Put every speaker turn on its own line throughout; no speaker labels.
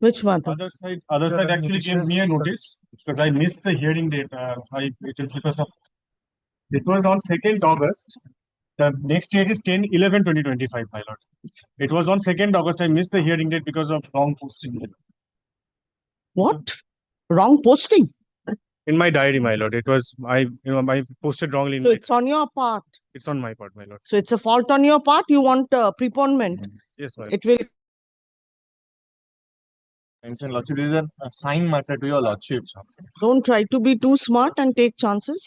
Which matter?
Other side actually gave me a notice because I missed the hearing date. It was on 2nd August. The next date is 10/11/2025, my lord. It was on 2nd August. I missed the hearing date because of wrong posting.
What? Wrong posting?
In my diary, my lord. It was I posted wrongly.
So it's on your part.
It's on my part, my lord.
So it's a fault on your part. You want preponement.
Yes, my lord.
It will.
Mention lordship is an assigned matter to your lordship.
Don't try to be too smart and take chances.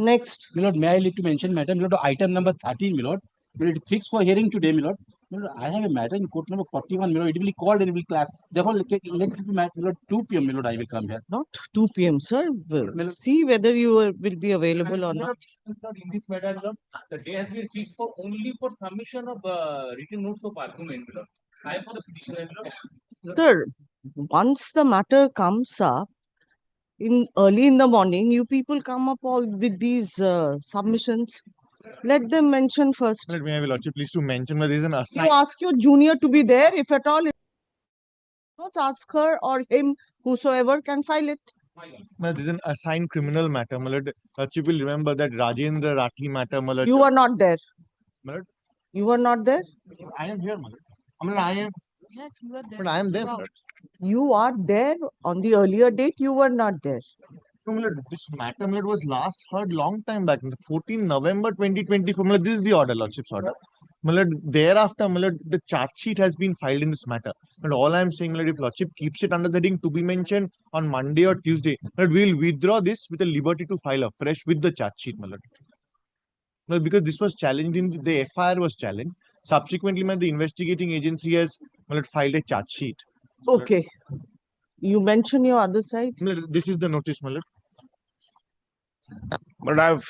Next.
My lord, may I leave to mention, madam, my lord, item number 13, my lord. My lord, fixed for hearing today, my lord. My lord, I have a matter in court number 41, my lord. It will be called and it will class. Therefore, let it be, my lord, 2 p.m., my lord, I will come here.
Not 2 p.m., sir. We'll see whether you will be available or not.
In this matter, my lord, the day has been fixed for only for submission of written notes of argument, my lord. I for the petitioner, my lord.
Sir, once the matter comes up, early in the morning, you people come up all with these submissions. Let them mention first.
Let me have a lordship, please to mention that there is an
You
assigned.
ask your junior to be there, if at all. Don't ask her or him, whosoever can file it.
There is an assigned criminal matter, my lord. Lordship will remember that Rajendra Rathi matter, my lord.
You are not there.
My lord,
You are not there.
I am here, my lord. I mean, I am.
Yes, you are there.
But I am there, my lord.
You are there on the earlier date. You were not there.
No, my lord, this matter, my lord, was last heard long time back, 14 November 2024. My lord, this is the order, lordship's order. My lord, thereafter, my lord, the charge sheet has been filed in this matter. And all I am saying, my lord, if lordship keeps it under the heading to be mentioned on Monday or Tuesday, my lord, we will withdraw this with the liberty to file afresh with the charge sheet, my lord. Well, because this was challenged in the FIR was challenged. Subsequently, my lord, the investigating agency has, my lord, filed a charge sheet.
Okay. You mention your other side.
My lord, this is the notice, my lord.
But I have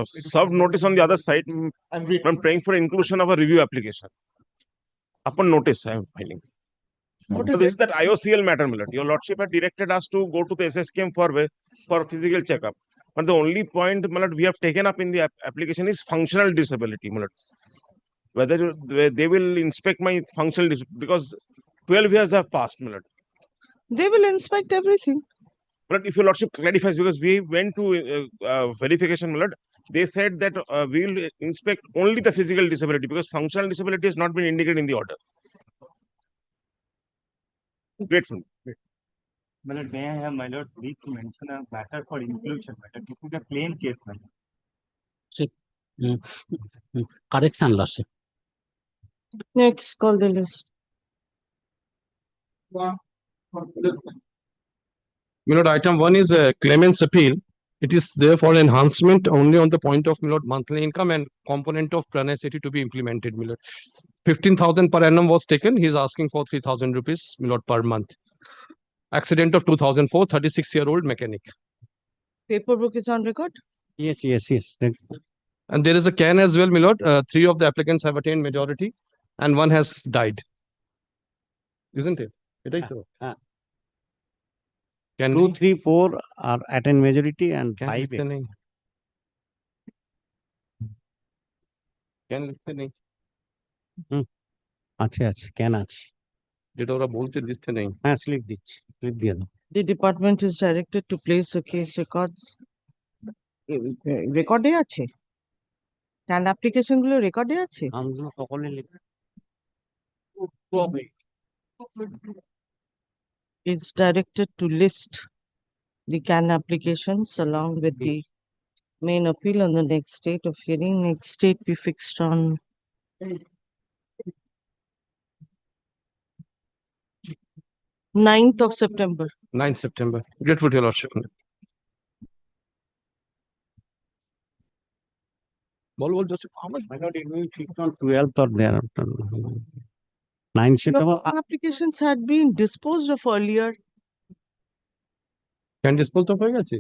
served notice on the other side. I'm praying for inclusion of a review application. Upon notice, I am filing.
What
So
is
this is that IOCL matter, my lord. Your lordship had directed us to go to the SSKM for physical checkup. But the only point, my lord, we have taken up in the application is functional disability, my lord. Whether they will inspect my functional disability, because 12 years have passed, my lord.
They will inspect everything.
But if your lordship clarifies, because we went to verification, my lord, they said that we will inspect only the physical disability because functional disability has not been indicated in the order. Grateful.
My lord, may I have my lord leave to mention a matter for inclusion? Matter. This is a plain case, my lord.
Correction, lordship.
Next, call the list.
My lord, item 1 is a claimant's appeal. It is therefore enhancement only on the point of, my lord, monthly income and component of prenacity to be implemented, my lord. 15,000 per annum was taken. He is asking for 3,000 rupees, my lord, per month. Accident of 2004, 36-year-old mechanic.
Paperwork is on record.
Yes.
And there is a can as well, my lord. 3 of the applicants have attained majority and 1 has died. Isn't it? Can
2, 3, 4 are attain majority and
can
5.
লিখতে নেই can লিখতে নেই
আছে কেন আছে
যেটা ওরা বলতে লিখতে নেই
হ্যাঁ স্লিপ দিচ্ছি স্লিপ দিয়ে দাও
The department is directed to place the case records. Recordে আছে? Can application গুলো রেকর্ডে আছে?
আমগুলো সকলে লিখে
Is directed to list the CAN applications along with the main appeal on the next date of hearing. Next date be fixed on 9th of September.
9th September. Grateful to your lordship. Ball Joseph.
my lord it will be fixed on 12th or thereafter 9th September.
Applications had been disposed of earlier.
Can disposed of হয়ে গেছে?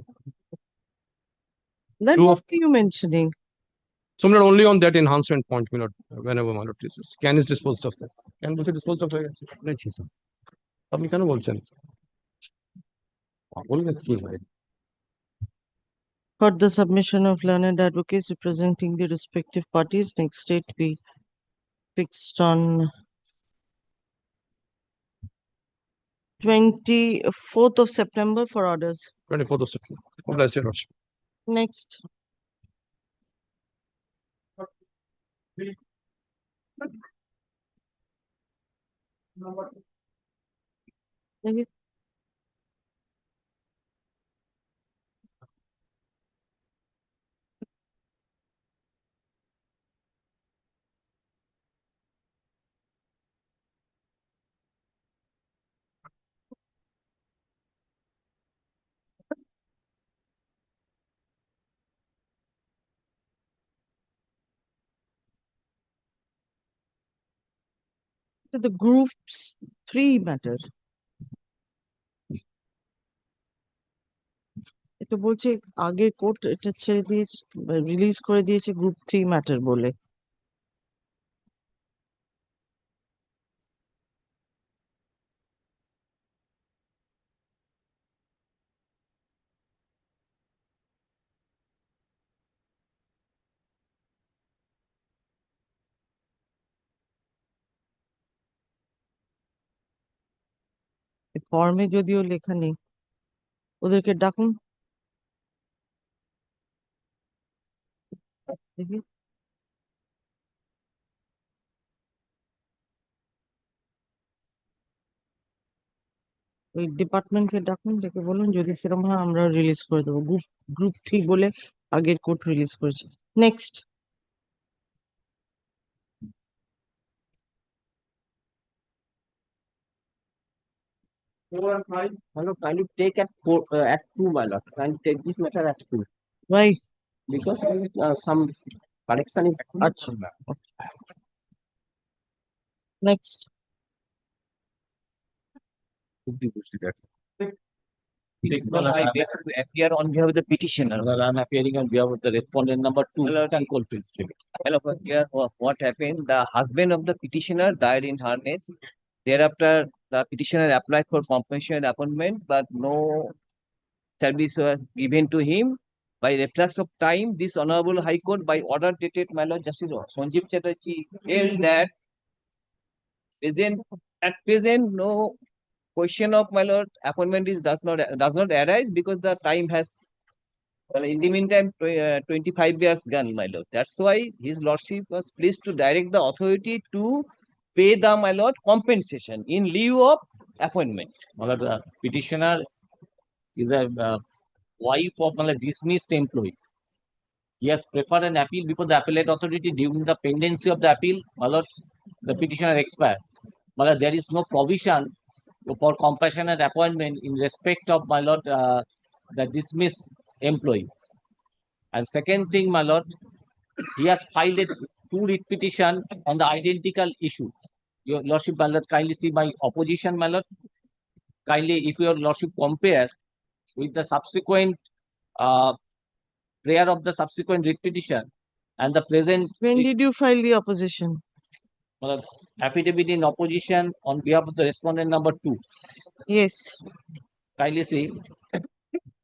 Then
Two
what are you mentioning?
So not only on that enhancement point, my lord, whenever my lord is can is disposed of that. Can বলতে disposed of হয়ে গেছে?
বলেছি তো
আপনি কেন বলছেন? পাগল নাকি ভাই?
For the submission of learned advocates representing the respective parties, next date be fixed on 24th of September for orders.
24th of September. Obliged, Your Lordship.
Next. Thank you. To the groups 3 matter. এটা বলছে আগে court এটা ছেড়ে দিয়েছে, release করে দিয়েছে group 3 matter বলে। ফর্মে যদিও লেখা নেই, ওদেরকে ডাকুন। দেখি ওই ডিপার্টমেন্টকে ডাকুন, ডেকে বলুন যদি সেরকম হয় আমরা রিলিজ করে দেবো। গ্রুপ 3 বলে আগের কোর্ট রিলিজ করেছে। Next.
My lord, kindly take at 2, my lord. Kindly take this matter at 2.
Why?
Because some correction is.
আচ্ছা, next.
Well, I beg to appear on behalf of the petitioner.
Well, I'm appearing on behalf of the respondent number 2.
Hello,
Can Coalfield speak?
Hello, here what happened? The husband of the petitioner died in harness. Thereafter, the petitioner applied for compensation appointment, but no service was given to him. By reflex of time, this Honorable High Court, by order dated, my lord Justice Sanjeev Chatterjee, held that at present no question of my lord appointment does not arise because the time has, well, in the meantime 25 years gone, my lord. That's why his lordship was pleased to direct the authority to pay the, my lord, compensation in lieu of appointment.
My lord, the petitioner is a wife of a dismissed employee. He has preferred an appeal before the appellate authority. During the pendency of the appeal, my lord, the petitioner expired. My lord, there is no provision for compassionate appointment in respect of, my lord, the dismissed employee. And second thing, my lord, he has filed a 2 writ petition on the identical issue. Your lordship, my lord, kindly see my opposition, my lord. Kindly, if your lordship compare with the subsequent prayer of the subsequent writ petition and the present
When did you file the opposition?
affidavit in opposition on behalf of the respondent number 2.
Yes.
Kindly see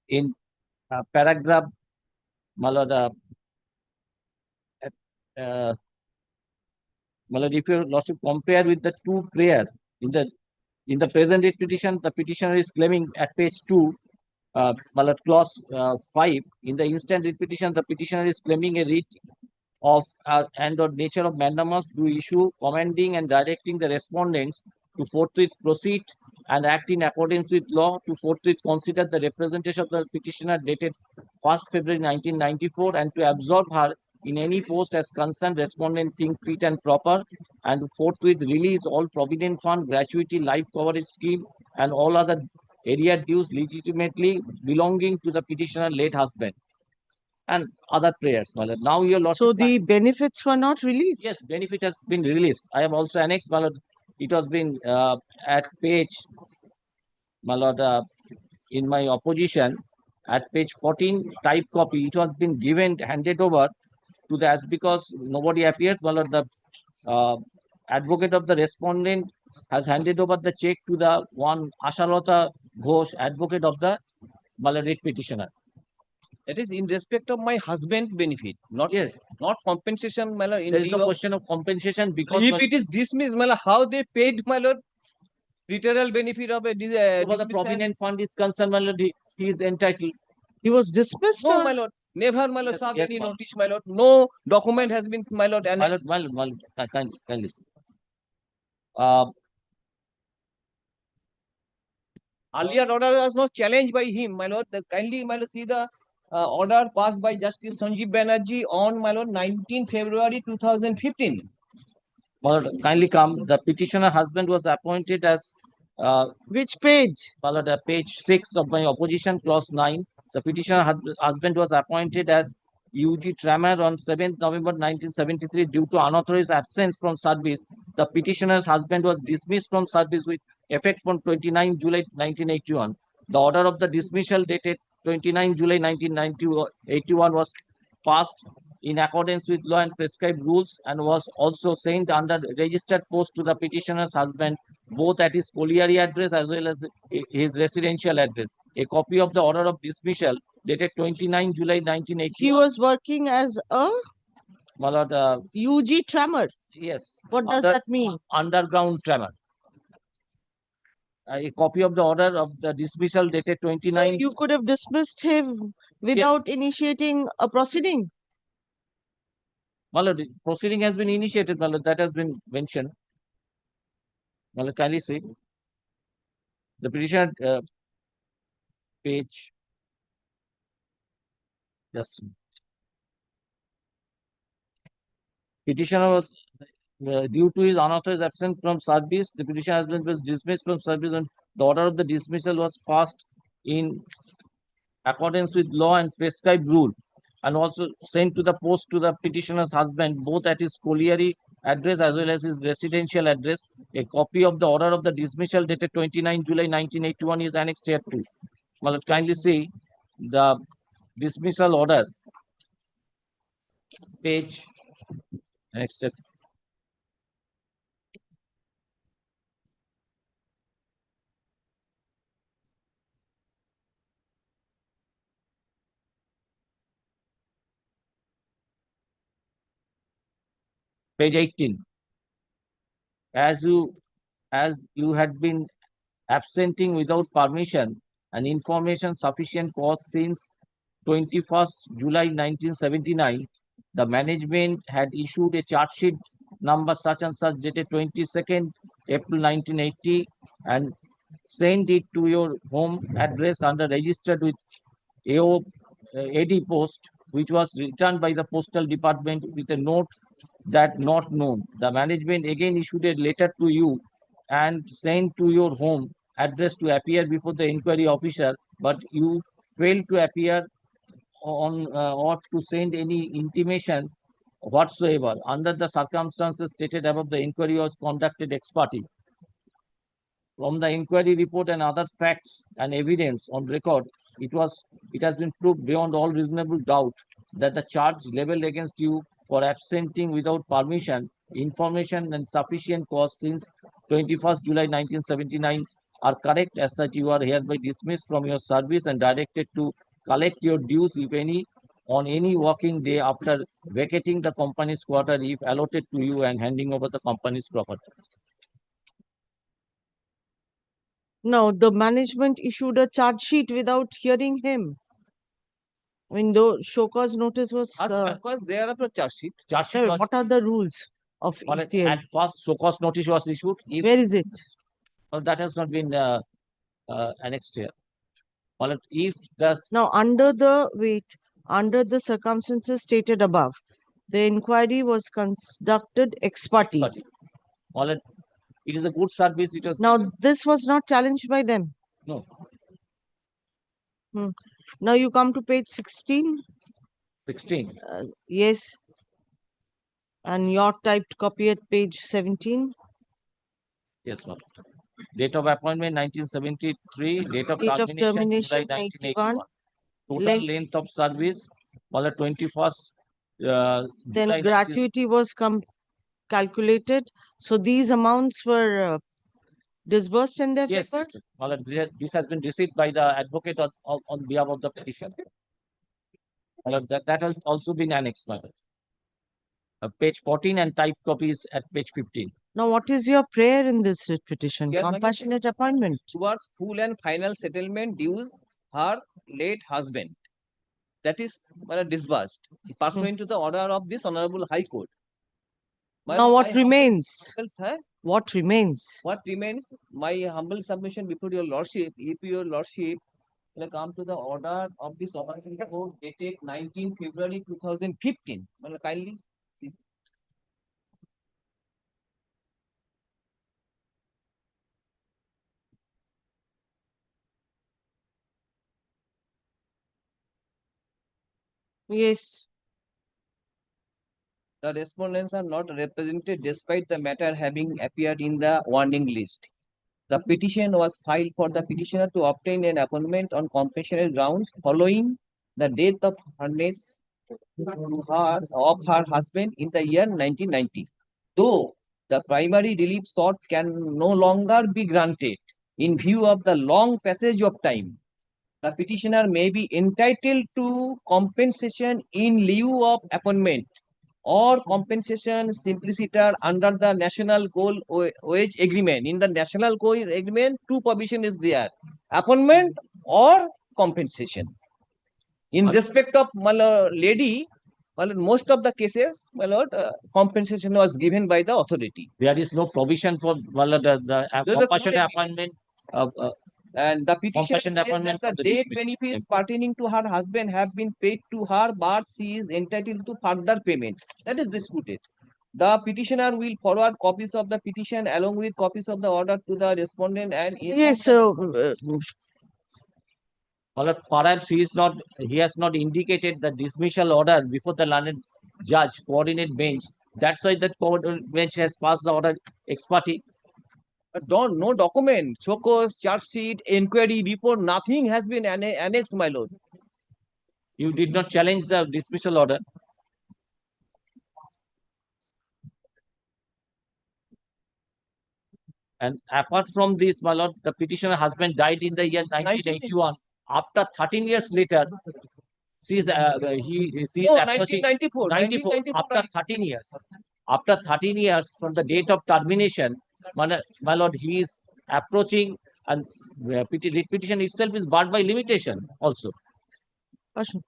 in paragraph, my lord, my lord, if your lordship compare with the 2 prayer in the present writ petition, the petitioner is claiming at page 2, my lord, clause 5. In the instant writ petition, the petitioner is claiming a writ of and or nature of mandamus to issue, commanding and directing the respondents to forthwith proceed and act in accordance with law, to forthwith consider the representation of the petitioner dated 1st February 1994 and to absorb her in any post as concerned respondent think fit and proper, and to forthwith release all provident fund, gratuity, life coverage scheme and all other area dues legitimately belonging to the petitioner late husband, and other prayers, my lord. Now your lordship.
So the benefits were not released?
Yes, benefit has been released. I have also annexed, my lord. It has been at page, my lord, in my opposition at page 14 type copy. It has been given, handed over to the, as because nobody appeared, my lord, the advocate of the respondent has handed over the check to the one Ashalata Ghosh, advocate of the, my lord, writ petitioner.
That is in respect of my husband's benefit, not not compensation, my lord.
There is no question of compensation because
If it is dismissed, my lord, how they paid, my lord? Literal benefit of a
So far the
dismissal.
provident fund is concerned, my lord, he is entitled.
He was dismissed.
No,
or-
my lord. Never, my lord,
Yes,
served
yes,
any
ma'am.
notice, my lord. No document has been, my lord,
My lord,
annexed.
kindly listen. Uh,
Earlier order was not challenged by him, my lord. Kindly, my lord, see the order passed by Justice Sanjeev Banerjee on, my lord, 19 February 2015.
my lord, kindly come. The petitioner husband was appointed as
Which page?
my lord, page 6 of my opposition, clause 9. The petitioner husband was appointed as UG Trammer on 7th November 1973 due to unauthorized absence from service. The petitioner's husband was dismissed from service with effect from 29 July 1981. The order of the dismissal dated 29 July 1981 was passed in accordance with law and prescribed rules and was also sent under registered post to the petitioner's husband both at his colliery address as well as his residential address. A copy of the order of dismissal dated 29 July 1980.
He was working as a
My lord,
UG trammer.
yes.
What does that mean?
Underground tremor. A copy of the order of the dismissal dated 29.
You could have dismissed him without initiating a proceeding.
My lord, proceeding has been initiated, my lord, that has been mentioned. My lord, kindly see. The petitioner page. Just petitioner was due to his unauthorized absence from service, the petitioner husband was dismissed from service and the order of the dismissal was passed in accordance with law and prescribed rule and also sent to the post to the petitioner's husband both at his colliery address as well as his residential address. A copy of the order of the dismissal dated 29 July 1981 is annexed here too. Well, kindly see the dismissal order, page next. Page 18. As you had been absenting without permission and information sufficient cause since 21st July 1979, the management had issued a charge sheet number such and such dated 22nd April 1980 and sent it to your home address under registered with AO, AD post, which was returned by the postal department with a note that not known. The management again issued a letter to you and sent to your home address to appear before the inquiry officer, but you failed to appear on or to send any intimation whatsoever. Under the circumstances stated above, the inquiry was conducted ex parte. From the inquiry report and other facts and evidence on record, it has been proved beyond all reasonable doubt that the charge leveled against you for absenting without permission, information and sufficient cause since 21st July 1979 are correct, as such you are hereby dismissed from your service and directed to collect your dues, if any, on any working day after vacating the company's quarter if allotted to you and handing over the company's property.
No, the management issued a charge sheet without hearing him. I mean, the show cause notice was.
Of course, there are charge sheet.
Charge sheet
Sir,
was-
what are the rules of
Well, at
ECL?
first, so cause notice was issued. If
Where is it?
well, that has not been annexed here. Well, if the
Now, under the circumstances stated above, the inquiry was conducted ex parte.
well, it is a good service. It was
Now, this was not challenged by them.
no
Now, you come to page 16.
16.
Yes. And your typed copy at page 17.
Yes, ma'am. Date of appointment 1973. Date of
Date of
termination
termination,
July 1981.
91.
Total
Length.
length of service well, 21st
Then
July 19
gratuity was calculated. So these amounts were disbursed in their
Yes,
favor.
well, this has been received by the advocate on behalf of the petition. Well, that has also been annexed, madam. Page 14 and type copies at page 15.
Now, what is your prayer in this writ petition?
Yes, Madam.
Compassionate appointment.
Towards full and final settlement dues her late husband. That is disbursed pursuant to the order of this Honorable High Court.
Now, what remains?
Sir,
What remains?
what remains? My humble submission before your lordship, if your lordship will come to the order of this Honorable Court dated 19 February 2015. Kindly see.
Yes.
The respondents are not represented despite the matter having appeared in the warning list. The petition was filed for the petitioner to obtain an appointment on compassionate grounds following the death of her husband in the year 1990. Though the primary relief sought can no longer be granted in view of the long passage of time, the petitioner may be entitled to compensation in lieu of appointment or compensation simpliciter under the National Coal Wage Agreement. In the National Coal Agreement, two provision is there: appointment or compensation. In respect of lady, most of the cases, compensation was given by the authority.
There is no provision for the compassionate appointment.
And the petition
Compassion
says
appointment
that
for
the
the
debt
dismissal.
benefits pertaining to her husband have been paid to her, but she is entitled to further payment. That is disputed. The petitioner will forward copies of the petition along with copies of the order to the respondent and
Yes, so
Perhaps he has not indicated the dismissal order before the learned judge, coordinate bench. That's why the coordinate bench has passed the order ex parte.
no document, chocos, charge sheet, inquiry report, nothing has been annexed, my lord.
You did not challenge the dismissal order. And apart from this, my lord, the petitioner husband died in the year 1981. After 13 years later, she is approaching
1994.
94.
1994.
After 13 years. After 13 years from the date of termination, my lord, he is approaching, and petition itself is barred by limitation also.
Ashok.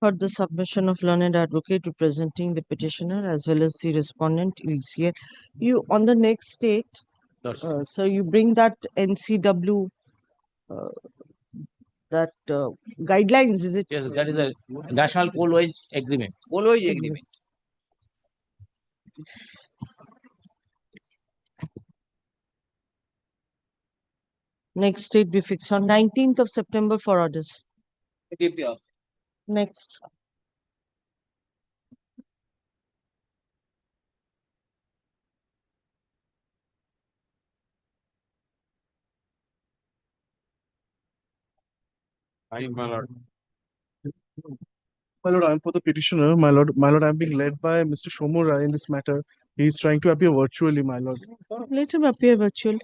Heard the submission of learned advocate representing the petitioner as well as the respondent ECL. You on the next date, so you bring that NCW, that guidelines, is it?
Yes, that is a National Coal Wage Agreement.
Coal Wage Agreement.
Next date be fixed on 19th of September for orders. Next.
My lord, I'm for the petitioner. My lord, I'm being led by Mr. Shomura in this matter. He's trying to appear virtually, my lord.
Let him appear virtually.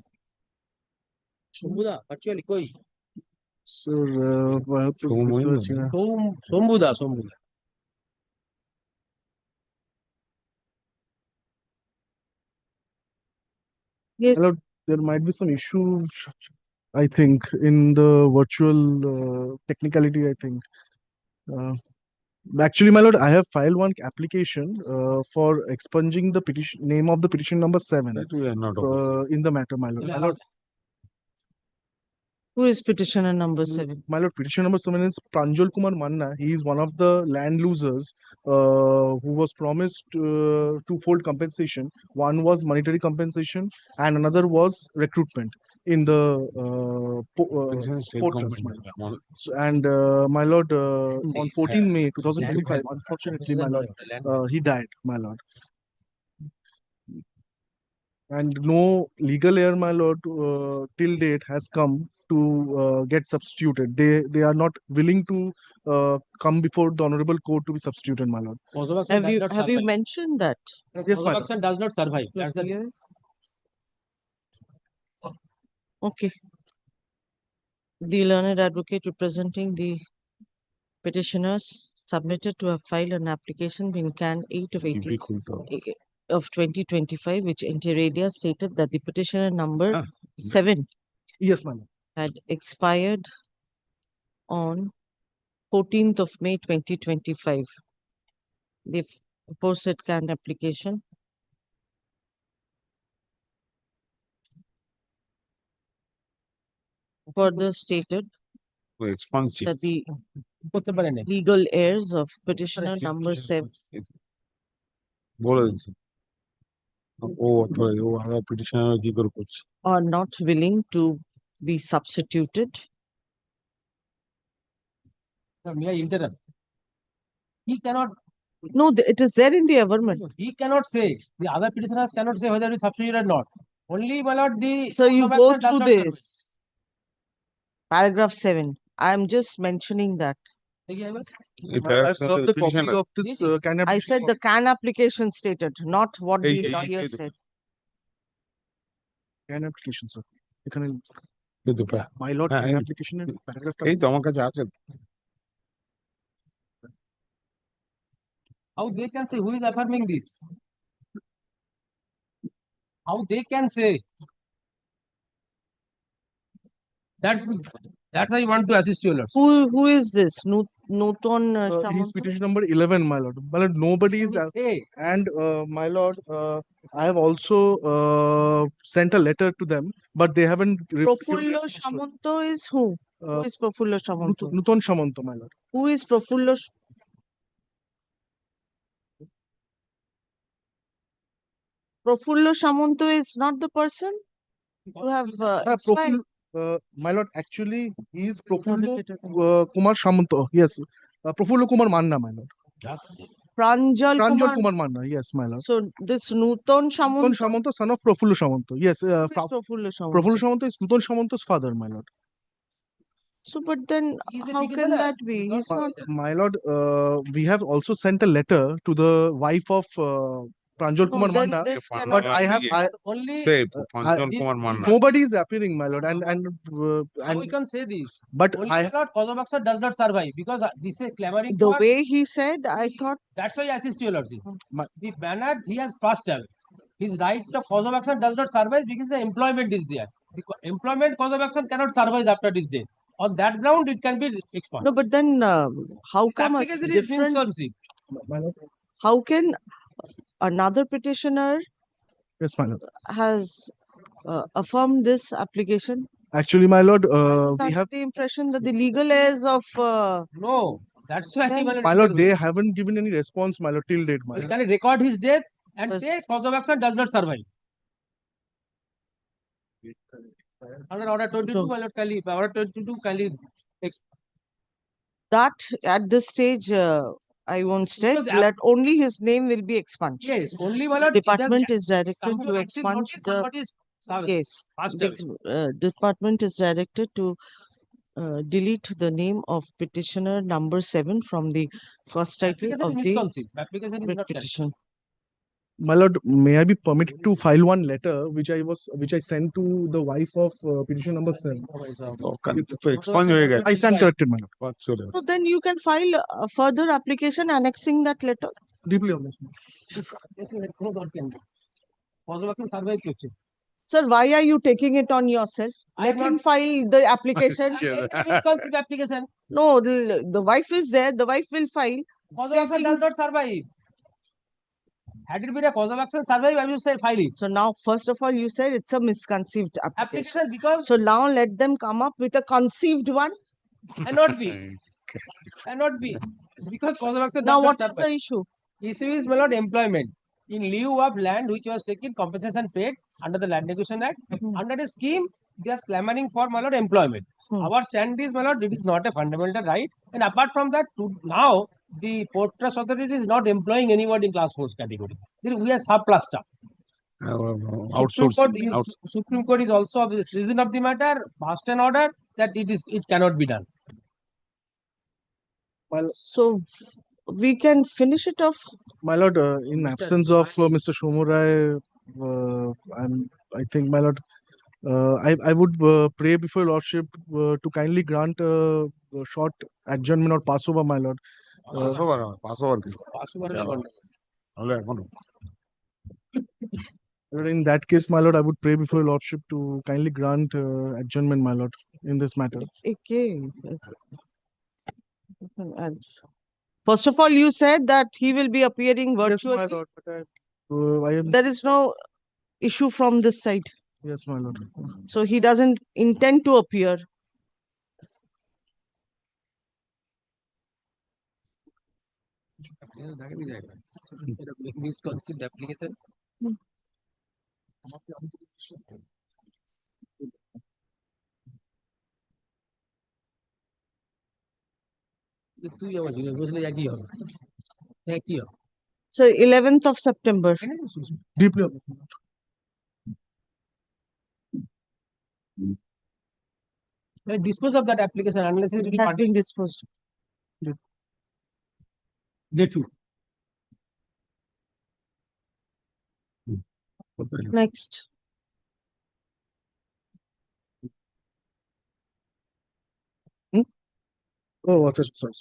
Sir, I have to request,
Yes.
my lord, there might be some issues, I think, in the virtual technicality, I think. Actually, my lord, I have filed one application for expunging the petition name of the petition number 7 in the matter, my lord. My lord,
Who is petitioner number 7?
my lord, petition number 7 is Pranjal Kumar Manna. He is one of the land losers who was promised twofold compensation. One was monetary compensation and another was recruitment in the portals. And my lord, on 14 May 2025, unfortunately, my lord, he died, my lord. And no legal heir, my lord, till date has come to get substituted. They are not willing to come before the honorable court to be substituted, my lord.
Have you mentioned that?
Yes, my lord.
does not survive. That's the
Okay. The learned advocate representing the petitioners submitted to have filed an application in Can 8 of 18 of 2025, which inter alia stated that the petitioner number 7
Yes, madam.
had expired on 14th of May 2025. The aforesaid Can application further stated that the legal heirs of petitioner number 7 are not willing to be substituted.
May I interrupt? He cannot,
No, it is there in the averment.
he cannot say, the other petitioners cannot say whether it is substituted or not. Only my lord, the.
So you
course of
go
action does
through
not survive.
this. Paragraph 7. I am just mentioning that.
I've served the copy of this can
I said the Can application stated, not what the lawyer said.
can application, sir. এখানে my lord
হ্যাঁ,
can
এই-
application এর paragraph
এই তো আমার কাছে আছে
How they can say, who is affirming this? How they can say? That's why I want to assist you, lords.
Who is this? Nuton
his
Samanto?
petition number 11, my lord. My lord, nobody is
Say,
and my lord, I have also sent a letter to them, but they haven't
Profullo Samanto is who? Who is Profullo Samanto?
Nuton Samanto, my lord.
Who is Profullo? Profullo Samanto is not the person who have expired.
My lord, actually, he is Profullo Kumar Samanto. Yes, Profullo Kumar Manna, my lord.
Pranjal
Pranjal
Kumar.
Kumar Manna, yes, my lord.
So this Nuton
Nuton
Samanto
Samanto, son of Profullo Samanto. Yes,
who is Profullo Samanto.
Profullo Samanto is Nuton Samanto's father, my lord.
So, but then
He's a
how can
petitioner.
that be? He's not.
My lord, we have also sent a letter to the wife of Pranjal
No,
Kumar
then
Manna,
this
but
cannot.
only.
I- nobody is appearing, my lord,
How we can say this?
but
Only
I
my lord, cause of action does not survive because this is clamoring
The
for.
way he said, I thought
That's why I assist you, lordship.
My-
The manner he has passed out, his right of cause of action does not survive because the employment is there. The employment cause of action cannot survive after this day. On that ground, it can be expunged.
no, but then how
His
come a
application is
different?
Windsor-ship.
my lord,
How can another petitioner
yes, my lord.
has affirmed this application?
Actually, my lord, we
That's
have,
the impression that the legal heirs of
No, that's why
Then-
my lord, they haven't given any response, my lord, till date, my
Well,
lord.
can you record his death and
Yes.
say cause of action does not survive? Under order 22, my lord, order 22,
that at this stage I won't state.
Because
Let only his name will be expunged.
yes, only my lord.
Department is directed
Some
to
active
expunge
notice,
the
somebody's
case.
passed away.
Department is directed to delete the name of petitioner number 7 from the first title
Application
of
is
the
misconceived. Application is
writ
not correct.
petition.
My lord, may I be permitted to file one letter which I sent to the wife of petition number 7? I stand corrected, my lord.
So then you can file a further application annexing that letter.
Deeply honest.
কোনো দরকার নেই। Cause of action survive করছে।
Sir, why are you taking it on yourself?
I
Let
am
him file the application.
Misconceived application.
No, the wife is there. The wife will file.
Cause of action
stating-
does not survive. Had it been a cause of action survive, I will say file it.
So now, first of all, you said it's a misconceived application.
Application because
So now let them come up with a conceived one.
cannot be. Cannot be. Because cause of action
Now,
does not
what is
survive.
the issue?
Issue is my lord employment. In lieu of land which was taken, compensation paid under the Land Acquisition Act. Under a scheme, they are clamoring for my lord employment.
Hmm.
Our stand is my lord, it is not a fundamental right. And apart from that, now the Port Trust Authority is not employing anybody in class 4 category. Then we are surplus staff. Supreme Court is also of the reason of the matter, passed an order that it cannot be done.
So we can finish it off.
My lord, in absence of Mr. Shomurai, I think, my lord, I would pray before your lordship to kindly grant short adjournment or passover, my lord.
Passover কি? তাহলে এখন
In that case, my lord, I would pray before your lordship to kindly grant adjournment, my lord, in this matter.
Okay. And first of all, you said that he will be appearing
Yes, my
virtually.
lord, but I am,
There is no issue from this side.
yes, my lord.
So he doesn't intend to appear.
Misconceived application. তুই আবার বুঝলে একই হবে একই হবে
So 11th of September.
Deeply.
dispose of that application unless it
It has been disposed.
date two.
Next.
Oh, okay, sorry.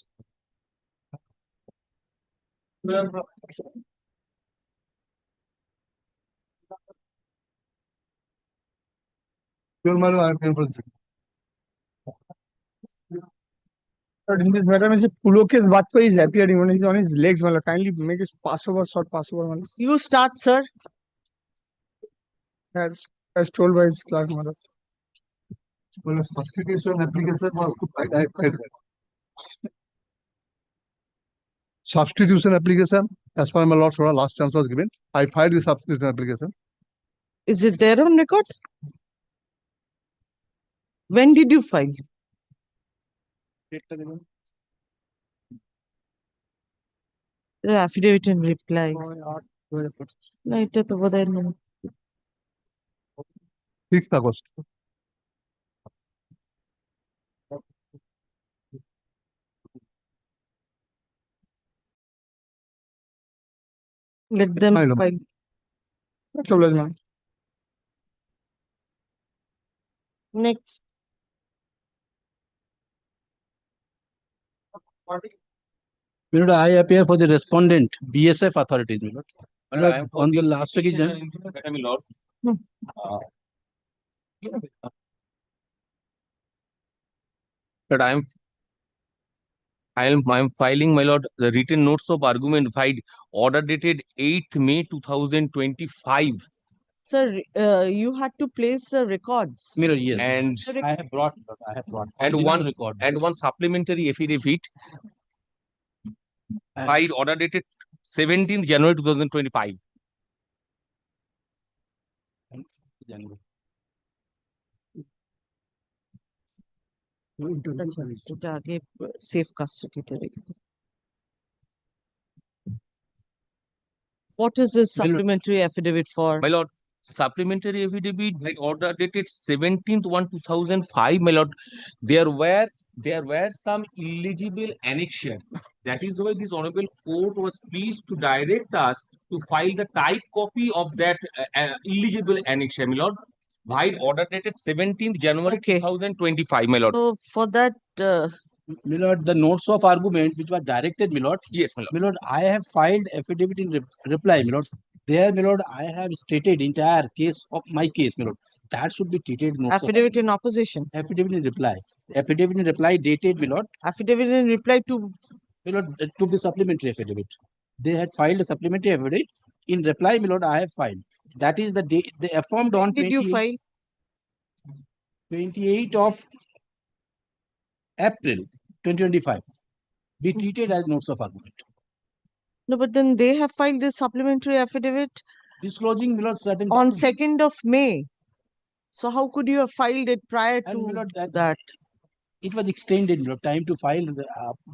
Your matter, I am here for the.
In this matter, Mr. Pulok's Vatpa is appearing on his legs. Well, kindly make his passover, short passover.
You start, sir.
As told by his clerk, mother.
Well, substitution application was substitution application, as per my lord's order, last chance was given. I filed the substitution application.
Is it there on record? When did you file? The affidavit in reply. No, এটা তো বোধহয় নেই।
6th August.
Let them
File.
file. Next.
Milord, I appear for the respondent, BSF authorities, Milord. Milord, on the last occasion,
my lord. But I am filing, my lord, the written notes of argument filed, order dated 8th May 2025.
Sir, you had to place records.
Milord, yes.
And
I have brought,
and
Original
one
record.
and one supplementary affidavit filed, order dated 17th January 2025.
এটা আগে safe কাস্টডিতে রেখে দিন। What is this supplementary affidavit for?
My lord, supplementary affidavit by order dated 17th 1/2005, my lord. There were some illegible annexation. That is why this honorable court was pleased to direct us to file the type copy of that illegible annexation, my lord. By order dated 17th January
Okay.
2025, my lord.
So for that,
Milord, the notes of argument which were directed, Milord.
Yes, my lord.
Milord, I have filed affidavit in reply, Milord. There, Milord, I have stated entire case of my case, Milord. That should be treated notes of
affidavit in opposition.
affidavit in reply. Affidavit in reply dated, Milord.
Affidavit in reply to
Milord, to the supplementary affidavit. They had filed a supplementary affidavit. In reply, Milord, I have filed. That is the date they affirmed on
did you file?
28th of April 2025. Be treated as notes of argument.
No, but then they have filed this supplementary affidavit
Disclosing, Milord, certain
on
documents.
2nd of May. So how could you have filed it prior
And,
to
Milord,
that?
it was extended, Milord. Time to file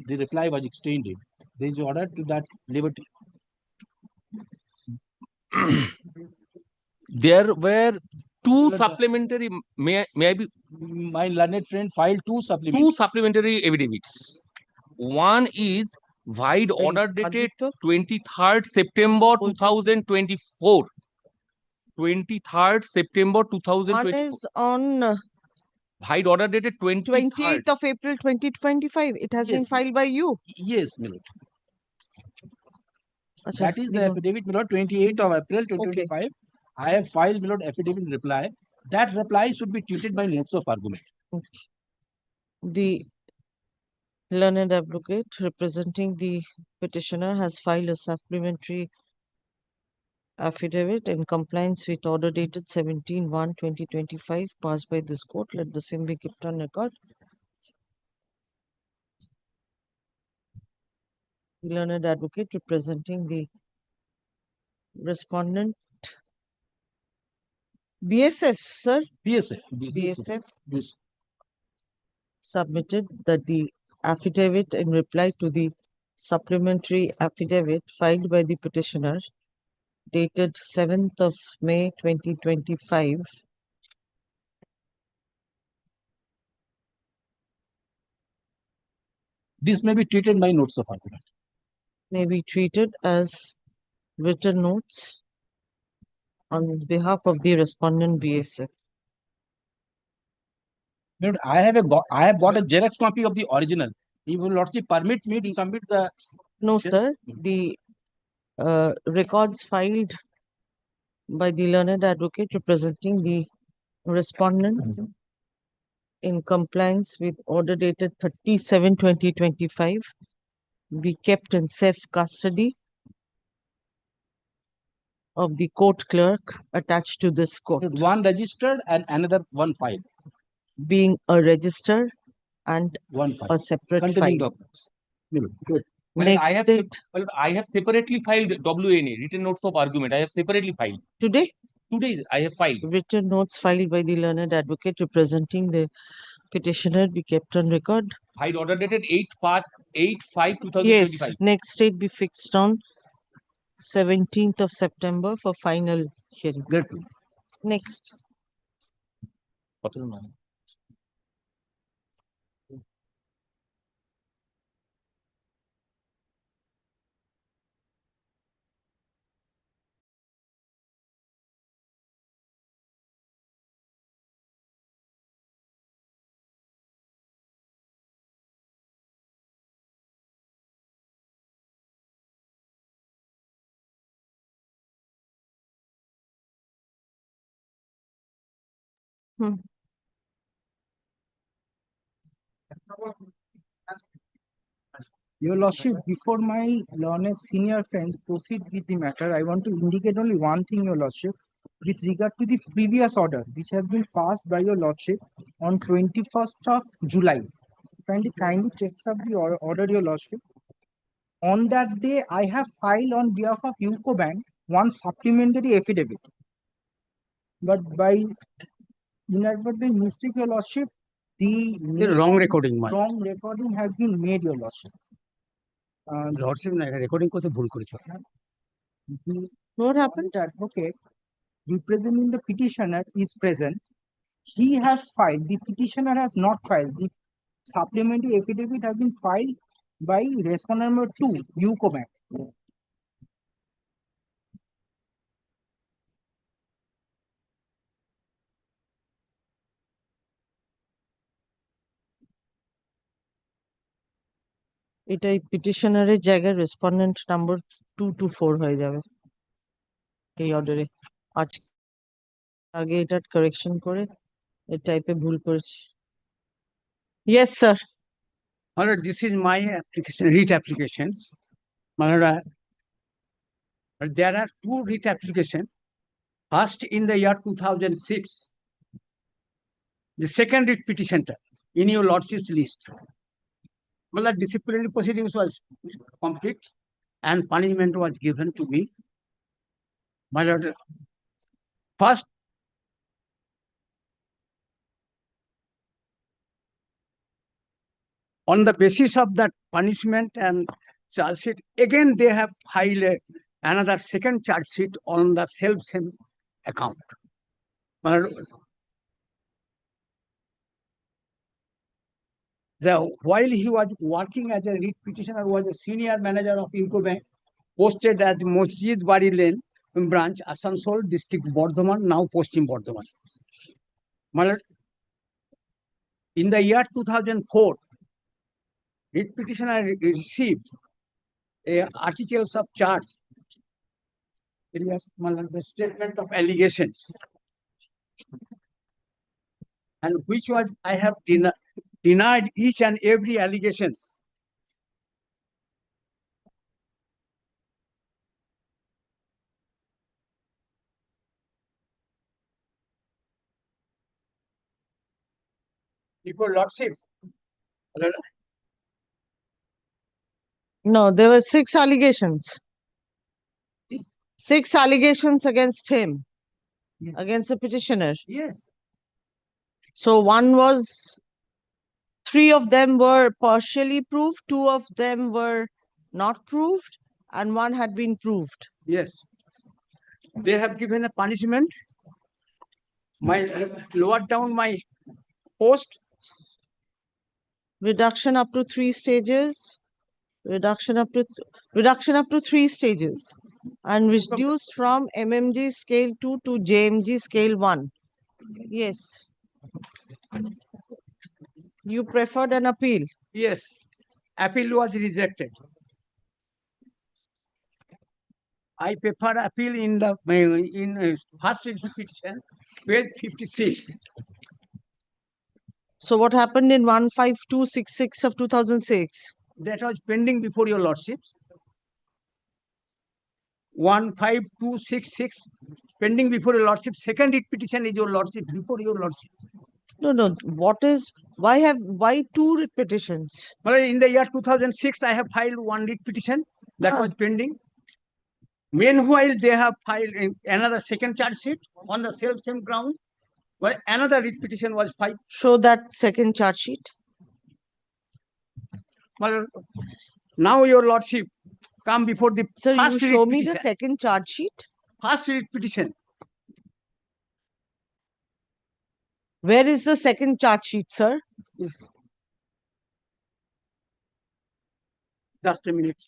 the reply was extended. There is order to that liberty.
There were two
Milord,
supplementary, may I be
my learned friend filed two supplementary.
two supplementary affidavits. One is void order dated 23rd September 2024. 23rd September
One
2024.
is on
Hide order dated 23rd.
28th of April 2025. It has been
Yes.
filed by you.
Yes, my lord.
Acha,
That is the
Digo.
affidavit, my lord, 28th of April 2025. I have filed, my lord, affidavit reply. That reply should be treated by notes of argument.
The learned advocate representing the petitioner has filed a supplementary affidavit in compliance with order dated 17/1/2025 passed by this court. Let the same be kept on record. The learned advocate representing the respondent BSF, sir,
BSF.
BSF
Yes.
submitted that the affidavit in reply to the supplementary affidavit filed by the petitioner dated 7th of May 2025
This may be treated by notes of argument.
may be treated as written notes on behalf of the respondent BSF.
My lord, I have got a Xerox copy of the original. If your lordship permit me to submit the
No,
Yes.
sir, the records filed by the learned advocate representing the respondent in compliance with order dated 30/7/2025 be kept in safe custody of the court clerk attached to this court,
one registered and another one file.
being a register and
One file.
a separate
Containing
file.
documents. My lord, good.
My lord,
Next
I have separately filed WNA, written notes of argument. I have separately filed.
today,
Today I have filed.
written notes filed by the learned advocate representing the petitioner be kept on record.
Hide order dated 8/5/2025.
Yes, next date be fixed on 17th of September for final hearing.
Great.
Next.
Your Lordship, before my learned senior friends proceed with the matter, I want to indicate only one thing, Your Lordship, with regard to the previous order, which has been passed by Your Lordship on 21st of July. Kindly checks up the order, Your Lordship. On that day, I have filed on behalf of UCO Bank one supplementary affidavit. But by inadvertent mistake, Your Lordship, the
wrong recording, my
wrong recording has been made, Your Lordship.
lordship recording করতে ভুল করেছে
The
What happened?
advocate representing the petitioner is present. He has filed, the petitioner has not filed. The supplementary affidavit has been filed by respondent number 2, UCO Bank.
এটাই পিটিশনারের জায়গায় respondent number 224 হয়ে যাবে এই অর্ডারে। আজ আগে এটা কারেকশন করে এই টাইপে ভুল করেছি। Yes, sir.
My lord, this is my application, writ applications. My lord, there are two writ applications. First in the year 2006, the second writ petition in your lordship's list. My lord, disciplinary proceedings was complete and punishment was given to me. My lord, first on the basis of that punishment and charge sheet, again they have filed another second charge sheet on the same account. But while he was working as a writ petitioner, was a senior manager of UCO Bank, posted as Masjid Bari Lane branch, Asansol district, Bardhaman, now Paschim Bardhaman. My lord, In the year 2004, writ petitioner received articles of charge, the statement of allegations, and which was I have denied each and every allegations. Before Lordship,
No, there were 6 allegations.
Six.
6 allegations against him,
Yes.
against the petitioner.
yes,
So 3 of them were partially proved, 2 of them were not proved, and 1 had been proved.
yes, they have given a punishment. My lowered down my post.
Reduction up to 3 stages. Reduction up to 3 stages, and reduced from MMG scale 2 to JMG scale 1. Yes. You preferred an appeal.
Yes, appeal was rejected. I prefer appeal in the first petition, page 56.
So what happened in 15266 of 2006?
That was pending before your lordships. 15266 pending before your lordship. Second writ petition is your lordship before your lordship.
No. Why 2 writ petitions?
Well, in the year 2006, I have filed 1 writ petition that
Ah.
was pending. Meanwhile, they have filed another second charge sheet on the same ground. Well, another writ petition was filed.
Show that second charge sheet.
Well, now your lordship come before the
So you
first
show
writ
me the
petition.
second charge sheet.
First writ petition.
Where is the second charge sheet, sir?
Just a minute.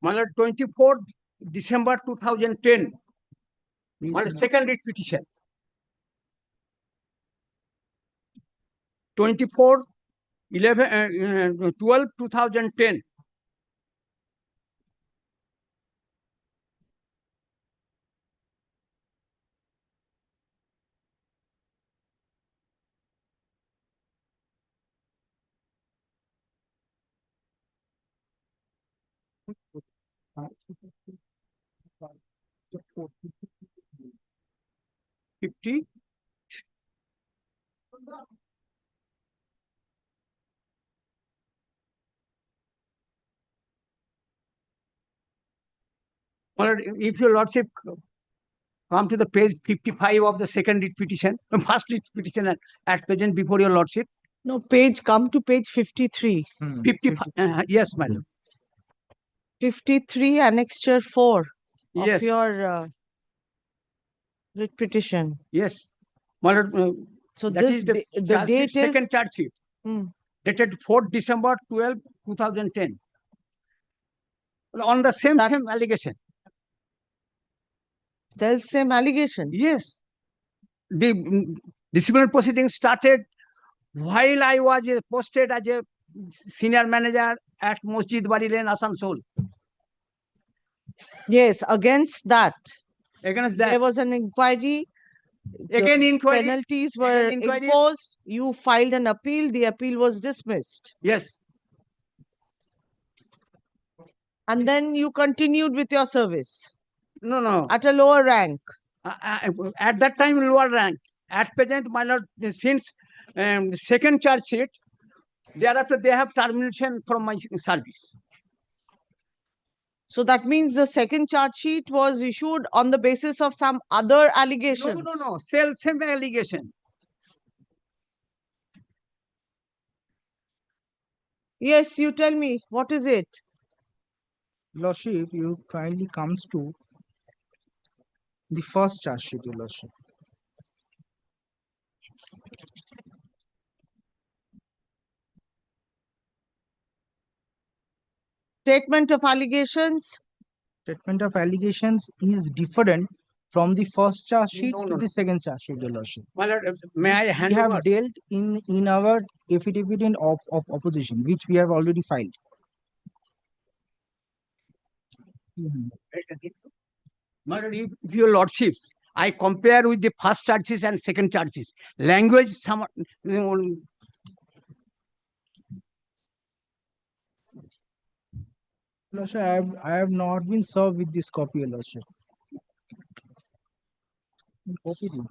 My lord, 24th December 2010. My second writ petition. 12 2010. Fifty. My lord, if your lordship come to the page 55 of the second writ petition, first writ petition at present before your lordship.
No, come to page 53.
55. Yes, my lord.
53 annexure 4
Yes.
of your writ petition.
Yes. My lord,
So
that
this
is the
date is
second charge sheet. Dated 4th December 12, 2010. On the same allegation.
Same allegation.
Yes. The disciplinary proceedings started while I was posted as a senior manager at Masjid Bari Lane, Asansol.
Yes, against that.
Against that.
There was an inquiry.
Again inquiry.
Penalties were imposed. You filed an appeal. The appeal was dismissed.
Yes.
And then you continued with your service.
No.
At a lower rank.
At that time, lower rank. At present, my lord, since second charge sheet, thereafter they have termination from my service.
So that means the second charge sheet was issued on the basis of some other allegations.
No. Same allegation.
Yes, you tell me. What is it?
Lordship, you kindly comes to the first charge sheet, your lordship.
Statement of allegations.
Statement of allegations is different from the first charge sheet
No,
to
no,
the
no.
second charge sheet, Your Lordship.
My lord, may I
We
hand
have
over?
dealt in our affidavit of opposition, which we have already filed.
My lord, if your lordships, I compare with the first charges and second charges. Language, some
Lordship, I have not been served with this copy, Your Lordship. Copy it.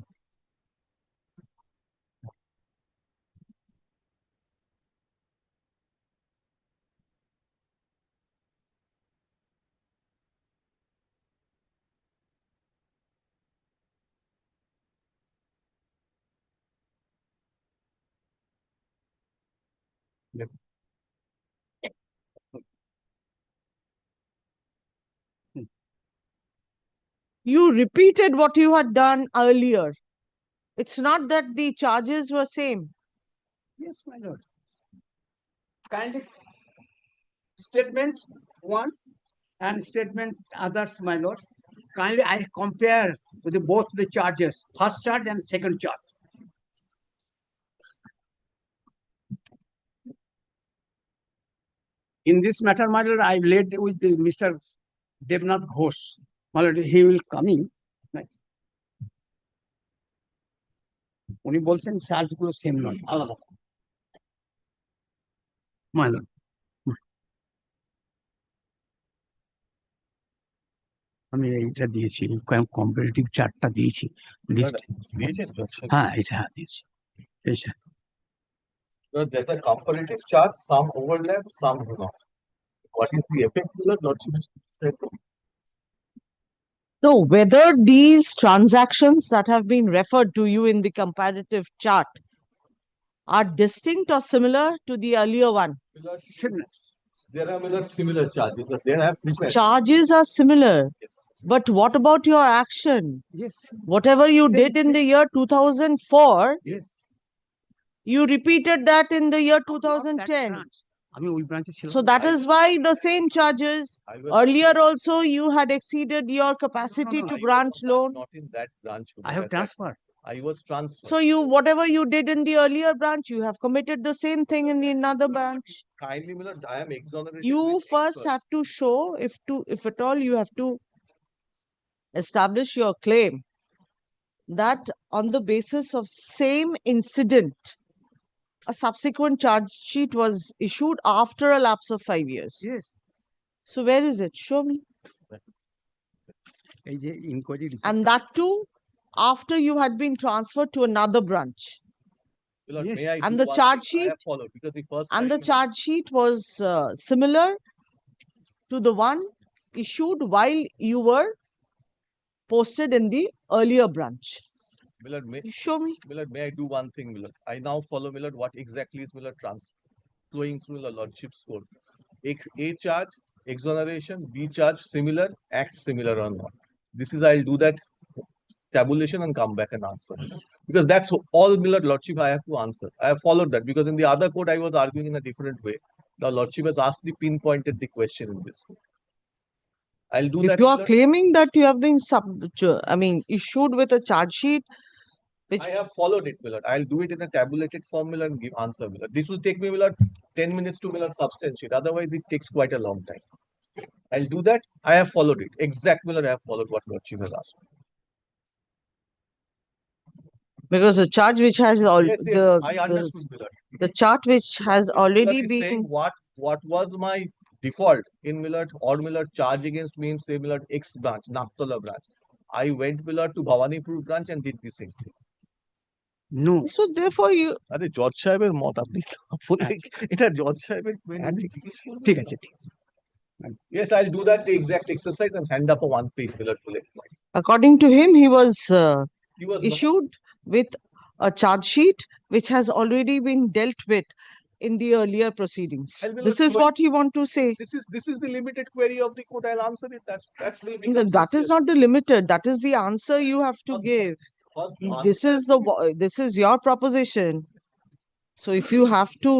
You repeated what you had done earlier. It's not that the charges were same.
Yes, my lord. Kindly statement one and statement others, my lord. Kindly I compare with both the charges, first charge and second charge. In this matter, my lord, I led with Mr. Devnath Ghosh. My lord, he will coming. উনি বলছেন চার্জগুলো same নয়, আলাদা। My lord. আমি এইটা দিয়েছি, comparative চার্টটা দিয়েছি। হ্যাঁ, এটা দিয়েছি। এইটা
There's a comparative chart, some overlap, some do not. What is the effect, Lordship?
No, whether these transactions that have been referred to you in the comparative chart are distinct or similar to the earlier one.
similar.
There are similar charges. They have different.
Charges are similar,
Yes.
but what about your action?
Yes,
Whatever you
Same,
did in the year 2004,
yes.
you repeated that in the year
Not that
2010.
branch. আমি ওই ব্রাঞ্চে ছিলাম।
So that is why the same charges.
I was
Earlier also you had exceeded your capacity
no,
to
I was
grant loan.
not in that branch.
I have transferred.
I was transferred.
So you, whatever you did in the earlier branch, you have committed the same thing in the another branch.
Kindly, my lord, I am exonerated.
You
with
first
extra.
have to show, if at all you have to establish your claim that on the basis of same incident, a subsequent charge sheet was issued after a lapse of 5 years.
Yes.
So where is it? Show me.
এই যে inquiry
And that too, after you had been transferred to another branch.
My lord,
Yes.
may I
And
do
the
one
charge
thing? I have
sheet-
followed because the first
And the
time-
charge sheet was similar to the one issued while you were posted in the earlier branch.
My lord, may,
You show me.
my lord, may I do one thing, my lord? I now follow, my lord, what exactly is, my lord, flowing through the lordship's code. A charge, exoneration, B charge, similar, act similar or not. This is, I'll do that tabulation and come back and answer. Because that's all, my lordship, I have to answer. I have followed that because in the other code, I was arguing in a different way. The lordship has asked me, pinpointed the question in this code. I'll do
If
that.
you
my
are
lord.
claiming that you have been issued with a charge sheet, which
I have followed it, my lord. I'll do it in a tabulated form, my lord, and give answer, my lord. This will take me, my lord, 10 minutes to, my lord, substantiate. Otherwise, it takes quite a long time. I'll do that. I have followed it. Exact, my lord, I have followed what lordship has asked.
because the charge which has all
Yes, yes, I understood, my lord.
the chart which has
My lord
already
is saying
been
what was my default in my lord or my lord charge against me in say my lord X branch, Naptola branch. I went my lord to Bhawanipur branch and did the same thing.
No.
so therefore you
আরে জজ সাহেবের মত আপনি এটা জজ সাহেবের
ঠিক আছে, ঠিক আছে।
Yes, I'll do that the exact exercise and hand up a one page filler to let
according to him he was
He was
issued with a charge sheet which has already been dealt with in the earlier proceedings.
I'll be
This
like,
is what he want to say.
this is the limited query of the court. I'll answer it. That's will
No,
become
that is not the limited. That is the answer you have to give. This is your proposition. So if you have to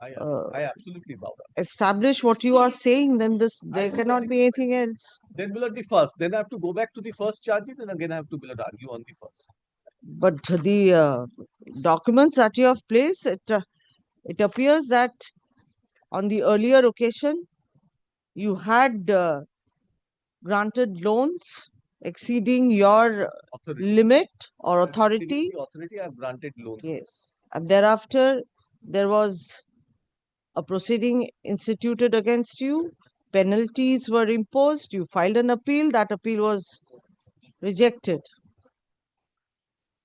I absolutely bow down.
establish what you are saying, then there cannot be anything else.
Then will the first. Then I have to go back to the first charges and again I have to argue on the first.
But the documents that you have placed, it appears that on the earlier occasion, you had granted loans exceeding your limit or authority.
The authority I have granted loans.
Yes. And thereafter, there was a proceeding instituted against you. Penalties were imposed. You filed an appeal. That appeal was rejected.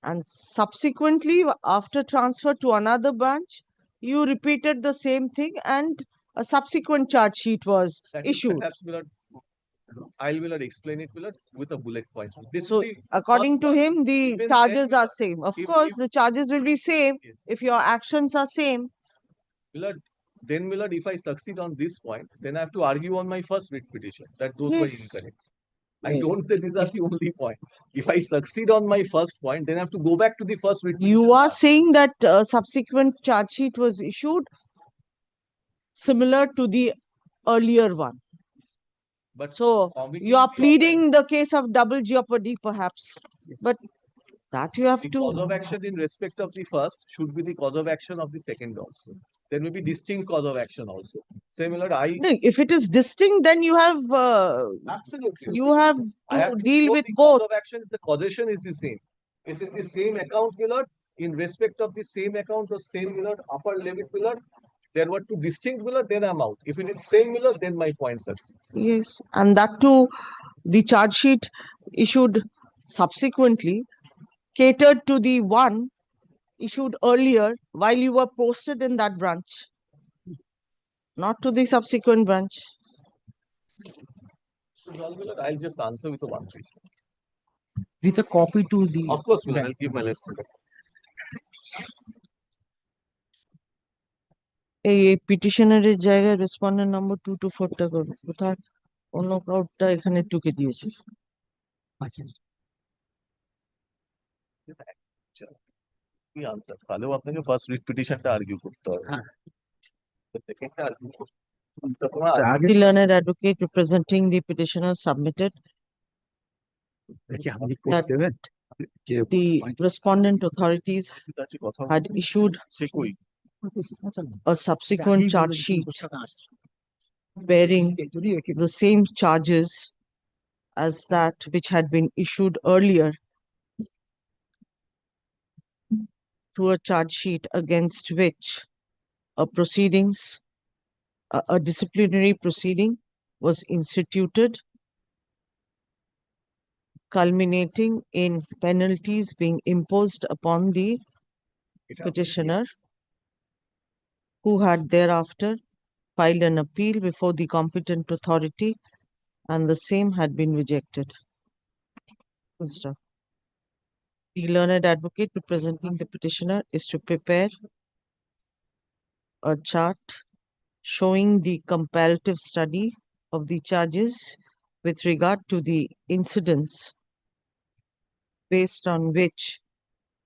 And subsequently, after transfer to another branch, you repeated the same thing and a subsequent charge sheet was
That is
issued.
perhaps I will explain it with a bullet point. This
So,
is the
according
first
to
one.
him, the
Even
charges
then,
are same. Of
if-
course,
if-
the charges will be same
Yes.
if your actions are same.
Then if I succeed on this point, then I have to argue on my first writ petition that those were
Yes.
incorrect. I don't say these are the only point. If I succeed on my first point, then I have to go back to the first writ petition.
You are saying that subsequent charge sheet was issued similar to the earlier one.
But
So,
committing
you are
the
pleading the case of double jeopardy, perhaps. But that you have
The cause
to.
of action in respect of the first should be the cause of action of the second also. There may be distinct cause of action also. Similar,
No, if it is distinct, then you have
absolutely.
you have
I have
to
to
deal
show
with
the
both.
cause of action, the causation is the same. Is it the same account pillar in respect of the same account or same pillar, upper limit pillar? There were two distinct pillar, then I'm out. If it is same pillar, then my point succeeds.
Yes, and that too, the charge sheet issued subsequently catered to the one issued earlier while you were posted in that branch, not to the subsequent branch.
I'll just answer with a one page.
With a copy to the.
Of course, I'll give my left.
এই পিটিশনারের জায়গায় respondent number 2 to 4 টা করবে কোথায় অন্য কাউটা এখানে টুকে দিয়েছে
কি আনসার তাহলেও আপনাকে ফার্স্ট রিট পিটিশনটা আর্গিউ করতে হবে সেকেন্ডটা argue
The learned advocate representing the petitioner submitted that the respondent authorities had issued a subsequent charge sheet bearing the same charges as that which had been issued earlier to a charge sheet against which a disciplinary proceeding was instituted, culminating in penalties being imposed upon the petitioner, who had thereafter filed an appeal before the competent authority, and the same had been rejected. The learned advocate representing the petitioner is to prepare a chart showing the comparative study of the charges with regard to the incidents based on which,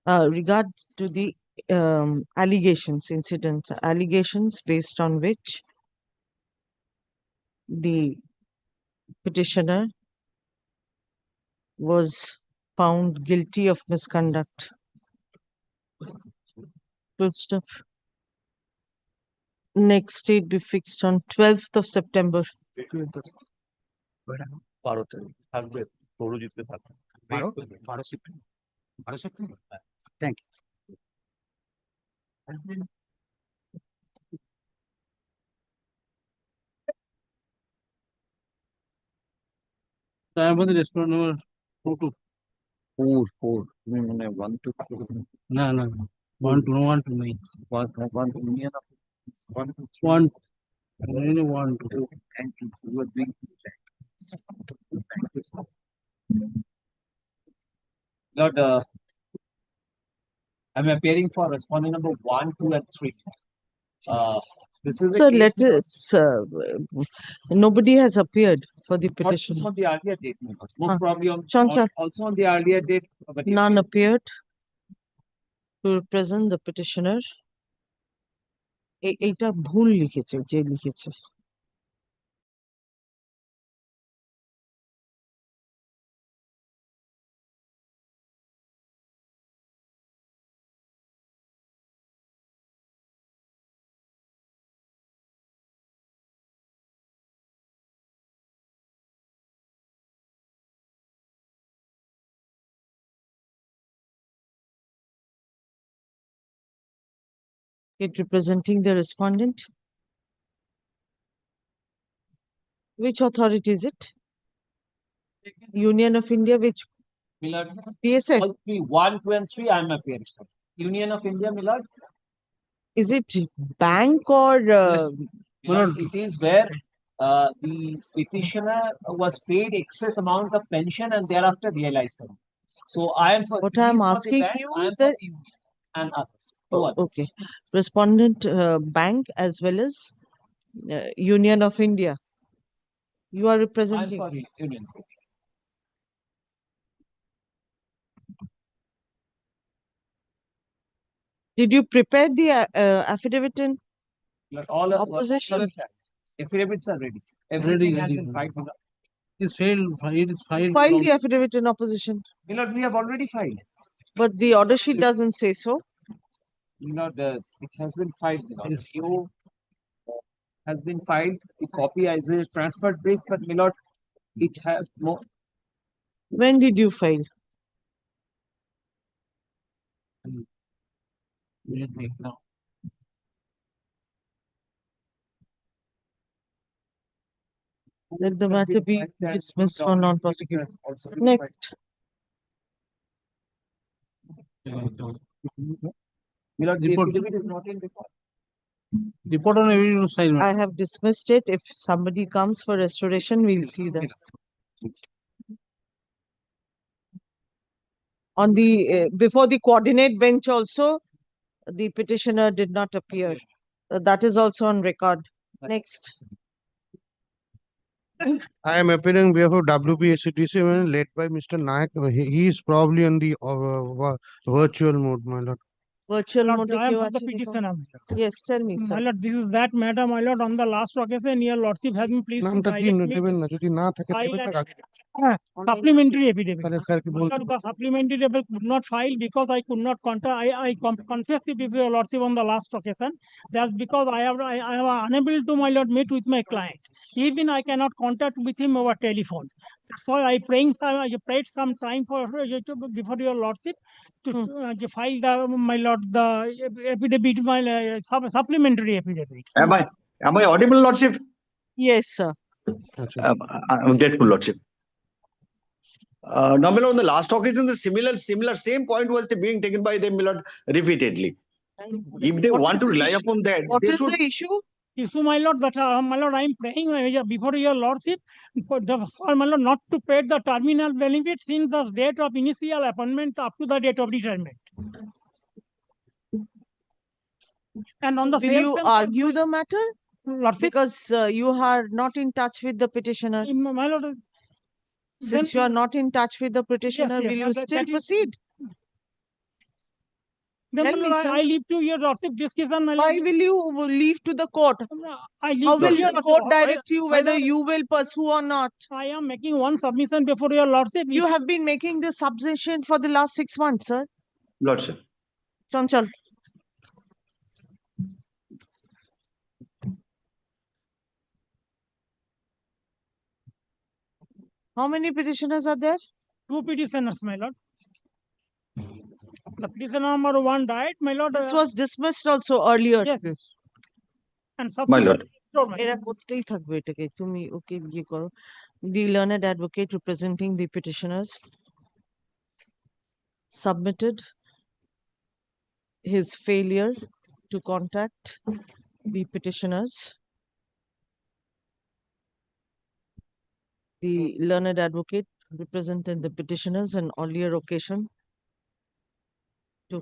regard to the allegations based on which the petitioner was found guilty of misconduct. Full stop. Next date be fixed on 12th of September.
12 থাকবে সৌরজিৎকে থাকবে
12 September thank you
তার মধ্যে respond নম্বর
4 মানে 1 to
না 1 to 1 to me
1 union of 1 to
1 1 to
and you are doing
Lord, I'm appearing for respondent number 1, 2, and 3. This is
So
a case
let us, nobody has appeared for the petition.
on the earlier date, most probably
Shankar.
also on the earlier date. Of the
None appeared to represent the petitioner এইটা ভুল লিখেছে যে লিখেছে। It representing the respondent. Which authority is it? Union of India, which
Millard,
PSF?
all three, 1, 2, and 3, I am appearing. Union of India, Millard.
Is it bank or
Yes, Millard, it is where the petitioner was paid excess amount of pension and thereafter realized it. So I am for.
What
he
I am
is for the
asking
bank,
you
I am for
that-
the union and others.
Oh,
Two
okay.
others.
Respondent bank as well as Union of India. You are
I am
representing.
for union.
Did you prepare the affidavit in
Millard, all
opposition?
affidavits are ready. Everything has been filed. Millard.
It's failed, it is filed.
File the affidavit in opposition,
Millard, we have already filed.
but the order sheet doesn't say so.
Millard, it has been filed. Millard. You has been filed. The copy is a transferred brief, but Millard, it has no.
When did you file?
Now.
Let the matter be dismissed for non-prosecution. Next.
Millard, the
Report.
affidavit is not in record.
Report on evidence assignment.
I have dismissed it. If somebody comes for restoration, we'll see that. On the before the coordinate bench also, the petitioner did not appear. That is also on record. Next.
I am appearing behalf of WPSCTC led by Mr. Nayak. He is probably on the virtual mode, my lord.
Virtual
Lord,
mode
I am
क्यों
for the
अच्छी दिखा?
petitioner.
Yes, tell me,
My
sir.
lord, this is that matter, my lord, on the last occasion, your lordship has been pleased to
নামটা দিন
direct me
দেবেন না যদি না থাকে
file
দেবেন না
an
কাকে
supplementary affidavit.
তাহলে স্যারকে
My
বলতে
lord, the supplementary affidavit could not file because I could not contact, confess it before your lordship on the last occasion. That's because I am unable to, my lord, meet with my client. Even I cannot contact with him over telephone. That's why I prayed some time for before your lordship to file my lord, the affidavit, my supplementary affidavit.
Am I audible, Lordship?
Yes, sir.
I'm grateful, Lordship. Now, my lord, on the last occasion, the same point was being taken by them, my lord, repeatedly. If they
What
want
is
to
the
rely
issue?
upon that,
What
they
is
should.
the issue?
Issue, my lord, that my lord, I am praying before your lordship for my lord not to pay the terminal benefit since the date of initial appointment up to the date of retirement. And on the
Will you argue the matter?
lordship,
Because you are not in touch with the petitioner.
my lord,
Since you are not in touch with the petitioner,
yes,
will you
that-
still
that is-
proceed?
then
Tell
my
me,
lord,
sir.
I leave to your lordship discussion. My
Why
lord,
will you leave to the court?
I leave
How
to
will
your
the
lordship.
court direct you
my
whether
lord,
you will pursue or not?
I am making one submission before your lordship.
You have been making this submission for the last 6 months, sir.
Lordship.
Chanchal. How many petitioners are there?
Two petitioners, my lord. The petitioner number 1 died, my lord.
This was dismissed also earlier.
Yes. And
My lord.
এরা করতেই থাকবে এটাকে তুমি ওকে ইয়ে করো the learned advocate representing the petitioners submitted his failure to contact the petitioners. The learned advocate represented the petitioners on earlier occasion to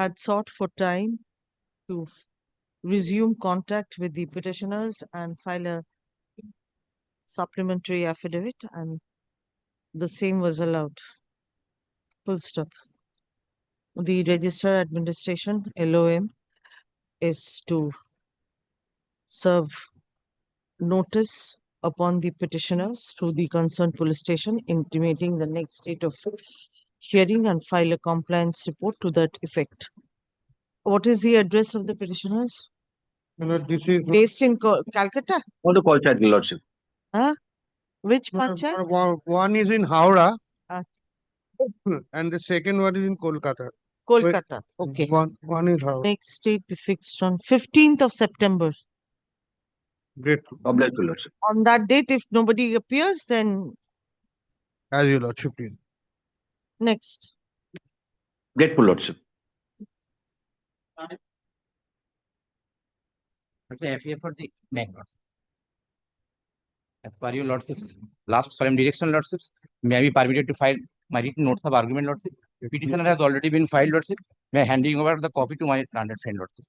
had sought for time to resume contact with the petitioners and file a supplementary affidavit, and the same was allowed. Full stop. The Register Administration, LOM, is to serve notice upon the petitioners through the concerned police station, intimating the next date of hearing and file a compliance report to that effect. What is the address of the petitioners?
This is
Based in Calcutta?
On the call chat, Your Lordship.
Huh? Which panchayat?
one is in Howrah
Ah,
and the second one is in Kolkata.
Kolkata. Okay.
One is Howrah.
Next date be fixed on 15th of September.
Grateful.
God bless you, Lordship.
On that date, if nobody appears, then
As your Lordship, please.
next.
Grateful, Lordship.
It's a FA for the bank. As per your lordships, last solemn direction, lordships, may I be permitted to file my written notes of argument, lordship? Petitioner has already been filed, lordship. May I handing over the copy to my learned friend, lordship?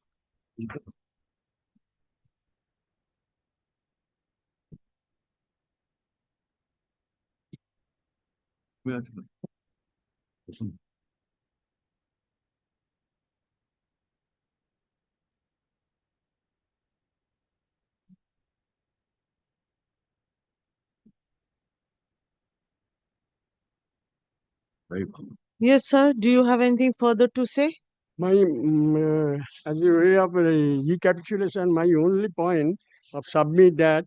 Yes, sir. Do you have anything further to say?
As a way of recapitulation, my only point of submit that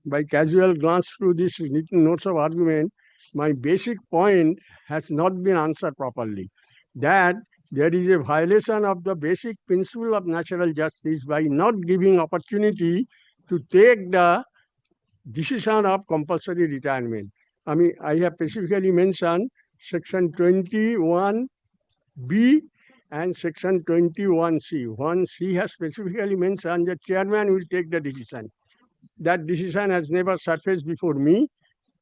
by casual glance through these written notes of argument, my basic point has not been answered properly. That there is a violation of the basic principle of natural justice by not giving opportunity to take the decision of compulsory retirement. I mean, I have specifically mentioned section 21B and section 21C. 1C has specifically mentioned the chairman will take the decision. That decision has never surfaced before me.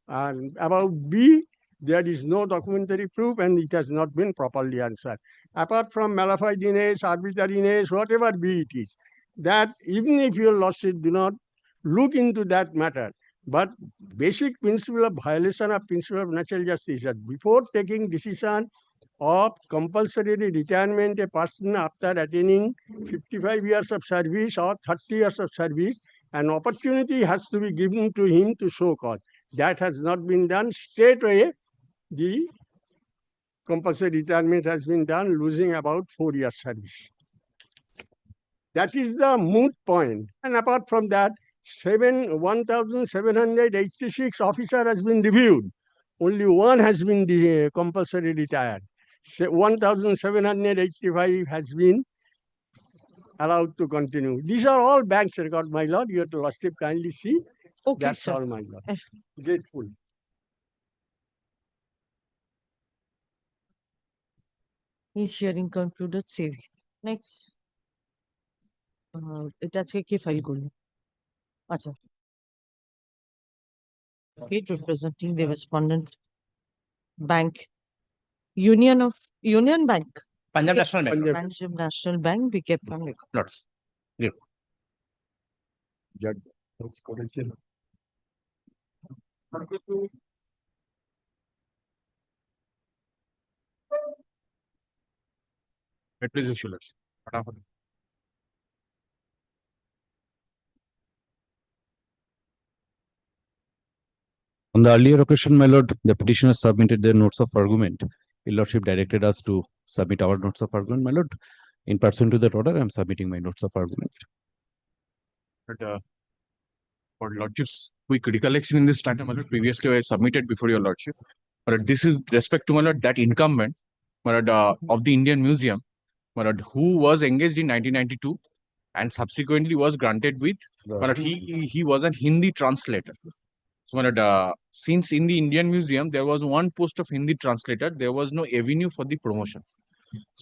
And about B, there is no documentary proof and it has not been properly answered. Apart from malafidiness, arbitrariness, whatever be it is, that even if your lordship do not look into that matter, but basic principle of violation of principle of natural justice, that before taking decision of compulsory retirement, a person after attaining 55 years of service or 30 years of service, an opportunity has to be given to him to show cause. That has not been done. Straight away, the compulsory retirement has been done, losing about 4 years service. That is the moot point. And apart from that, 1,786 officer has been reviewed. Only one has been compulsory retired. 1,785 has been allowed to continue. These are all bank's record, my lord. Your lordship kindly see.
Okay,
That's
sir.
all, my lord. Grateful.
Hearing concluded, save. Next. এটা আজকে কে file করলো? আচ্ছা। Okay, representing the respondent bank, Union Bank.
Punjab National Bank.
Punjab National Bank, be kept on record.
Lords.
Please issue it.
On the earlier occasion, my lord, the petitioner submitted their notes of argument. Your lordship directed us to submit our notes of argument, my lord. In pursuant to that order, I am submitting my notes of argument.
But for lordship's quick recollection in this matter, my lord, previously I submitted before your lordship. But this is respect to my lord, that incumbent, my lord, of the Indian Museum, my lord, who was engaged in 1992 and subsequently was granted with, my lord, he was a Hindi translator. So, my lord, since in the Indian Museum there was one post of Hindi translator, there was no avenue for the promotion.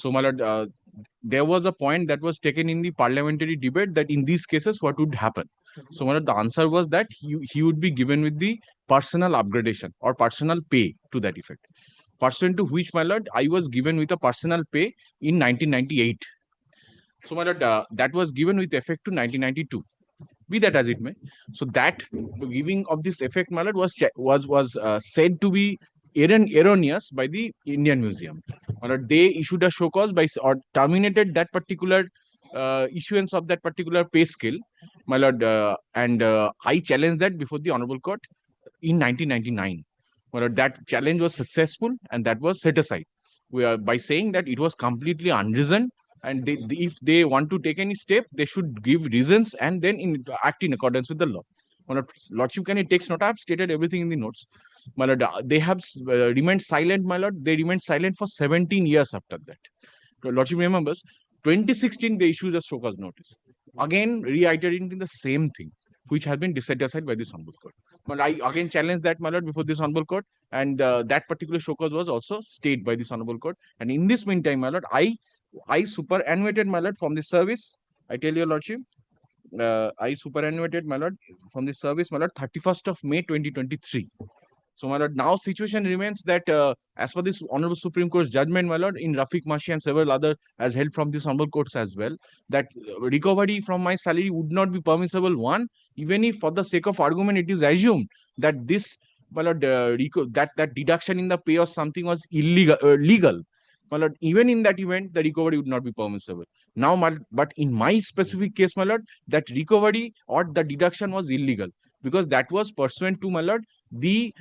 So, my lord, there was a point that was taken in the parliamentary debate that in these cases what would happen. So, my lord, the answer was that he would be given with the personal upgradation or personal pay to that effect. Pursuant to which, my lord, I was given with a personal pay in 1998.
So my lord, that was given with effect to 1992. Be that as it may. So that giving of this effect, my lord, was said to be erroneous by the Indian Museum. My lord, they issued a show cause or terminated that particular issuance of that particular pay scale, my lord, and I challenged that before the Honorable Court in 1999. My lord, that challenge was successful and that was set aside. By saying that it was completely unreasoned, and if they want to take any step, they should give reasons and then act in accordance with the law. My lord, Lordship, can it takes note? I have stated everything in the notes. My lord, they have remained silent, my lord. They remained silent for 17 years after that. Lordship remembers, 2016 they issued a show cause notice, again reiterating the same thing, which has been set aside by this Honorable Court. But I again challenge that, my lord, before this Honorable Court, and that particular show cause was also stayed by this Honorable Court. And in this meantime, my lord, I superannuated, my lord, from the service. I tell your lordship, I superannuated, my lord, from the service, my lord, 31st of May 2023. So, my lord, now situation remains that as per this Honorable Supreme Court's judgment, my lord, in Rafiq Mashi and several other as held from this Honorable Courts as well, that recovery from my salary would not be permissible. One, even if for the sake of argument it is assumed that this, my lord, that deduction in the pay or something was illegal, legal. My lord, even in that event, the recovery would not be permissible. Now, but in my specific case, my lord, that recovery or the deduction was illegal because that was pursuant to, my lord, the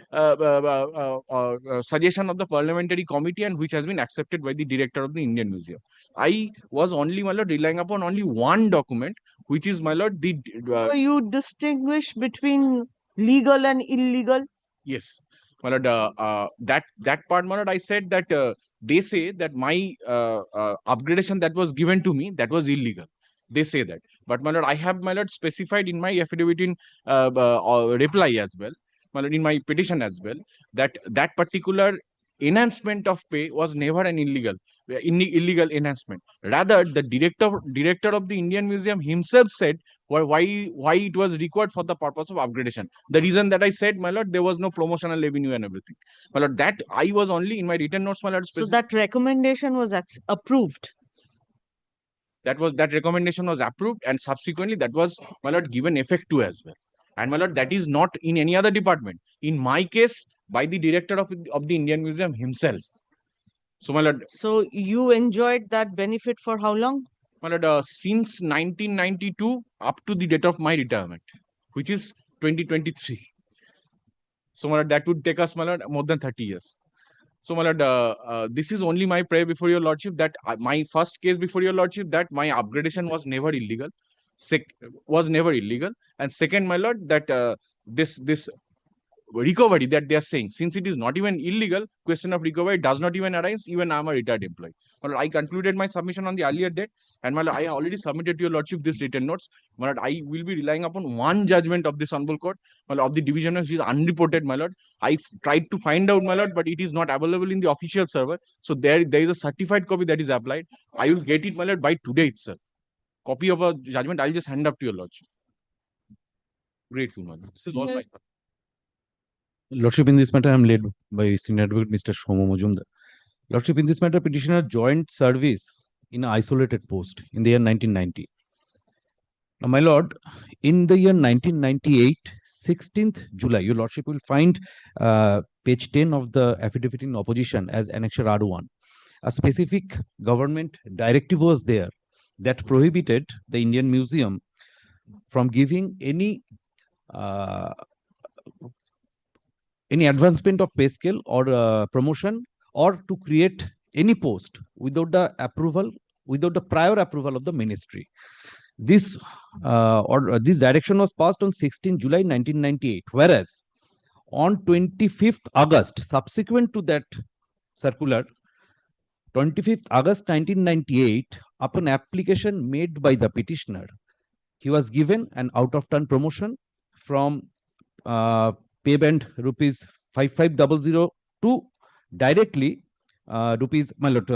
suggestion of the parliamentary committee, and which has been accepted by the director of the Indian Museum. I was only, my lord, relying upon only one document, which is, my lord, the.
So you distinguish between legal and illegal?
Yes, my lord, that part, my lord, I said that they say that my upgradation that was given to me, that was illegal. They say that. But, my lord, I have, my lord, specified in my affidavit in reply as well, my lord, in my petition as well, that that particular enhancement of pay was never an illegal enhancement. Rather, the director of the Indian Museum himself said why it was required for the purpose of upgradation. The reason that I said, my lord, there was no promotional revenue and everything. My lord, that I was only in my written notes, my lord.
So that recommendation was approved.
That recommendation was approved, and subsequently that was, my lord, given effect to as well. And, my lord, that is not in any other department. In my case, by the director of the Indian Museum himself. So, my lord.
So you enjoyed that benefit for how long?
My lord, since 1992 up to the date of my retirement, which is 2023. So, my lord, that would take us, my lord, more than 30 years. So, my lord, this is only my prayer before your lordship that my first case before your lordship, that my upgradation was never illegal. And second, my lord, that this recovery that they are saying, since it is not even illegal, question of recovery does not even arise. Even I am a retired employee. Well, I concluded my submission on the earlier date, and, my lord, I already submitted to your lordship this written notes. My lord, I will be relying upon one judgment of this Honorable Court, my lord, of the division, which is unreported, my lord. I tried to find out, my lord, but it is not available in the official server. So there is a certified copy that is applied. I will get it, my lord, by today itself. Copy of a judgment, I'll just hand up to your lordship. Grateful, my lord. This is all my.
Lordship, in this matter, I am led by Senior Advocate Mr. Shomo Majumdar. Lordship, in this matter, petitioner joined service in an isolated post in the year 1990. Now, my lord, in the year 1998, 16th July, your lordship will find page 10 of the affidavit in opposition as Annexure R1. A specific government directive was there that prohibited the Indian Museum from giving any advancement of pay scale or promotion, or to create any post without the prior approval of the ministry. This this direction was passed on 16 July 1998, whereas on 25th August, subsequent to that circular, 25th August 1998, upon application made by the petitioner, he was given an out-of-turn promotion from pay band rupees 5500 to directly rupees, my lord,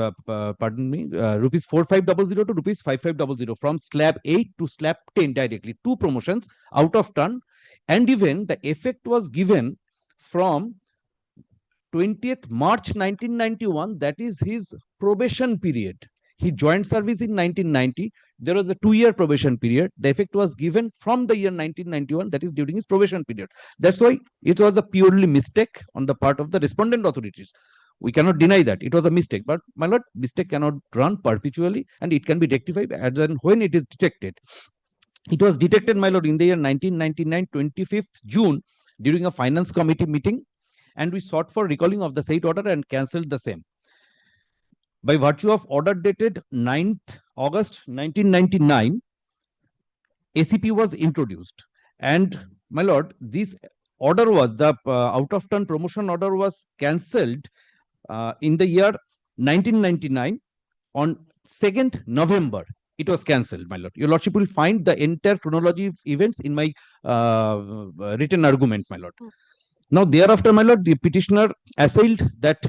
rupees 4500 to rupees 5500, from slab 8 to slab 10 directly, 2 promotions out of turn. And even the effect was given from 20th March 1991, that is his probation period. He joined service in 1990. There was a 2-year probation period. The effect was given from the year 1991, that is during his probation period. That's why it was a purely mistake on the part of the respondent authorities. We cannot deny that it was a mistake, but my lord, mistake cannot run perpetually, and it can be rectified as and when it is detected. It was detected, my lord, in the year 1999, 25th June, during a finance committee meeting, and we sought for recalling of the said order and cancelled the same. By virtue of order dated 9th August 1999, ACP was introduced, and my lord, this order was the out of turn promotion order was cancelled in the year 1999 on 2nd November. It was cancelled, my lord. Your lordship will find the entire chronology of events in my written argument, my lord. Now, thereafter, my lord, the petitioner assailed that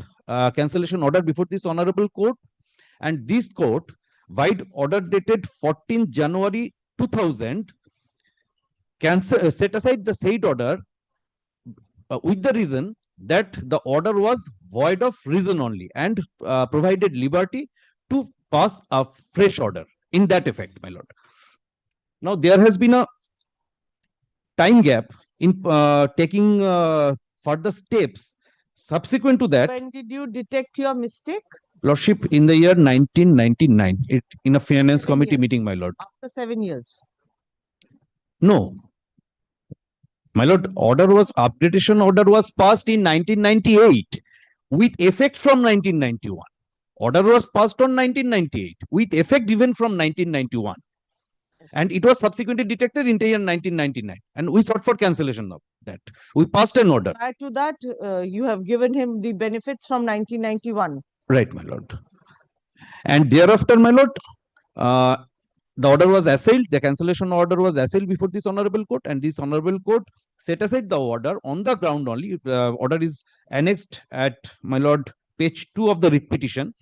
cancellation order before this honorable court, and this court, by order dated 14th January 2000, set aside the said order with the reason that the order was void of reason only, and provided liberty to pass a fresh order in that effect, my lord. Now, there has been a time gap in taking further steps subsequent to that.
When did you detect your mistake?
Lordship, in the year 1999, in a finance
7
committee
years.
meeting, my lord.
After 7 years.
No, my lord, updation order was passed in 1998 with effect from 1991. Order was passed on 1998 with effect even from 1991. And it was subsequently detected in the year 1999. And we sought for cancellation of that. We passed an order.
Prior to that, you have given him the benefits from 1991.
Right, my lord. And thereafter, my lord, the order was assailed, the cancellation order was assailed before this honorable court, and this honorable court set aside the order on the ground only. Order is annexed at, my lord, page 2 of the petition,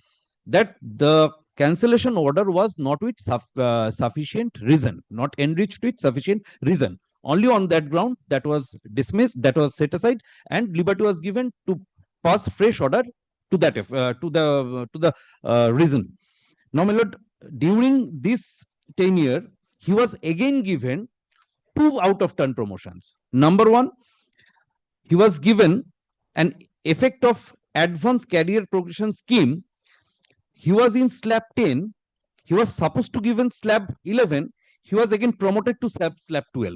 that the cancellation order was not with sufficient reason, not enriched with sufficient reason. Only on that ground that was dismissed, that was set aside, and liberty was given to pass fresh order to that reason. Now, my lord, during this tenure, he was again given 2 out of turn promotions. Number 1, he was given an effect of advanced career progression scheme. He was in slab 10. He was supposed to given slab 11. He was again promoted to slab 12.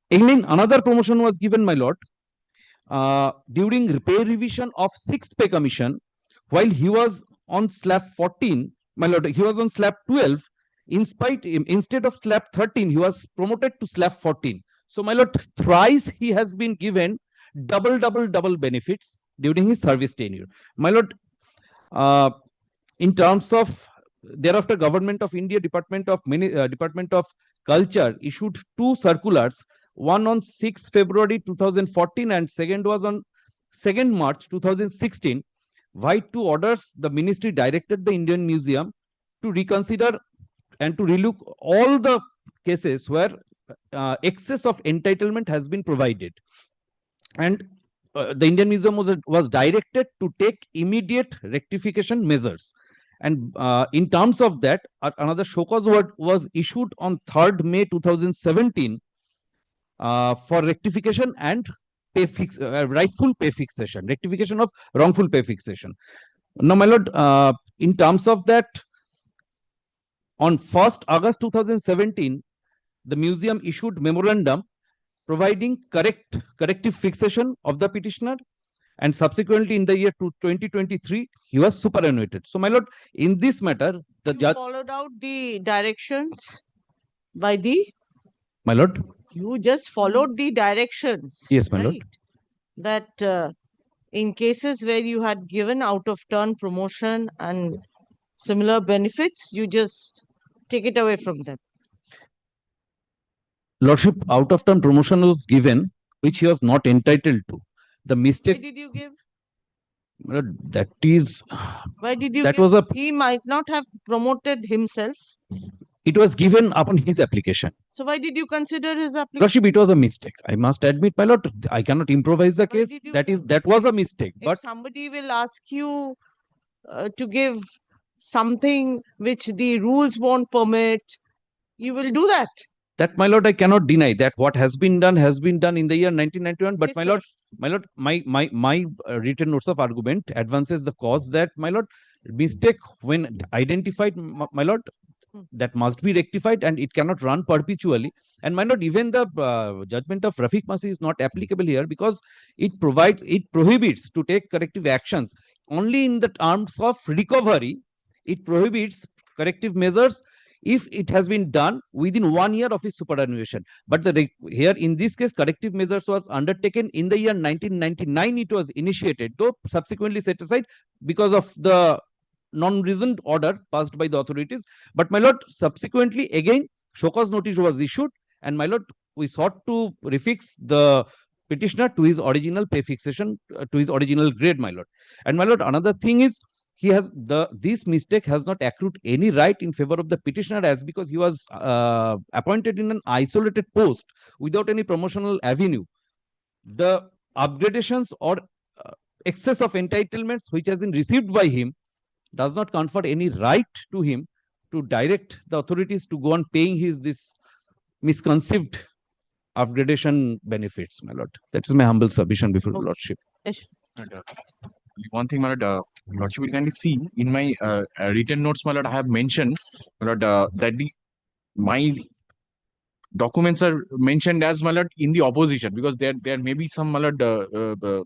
Again, another promotion was given, my lord, during pay revision of 6th pay commission, while he was on slab 14, my lord, he was on slab 12. Instead of slab 13, he was promoted to slab 14. So, my lord, thrice he has been given double benefits during his service tenure. My lord, in terms of thereafter, Government of India Department of Culture issued 2 circulars, one on 6 February 2014 and second was on 2nd March 2016. By 2 orders, the ministry directed the Indian Museum to reconsider and to relook all the cases where excess of entitlement has been provided. And the Indian Museum was directed to take immediate rectification measures. And in terms of that, another show cause was issued on 3rd May 2017 for rectification and rightful pay fixation, rectification of wrongful pay fixation. Now, my lord, in terms of that, on 1st August 2017, the museum issued memorandum providing corrective fixation of the petitioner, and subsequently in the year 2023, he was superannuated. So, my lord, in this matter, the judge
followed out the directions by the.
My lord.
You just followed the directions.
Yes, my
right?
lord.
That in cases where you had given out of turn promotion and similar benefits, you just take it away from them.
Lordship, out of turn promotion was given, which he was not entitled to. The mistake.
Why did you give?
That is.
Why did you?
That
give?
was a.
He might not have promoted himself.
It was given upon his application.
So why did you consider his application?
Lordship, it was a mistake. I must admit, my lord, I cannot improvise the case. That was a mistake.
If somebody will ask you to give something which the rules won't permit, you will do that.
That, my lord, I cannot deny that what has been done in the year 1991. But
Yes,
my
sir.
lord, my written notes of argument advances the cause that, my lord, mistake when identified, my lord, that must be rectified and it cannot run perpetually. And my lord, even the judgment of Rafiq Masi is not applicable here because it prohibits to take corrective actions only in the terms of recovery. It prohibits corrective measures if it has been done within 1 year of its superannuation. But here in this case, corrective measures were undertaken in the year 1999. It was initiated, though subsequently set aside because of the non-reasoned order passed by the authorities. But my lord, subsequently again, show cause notice was issued, and my lord, we sought to refix the petitioner to his original pay fixation, to his original grade, my lord. And my lord, another thing is, this mistake has not accrued any right in favor of the petitioner, as because he was appointed in an isolated post without any promotional avenue. The upgradations or excess of entitlements which has been received by him does not confer any right to him to direct the authorities to go on paying this misconceived upgradation benefits, my lord. That is my humble submission before
Okay.
lordship.
Yes.
One thing, my lord, lordship will kindly see in my written notes, my lord, I have mentioned, my lord, that my documents are mentioned as, my lord, in the opposition, because there may be some, my lord, problem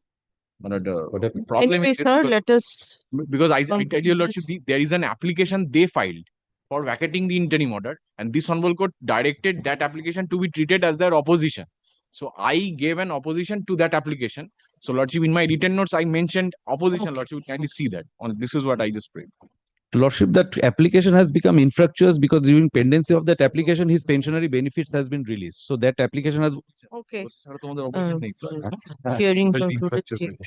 Anyway,
with it,
sir, let us
because I tell you,
conclude
lordship,
this.
there is an application they filed for vacating the interim order, and this honorable court directed that application to be treated as their opposition. So I gave an opposition to that application. So lordship, in my written notes, I mentioned opposition.
Okay.
Lordship, kindly see that. This is what I just prayed.
Lordship, that application has become infructuous because during pendency of that application, his pensionary benefits has been released. So that application has.
Okay.
Opposition next.
Hearing
Felt
concluded.
infructuous.
State.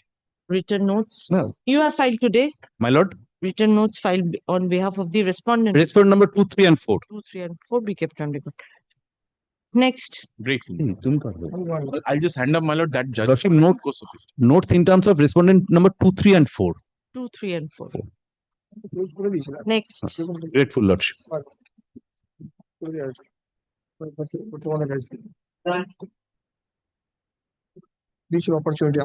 Written notes.
No.
You have filed today.
My lord,
Written notes filed on behalf of the respondent.
respondent number 2, 3, and 4.
2, 3, and 4 be kept on record. Next.
Grateful. I'll just hand up, my lord, that judge.
Lordship, notes in terms of respondent number 2, 3, and 4.
2, 3, and 4. Next.
Grateful, lordship.
This opportunity.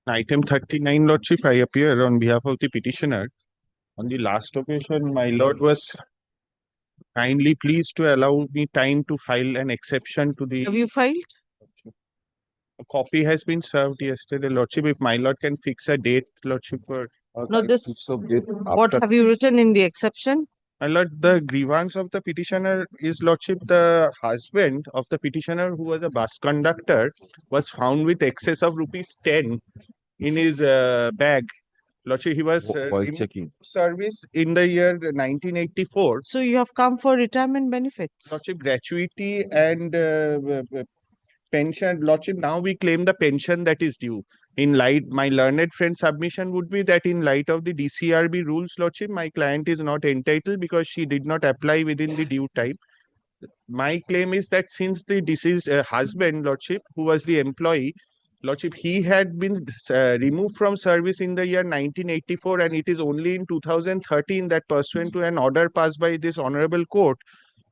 Item 39, Lordship, I appear on behalf of the petitioner. On the last occasion, my lord was kindly pleased to allow me time to file an exception to the.
Have you filed?
A copy has been served yesterday, Lordship. If my lord can fix a date, Lordship, for.
No, this. What have you written in the exception?
My lord, the grievance of the petitioner is, Lordship, the husband of the petitioner, who was a bus conductor, was found with excess of rupees 10 in his bag. Lordship, he was checking service in the year 1984.
So you have come for retirement benefits.
Lordship, gratuity and pension. Lordship, now we claim the pension that is due. In light, my learned friend's submission would be that in light of the DCRB rules, Lordship, my client is not entitled because she did not apply within the due time. My claim is that since the deceased husband, Lordship, who was the employee, Lordship, he had been removed from service in the year 1984, and it is only in 2013 that, pursuant to an order passed by this honorable court,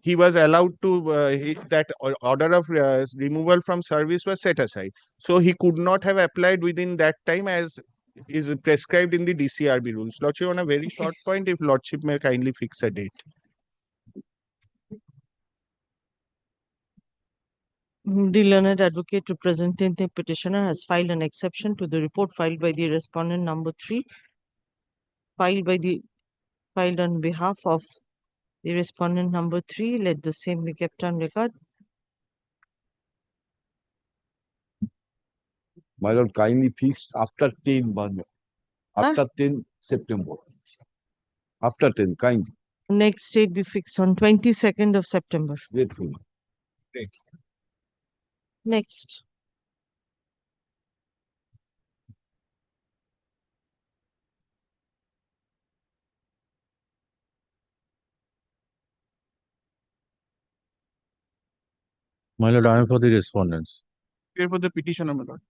he was allowed to, that order of removal from service was set aside. So he could not have applied within that time as is prescribed in the DCRB rules. Lordship, on a very short point, if Lordship may kindly fix a date.
The learned advocate representing the petitioner has filed an exception to the report filed by the respondent number 3, filed on behalf of the respondent number 3. Let the same be kept on record.
My lord, kindly fixed after 10 after 10 September. After 10, kindly.
Next date be fixed on 22nd of September.
Grateful.
Great.
Next.
My lord, I am for the respondents.
Here for the petitioner, my lord.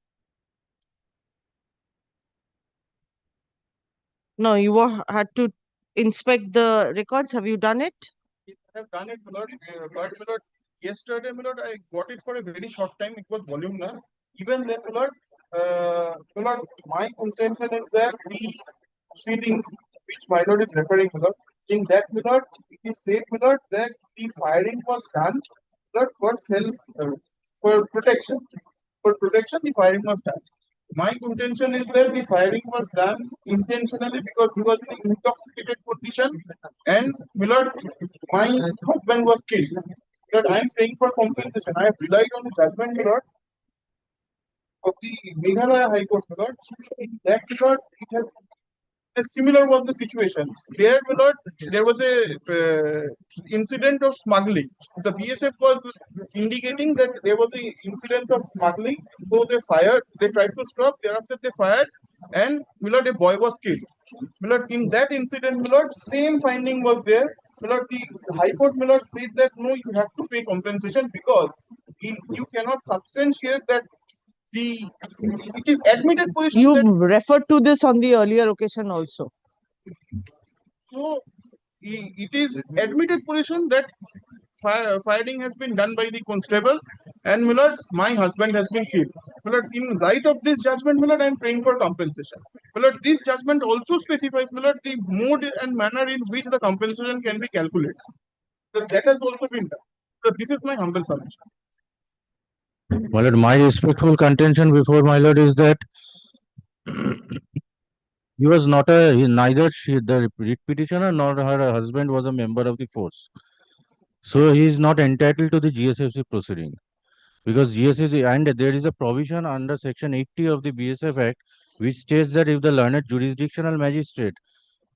No, you had to inspect the records. Have you done it?
I have done it, my lord. But my lord, yesterday, my lord, I got it for a very short time. It was voluminous. Even then, my lord, my contention is that the proceeding which my lord is referring, my lord, in that, my lord, it is said, my lord, that the firing was done, my lord, for self, for protection. For protection, the firing was done. My contention is that the firing was done intentionally because he was in intoxicated condition, and my lord, my husband was killed. That I am paying for compensation. I have relied on the judgment, my lord, of the Meghalaya High Court, my lord. In that, my lord, it has similar was the situation. There, my lord, there was a incident of smuggling. The BSF was indicating that there was an incident of smuggling, so they fired. They tried to stop. Thereafter, they fired, and my lord, a boy was killed. My lord, in that incident, my lord, same finding was there. My lord, the High Court, my lord, said that no, you have to pay compensation because you cannot substantiate that it is admitted position
You
that
referred to this on the earlier occasion also.
so it is admitted position that firing has been done by the constable, and my lord, my husband has been killed. My lord, in light of this judgment, my lord, I am praying for compensation. My lord, this judgment also specifies, my lord, the mode and manner in which the compensation can be calculated. So that has also been done. So this is my humble submission.
My lord, my respectful contention before my lord is that he was not neither the writ petitioner nor her husband was a member of the force. So he is not entitled to the GSFC proceeding because GSFC, and there is a provision under section 80 of the BSF Act which states that if the learned jurisdictional magistrate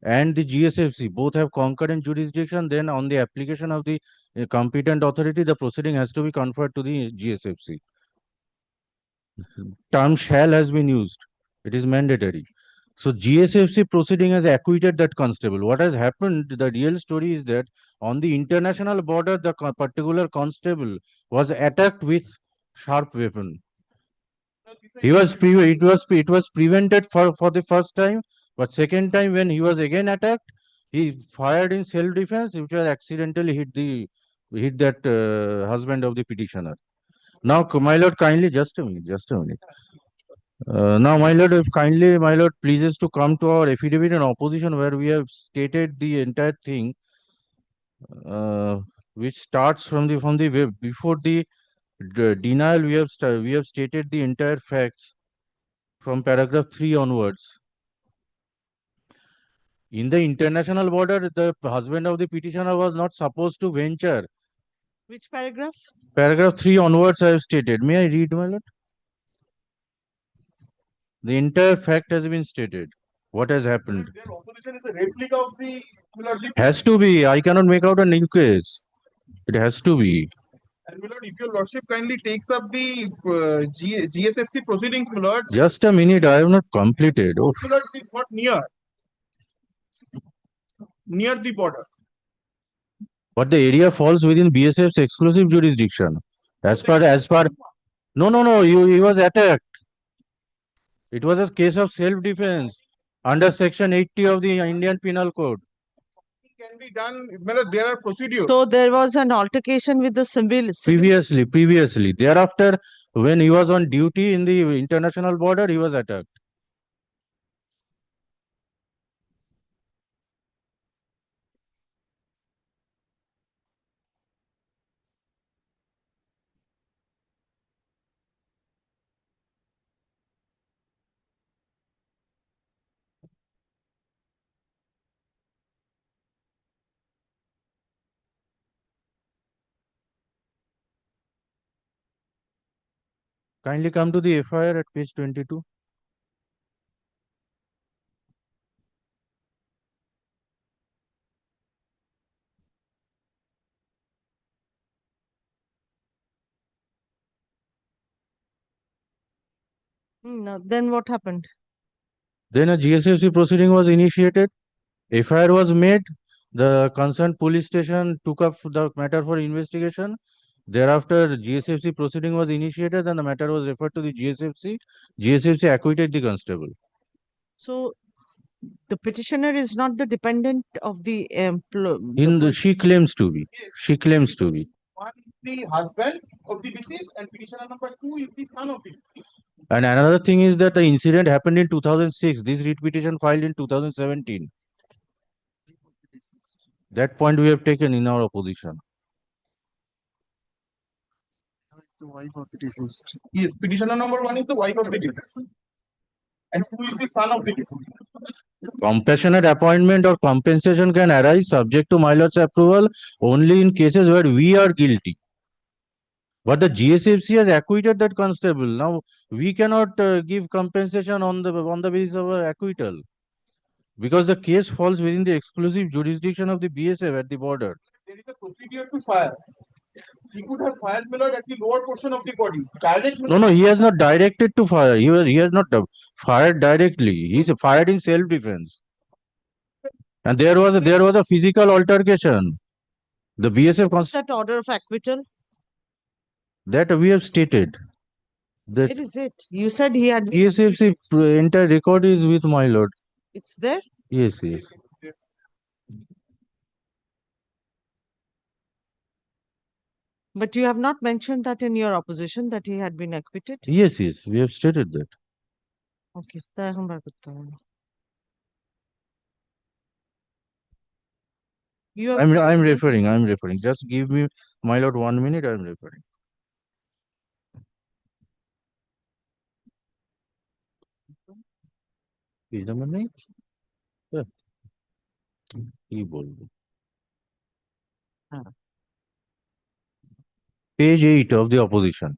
and the GSFC both have concurrent jurisdiction, then on the application of the competent authority, the proceeding has to be conferred to the GSFC. Term shall has been used. It is mandatory. So GSFC proceeding has acquitted that constable. What has happened, the real story is that on the international border, the particular constable was attacked with sharp weapon. It was prevented for the first time, but second time when he was again attacked, he fired in self-defense, which was accidentally hit that husband of the petitioner. Now, my lord, kindly just a minute. Now, my lord, if kindly, my lord, pleases to come to our affidavit in opposition where we have stated the entire thing, which starts from the web. Before the denial, we have stated the entire facts from paragraph 3 onwards. In the international border, the husband of the petitioner was not supposed to venture.
Which paragraph?
Paragraph 3 onwards, I have stated. May I read, my lord? The entire fact has been stated. What has happened?
Their opposition is a replica of the
Has to be. I cannot make out a new case. It has to be.
And my lord, if your lordship kindly takes up the GSFC proceedings, my lord.
Just a minute, I have not completed. Oh.
My lord, it is not near the border.
But the area falls within BSF's exclusive jurisdiction. As per no, he was attacked. It was a case of self-defense under section 80 of the Indian Penal Code.
Can be done. My lord, there are procedures.
So there was an altercation with the civil.
Previously. Thereafter, when he was on duty in the international border, he was attacked. Kindly come to the FIR at page 22.
No, then what happened?
Then a GSFC proceeding was initiated. FIR was made. The concerned police station took up the matter for investigation. Thereafter, GSFC proceeding was initiated and the matter was referred to the GSFC. GSFC acquitted the constable.
So the petitioner is not the dependent of the
She claims to be. She claims to be.
One is the husband of the deceased and petitioner number 2 is the son of the deceased.
And another thing is that the incident happened in 2006. This writ petition filed in 2017. That point we have taken in our opposition.
The wife of the deceased. Yes, petitioner number 1 is the wife of the deceased. And 2 is the son of the deceased.
Compassionate appointment or compensation can arise subject to my lord's approval only in cases where we are guilty. But the GSFC has acquitted that constable. Now we cannot give compensation on the basis of acquittal, because the case falls within the exclusive jurisdiction of the BSF at the border.
There is a procedure to fire. He could have fired my lord at the lower portion of the body. Direct
No, he has not directed to fire. He has not fired directly. He's fired in self-defense. And there was a physical altercation. The BSF
that order of acquittal.
That we have stated. That
Where is it? You said he had.
BSFC entire record is with my lord.
It's there.
Yes, yes.
But you have not mentioned that in your opposition that he had been acquitted.
Yes, yes. We have stated that.
Okay. তা এখন বার করতে হবে না। You have
I'm referring. Just give me, my lord, 1 minute. I'm referring. কি জানা নেই? কি বলবো? Page 8 of the opposition.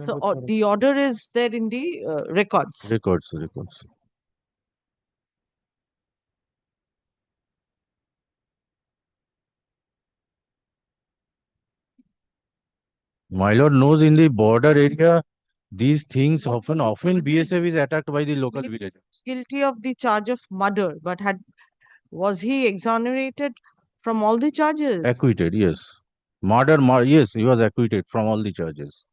So the order is there in the records.
Records. My lord knows in the border area, these things often BSF is attacked by the local villagers.
Guilty of the charge of murder, but was he exonerated from all the charges?
Acquitted, yes. Murder, yes, he was acquitted from all the charges.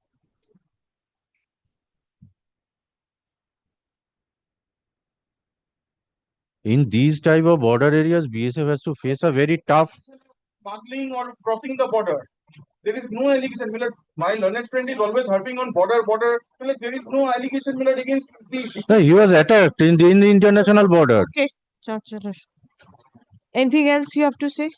In these type of border areas, BSF has to face a very tough.
Smuggling or crossing the border. There is no allegation. My learned friend is always harping on border. There is no allegation against the.
No, he was attacked in the international border.
Okay. Anything else you have to say?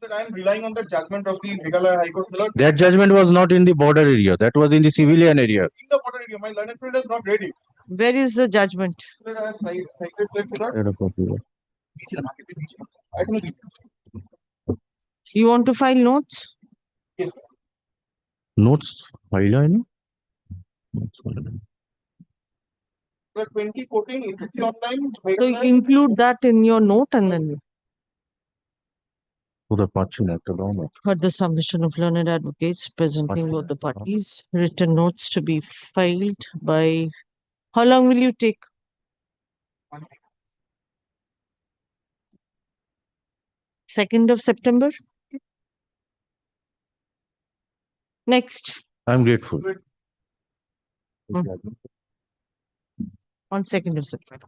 That I am relying on the judgment of the Meghalaya High Court.
That judgment was not in the border area. That was in the civilian area.
In the border area, my learned friend is not ready.
Where is the judgment? You want to file notes?
Yes.
Notes file any?
2014, it is online.
So include that in your note and then. For the submission of learned advocates presenting both the parties, written notes to be filed by. How long will you take? 2nd of September. Next.
I'm grateful.
On 2nd of September.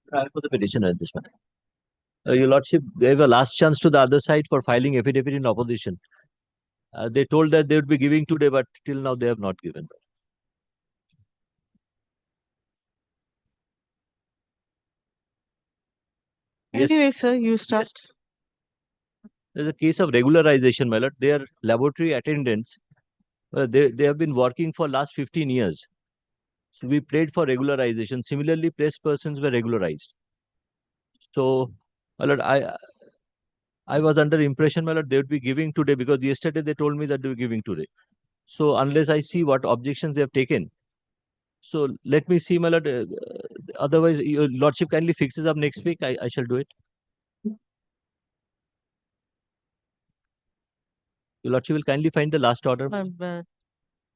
For the petitioner at this one. Your Lordship gave a last chance to the other side for filing affidavit in opposition. They told that they would be giving today, but till now they have not given.
Anyway, sir, you start.
There's a case of regularization, my lord. They are laboratory attendants. They have been working for last 15 years. So we prayed for regularization. Similarly, placed persons were regularized. So, my lord, I was under impression, my lord, they would be giving today, because yesterday they told me that they were giving today. So unless I see what objections they have taken, so let me see, my lord. Otherwise, your Lordship kindly fixes up next week. I shall do it. Your Lordship will kindly find the last order.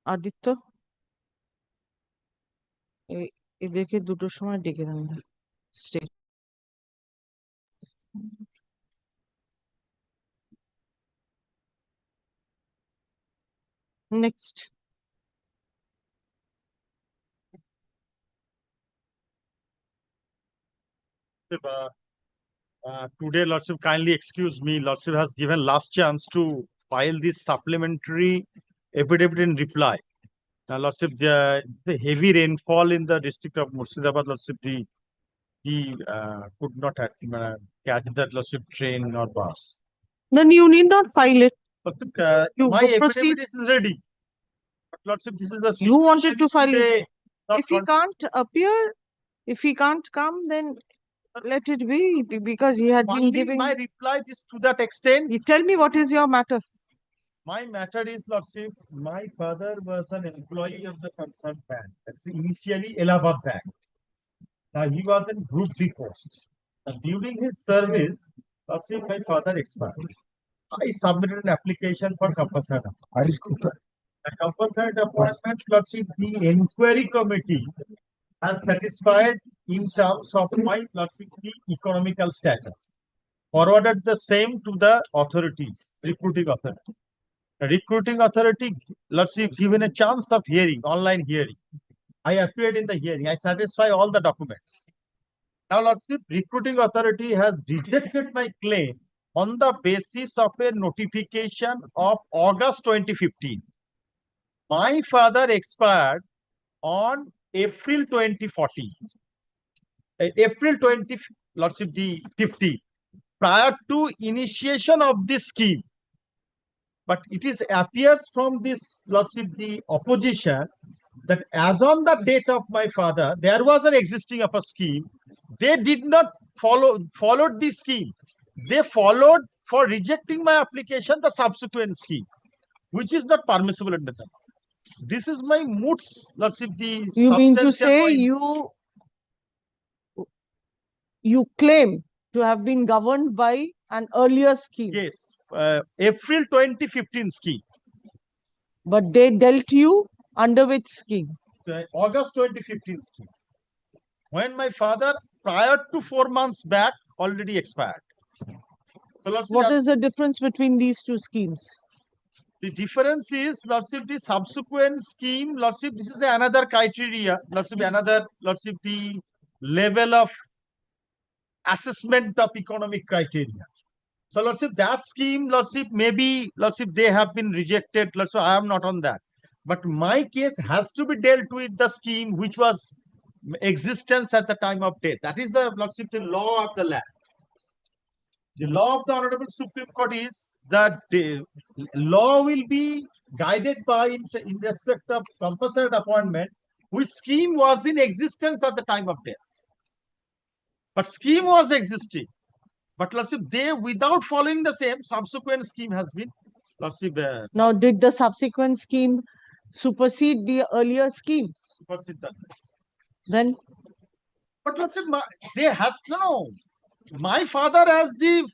Aditya. এদেরকে দুটোর সময় ডেকে নেবে state. Next.
Today, Lordship, kindly excuse me. Lordship has given last chance to file this supplementary affidavit in reply. Now, Lordship, the heavy rainfall in the district of Murshidabad, Lordship, he could not catch that, Lordship, train or bus.
Then you need not file it.
Lordship,
You
my
go proceed.
affidavit is ready. But, Lordship, this is the
You wanted to
situation
file
today,
it.
not
If he can't appear, if he can't come, then let it be because he had been
Only
giving.
my reply is to that extent.
You tell me what is your matter.
My matter is, Lordship, my father was an employee of the concerned bank. That's initially Allahabad Bank. Now he was in Group B post. And during his service, Lordship, my father expired. I submitted an application for compulsory appointment. The compulsory appointment, Lordship, the inquiry committee has satisfied in terms of my, Lordship, the economical status. Forwarded the same to the authorities, recruiting authority. The recruiting authority, Lordship, given a chance of hearing, online hearing. I appeared in the hearing. I satisfy all the documents. Now, Lordship, recruiting authority has rejected my claim on the basis of a notification of August 2015. My father expired on April 2014. April 20, Lordship, the 50, prior to initiation of this scheme. But it is appears from this, Lordship, the opposition that as on the date of my father, there was an existing of a scheme. They did not followed the scheme. They followed for rejecting my application the subsequent scheme, which is not permissible under the law. This is my moods, Lordship, the
You mean to
substantial
say
points.
you claim to have been governed by an earlier scheme?
Yes, April 2015 scheme.
But they dealt you under which scheme?
August 2015 scheme. When my father, prior to 4 months back, already expired. So, Lordship,
What is the difference between these two schemes?
the difference is, Lordship, the subsequent scheme, Lordship, this is another criteria, Lordship, another, Lordship, the level of assessment of economic criteria. So, Lordship, that scheme, Lordship, maybe, Lordship, they have been rejected, Lordship, I am not on that. But my case has to be dealt with the scheme which was existence at the time of death. That is the, Lordship, the law of the land. The law of the Honorable Supreme Court is that the law will be guided by in respect of compulsory appointment, which scheme was in existence at the time of death. But scheme was existing. But Lordship, they, without following the same, subsequent scheme has been, Lordship.
Now, did the subsequent scheme supersede the earlier schemes?
Supersede that.
Then?
But Lordship, they has, no. My father, as the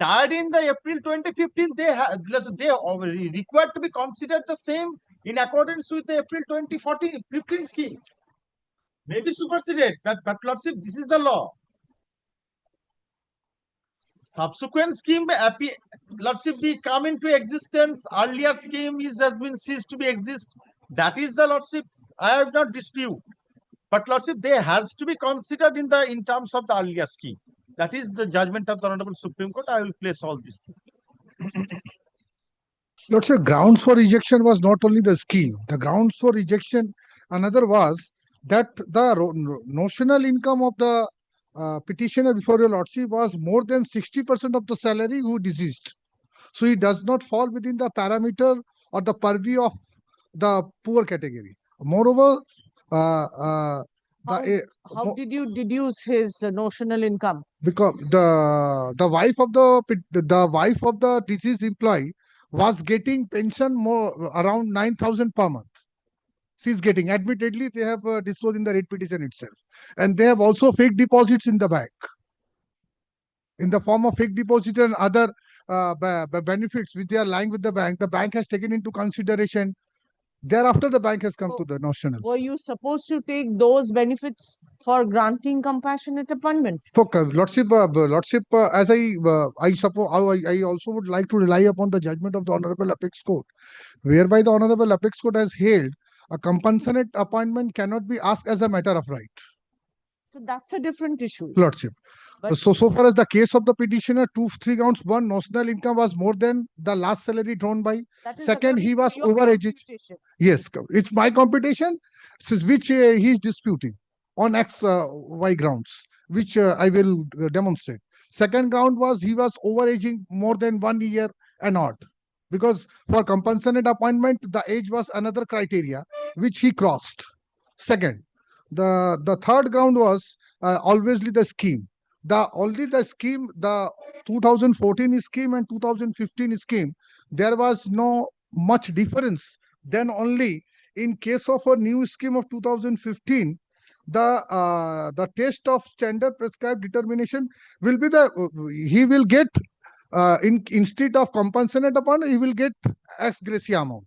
died in the April 2015, they are required to be considered the same in accordance with the April 2015 scheme. Maybe superseded, but Lordship, this is the law. Subsequent scheme, Lordship, they come into existence. Earlier scheme has been ceased to be exist. That is the, Lordship, I have not dispute. But Lordship, they has to be considered in terms of the earlier scheme. That is the judgment of the Honorable Supreme Court. I will place all these things.
Lordship, grounds for rejection was not only the scheme. The grounds for rejection, another was that the notional income of the petitioner before your Lordship was more than 60% of the salary who deceased. So he does not fall within the parameter or the purview of the poor category. Moreover,
how did you deduce his notional income?
Because the wife of the deceased employee was getting pension more around 9,000 per month. She's getting, admittedly, they have disclosed in the rate petition itself, and they have also fake deposits in the bank in the form of fake deposit and other benefits which they are lying with the bank. The bank has taken into consideration Thereafter, the bank has come
So,
to the notional.
were you supposed to take those benefits for granting compassionate appointment?
For Lordship, as I suppose, I also would like to rely upon the judgment of the Honorable Apex Court, whereby the Honorable Apex Court has held a compassionate appointment cannot be asked as a matter of right.
So that's a different issue.
Lordship.
But
So far as the case of the petitioner, 3 grounds. One, notional income was more than the last salary drawn by.
that is
Second, he
according to
was
your
overaged.
computation.
Yes, it's my computation, which he is disputing on X, Y grounds, which I will demonstrate. Second ground was he was overaging more than 1 year and odd. Because for compassionate appointment, the age was another criteria, which he crossed. Second, the third ground was obviously the scheme. The scheme, the 2014 scheme and 2015 scheme, there was no much difference. Then only in case of a new scheme of 2015, the test of standard prescribed determination will be he will get instead of compassionate upon, he will get ex gratia amount.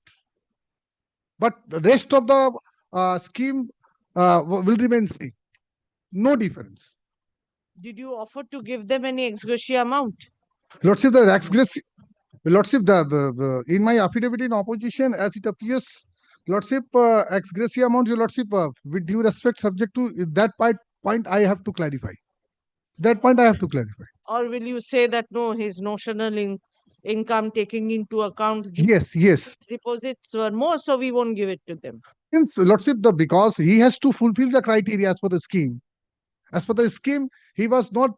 But the rest of the scheme will remain same. No difference.
Did you offer to give them any ex gratia amount?
Lordship, the ex gratia, Lordship, in my affidavit in opposition, as it appears, Lordship, ex gratia amount, your Lordship, with due respect, subject to that point, I have to clarify. That point I have to clarify.
Or will you say that no, his notional income taking into account
Yes.
deposits were more, so we won't give it to them?
Since Lordship, because he has to fulfill the criteria as per the scheme. As per the scheme, he was not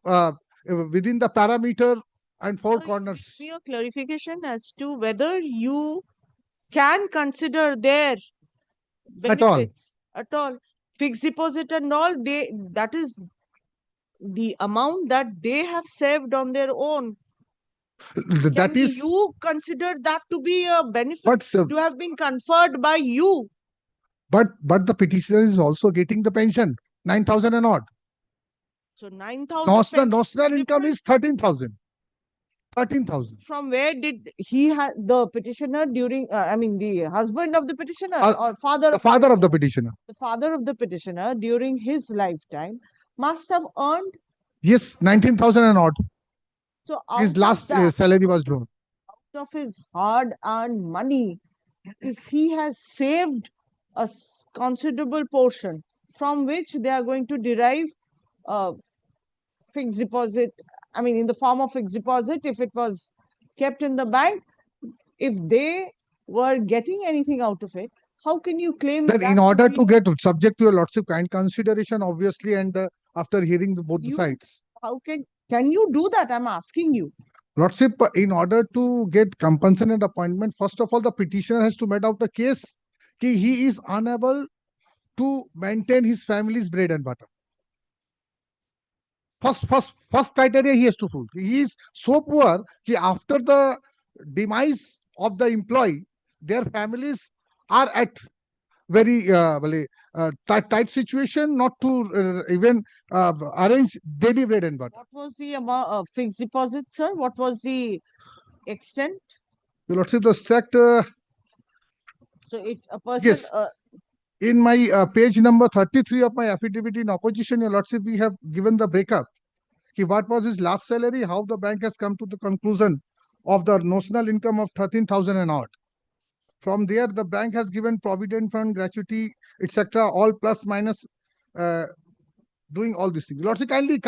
within the parameter and four corners.
Give me a clarification as to whether you can consider their benefits at all. Fixed deposit and all, that is the amount that they have saved on their own.
That
Can
is,
you consider that to be a benefit
but
to have been conferred by you?
but the petitioner is also getting the pension, 9,000 and odd.
So 9,000.
Notional income is 13,000. 13,000.
From where did he have the petitioner during? I mean, the husband of the petitioner or father?
The father of the petitioner.
The father of the petitioner during his lifetime must have earned.
Yes, 19,000 and odd.
So
his last salary was drawn.
Out of his hard-earned money, if he has saved a considerable portion from which they are going to derive fixed deposit, I mean, in the form of fixed deposit, if it was kept in the bank, if they were getting anything out of it, how can you claim
that in order to get subject to a Lordship kind consideration, obviously, and after hearing both the sides?
How can you do that? I'm asking you.
Lordship, in order to get compassionate appointment, first of all, the petitioner has to make out the case that he is unable to maintain his family's bread and butter. First criteria he has to fulfill. He is so poor that after the demise of the employee, their families are at very tight situation, not to even arrange daily bread and butter.
What was the amount of fixed deposit, sir? What was the extent?
Let's see the exact.
So if a person.
Yes. In my page number 33 of my affidavit in opposition, your Lordship, we have given the breakup. What was his last salary? How the bank has come to the conclusion of the notional income of 13,000 and odd. From there, the bank has given provident fund, gratuity, etc., all plus minus, doing all these things. Lordship, kindly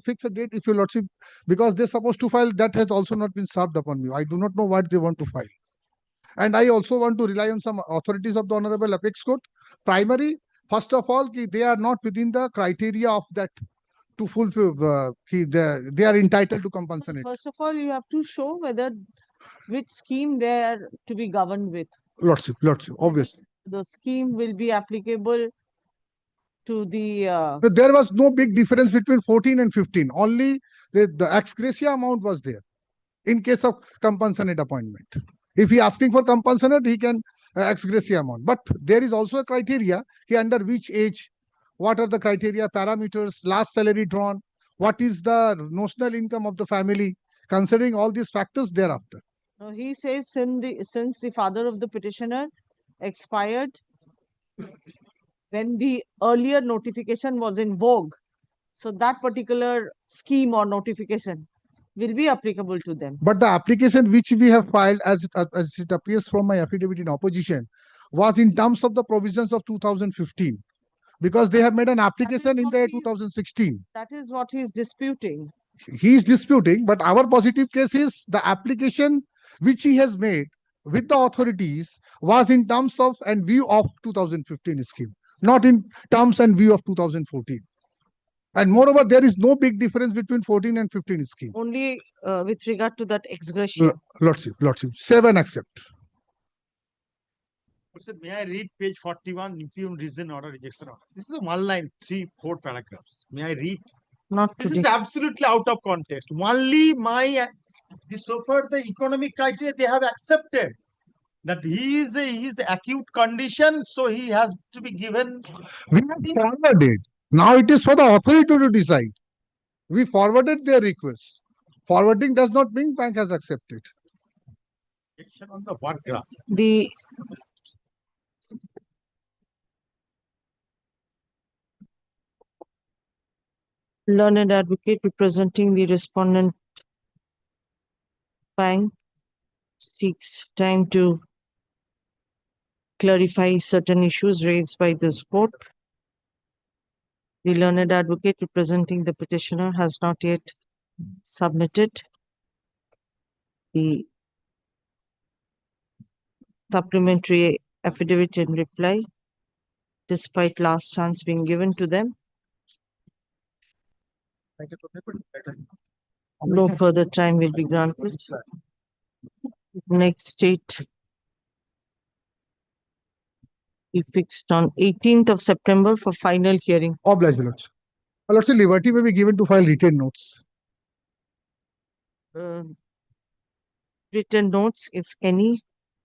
fix a date if you Lordship, because they're supposed to file. That has also not been served upon me. I do not know what they want to file. And I also want to rely on some authorities of the Honorable Apex Court. Primary, first of all, they are not within the criteria of that to fulfill. They are entitled to compensation.
First of all, you have to show which scheme they are to be governed with.
Lordship, obviously.
The scheme will be applicable to the.
There was no big difference between 14 and 15. Only the ex gratia amount was there in case of compassionate appointment. If he asking for compassionate, he can ex gratia amount. But there is also a criteria under which age, what are the criteria, parameters, last salary drawn, what is the notional income of the family, considering all these factors thereafter.
He says since the father of the petitioner expired when the earlier notification was in vogue. So that particular scheme or notification will be applicable to them.
But the application which we have filed, as it appears from my affidavit in opposition, was in terms of the provisions of 2015, because they have made an application in the year 2016.
That is what he is disputing.
He is disputing, but our positive case is the application which he has made with the authorities was in terms of and view of 2015 scheme, not in terms and view of 2014. And moreover, there is no big difference between 14 and 15 scheme.
Only with regard to that ex gratia.
Lordship, 7 accept.
Sir, may I read page 41, impugned reason order, rejection order? This is a one line, 3-4 paragraphs. May I read?
Not
This
today.
is absolutely out of context. Only so far the economic criteria they have accepted that he is his acute condition, so he has to be given.
We have forwarded. Now it is for the authority to decide. We forwarded their request. Forwarding does not mean bank has accepted.
On the what ground?
The learned advocate representing the respondent bank seeks time to clarify certain issues raised by this court. The learned advocate representing the petitioner has not yet submitted the supplementary affidavit in reply, despite last chance being given to them. No further time will be granted. Next date is fixed on 18th of September for final hearing.
Obliged, Lordship. Let's say liberty may be given to file written notes.
Written notes, if any,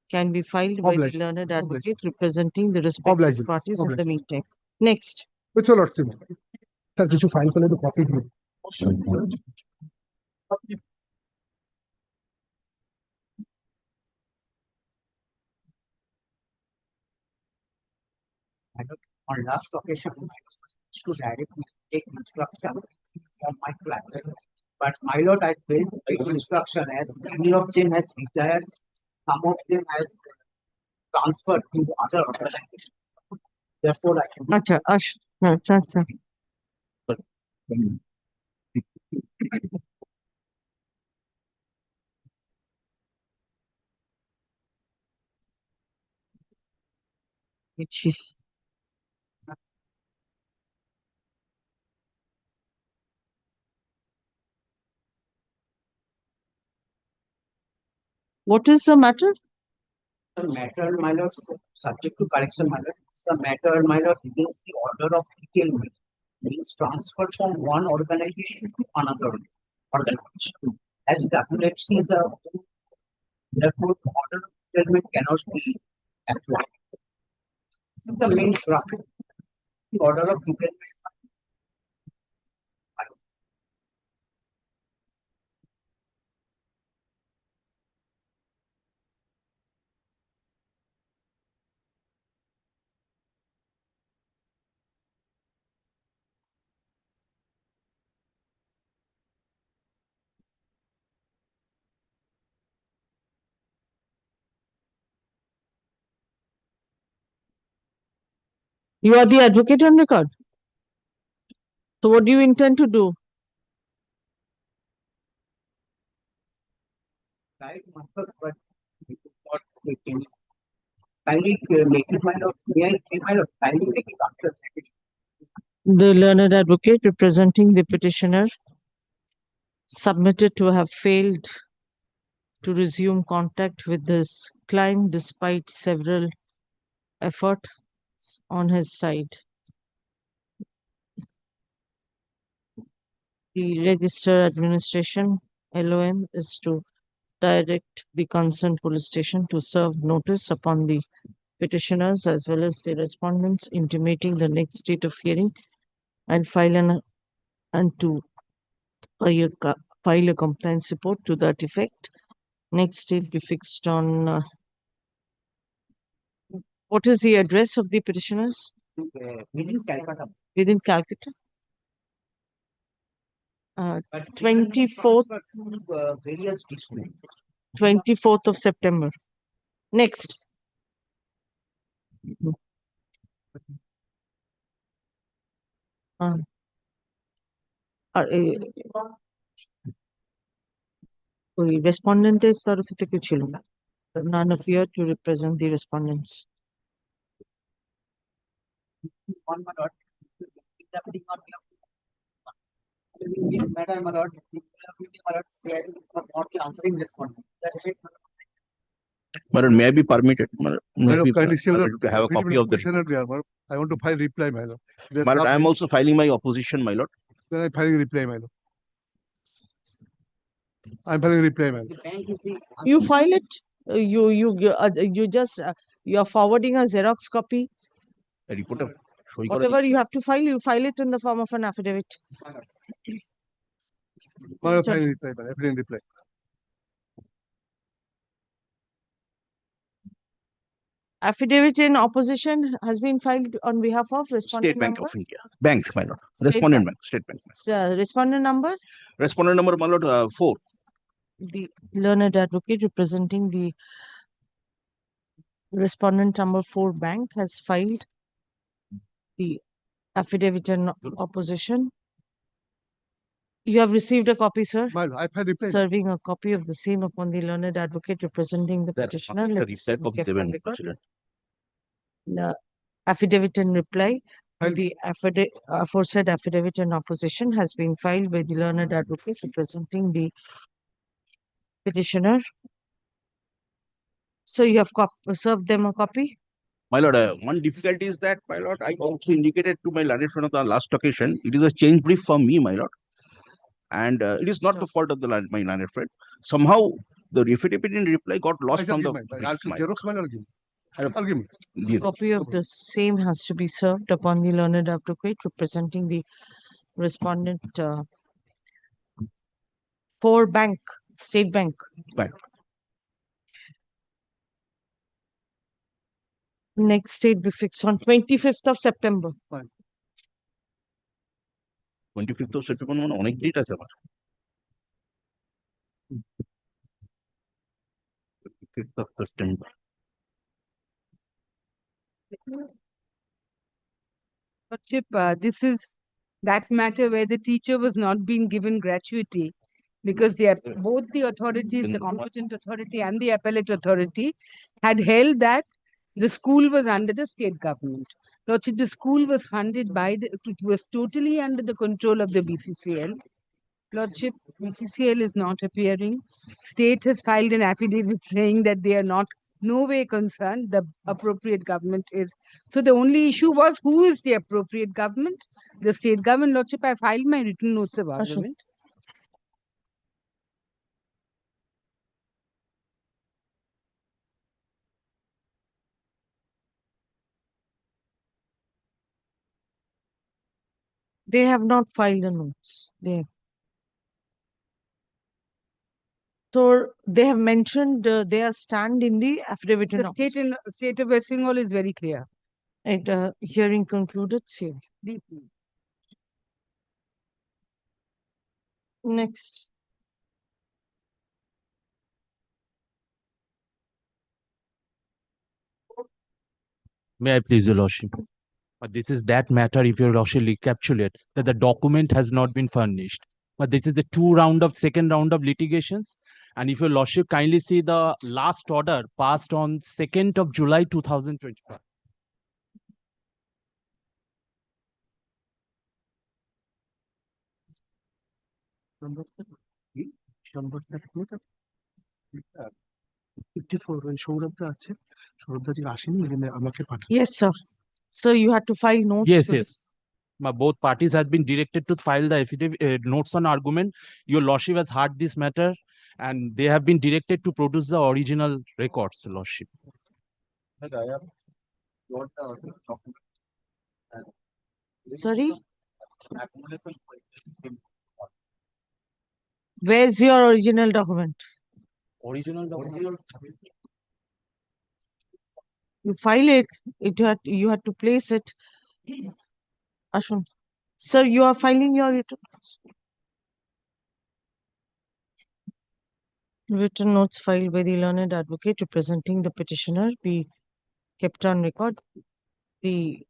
can be filed by the
Obliged.
learned advocate representing the respective parties in the meantime. Next.
Which are Lordship? Sir, did you file for the copy?
On last occasion, I was to directly take instruction from my client. But my lord, I failed to take instruction as many of them has retired, some of them has transferred to other organizations. Therefore, I can.
Acha, no, transfer. Which is what is the matter?
The matter, my lord, subject to correction, my lord. The matter, my lord, against the order of detailment means transferred from one organization to another organization. As WFC, therefore, the order of detailment cannot be applied. This is the main traffic. The order of detailment.
You are the advocate on record. So what do you intend to do?
Right, but not making. Kindly make it, my lord. May I, my lord, kindly make it after second.
The learned advocate representing the petitioner submitted to have failed to resume contact with his client despite several efforts on his side. The register administration LOM is to direct the concerned police station to serve notice upon the petitioners as well as the respondents intimating the next date of hearing and file a compliance report to that effect. Next date be fixed on What is the address of the petitioners?
Within Calcutta.
Within Calcutta? 24th,
Various districts.
24th of September. Next. ওই রেসপন্ডেন্টের তরফ থেকে ছিল না। None appear to represent the respondents.
On my lord, interpreting on this matter, my lord, my lord, say not answering respondent. That is it.
Madam, may I be permitted? Madam, may I be
kindly see the
permitted to have a copy of the
petitioner there, madam. I want to file reply, my lord.
Madam, I am also filing my opposition, my lord.
Then I filing reply, my lord. I'm filing reply, my lord.
The bank is the.
You file it. You just you are forwarding a Xerox copy.
A reporter.
Whatever you have to file, you file it in the form of an affidavit.
My lord, filing reply, my lord. Filing reply.
Affidavit in opposition has been filed on behalf of respondent
State Bank
number.
of India. Bank, my lord.
State
Respondent
Bank.
bank. State Bank.
Respondent number.
Respondent number, my lord, 4.
The learned advocate representing the respondent number 4 bank has filed the affidavit in opposition. You have received a copy, sir.
My lord, I filed reply.
Serving a copy of the same upon the learned advocate representing the petitioner. Let's make it for record. The affidavit in reply. The aforesaid affidavit in opposition has been filed by the learned advocate representing the petitioner. So you have served them a copy?
My lord, one difficulty is that, my lord, I also indicated to my learned friend on the last occasion, it is a change brief for me, my lord. And it is not the fault of my learned friend. Somehow, the affidavit in reply got lost from the brief, my lord.
I'll give me.
Copy of the same has to be served upon the learned advocate representing the respondent for bank, State Bank.
Bank.
Next date be fixed on 25th of September.
25th of September, মানে অনেক date আছে আমার। 25th of September.
Lordship, this is that matter where the teacher was not being given gratuity because both the authorities, the competent authority and the appellate authority, had held that the school was under the state government. Lordship, the school was funded by it was totally under the control of the BCCL. Lordship, BCCL is not appearing. State has filed an affidavit saying that they are not no way concerned. The appropriate government is. So the only issue was who is the appropriate government? The state government. Lordship, I filed my written notes of argument.
They have not filed the notes. So they have mentioned their stand in the affidavit.
The state of West Bengal is very clear.
And hearing concluded, see. Next.
May I please, Your Lordship? But this is that matter, if Your Lordship recapitulate, that the document has not been furnished. But this is the second round of litigations. And if Your Lordship kindly see the last order passed on 2nd of July 2025.
Yes, sir. So you had to file notes.
Yes. Both parties have been directed to file the affidavit, notes on argument. Your Lordship has heard this matter and they have been directed to produce the original records, Lordship.
Sorry? Where's your original document?
Original document?
You file it, you had to place it. Ashwin, sir, you are filing your return. Written notes filed by the learned advocate representing the petitioner be kept on record. The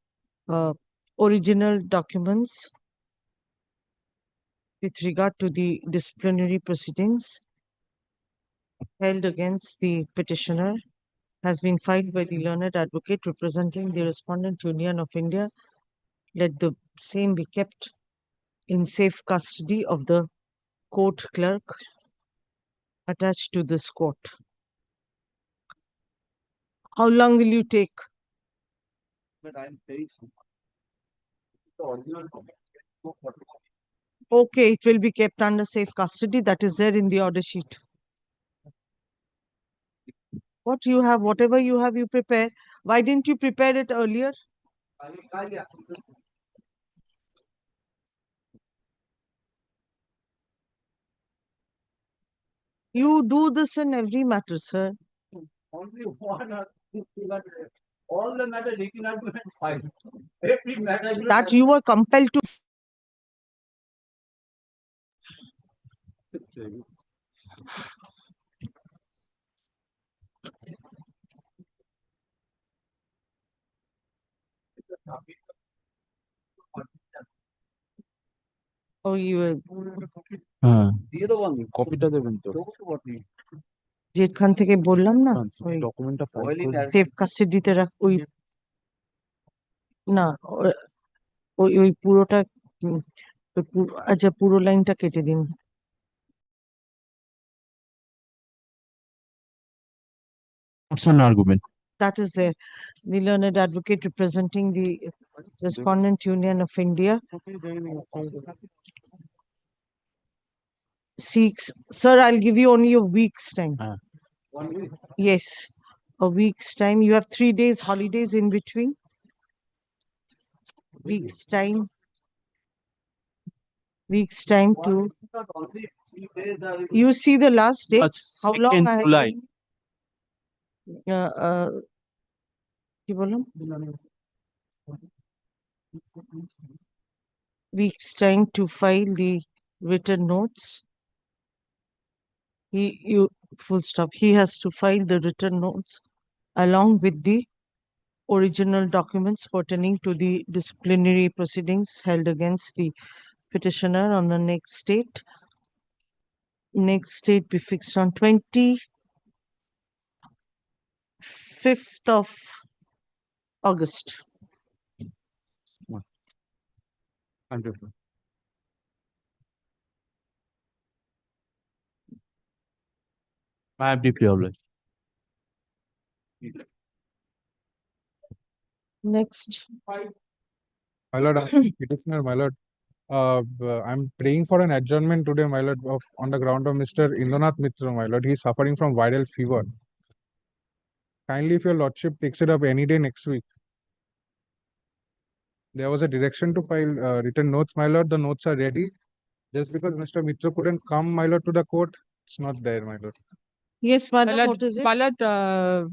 original documents with regard to the disciplinary proceedings held against the petitioner has been filed by the learned advocate representing the Respondent Union of India. Let the same be kept in safe custody of the court clerk attached to this court. How long will you take?
But I'm paying so much. The original copy.
Okay, it will be kept under safe custody. That is there in the order sheet. What you have, whatever you have, you prepare. Why didn't you prepare it earlier? You do this in every matter, sir.
Only one or two, but all the matter they cannot be filed. Every matter.
That you were compelled to. Oh, you were.
দিয়ে দেবো আমি
কপিটা দেবেন তো
দেবো তো বটেই।
যেখান থেকে বললাম না ওই
ডকুমেন্টটা
সেফ কাস্টাডিতে রাখ ওই না ওই ওই পুরোটা আচ্ছা পুরো লাইনটা কেটে দিন।
What's an argument?
That is the learned advocate representing the Respondent Union of India seeks, sir, I'll give you only a week's time.
1 week.
Yes, a week's time. You have 3 days holidays in between. Week's time. Week's time to. You see the last date. How long I
July.
কি বললাম? Week's time to file the written notes. Full stop. He has to file the written notes along with the original documents pertaining to the disciplinary proceedings held against the petitioner on the next date. Next date be fixed on 25th of August.
I am deeply obliged.
Next.
My lord, petitioner, my lord. I'm praying for an adjournment today, my lord, on the ground of Mr. Indranath Mitra, my lord. He's suffering from viral fever. Kindly, if your lordship takes it up any day next week. There was a direction to file written notes, my lord. The notes are ready. Just because Mr. Mitra couldn't come, my lord, to the court, it's not there, my lord.
Yes,
My
madam,
lord,
what is it?
my lord,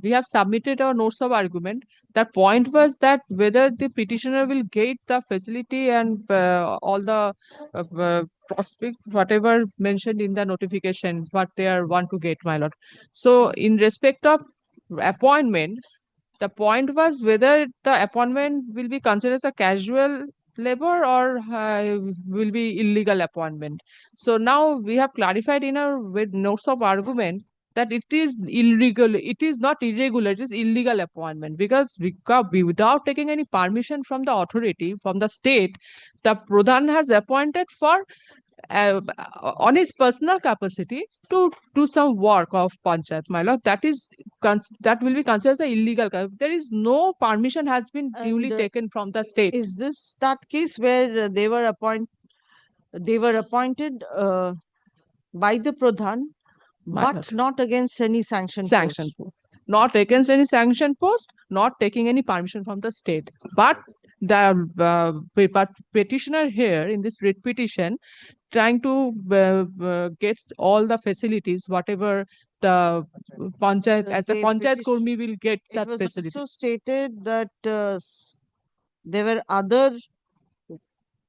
we have submitted our notes of argument. The point was that whether the petitioner will get the facility and all the prospect, whatever mentioned in the notification, what they are want to get, my lord. So in respect of appointment, the point was whether the appointment will be considered as a casual labor or will be illegal appointment. So now we have clarified in our with notes of argument that it is illegal, it is not irregular, it is illegal appointment because without taking any permission from the authority, from the state, the Pradhan has appointed for on his personal capacity to do some work of panchayat, my lord. That is that will be considered as a illegal. There is no permission has been duly taken from the state.
Is this that case where they were appointed by the Pradhan,
My
but not against any sanction
post. Not against any sanction post, not taking any permission from the state. But the petitioner here in this writ petition trying to get all the facilities, whatever the panchayat, as a
They
panchayat
petition-
kurmi will get
It
such
was
facility.
also stated that there were other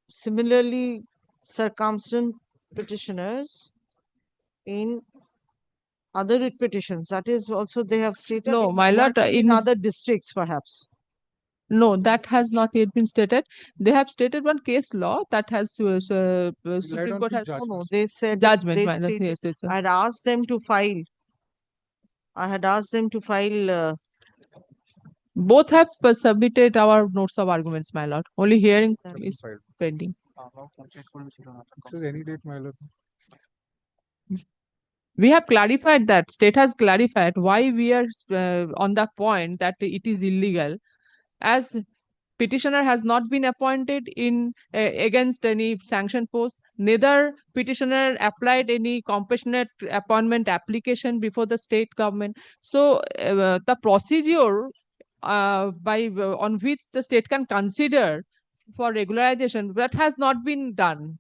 similarly circumstanced petitioners in other writ petitions. That is also they have stated.
No,
it
my
might
lord,
be in
in
other districts perhaps.
no, that has not yet been stated. They have stated one case law that has Supreme
on
Court
few
has
No,
judgments.
they said
judgment.
they
My lord,
stated-
yes, it's a-
I had asked them to file. I had asked them to file.
both have submitted our notes of arguments, my lord. Only hearing is
Filed.
pending.
This is any date, my lord.
We have clarified that state has clarified why we are on the point that it is illegal, as petitioner has not been appointed in against any sanction post. Neither petitioner applied any compassionate appointment application before the state government. So the procedure on which the state can consider for regularization, that has not been done,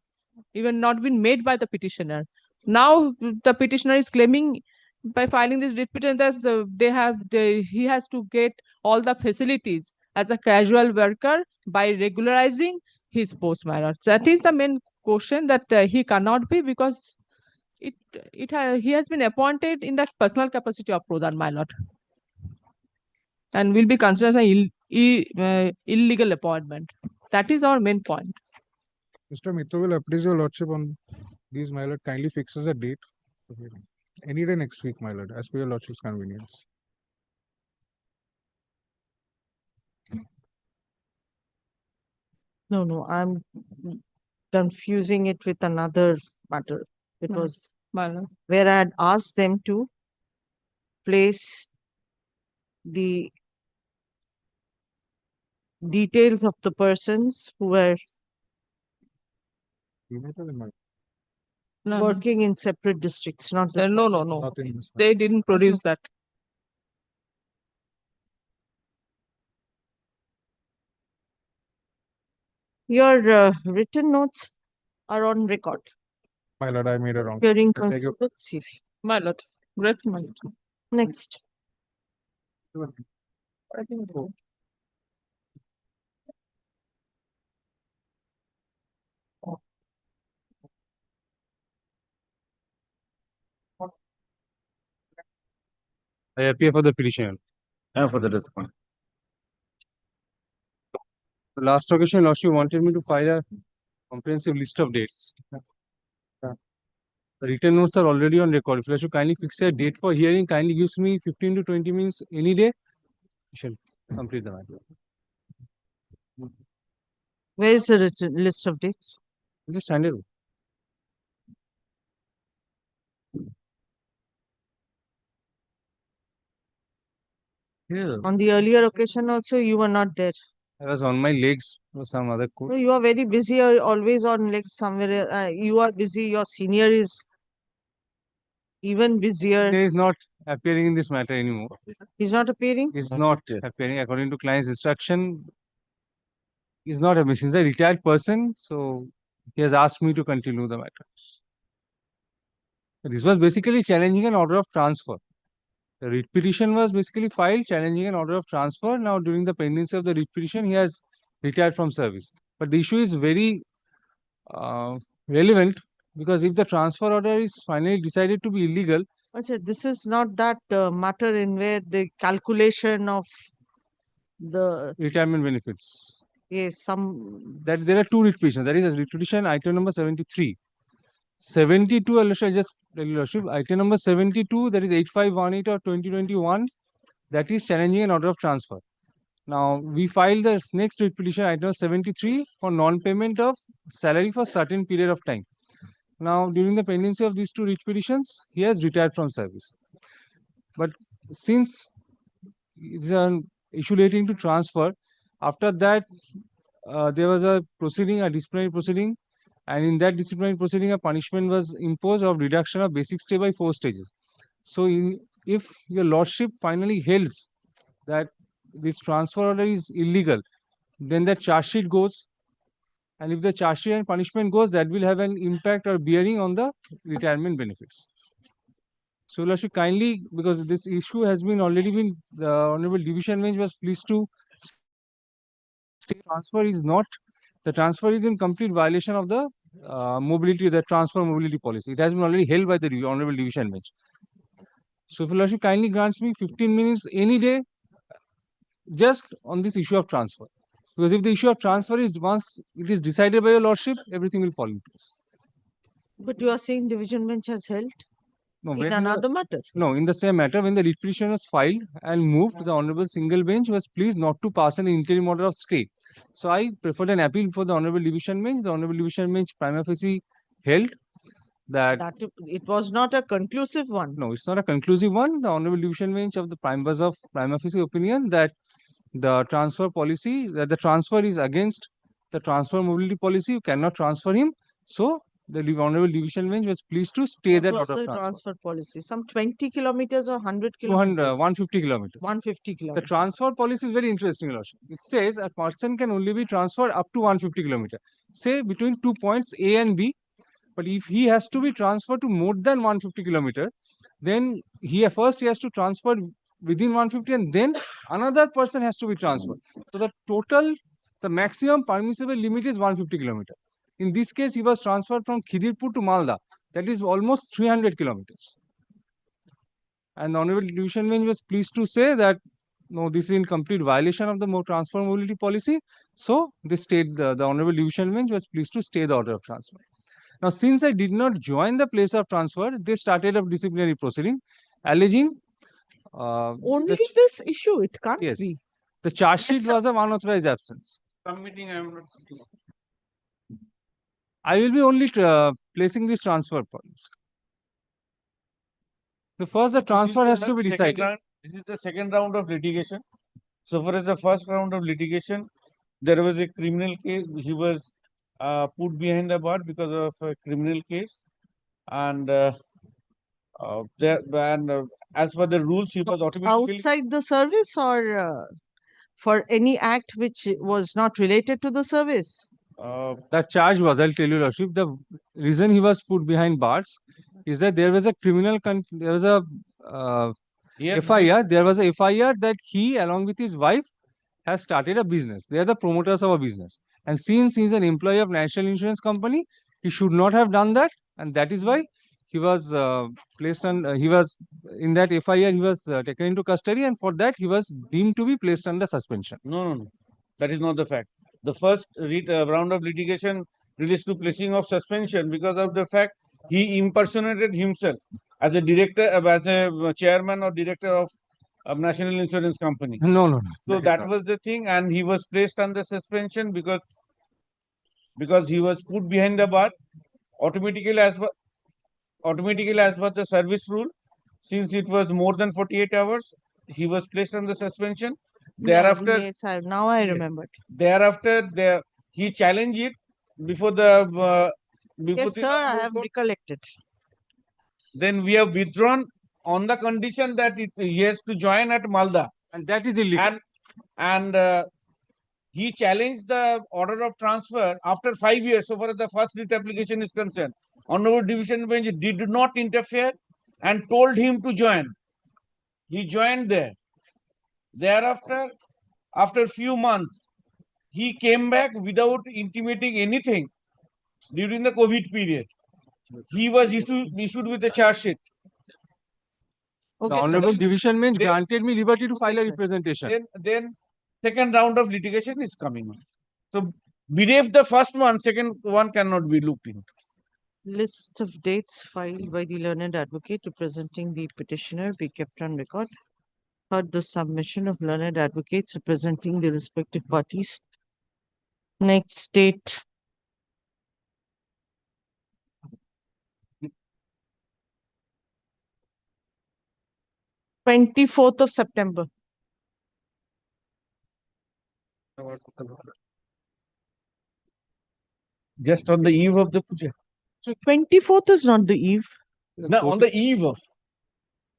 even not been made by the petitioner. Now the petitioner is claiming by filing this writ petition that he has to get all the facilities as a casual worker by regularizing his post, my lord. That is the main question, that he cannot be, because he has been appointed in that personal capacity of Pradhan, my lord, and will be considered as an illegal appointment. That is our main point.
Mr. Mitra will appraise your lordship on these, my lord. Kindly fixes a date. Any day next week, my lord, as per your lordship's convenience.
No, I'm confusing it with another matter. It
No.
was
My lord.
where I had asked them to place the details of the persons who were
No,
working in separate districts, not the
no,
Not in this.
they didn't produce that.
Your written notes are on record.
My lord, I made a wrong.
Hearing
I beg your-
concluded.
My lord, great, my lord.
Next.
I think so.
I appear for the petitioner.
For the death point.
The last occasion, lordship wanted me to file a comprehensive list of dates. The written notes are already on record. If you should kindly fix a date for hearing, kindly gives me 15 to 20 minutes any day. We shall complete the matter.
Where is the written list of dates?
It's a standard. Yeah.
On the earlier occasion also, you were not there.
I was on my legs for some other court.
No, you are very busy. You're always on legs somewhere. You are busy. Your senior is even busier.
He is not appearing in this matter anymore.
He's not appearing.
He's not appearing according to client's instruction. He's not a he's a retired person, so he has asked me to continue the matter. This was basically challenging an order of transfer. The writ petition was basically filed challenging an order of transfer. Now, during the pendency of the writ petition, he has retired from service. But the issue is very relevant, because if the transfer order is finally decided to be illegal,
Achha, this is not that matter in where the calculation of the
retirement benefits.
yes, some
That there are two writ petitions. That is a writ petition item number 73. 72, I'll just tell you, Lordship, item number 72, that is 8518 or 2021, that is challenging an order of transfer. Now, we filed the next writ petition item 73 for non-payment of salary for certain period of time. Now, during the pendency of these two writ petitions, he has retired from service. But since it's an issue relating to transfer, after that, there was a proceeding, a disciplinary proceeding, and in that disciplinary proceeding, a punishment was imposed of reduction of basic stay by 4 stages. So, if your lordship finally holds that this transfer order is illegal, then the charge sheet goes, and if the charge sheet and punishment goes, that will have an impact or bearing on the retirement benefits. So, Your Lordship, kindly, because this issue has been already been, the Honorable Division Bench was pleased to state transfer is not, the transfer is in complete violation of the mobility, the transfer mobility policy. It has been already held by the Honorable Division Bench. So, if Your Lordship kindly grants me 15 minutes any day just on this issue of transfer. Because if the issue of transfer is once it is decided by Your Lordship, everything will fall into place.
But you are saying division bench has held
No,
in
when the-
another matter.
No, in the same matter, when the writ petition was filed and moved, the Honorable Single Bench was pleased not to pass an interim order of stay. So I preferred an appeal for the Honorable Division Bench. The Honorable Division Bench prima facie held that.
It was not a conclusive one.
No, it's not a conclusive one. The Honorable Division Bench of the was of prima facie opinion that the transfer policy, that the transfer is against the transfer mobility policy. You cannot transfer him. So the Honorable Division Bench was pleased to stay that
What was
order
the
of transfer.
transfer policy? Some 20 kilometers or 100
200,
kilometers?
150 kilometers.
150
The
kilometers.
transfer policy is very interesting, Your Lordship. It says a person can only be transferred up to 150 kilometers, say between 2 points A and B. But if he has to be transferred to more than 150 kilometers, then he has to transfer within 150 and then another person has to be transferred. So the maximum permissible limit is 150 kilometers. In this case, he was transferred from Khidirpur to Malda. That is almost 300 kilometers. And the Honorable Division Bench was pleased to say that no, this is in complete violation of the transfer mobility policy. So they stayed, the Honorable Division Bench was pleased to stay the order of transfer. Now, since I did not join the place of transfer, they started a disciplinary proceeding, alleging
only this issue. It can't
yes,
be.
the charge sheet was of unauthorized absence.
Submitting, I am not.
I will be only placing this transfer policy. The first, the transfer has to be decided.
This is the second round of litigation. So far as the first round of litigation, there was a criminal case. He was put behind the bar because of a criminal case, and as per the rules, he was automatically
outside the service or for any act which was not related to the service.
The charge was, I'll tell you, Lordship, the reason he was put behind bars is that there was a FIR, there was a FIR that he, along with his wife, has started a business. They are the promoters of a business. And since he's an employee of National Insurance Company, he should not have done that. And that is why he was placed on, he was in that FIR, he was taken into custody, and for that he was deemed to be placed under suspension.
No. That is not the fact. The first round of litigation relates to placing of suspension because of the fact he impersonated himself as a director, as a chairman or director of National Insurance Company.
No.
So that was the thing, and he was placed under suspension because he was put behind the bar automatically as per the service rule. Since it was more than 48 hours, he was placed under suspension. Thereafter,
yes, now I remembered.
Thereafter, he challenged it before the
yes, sir, I have recollected.
Then we have withdrawn on the condition that he has to join at Malda,
and that is illegal.
And he challenged the order of transfer after 5 years. So far as the first writ application is concerned, Honorable Division Bench did not interfere and told him to join. He joined there. Thereafter, after few months, he came back without intimating anything during the COVID period. He was issued with a charge sheet.
Okay, the Honorable Division Bench granted me liberty to file a representation.
Then second round of litigation is coming on. So bereft the first one, second one cannot be looked into.
List of dates filed by the learned advocate representing the petitioner be kept on record. Heard the submission of learned advocates representing the respective parties. Next date. of September.
Just on the eve of the puja.
So 24th is not the eve.
No, on the eve of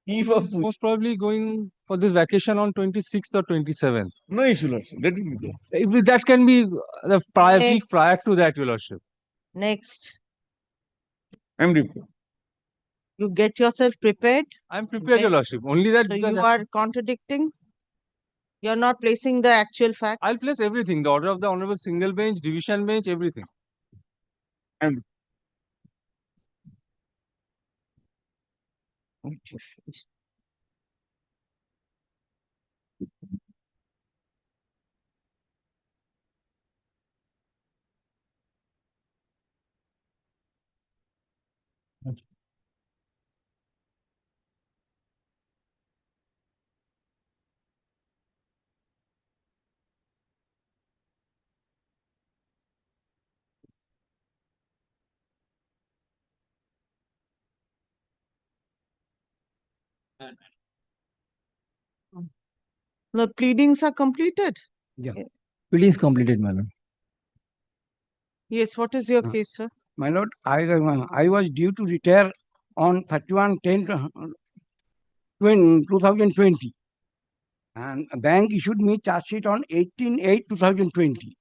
puja.
Most probably going for this vacation on 26th or 27th.
No issue, Lordship. Let it be there.
If that can be the week prior to that, Your Lordship.
Next.
I'm reporting.
You get yourself prepared.
I'm prepared, Your
Okay.
Lordship. Only that
So
because
you are contradicting. You're not placing the actual fact.
I'll place everything. The order of the Honorable Single Bench, Division Bench, everything.
And
The pleadings are completed.
Yeah. Pleadings completed, my lord.
Yes, what is your case, sir?
My lord, I was due to retire on 31/10/2020, and a bank issued me charge sheet on 18/8/2020.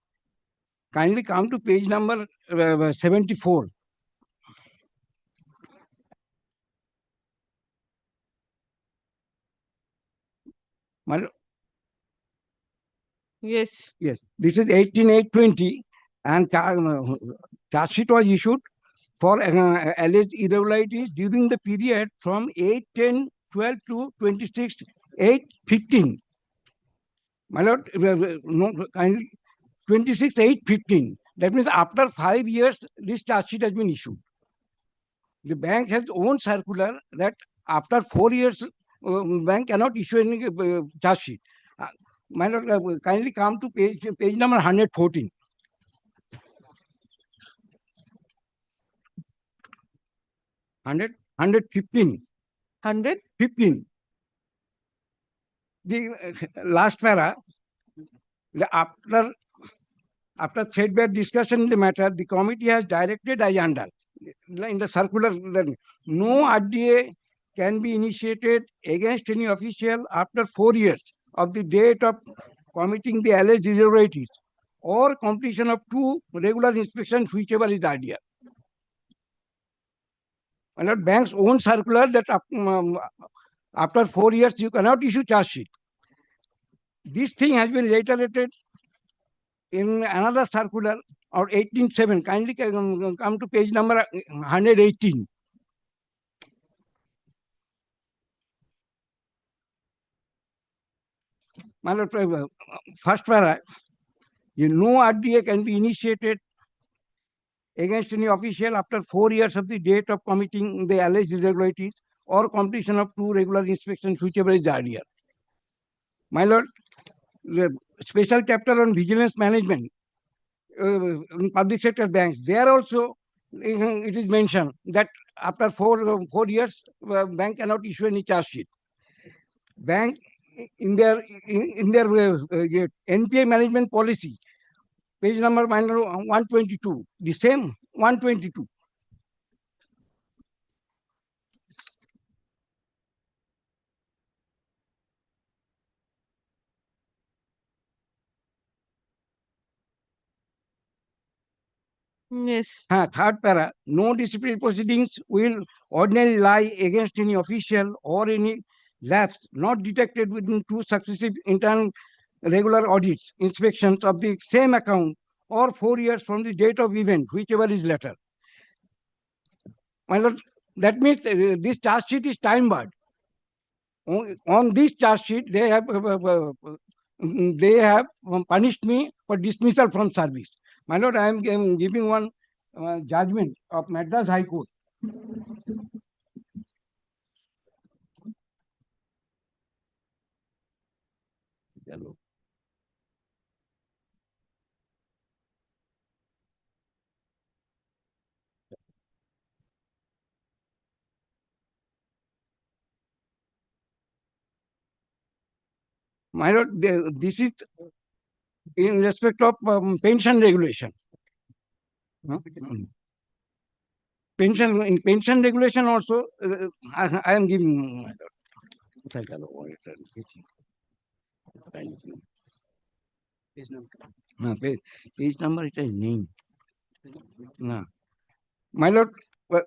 Kindly come to page number 74. My lord,
Yes.
yes, this is 18/8/20, and charge sheet was issued for alleged irregularities during the period from 8/10/12 to 26/8/15. My lord, no, kindly 26/8/15. That means after 5 years, this charge sheet has been issued. The bank has own circular that after 4 years, bank cannot issue any charge sheet. My lord, kindly come to page number 114. 115.
115.
The last para, after threadbare discussion in the matter, the committee has directed as under in the circular that no RDA can be initiated against any official after 4 years of the date of committing the alleged irregularities or completion of 2 regular inspections, whichever is the idea. And the bank's own circular that after 4 years you cannot issue charge sheet. This thing has been reiterated in another circular or 18/7. Kindly come to page number 118. My lord, first para, no RDA can be initiated against any official after 4 years of the date of committing the alleged irregularities or completion of 2 regular inspections, whichever is earlier. My lord, the special chapter on vigilance management in public sector banks, there also it is mentioned that after 4 years, bank cannot issue any charge sheet. Bank in their NPA management policy, page number 122, the same 122.
Yes.
Third para, no disciplinary proceedings will ordinarily lie against any official or any lapse not detected within 2 successive internal regular audits, inspections of the same account or 4 years from the date of event, whichever is later. My lord, that means this charge sheet is time barred. On this charge sheet, they have punished me for dismissal from service. My lord, I am giving one judgment of Madras High Court.
Hello.
My lord, this is in respect of pension regulation. Pension regulation also, I am giving, my lord. Page number, it is name. My lord,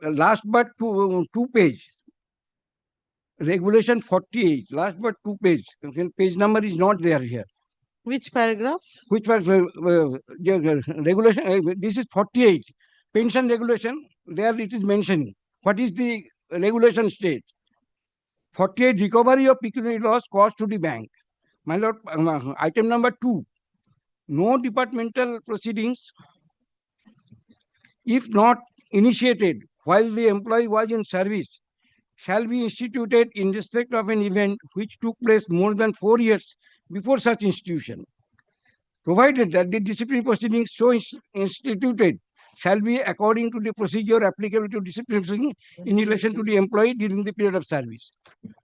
last but two page,
Regulation 48, last but 2 page. Page number is not there here.
Which paragraph?
Which was regulation? This is 48. Pension regulation. There it is mentioning. What is the regulation state? 48, recovery of pecuniary loss caused to the bank. My lord, item number 2. No departmental proceedings, if not initiated while the employee was in service, shall be instituted in respect of an event which took place more than 4 years before such institution, provided that the disciplinary proceedings so instituted shall be according to the procedure applicable to disciplinary proceedings in relation to the employee during the period of service.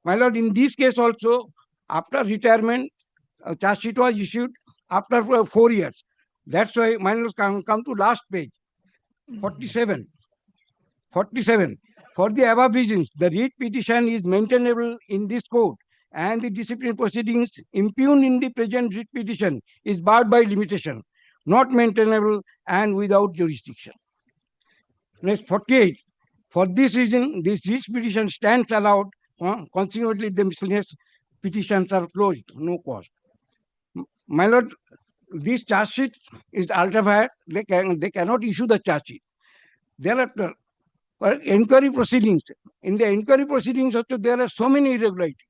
My lord, in this case also, after retirement, charge sheet was issued after 4 years. That's why, my lord, come to last page, 47. 47. For the above reasons, the writ petition is maintainable in this court, and the disciplinary proceedings impugned in the present writ petition is barred by limitation, not maintainable and without jurisdiction. Next, 48. For this reason, this writ petition stands allowed. Consequently, the miscellaneous petitions are closed, no cause. My lord, this charge sheet is ultra vires. They cannot issue the charge sheet. Thereafter, inquiry proceedings. In the inquiry proceedings also, there are so many irregularities.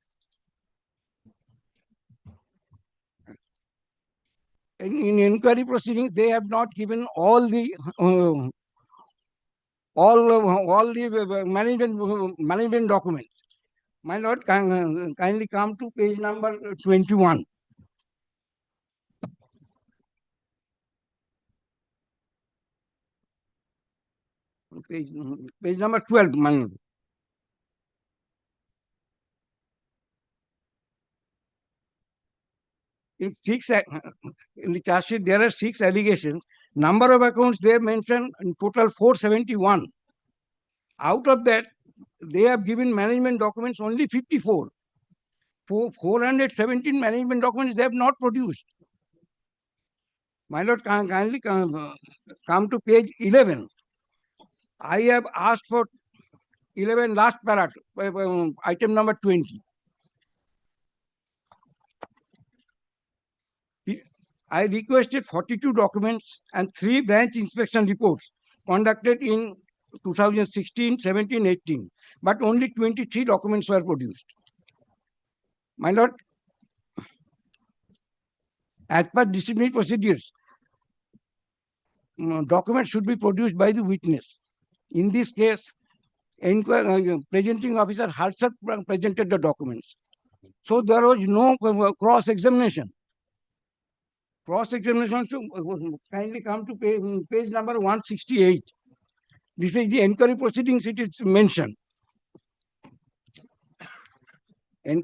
In inquiry proceedings, they have not given all the management documents. My lord, kindly come to page number 21. Page number 12, my lord. In the charge sheet, there are 6 allegations. Number of accounts they have mentioned in total 471. Out of that, they have given management documents only 54. 417 management documents they have not produced. My lord, kindly come to page 11. I have asked for 11 last paragraph, item number 20. I requested 42 documents and 3 branch inspection reports conducted in 2016, 17, 18, but only 23 documents were produced. My lord, as per disciplinary procedures, documents should be produced by the witness. In this case, presenting officer herself presented the documents. So there was no cross-examination. Cross-examination, kindly come to page number 168. This is the inquiry proceedings, it is mentioned. It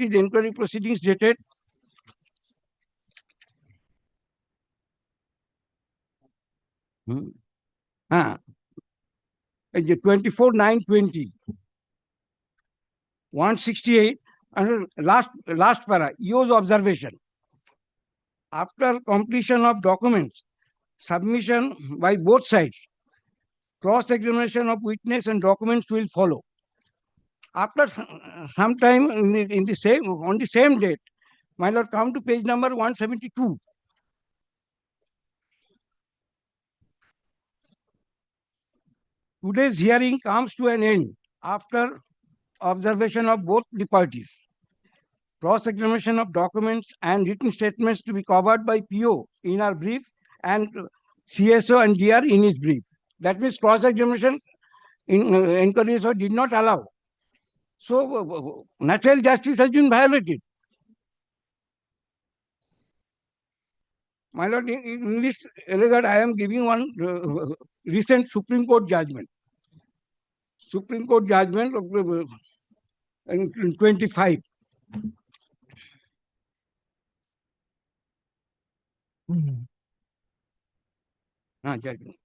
is inquiry proceedings dated the 24/9/20. 168, and last para, EO's observation. After completion of documents, submission by both sides, cross-examination of witness and documents will follow. After some time on the same date, my lord, come to page number 172. Today's hearing comes to an end after observation of both the parties. Cross-examination of documents and written statements to be covered by PO in our brief and CSO and GR in his brief. That means cross-examination in inquiries did not allow. So natural justice has been violated. My lord, in this regard, I am giving one recent Supreme Court judgment. Supreme Court judgment of in 25. Judgment.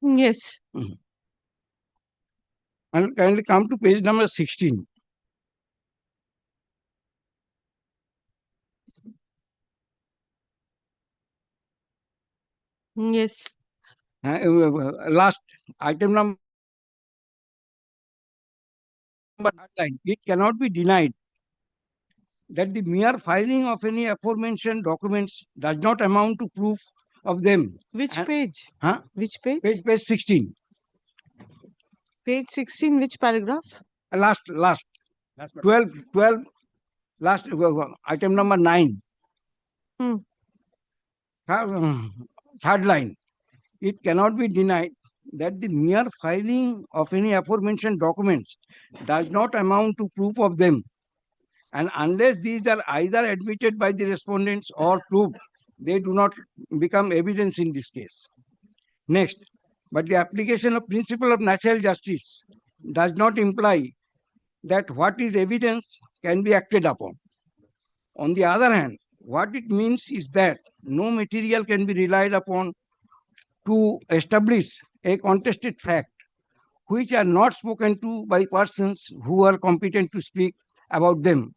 Yes.
I'll kindly come to page number 16.
Yes.
Last item number 9. It cannot be denied that the mere filing of any aforementioned documents does not amount to proof of them.
Which
And-
page?
Huh?
Which page?
Page 16.
Page 16, which paragraph?
Last 12, last item number 9.
Hmm.
Third line. It cannot be denied that the mere filing of any aforementioned documents does not amount to proof of them, and unless these are either admitted by the respondents or proved, they do not become evidence in this case. Next, but the application of principle of natural justice does not imply that what is evidence can be acted upon. On the other hand, what it means is that no material can be relied upon to establish a contested fact which are not spoken to by persons who are competent to speak about them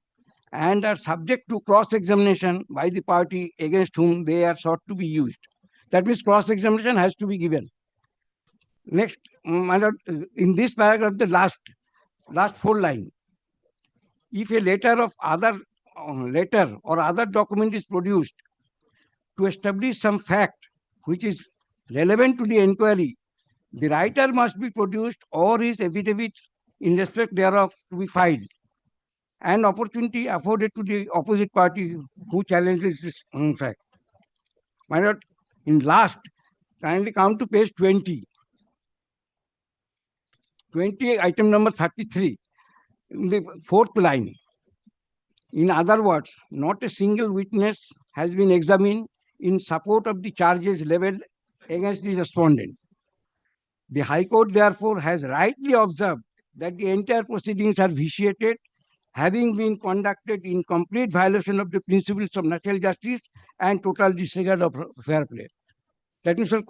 and are subject to cross-examination by the party against whom they are sought to be used. That means cross-examination has to be given. Next, my lord, in this paragraph, the last 4 line, if a letter or other document is produced to establish some fact which is relevant to the inquiry, the writer must be produced or his affidavit in respect thereof to be filed, and opportunity afforded to the opposite party who challenges this fact. My lord, in last, kindly come to page 20. 20, item number 33, in the 4th line. In other words, not a single witness has been examined in support of the charges leveled against the respondent. The High Court, therefore, has rightly observed that the entire proceedings are vitiated, having been conducted in complete violation of the principles of natural justice and total disregard of fair play. That means, sir,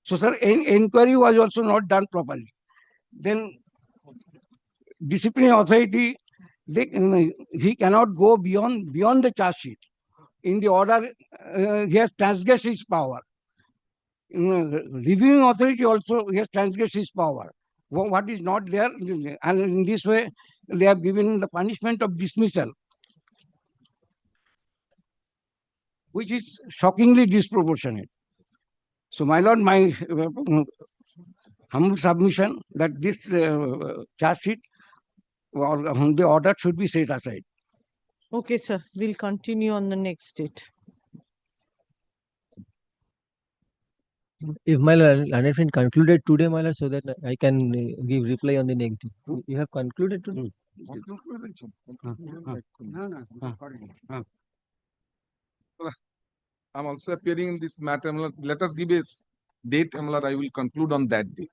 so, sir, inquiry was also not done properly. Then, disciplinary authority, he cannot go beyond the charge sheet. In the order, he has transgressed his power. Reviewing authority also, he has transgressed his power. What is not there, and in this way, they have given the punishment of dismissal, which is shockingly disproportionate. So, my lord, my humble submission that this charge sheet or the order should be set aside.
Okay, sir. We'll continue on the next date.
If my learned friend concluded today, my lord, so that I can give reply on the next day. You have concluded today?
I'm also appearing in this matter. Let us give a date, I will conclude on that day.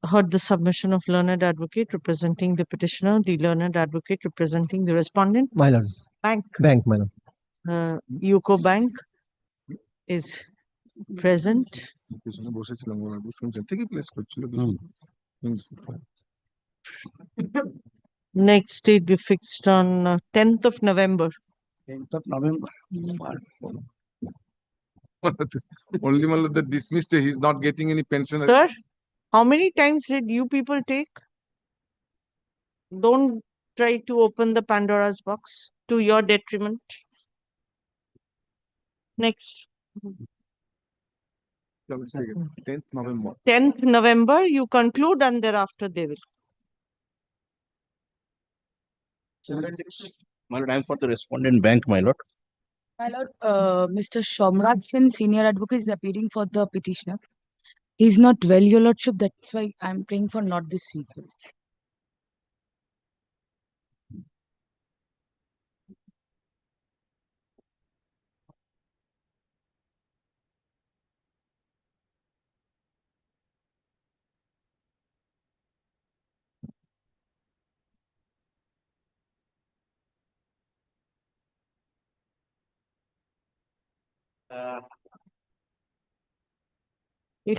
Heard the submission of learned advocate representing the petitioner, the learned advocate representing the respondent.
My lord.
Bank.
Bank, my lord.
UCO Bank is present. Next date be fixed on 10th of November.
10th of November.
Only the dismissed, he's not getting any pension.
Sir, how many times did you people take? Don't try to open the Pandora's box to your detriment. Next.
10th November.
10th November, you conclude and thereafter they will.
My lord, I am for the respondent bank, my lord.
My lord, Mr. Shomraj Singh, senior advocate, is appearing for the petitioner. He's not well, your lordship. That's why I'm praying for not this week.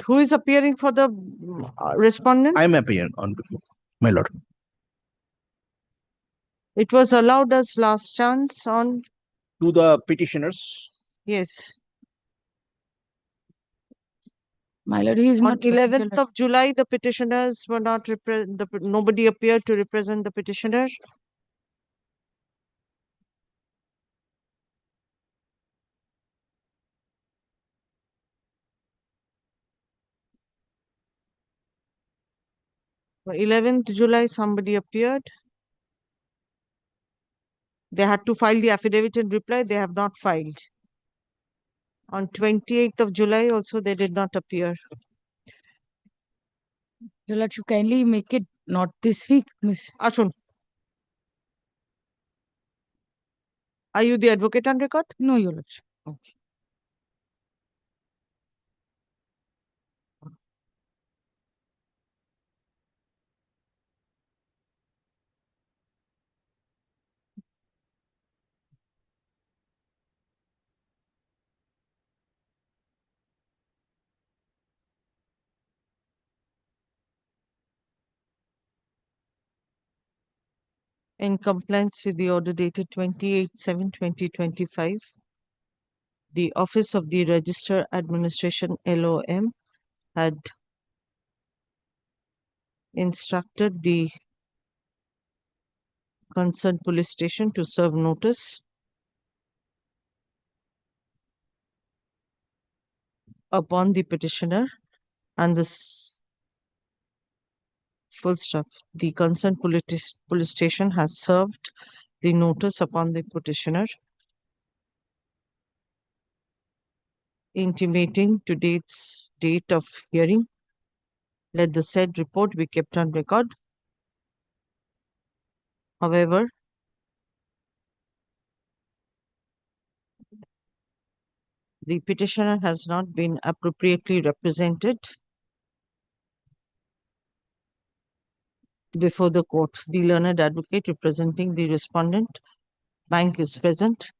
Who is appearing for the respondent?
I am appearing on my lord.
It was allowed as last chance on,
to the petitioners.
yes,
My lord, he is
on
not well,
11th of July, the petitioners were not nobody appeared to represent the petitioner. On 11th July, somebody appeared. They had to file the affidavit and reply. They have not filed. On 28th of July, also they did not appear.
Your lordship, kindly make it not this week, Miss.
Ashun. Are you the advocate on record?
No, your lordship.
Okay. In compliance with the order dated 28/7/2025, the Office of the Register Administration LOM had instructed the concerned police station to serve notice upon the petitioner and this full stop. The concerned police station has served the notice upon the petitioner intimating today's date of hearing. Let the said report be kept on record. However, the petitioner has not been appropriately represented before the court. The learned advocate representing the respondent bank is present.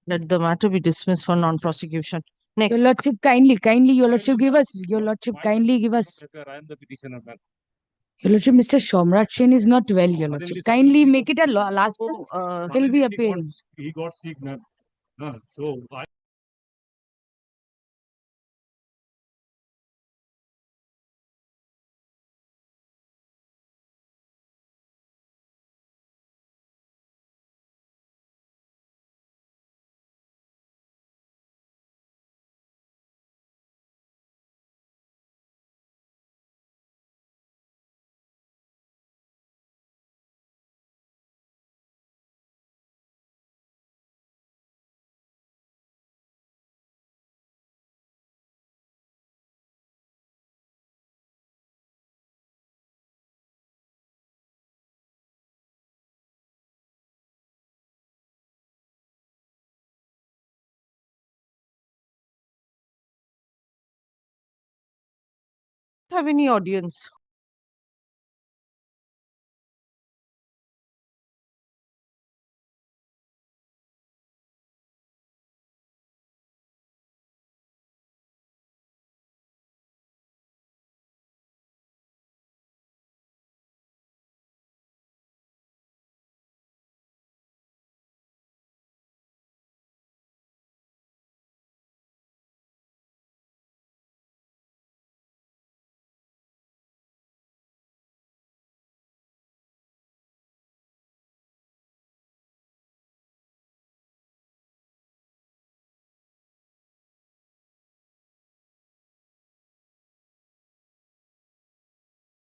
Let the matter be dismissed for non-prosecution. Next.
Your lordship, kindly, your lordship, give us. Your lordship, kindly give us.
I am the petitioner, ma'am.
Your lordship, Mr. Somrat Sen is not well, your lordship. Kindly make it a last chance. He'll be appearing.
He got sick, ma'am. So I
Have any audience?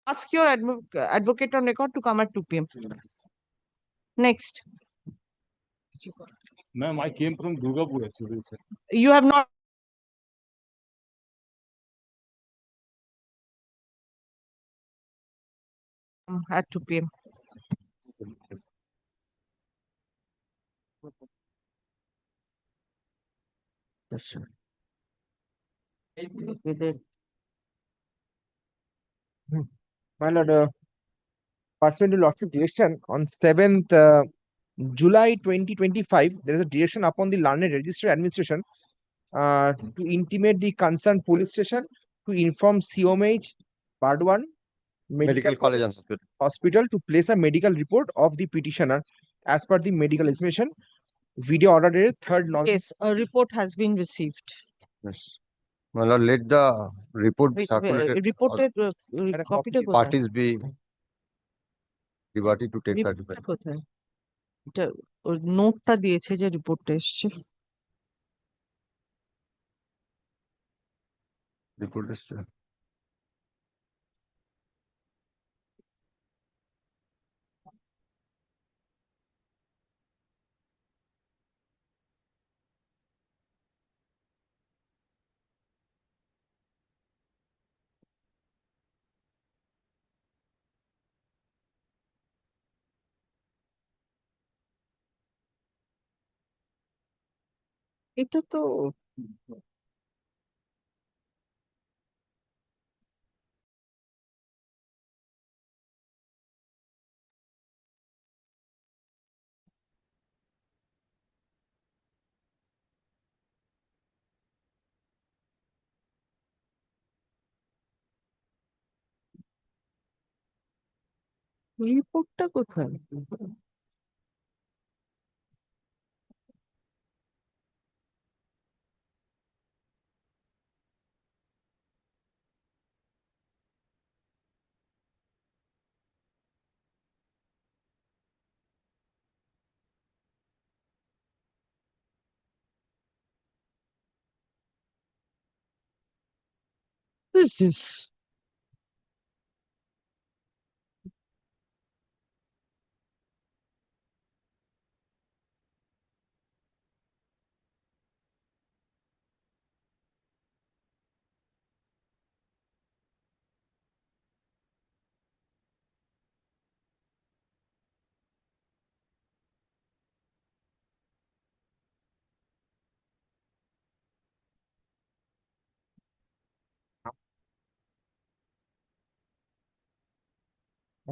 Ask your advocate on record to come at 2 p.m. Next.
ma'am, I came from Durgapur actually, sir.
You have not. At 2 p.m. With it.
My lord, pursuant to lordship direction on 7th July 2025, there is a direction upon the learned register administration to intimate the concerned police station to inform COMH Bardwan Medical College Hospital to place a medical report of the petitioner as per the medical examination. Video order dated 3rd November.
Yes, a report has been received.
Yes. My lord, let the report be circulated.
Reported copyটা কোথায়?
Parties be liberty to take that.
রিপোর্টটা কোথায়? এটা ওর নোটটা দিয়েছে যে রিপোর্টটা এসছে।
Report is
এটা তো রিপোর্টটা কোথায়? What is this?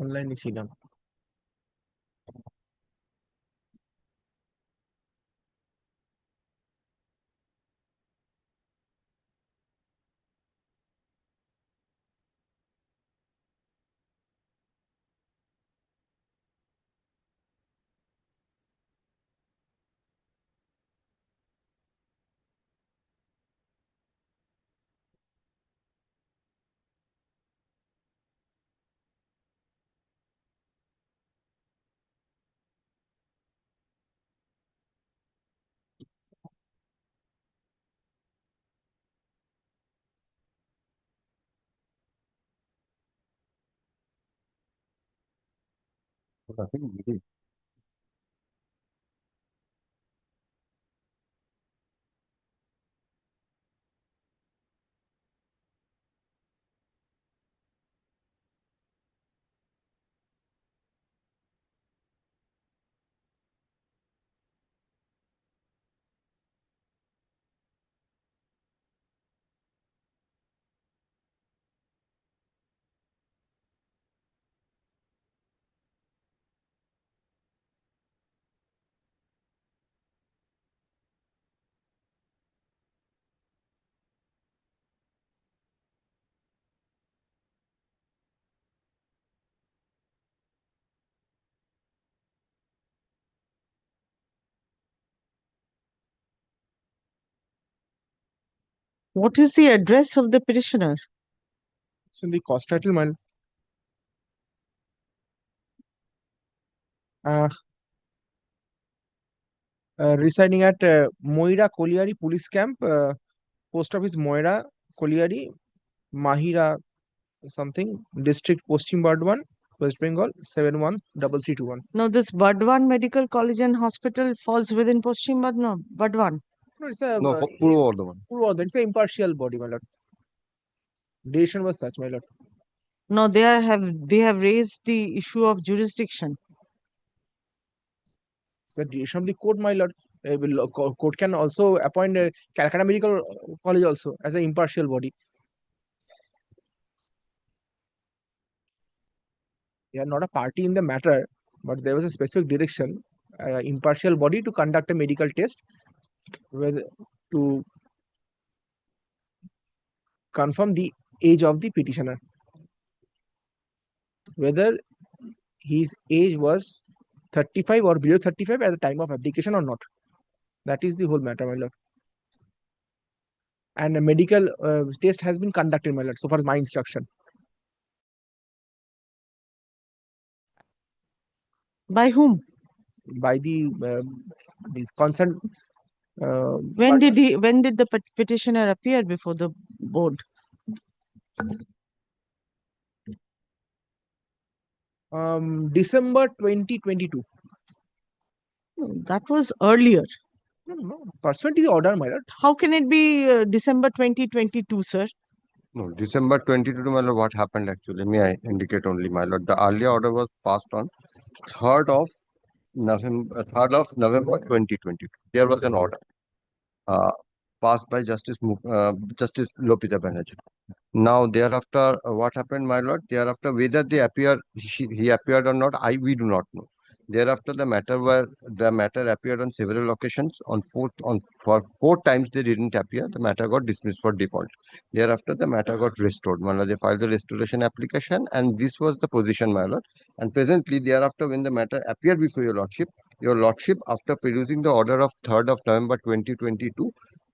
অনলাইনে ছিলাম।
What is the address of the petitioner?
It's in the cost title, man. Residing at Moira Colliery Police Camp, Post Office Moira Colliery, Mahira something, District Paschim Bardwan, West Bengal 713321.
Now, this Bardwan Medical College and Hospital falls within Paschim Bardwan.
No, it's a
No, Purva Bardhaman.
Purva, it's an impartial body, my lord. Decision was such, my lord.
No, they have raised the issue of jurisdiction.
It's a decision of the court, my lord. Court can also appoint a Calcutta Medical College also as an impartial body. They are not a party in the matter, but there was a specific direction, impartial body to conduct a medical test to confirm the age of the petitioner, whether his age was 35 or below 35 at the time of application or not. That is the whole matter, my lord. And a medical test has been conducted, my lord, so far as my instruction.
By whom?
By the these concerned.
When did the petitioner appear before the board?
December 2022.
That was earlier.
No, pursuant to the order, my lord.
How can it be December 2022, sir?
No, December 2022, my lord, what happened actually? May I indicate only, my lord? The earlier order was passed on 3rd of November 2022. There was an order passed by Justice Lopita Banerjee. Now, thereafter, what happened, my lord? Thereafter, whether they appear, he appeared or not, we do not know. Thereafter, the matter appeared on several occasions. For 4 times they didn't appear. The matter got dismissed for default. Thereafter, the matter got restored. My lord, they filed the restoration application, and this was the position, my lord. And presently, thereafter, when the matter appeared before your lordship, after producing the order of 3rd of November 2022,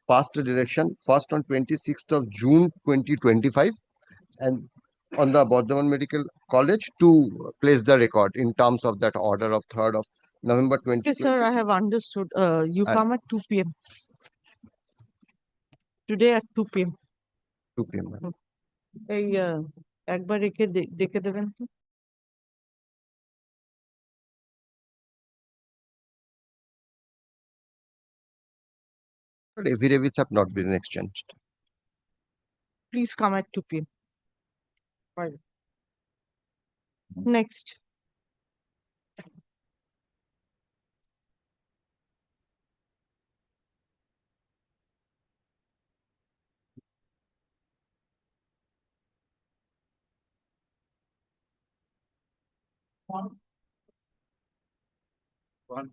passed the direction first on 26th of June 2025 and on the Bardhaman Medical College to place the record in terms of that order of 3rd of November 2020.
Okay, sir, I have understood. You come at 2 p.m. Today at 2 p.m.
2 p.m.
এই একবার দেখে দেবেন তো?
But affidavits have not been exchanged.
Please come at 2 p.m.
Fine.
Next.
One,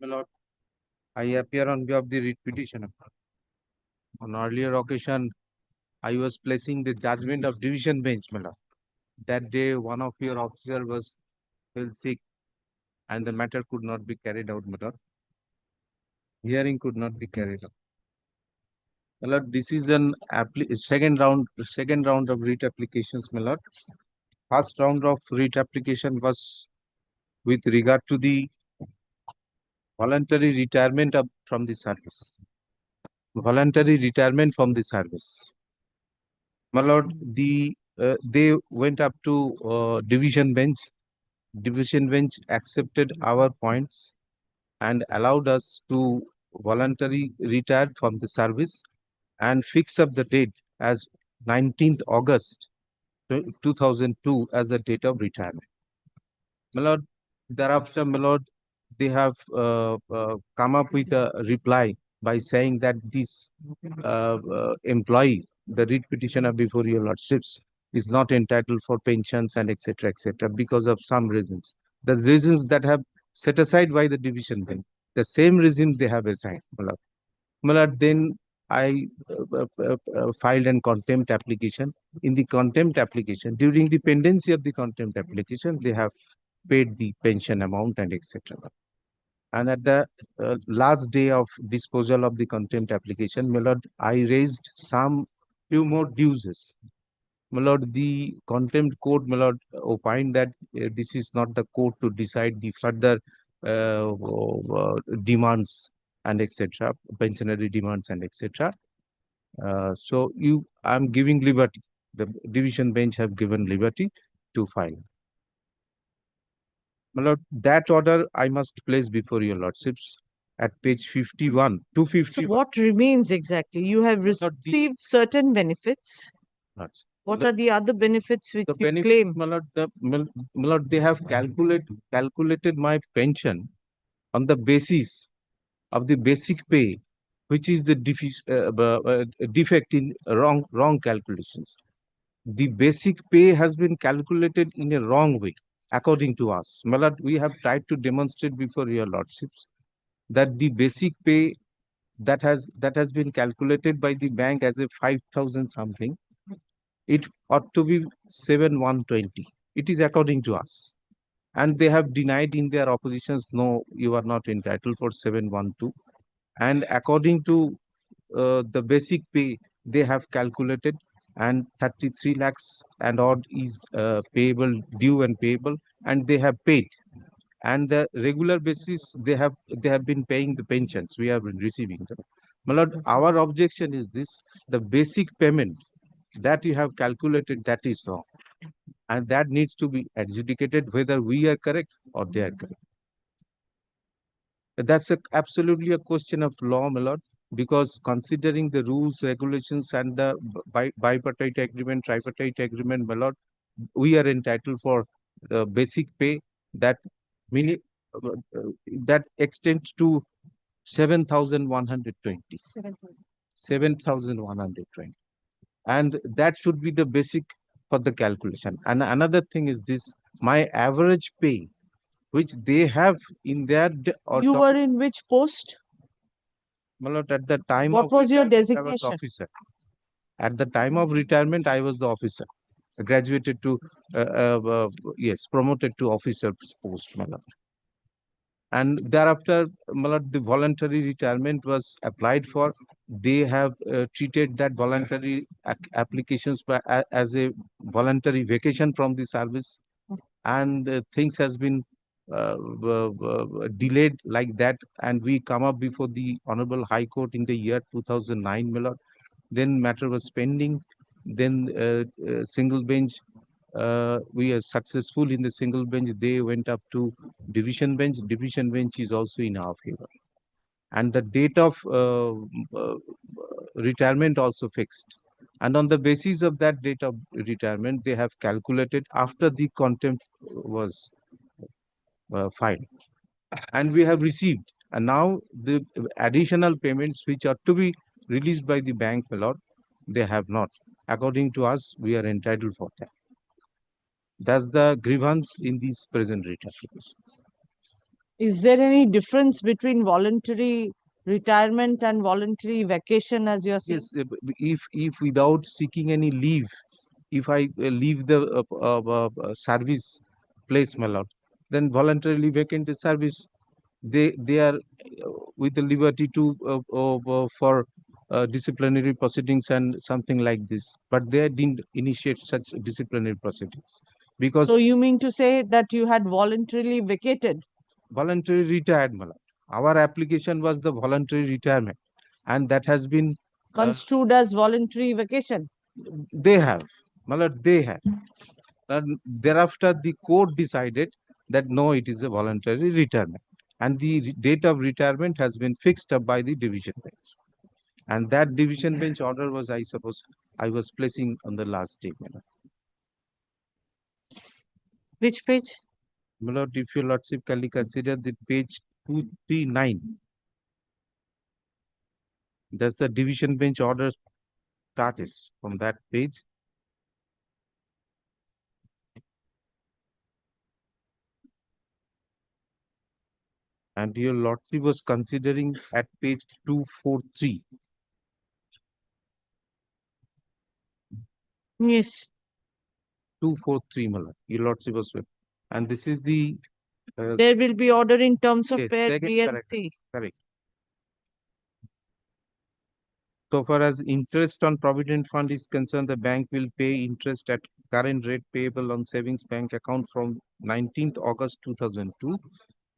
my lord. I appear on behalf of the writ petitioner. On earlier occasion, I was placing the judgment of division bench, my lord. That day, one of your officer was fell sick, and the matter could not be carried out, my lord. Hearing could not be carried out. My lord, this is an second round of writ applications, my lord. First round of writ application was with regard to the voluntary retirement from the service. Voluntary retirement from the service. My lord, they went up to division bench. Division bench accepted our points and allowed us to voluntarily retire from the service and fix up the date as 19th August 2002 as the date of retirement. My lord, thereafter, my lord, they have come up with a reply by saying that this employee, the writ petitioner before your lordships, is not entitled for pensions and etc. because of some reasons. The reasons that have set aside by the division bench, the same reason they have assigned. My lord, then I filed a contempt application. In the contempt application, during the pendency of the contempt application, they have paid the pension amount and etc. And at the last day of disposal of the contempt application, my lord, I raised few more dues. My lord, the contempt court, my lord, opined that this is not the court to decide the further demands and etc., pensionary demands and etc. So I'm giving liberty. The division bench have given liberty to file. My lord, that order I must place before your lordships at page 51, 250.
So what remains exactly? You have received certain benefits. What are the other benefits which you claim?
My lord, they have calculated my pension on the basis of the basic pay, which is the defect in wrong calculations. The basic pay has been calculated in a wrong way, according to us. My lord, we have tried to demonstrate before your lordships that the basic pay that has been calculated by the bank as a 5,000 something, it ought to be 7,120. It is according to us.
and they have denied in their oppositions, no, you are not entitled for 712. And according to the basic pay they have calculated, and 33 lakhs and odd is payable, due and payable, and they have paid. And the regular basis they have been paying the pensions, we have been receiving them. My lord, our objection is this: the basic payment that you have calculated, that is wrong, and that needs to be adjudicated whether we are correct or they are correct. That's absolutely a question of law, my lord, because considering the rules, regulations, and the bipartite agreement, tripartite agreement, my lord, we are entitled for basic pay that mini, that extends to 7,120. 7,120. And that should be the basic for the calculation. And another thing is this: my average pay, which they have in their
You were in which post?
My lord, at the time
What
of
was your
retirement, I was
designation?
officer. At the time of retirement, I was the officer. I graduated to yes, promoted to officer post, my lord. And thereafter, my lord, the voluntary retirement was applied for. They have treated that voluntary applications as a voluntary vacation from the service, and things has been delayed like that, and we come up before the Honorable High Court in the year 2009, my lord. Then matter was pending. Then single bench, we are successful in the single bench. They went up to division bench. Division bench is also in our favor, and the date of retirement also fixed. And on the basis of that date of retirement, they have calculated after the contempt was filed, and we have received. And now the additional payments which are to be released by the bank, my lord, they have not. According to us, we are entitled for that. That's the grievance in this present writ application.
Is there any difference between voluntary retirement and voluntary vacation, as you are saying?
Yes, if without seeking any leave, if I leave the service place, my lord, then voluntarily vacate the service. They are with the liberty to for disciplinary proceedings and something like this, but they didn't initiate such disciplinary proceedings because.
So you mean to say that you had voluntarily vacated?
Voluntary retired, my lord. Our application was the voluntary retirement, and that has been
construed as voluntary vacation.
They have, my lord, they have. And thereafter, the court decided that no, it is a voluntary retirement, and the date of retirement has been fixed up by the division bench. And that division bench order was, I suppose, I was placing on the last day, my lord.
Which page?
My lord, if your lordship can consider the page 239. That's the division bench order status from that page. And your lordship was considering at page 243.
Yes.
243, my lord. Your lordship was with. And this is the.
There will be order in terms of
yes,
paid
correct,
BNP.
correct. So far as interest on provident fund is concerned, the bank will pay interest at current rate payable on savings bank account from 19th August 2002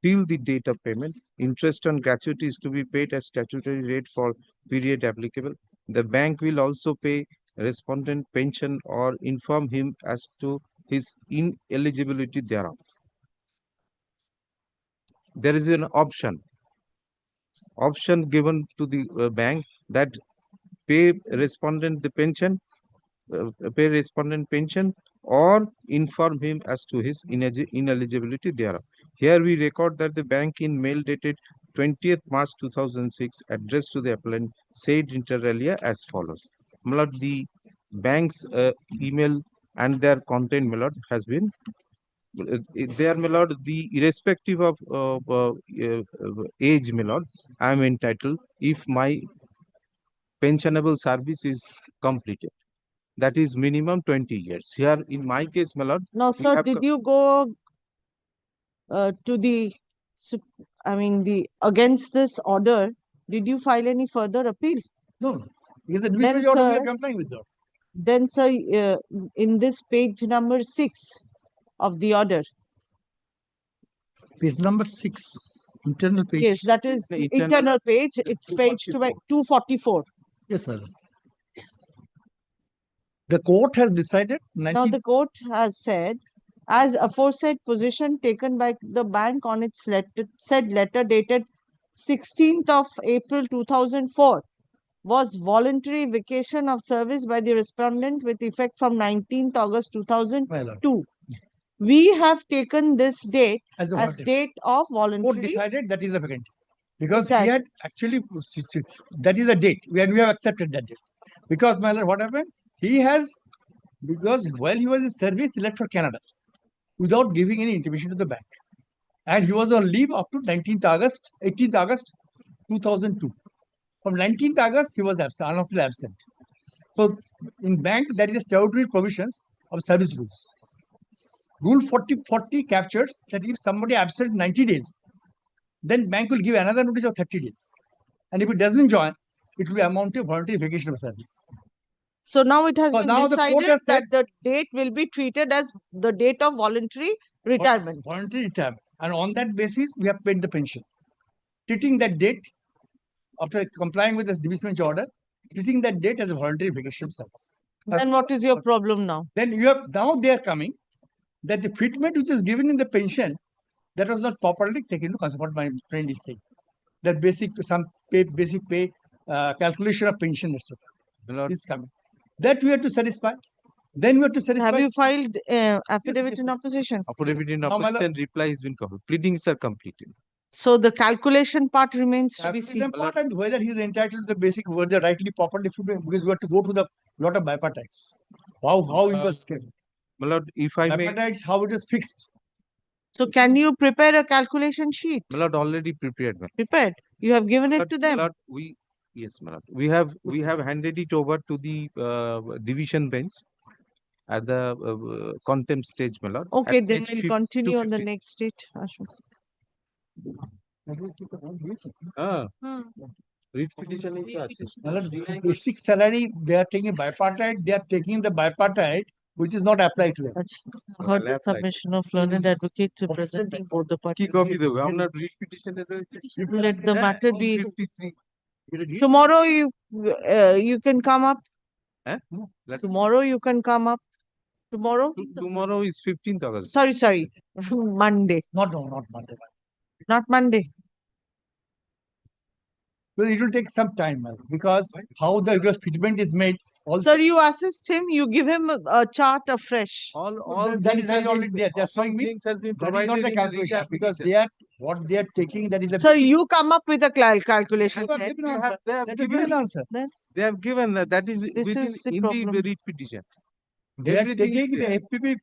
till the date of payment. Interest on gratuity is to be paid at statutory rate for period applicable. The bank will also pay respondent pension or inform him as to his ineligibility thereof. There is an option given to the bank that pay respondent the pension, pay respondent pension, or inform him as to his ineligibility thereof. Here we record that the bank in mail dated 20th March 2006 addressed to the appellant said inter alia as follows. My lord, the bank's email and their content, my lord, has been there, my lord, the irrespective of age, my lord, I am entitled if my pensionable service is completed. That is minimum 20 years. Here, in my case, my lord.
No, sir, did you go to the, I mean, against this order, did you file any further appeal?
No, because the
Then,
division order we
sir,
are complying with that.
Then, sir, in this page number 6 of the order.
Page number 6, internal page.
Yes, that is internal page. It's page 244.
Yes, madam. The court has decided.
Now, the court has said, as aforesaid position taken by the bank on its said letter dated 16th of April 2004 was voluntary vacation of service by the respondent with effect from 19th August 2002. We have taken this date as date of voluntary.
Court decided that is a vacant. Because he had actually, that is the date, when we have accepted that date. Because, my lord, what happened? He has, because while he was in service, he left for Canada without giving any intimation to the bank. And he was on leave up to 18th August 2002. From 19th August, he was absent, unlawfully absent. So, in bank, there is a statutory provisions of service rules. Rule 40 captures that if somebody absent 90 days, then bank will give another notice of 30 days. And if it doesn't join, it will be amount to voluntary vacation of service.
So now it has been
now
decided that the date will be treated as the date of voluntary retirement.
Voluntary retirement. And on that basis, we have paid the pension. Treating that date, after complying with this division bench order, treating that date as a voluntary vacation of service.
Then what is your problem now?
Then you have, now they are coming that the treatment which is given in the pension, that was not properly taken into consideration. What my friend is saying, that basic pay calculation of pension, etc. is coming. That we have to satisfy. Then we have to satisfy.
Have you filed affidavit in opposition?
Affidavit in opposition, reply has been covered. Pleadings are completed.
So the calculation part remains to be seen.
Important whether he is entitled to the basic, whether rightly properly, because we have to go to the lot of bipartites. How it was scheduled.
My lord, if I may.
Bipartites, how it is fixed.
So can you prepare a calculation sheet?
My lord, already prepared.
Prepared. You have given it to them.
My lord, yes, my lord. We have handed it over to the division bench at the contempt stage, my lord.
Okay, then we'll continue on the next date.
Writ petition
Basic salary, they are taking bipartite, they are taking the bipartite, which is not applied to them.
Heard the submission of learned advocate to presenting both the parties.
Let
the matter be. Tomorrow you can come up. Tomorrow you can come up. Tomorrow?
Tomorrow is 15th August.
Sorry. Monday.
Not Monday.
Not Monday.
Well, it will take some time because how the treatment is made.
Sir, you assist him, you give him a chart afresh.
All that is already there. That's why things has been provided. That is not a calculation because they are what they are taking. That is a.
Sir, you come up with a calculation.
They have given an answer.
They have given that is within in the writ petition.
They are taking the FPP.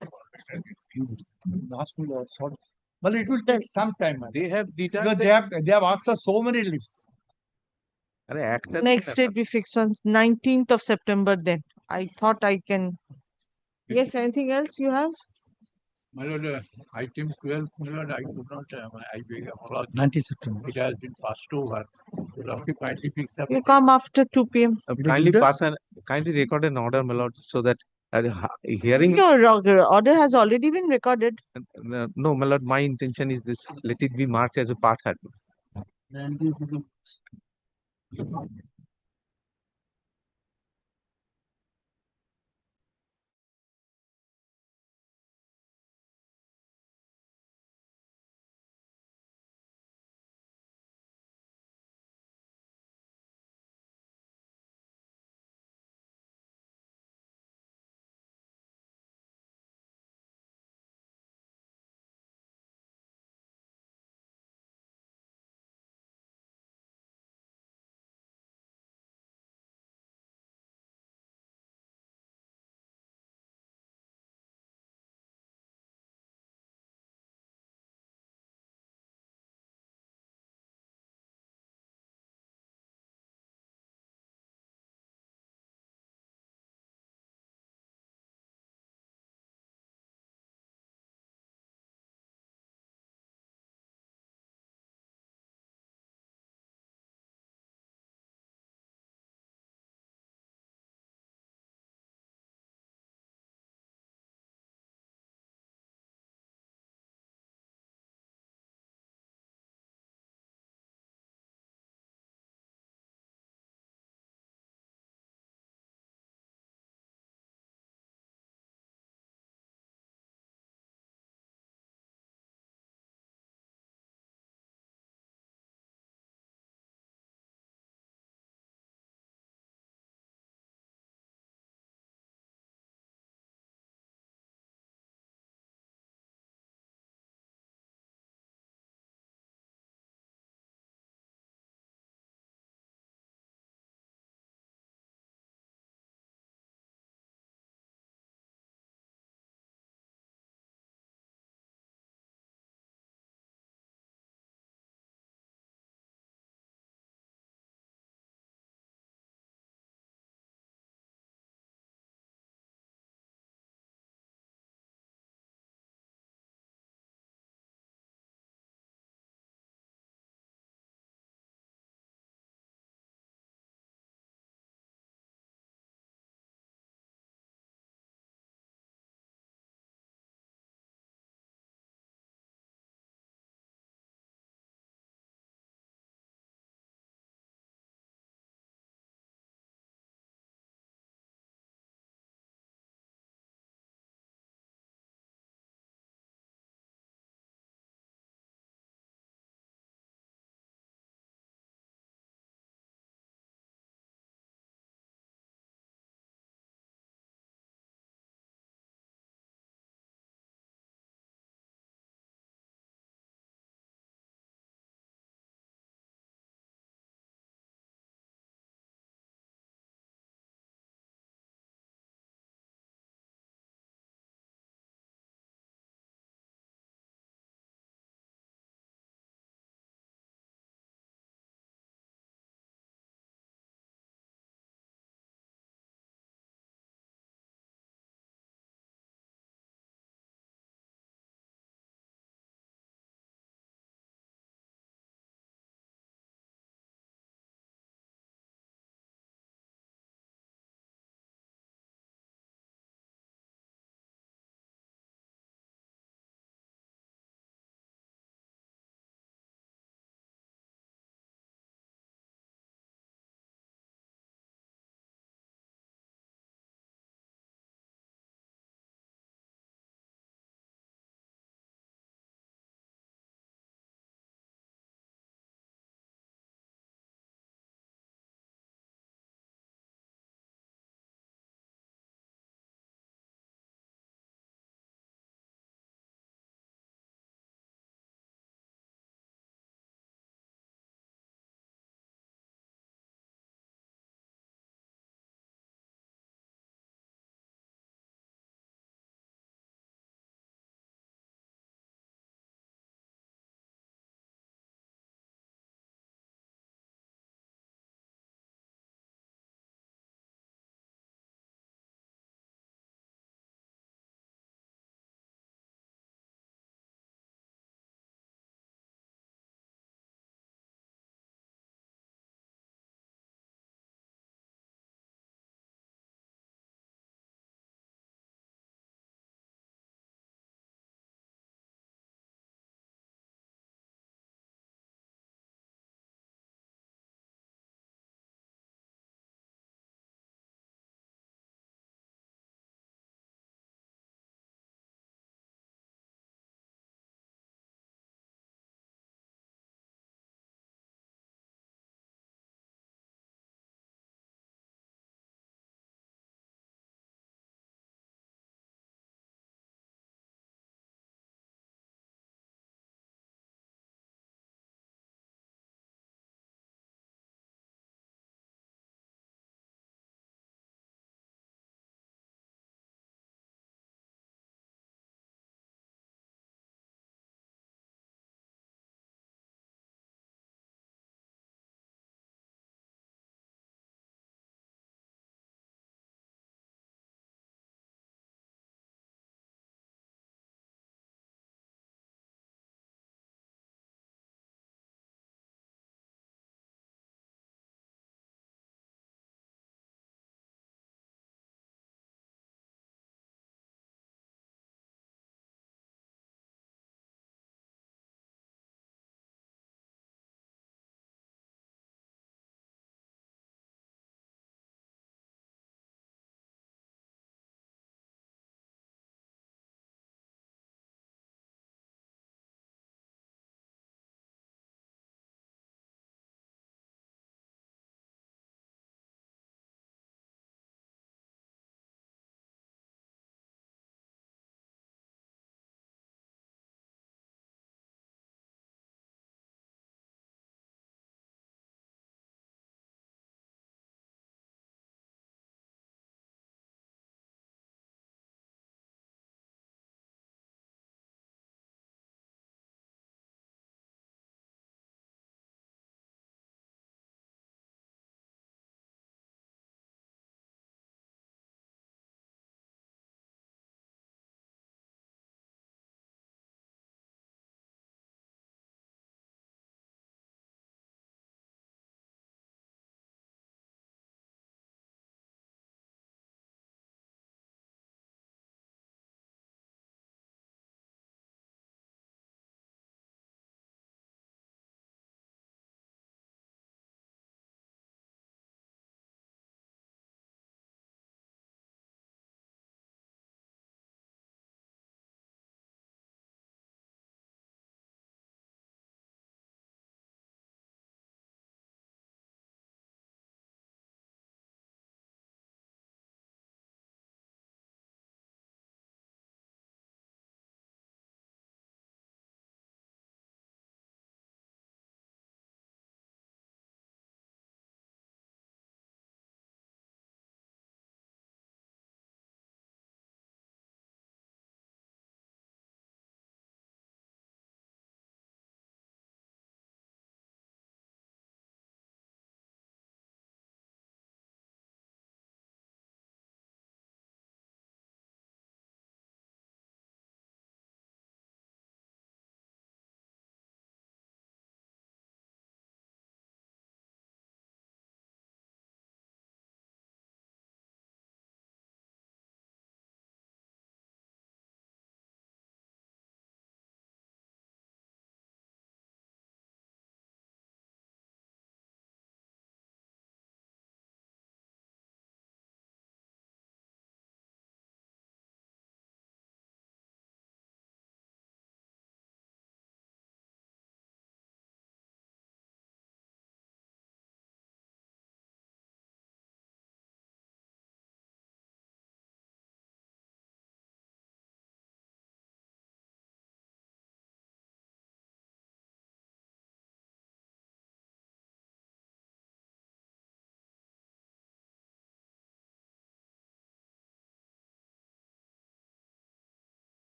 Well, it will take some time.
They have
because they have asked for so many leaves.
Next date we fixed on 19th of September then. I thought I can. Yes, anything else you have?
My lord, item 12, my lord, I could not, I beg apology.
19th September.
It has been passed over. Kindly fix up.
You come after 2 p.m.
Kindly record an order, my lord, so that hearing.
Your order has already been recorded.
No, my lord, my intention is this. Let it be marked as a part.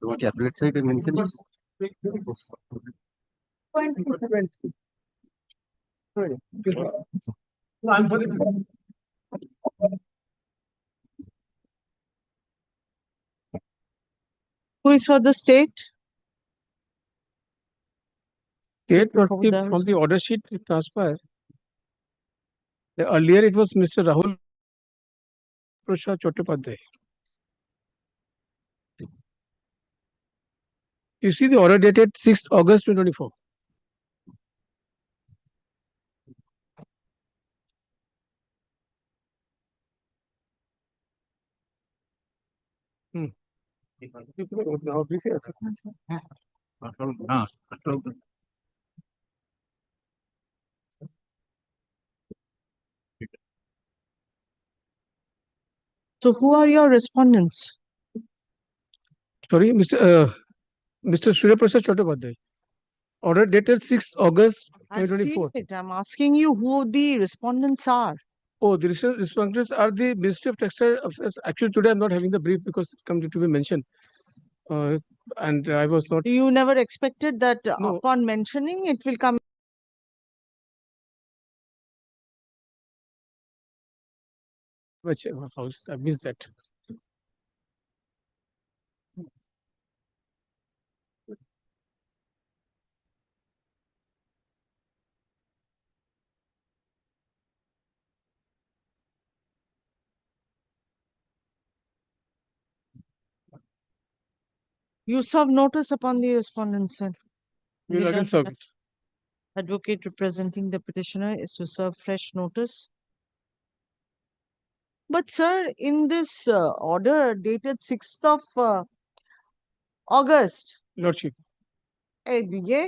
তোমাকে appellate side A mention is?
Who is for the state?
State
From
from the order sheet transfer. Earlier it was Mr. Rahul Prasad Chattopadhyay. You see the order dated 6th August 2024.
So who are your respondents?
Sorry, Mr. Surya Prasad Chattopadhyay. Order dated 6th August
I've seen
2024.
it. I'm asking you who the respondents are.
Oh, the respondents are the Ministry of Textile Affairs. Actually, today I'm not having the brief because it comes to be mentioned. And I was not.
You never expected that
No.
upon mentioning it will come.
Which house? I missed that.
You serve notice upon the respondents, sir.
We'll
The
again serve it.
advocate representing the petitioner is to serve fresh notice. But sir, in this order dated 6th of August,
Lordship.
ये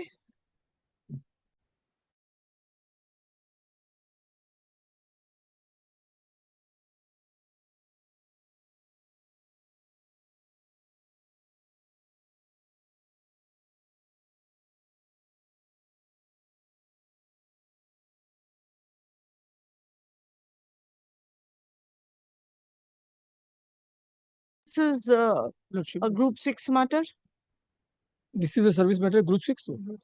this is
Lordship.
a group 6 matter
This is a service matter group 6 too.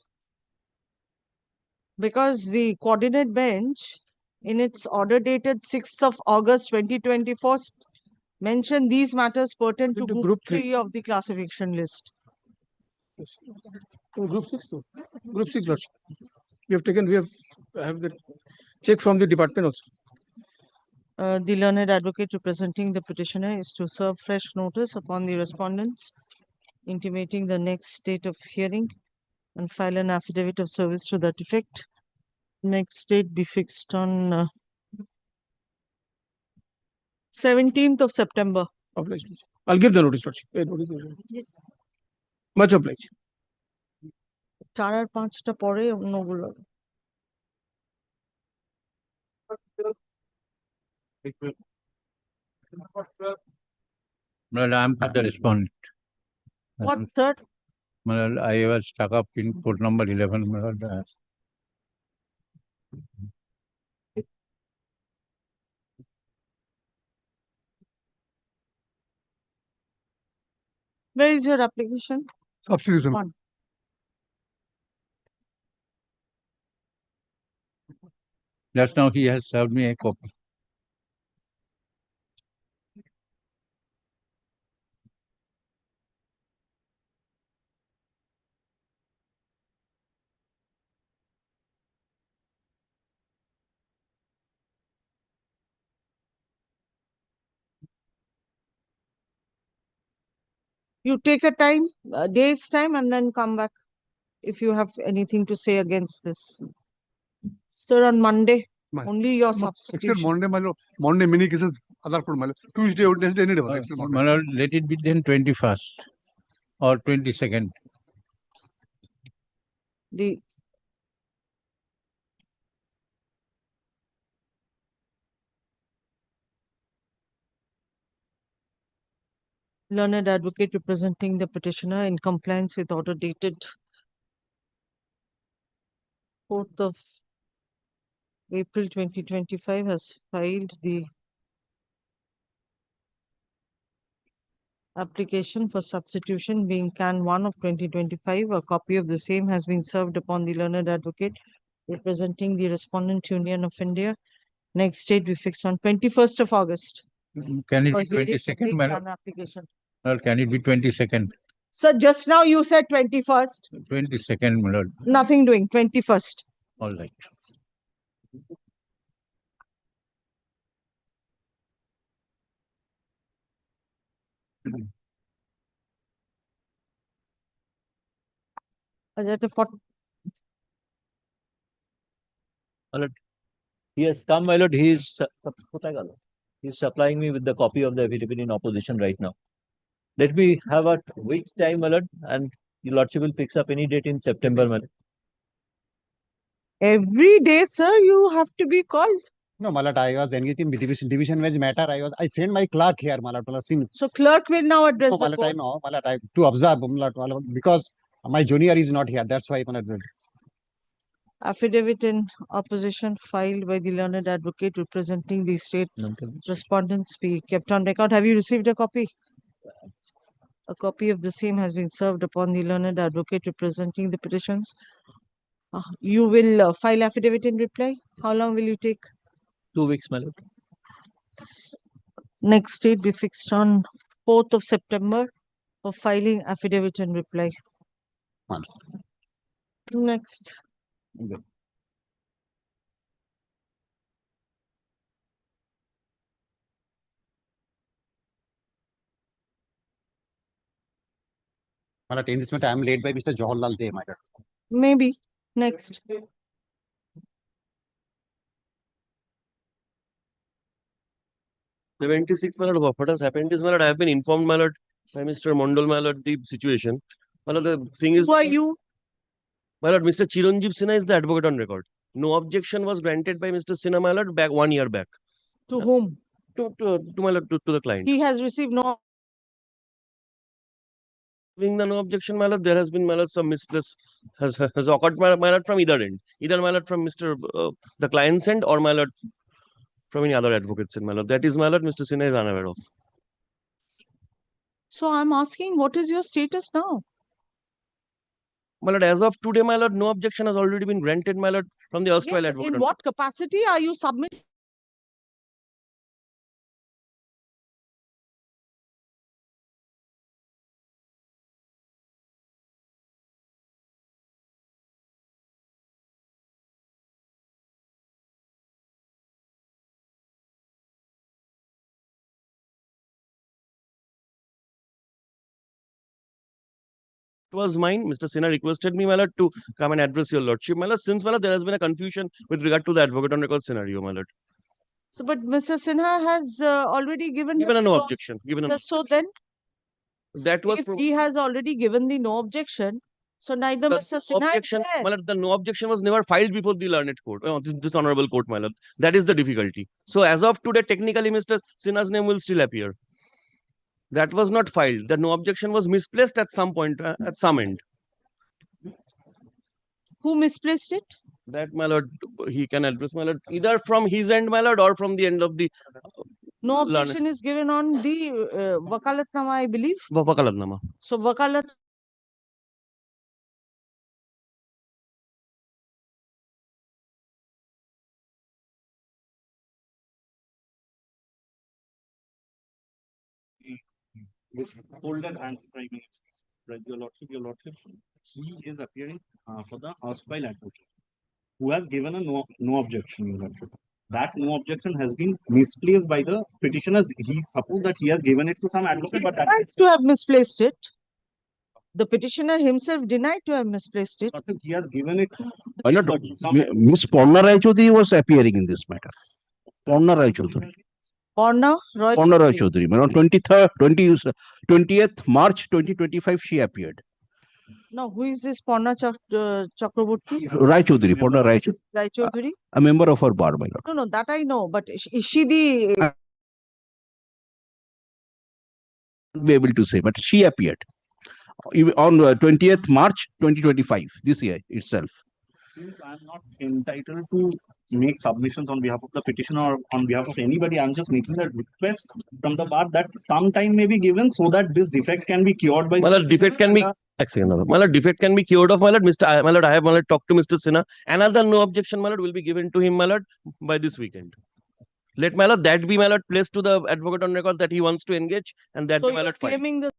because the coordinate bench in its order dated 6th of August 2024 mentioned these matters pertain to group 3 of the classification list.
Group 6 too. Group 6 Lordship. We have the check from the department also.
The learned advocate representing the petitioner is to serve fresh notice upon the respondents, intimating the next date of hearing and file an affidavit of service to that effect. Next date be fixed on 17th of September.
Obliged. I'll give the notice, Lordship. Much obliged.
4 আর 5টা পরে অন্যগুলো
Well, I'm the respondent.
What third?
Well, I was stuck up in court number 11.
Where is your application?
Substitution.
One.
Just now he has served me a copy.
You take a time, a day's time, and then come back if you have anything to say against this. Sir, on Monday, only your
Except
substitution.
Monday, my lord. Monday, many cases, other for my lord. Tuesday, Wednesday, any day. Except Monday.
My lord, let it be then 21st or 22nd.
The learned advocate representing the petitioner in compliance with order dated 4th of April 2025 has filed the application for substitution being Can 1 of 2025. A copy of the same has been served upon the learned advocate representing the Respondent Union of India. Next date we fixed on 21st of August.
Can it
for
be
hearing the
22nd,
big
madam?
Can application.
Or can it be 22nd?
So just now you said 21st.
22nd, my lord.
Nothing doing, 21st.
All right.
My lord, he has come, my lord. He is supplying me with the copy of the affidavit in opposition right now. Let me have a week's time, my lord, and your lordship will fix up any date in September, my lord.
Every day, sir, you have to be called.
No, my lord, I was engaged in division-wise matter. I sent my clerk here, my lord.
So clerk will now address
No, my
the
lord, I
court.
know, my lord, to observe, my lord, because my junior is not here. That's why, my lord.
Affidavit in opposition filed by the learned advocate representing the state respondents be kept on record. Have you received a copy? A copy of the same has been served upon the learned advocate representing the petitions. You will file affidavit in reply. How long will you take?
2 weeks, my lord.
Next date be fixed on 4th of September for filing affidavit in reply. Next.
My lord, in this matter, I am led by Mr. Jawaharlal Dey, my lord.
Maybe. Next.
76, my lord, what has happened is, my lord, I have been informed, my lord, by Mr. Mondal, my lord, the situation. My lord, the thing is.
Who are you?
My lord, Mr. Chiranjeev Sinha is the advocate on record. No objection was granted by Mr. Sinha, my lord, back 1 year back.
To whom?
To my lord, to the client.
He has received no.
Being the no objection, my lord, there has been, my lord, some misplaced has occurred, my lord, from either end. Either, my lord, from Mr. The client's end, or, my lord, from any other advocates end, my lord. That is, my lord, Mr. Sinha is unaware of.
So I'm asking, what is your status now?
My lord, as of today, my lord, no objection has already been granted, my lord, from the erstwhile
Yes,
advocate.
in what capacity are you submitting?
Was mine. Mr. Sinha requested me, my lord, to come and address your lordship, my lord. Since, my lord, there has been a confusion with regard to the advocate on record scenario, my lord.
So, but Mr. Sinha has already given
a no objection.
So then,
that was
if he has already given the no objection, so neither Mr. Sinha
objection,
is there.
my lord, the no objection was never filed before the learned court, this honorable court, my lord. That is the difficulty. So, as of today, technically, Mr. Sinha's name will still appear. That was not filed. The no objection was misplaced at some point, at some end.
Who misplaced it?
That, my lord, he can address, my lord, either from his end, my lord, or from the end of the.
No objection is given on the Wakalatnama, I believe.
Wakalatnama.
So, Wakalat.
Folded hands, Prime Minister. Your lordship, he is appearing for the erstwhile advocate, who has given a no objection, your lordship. That no objection has been misplaced by the petitioner. He supposed that he has given it to some advocate, but that
To have misplaced it. The petitioner himself denied to have misplaced it.
he has given it.
Miss Porna Rai Chaudhary was appearing in this matter. Porna Rai Chaudhary.
Porna Rai
Chaudhary. On 20th March 2025, she appeared.
Now, who is this Porna Chakraborty?
Rai Chaudhary, Porna Rai Chaudhary.
Rai Chaudhary?
A member of our bar, my lord.
No, that I know, but is she the...
Be able to say, but she appeared on 20th March 2025, this year itself.
Since I am not entitled to make submissions on behalf of the petitioner or on behalf of anybody. I'm just making a request from the bar that some time may be given so that this defect can be cured by.
My lord, defect can be. My lord, defect can be cured of, my lord. My lord, I have, my lord, talked to Mr. Sinha. Another no objection, my lord, will be given to him, my lord, by this weekend. Let, my lord, that be, my lord, placed to the advocate on record that he wants to engage, and that
So
be, my
you're
lord, filed.
claiming the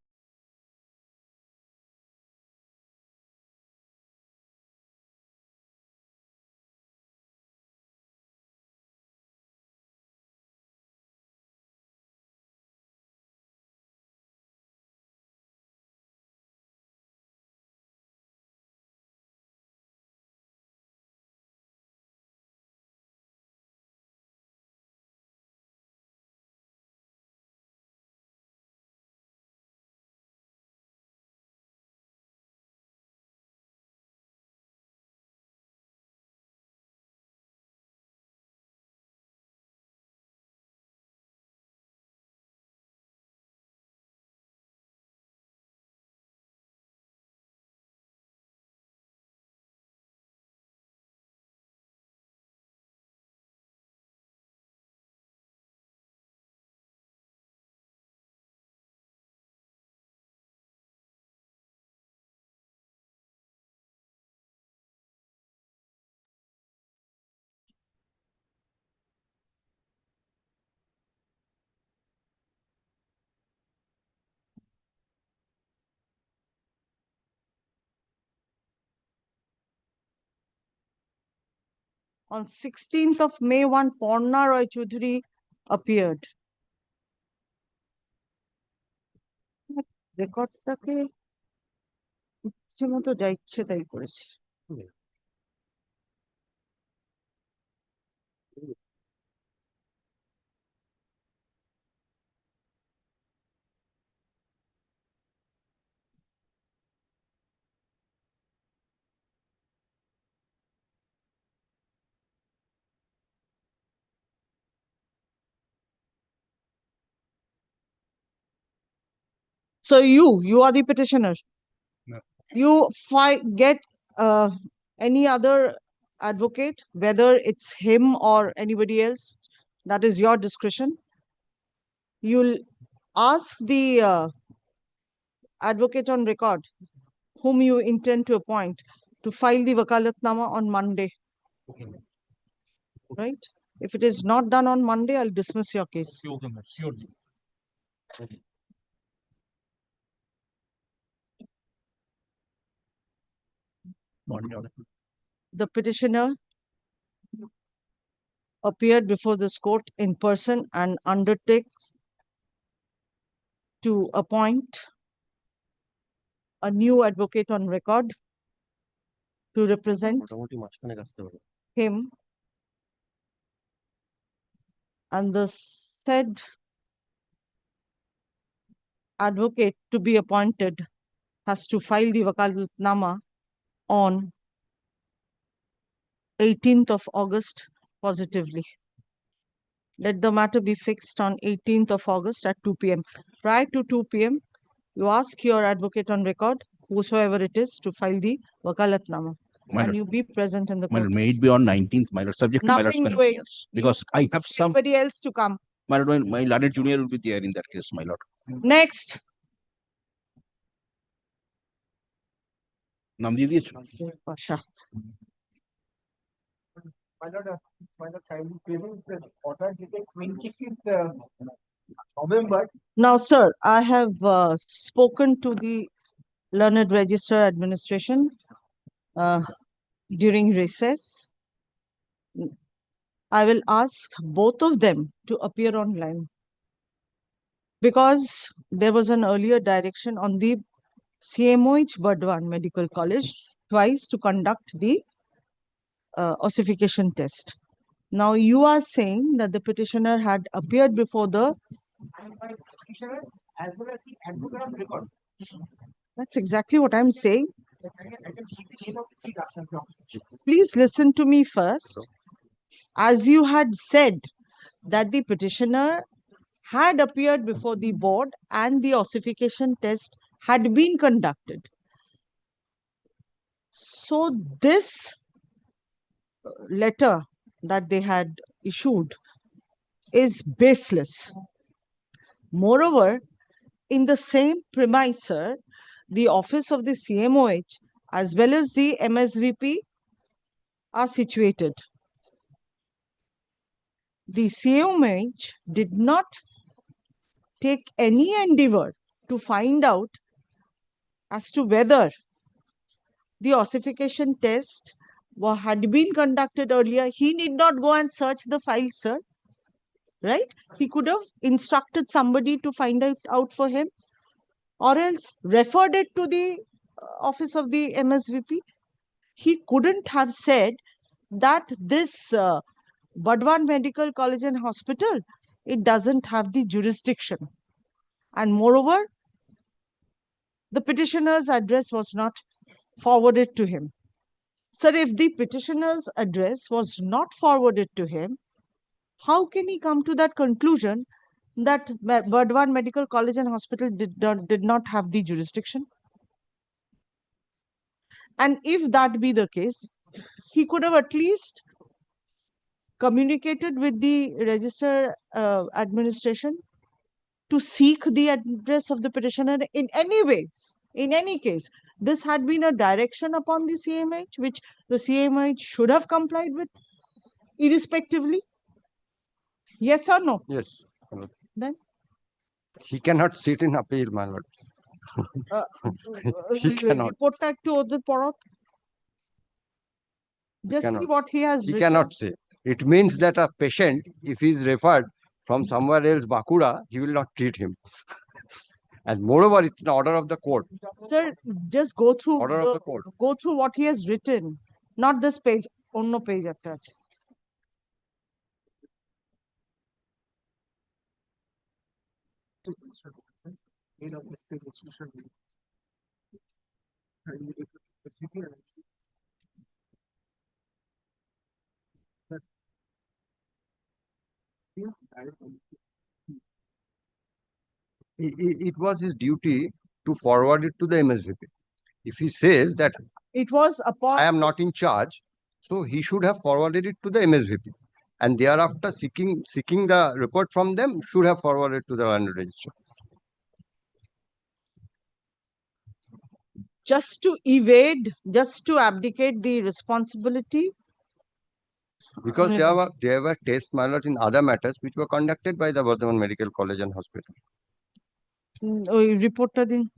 on 16th of May, one Porna Roy Choudhury appeared. রেকর্ডটাকে ইচ্ছে মতো যা ইচ্ছে তাই করেছে। So you are the petitioner.
No.
You get any other advocate, whether it's him or anybody else, that is your discretion. You'll ask the advocate on record whom you intend to appoint to file the wakalatnama on Monday.
Okay.
Right? If it is not done on Monday, I'll dismiss your case.
Okay, ma'am. Surely. Okay.
The petitioner appeared before this court in person and undertakes to appoint a new advocate on record to represent him, and the said advocate to be appointed has to file the wakalatnama on 18th of August positively. Let the matter be fixed on 18th of August at 2 p.m. Prior to 2 p.m., you ask your advocate on record, whosoever it is, to file the wakalatnama. And you be present in the
My
court.
lord, may it be on 19th, my lord, subject to my lord's
Nothing doing.
convenience. Because I have some,
Somebody else to come.
my lord, my learned junior will be there in that case, my lord.
Next.
নাম দিয়ে দিয়েছো?
Pasha.
My lord, I will present the order dated 25th November.
Now, sir, I have spoken to the Learned Register Administration during recess. I will ask both of them to appear online because there was an earlier direction on the CMOH Burdwan Medical College twice to conduct the ossification test. Now you are saying that the petitioner had appeared before the
Petitioner as well as the advocate on record.
That's exactly what I'm saying.
I can see the name of the doctor.
Please listen to me first. As you had said that the petitioner had appeared before the board and the ossification test had been conducted. So this letter that they had issued is baseless. Moreover, in the same premise, sir, the office of the CMOH as well as the MSVP are situated. The CMOH did not take any endeavor to find out as to whether the ossification test had been conducted earlier. He need not go and search the file, sir. Right? He could have instructed somebody to find it out for him, or else referred it to the office of the MSVP. He couldn't have said that this Badwan Medical College and Hospital, it doesn't have the jurisdiction. And moreover, the petitioner's address was not forwarded to him. Sir, if the petitioner's address was not forwarded to him, how can he come to that conclusion that Badwan Medical College and Hospital did not have the jurisdiction? And if that be the case, he could have at least communicated with the register administration to seek the address of the petitioner in any ways. In any case, this had been a direction upon the CMH, which the CMH should have complied with, irrespectively. Yes or no?
Yes. my lord.
Then
He cannot sit in appeal, my lord. He cannot.
report that to the Porot. Just see
cannot.
what he has
He
written.
cannot say. It means that a patient, if he is referred from somewhere else, Bakura, he will not treat him. And moreover, it's an order of the court.
Sir, just go through
Order of the court.
go through what he has written, not this page. On no page attached.
It was his duty to forward it to the MSVP. If he says that
It was upon
I am not in charge, so he should have forwarded it to the MSVP. And thereafter, seeking the report from them, should have forwarded to the land register.
just to evade, just to abdicate the responsibility.
Because there were tests, my lord, in other matters which were conducted by the Bardhaman Medical College and Hospital.
Reported in.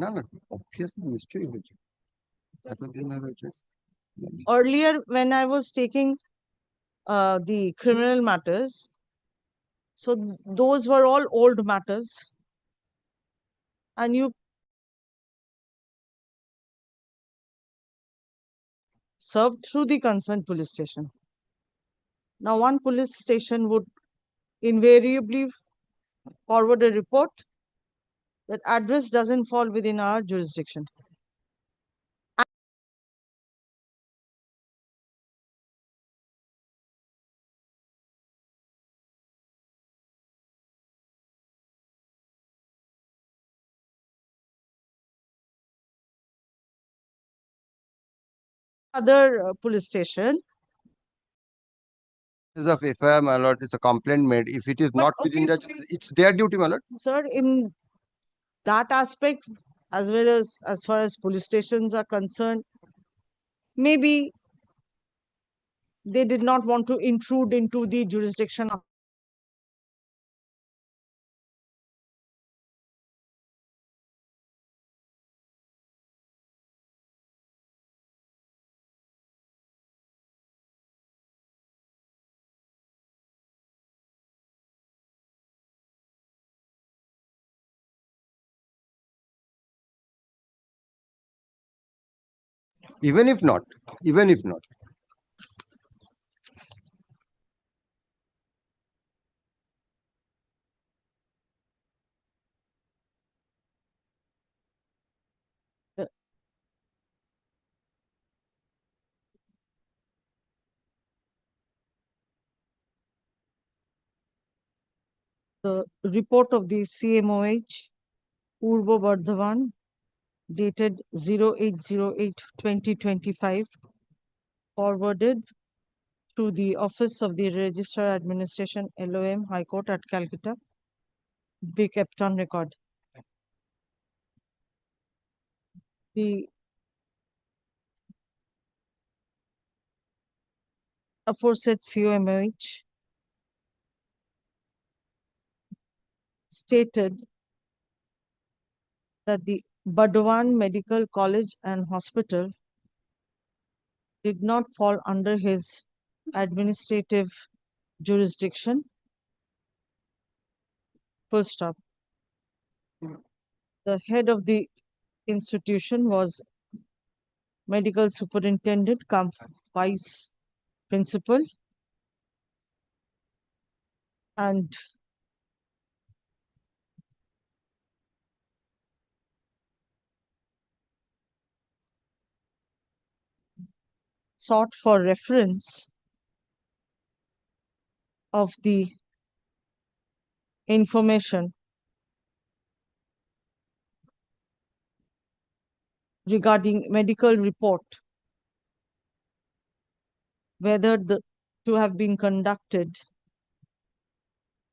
না না obviously নিশ্চয়ই হয়েছে এতদিন হয়েছে
Earlier, when I was taking the criminal matters, so those were all old matters, and you served through the concerned police station. Now, one police station would invariably forward a report that address doesn't fall within our jurisdiction. Other police station.
Is of FIR, my lord, it's a complaint made. If it is not within the, it's their duty, my lord.
Sir, in that aspect, as well as far as police stations are concerned, maybe they did not want to intrude into the jurisdiction of
Even if not.
The report of the CMOH, Purvo Bardhaman, dated 08/08/2025, forwarded to the Office of the Registrar Administration, LOM, High Court at Calcutta, be kept on record. The aforesaid COMOH stated that the Burdwan Medical College and Hospital did not fall under his administrative jurisdiction. Full stop. The head of the institution was medical superintendent cum vice principal, and sought for reference of the information regarding medical report, whether to have been conducted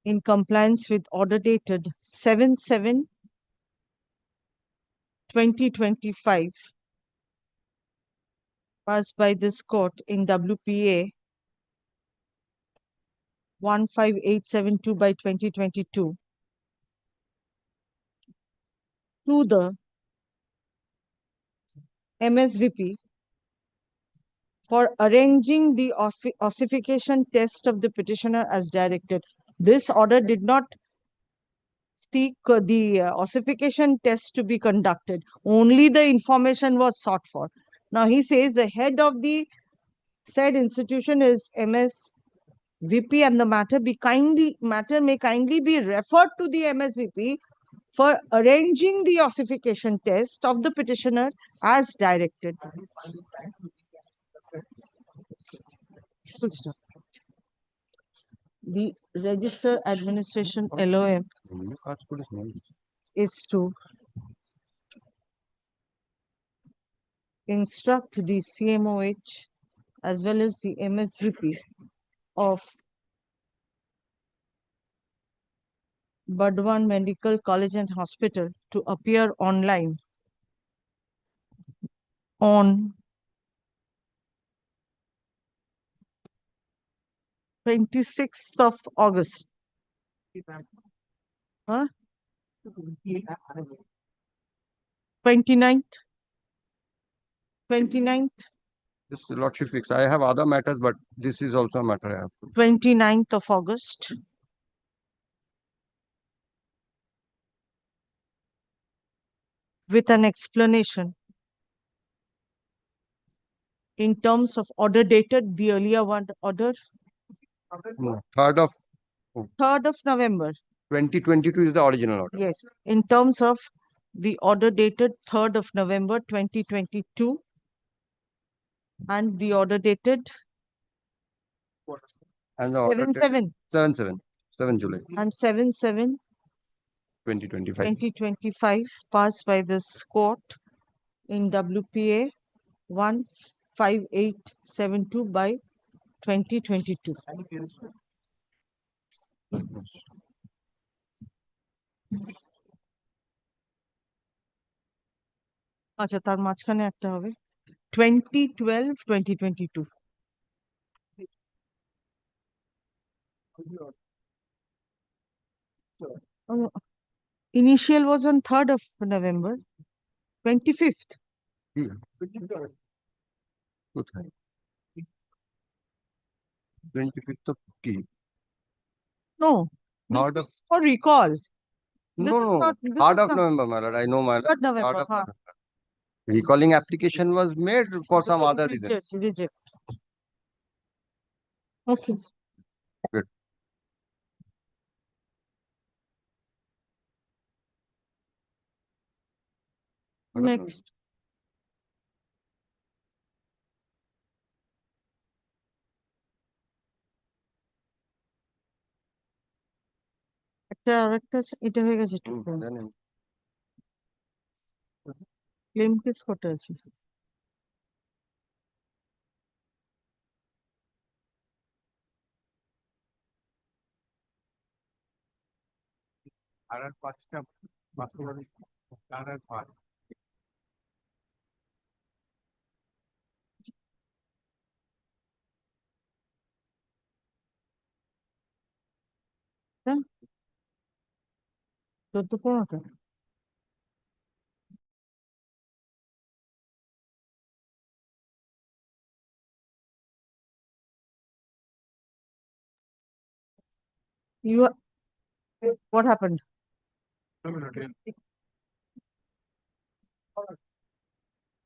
in compliance with order dated 7/7/2025 passed by this court in WPA 15872 by 2022 to the MSVP for arranging the ossification test of the petitioner as directed. This order did not seek the ossification test to be conducted. Only the information was sought for. Now he says the head of the said institution is MSVP, and the matter may kindly be referred to the MSVP for arranging the ossification test of the petitioner as directed. Full stop. The Register Administration LOM is to instruct the CMOH as well as the MSVP of Burdwan Medical College and Hospital to appear online on 26th of August. Huh? 29th. 29th.
This lordship fix. I have other matters, but this is also a matter I have to.
29th of August. With an explanation in terms of order dated, the earlier one order.
No, 3rd of
3rd of November.
2022 is the original order.
Yes, in terms of the order dated 3rd of November 2022 and the order dated
And the order
7/7
7 July
and 7/7
2025.
2025 passed by this court in WPA 15872 by 2022. আচ্ছা, তার মাঝখানে একটা হবে 2012-2022. Initial was on 3rd of November, 25th.
কোথায় 25th of কি?
No,
Third of
for recall.
no, no, 3rd of November, my lord. I know, my lord.
3rd November.
3rd of November. Recalling application was made for some other reasons.
Reject. Okay.
Good.
Next. আরেকটা আছে, এটা হয়ে গেছে claim case কটা আছে?
আর পাঁচটা বাস্তবায়ন আর পাঁচ
হ্যাঁ, 14-15টা। You are, what happened?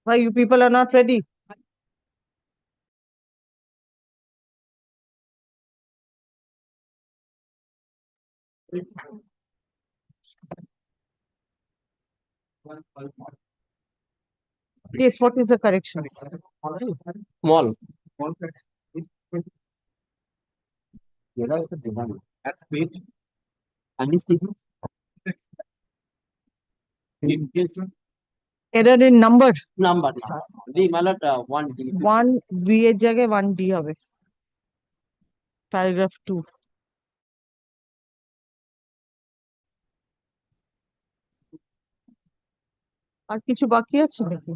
Why you people are not ready? Yes, what is the correction?
Small.
Where is the demand? At page, any signals?
Error in number.
Number. The mallet 1D.
1B এর জায়গায় 1D হবে। Paragraph 2. আর কিছু বাকি আছে নাকি?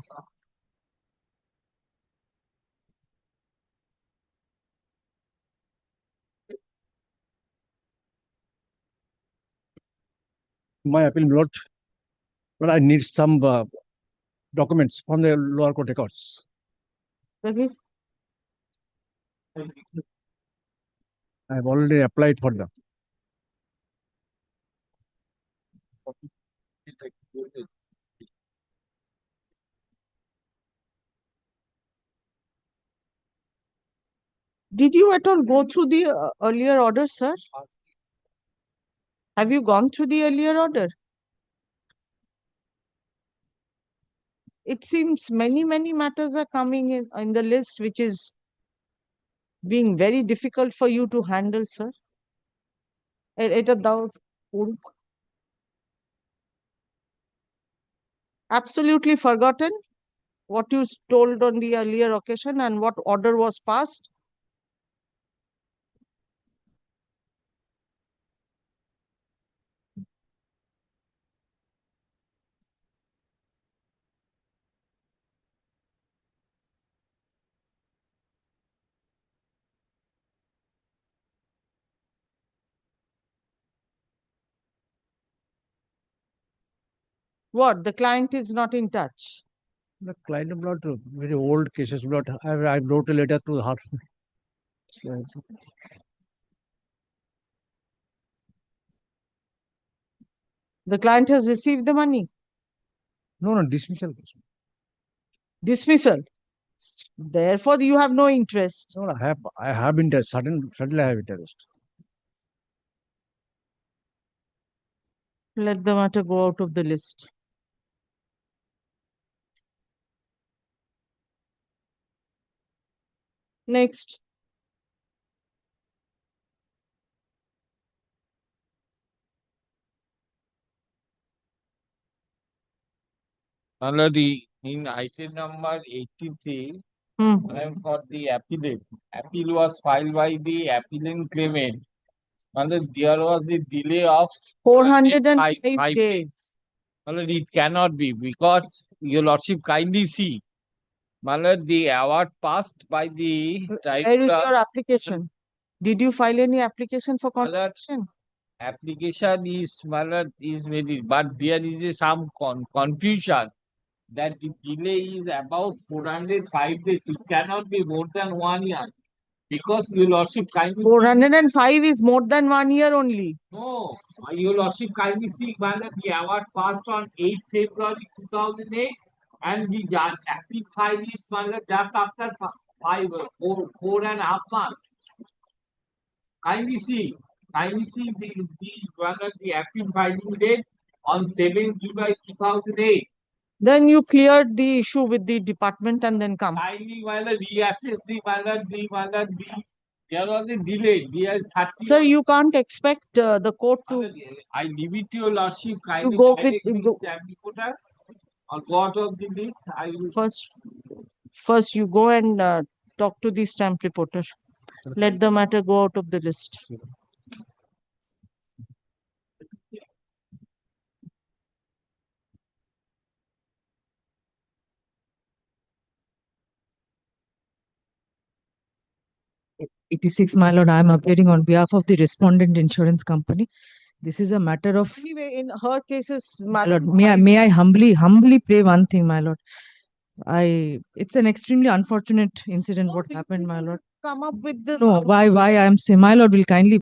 My appeal, Lord, but I need some documents from the lower court records.
Ready?
I have already applied for them.
Did you at all go through the earlier order, sir? Have you gone through the earlier order? It seems many matters are coming in the list, which is being very difficult for you to handle, sir. এটা দাও পড়ুক। Absolutely forgotten what you told on the earlier occasion and what order was passed. What? The client is not in touch.
The client of not very old cases, but I wrote a letter to her.
The client has received the money.
No, dismissal.
Dismissal. Therefore, you have no interest.
No, I have interest. Certainly I have interest.
Let the matter go out of the list. Next.
Already in item number 83, I have got the appeal. Appeal was filed by the appellant claimant. Unless there was the delay of
405 days.
Already it cannot be because your lordship kindly see. Malad, the award passed by the
Where is your application? Did you file any application for confirmation?
application is Malad is very, but there is some confusion that the delay is about 405 days. It cannot be more than 1 year because your lordship kindly
405 is more than 1 year only.
No, your lordship kindly see Malad, the award passed on 8 February 2008 and the judge appeal file is Malad just after 4.5 months. Kindly see the appeal filing date on 7 July 2008.
Then you cleared the issue with the department and then come.
Kindly reassess the There was a delay. There 30.
Sir, you can't expect the court to
I leave it to your lordship. Kindly
go
direct
with
the
go,
stamp reporter or go out of the list. I will.
first you go and talk to the stamp reporter. Let the matter go out of the list.
'86, my lord, I am appearing on behalf of the respondent insurance company. This is a matter of,
Anyway, in her cases,
my lord, may I humbly pray one thing, my lord. It's an extremely unfortunate incident what happened, my lord.
come up with this.
No, why I am saying, my lord will kindly.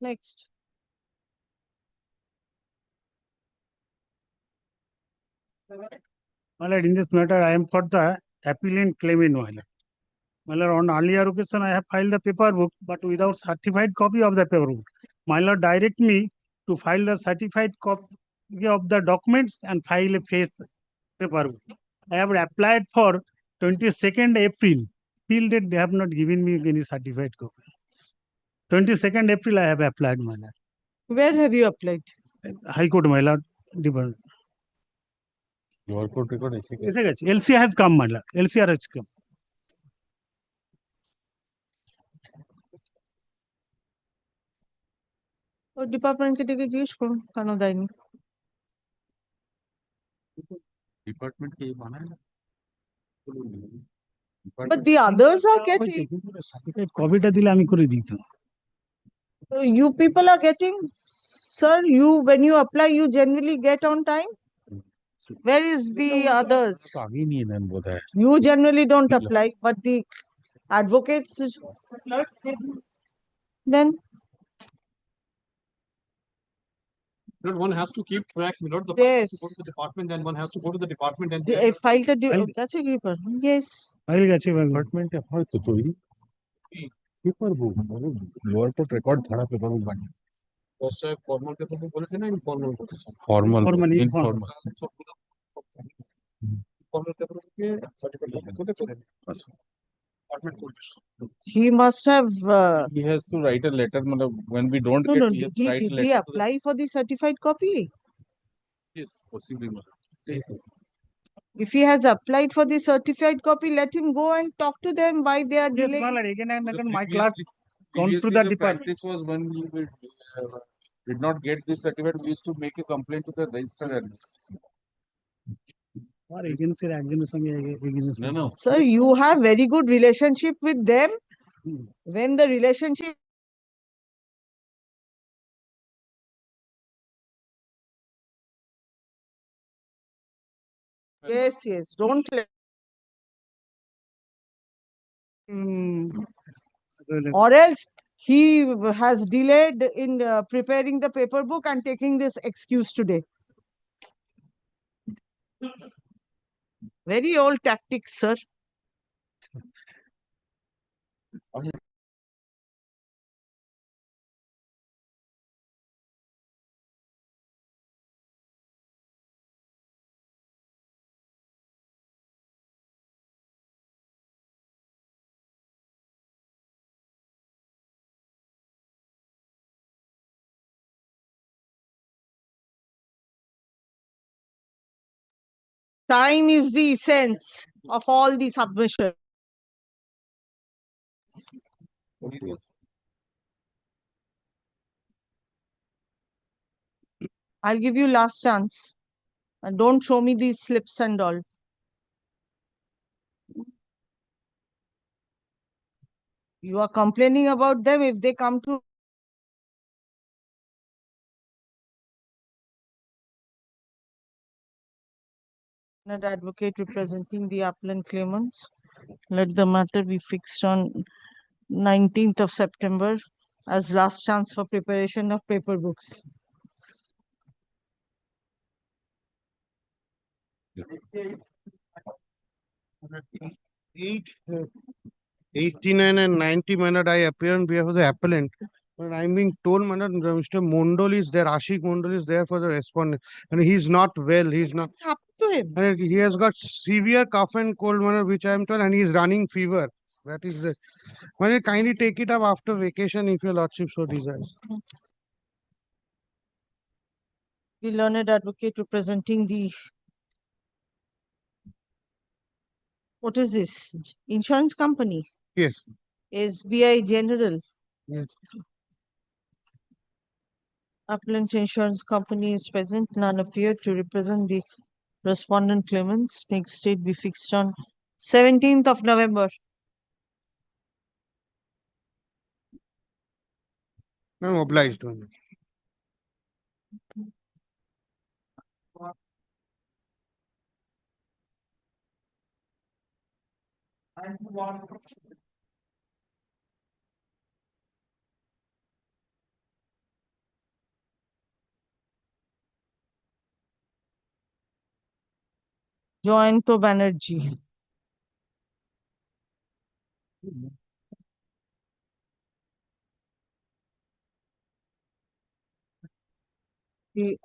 Next.
My lord, in this matter, I am for the appellant claimant, my lord. My lord, on earlier occasion, I have filed the paperwork, but without certified copy of the paperwork. My lord, direct me to file the certified copy of the documents and file a face paperwork. I have applied for 22nd April. Till date, they have not given me any certified copy. 22nd April, I have applied, my lord.
Where have you applied?
High Court, my lord. Department.
Your court record is
LC has come, my lord. LCR has come.
ডিপার্টমেন্টকে ডেকে জিজ্ঞেস করুন কেন দেয়নি
department কে বানায় না
but the others are getting
কপিটা দিলে আমি করে দিতাম
you people are getting sir you when you apply you generally get on time where is the others
আগেই নিয়ে নেন বোধহয়
you generally don't apply but the advocates then
One has to keep track, my lord.
Yes.
Go to the department, then one has to go to the department and
file টা গেছে কি yes
file গেছে
ডিপার্টমেন্টে হয়তো তৈরি paper বুক lower court record ছাড়া paper বুক বানিয়ে
সাহেব ফর্মাল পেপার বলেছেন না ইনফর্মাল বলেছেন
ফর্মাল
ইনফর্মাল ফর্মাল পেপারকে সার্টিফিকেট করে department court.
he must have
he has to write a letter when we don't get he has to write a
did
letter
he apply for the certified copy
yes possibly
if he has applied for the certified copy let him go and talk to them why they are
yes
delaying
again my clerk gone to the department
this was when we did not get this certificate we used to make a complaint to the registered administration
or agency একজনের সঙ্গে agency
no
sir you have very good relationship with them when the relationship yes don't let or else he has delayed in preparing the paper book and taking this excuse today very old tactics sir time is the essence of all the submission I'll give you last chance and don't show me these slips and all you are complaining about them if they come to Learned advocate representing the appellant claimants. Let the matter be fixed on 19th of September as last chance for preparation of paper books.
Eight, 89 and 90 minute I appear on behalf of the appellant. But I'm being told, Mr. Mondol is there, Ashik Mondol is there for the respondent. And he's not well. He's not.
What's happened to him?
And he has got severe cough and cold, manner, which I'm told, and he's running fever. That is the. Man, kindly take it up after vacation if your lordship so desires.
The learned advocate representing the, what is this? Insurance company?
Yes.
SBI General.
Yes.
Appellant insurance company is present. None appear to represent the respondent claimants. Next date be fixed on 17th of November.
I'm obliged.
Joyanto Banerjee. The,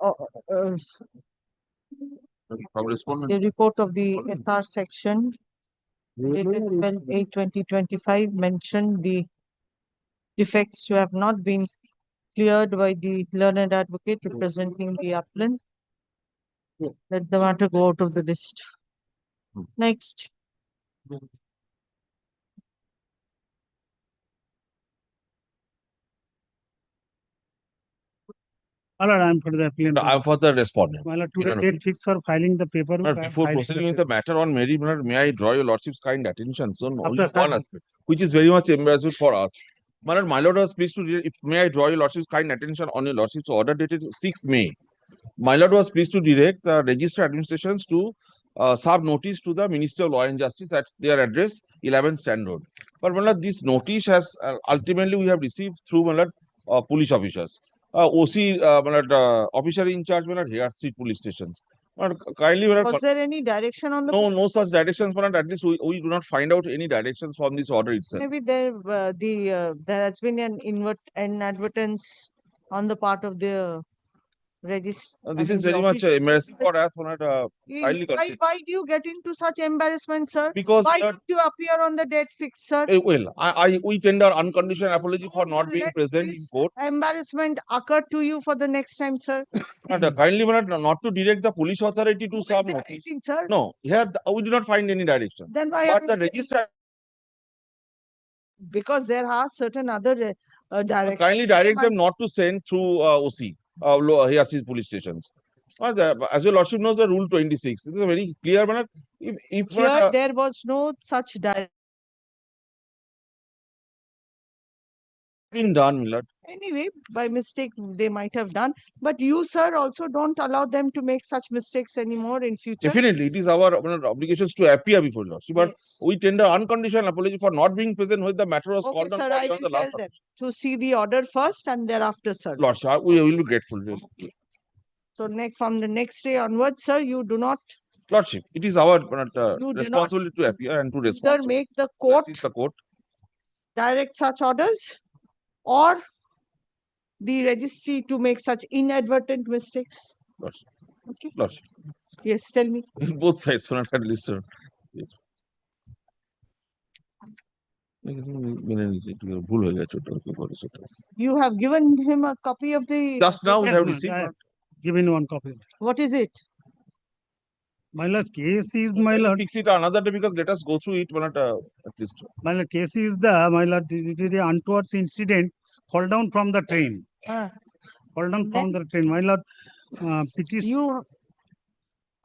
the report of the SR section dated 12/8/2025 mentioned the defects to have not been cleared by the learned advocate representing the appellant. Let the matter go out of the list. Next.
My lord, I am for the appellant.
I am for the respondent.
My lord, today date fixed for filing the paper.
Before proceeding with the matter on Mary, may I draw your lordship's kind attention? So, only
After
one aspect, which is very much embarrassing for us. My lord was pleased to, if may I draw your lordship's kind attention on your lordship's order dated 6th May. My lord was pleased to direct the register administrations to serve notice to the Minister of Law and Justice at their address 11 Stand Road. But my lord, this notice has ultimately we have received through my lord, police officers. OC officer in charge here Street police stations. Kindly,
Was there any direction on the?
No such directions, but at least we do not find out any directions from this order itself.
Maybe there there has been an inadvertence on the part of the register.
This is very much embarrassing for us.
Why do you get into such embarrassment, sir?
Because
why did you appear on the date fixed, sir?
Well, we tender unconditional apology for not being present in court.
Embarrassment occur to you for the next time, sir.
Kindly not to direct the police authority to serve notice.
Sir?
No, here we do not find any direction.
Then why
But
are
the
you saying-
register
because there are certain other directions.
kindly direct them not to send through OC, here police stations. As your lordship knows, the rule 26. This is a very clear manner. If
Here there was no such direction.
Been done, Millard.
Anyway, by mistake they might have done, but you, sir, also don't allow them to make such mistakes anymore in future.
Definitely, it is our obligations to appear before lordship, but we tender unconditional apology for not being present when the matter was
Okay,
called on
sir, I
on
will
the
tell
last
them to see the order first and thereafter, sir.
lordship. We will be grateful.
So from the next day onwards, sir, you do not
Lordship, it is our
do
responsibility to appear and to
either
respond.
make the court direct such orders or the registry to make such inadvertent mistakes.
Lordship.
Okay.
Lordship.
Yes, tell me.
Both sides, not at least, sir. Yes.
You have given him a copy of the.
Just now we
Yes,
have
ma'am,
received.
I have given one copy.
What is it?
My last case is my lord.
Fix it another day because let us go through it at least.
My lord, case is my lord, it is the untoward incident, fall down from the train. Fall down from the train. My lord, petition.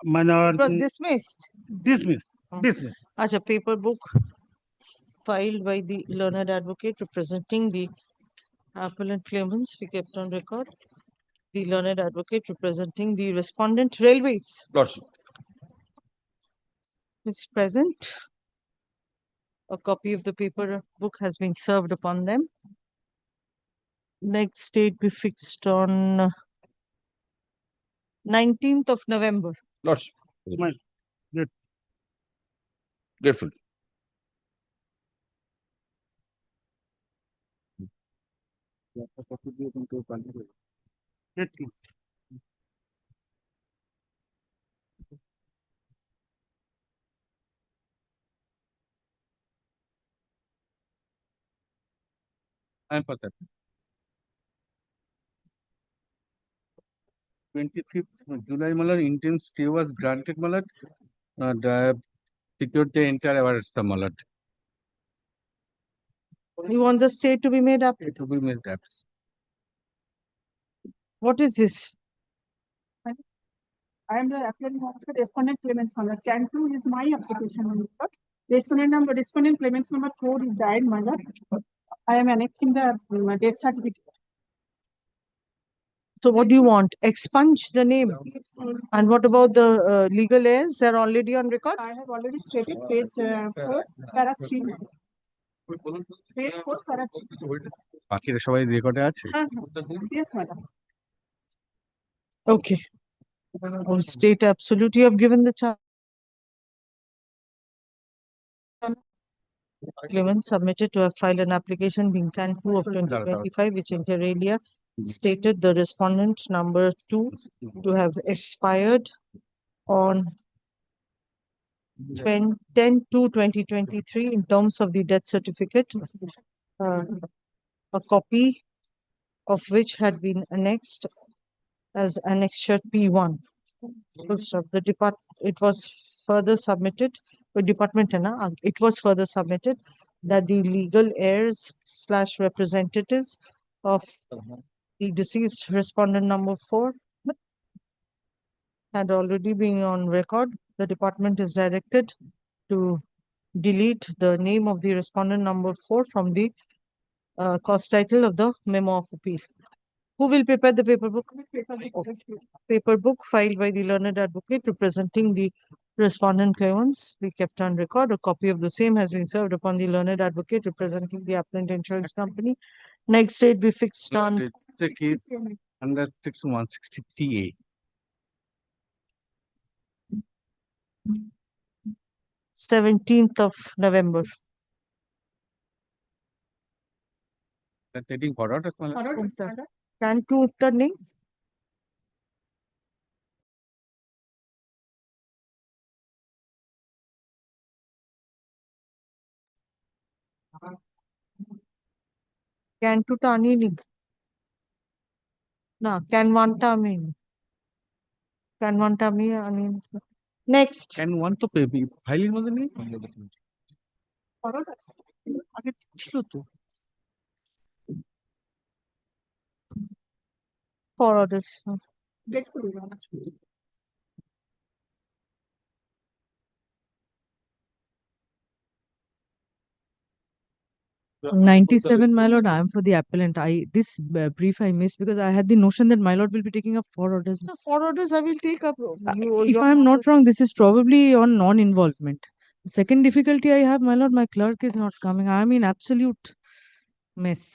My lord.
It was dismissed.
Dismissed. Dismissed.
As a paper book filed by the learned advocate representing the appellant claimants be kept on record. The learned advocate representing the respondent railways.
Lordship.
is present. A copy of the paper book has been served upon them. Next date be fixed on 19th of November.
Lordship.
Good.
Grateful.
Good.
I am for that. 25th July, malar interim stay was granted, malar. The secured the entire awards, the malar.
You want the state to be made up?
It will be made up.
What is this?
I am the applicant of the respondent claimants number. Can 2 is my application number. Respondent claimants number 4 is died, my lord. I am annexing the death certificate.
So what do you want? Expunge the name? And what about the legal heirs? They're already on record?
I have already stated page 4, para 3. Page 4, para 3.
বাকিরা সবাই রেকর্ডে আছে?
Yes, madam.
Okay. Oh, state absolute. You have given the charge. Claimant submitted to have filed an application being can 2 of 2025, which inter alia stated the respondent number 2 to have expired on 10/2/2023 in terms of the death certificate, a copy of which had been annexed as annexure P1. Full stop. It was further submitted. It was further submitted that the legal heirs / representatives of the deceased respondent number 4 had already been on record. The department is directed to delete the name of the respondent number 4 from the cause title of the memo of appeal. Who will prepare the paper book? Paper book filed by the learned advocate representing the respondent claimants be kept on record. A copy of the same has been served upon the learned advocate representing the appellant insurance company. Next date be fixed on
The case under section 160TA.
17th of November.
That's taking forward.
Can 2 उत्तर नहीं? Can 2 টা আনি নি? না, can 1 টা আমি can 1 টা আমি আনি নেক্সট
Can 1 তো ফাইলের মধ্যে নেই? আগে ছিল তো।
for orders.
97, my lord, I am for the appellant. This brief I missed because I had the notion that my lord will be taking up 4 orders.
No, 4 orders I will take up.
If I am not wrong, this is probably on non-involvement. The second difficulty I have, my lord, my clerk is not coming. I am in absolute mess.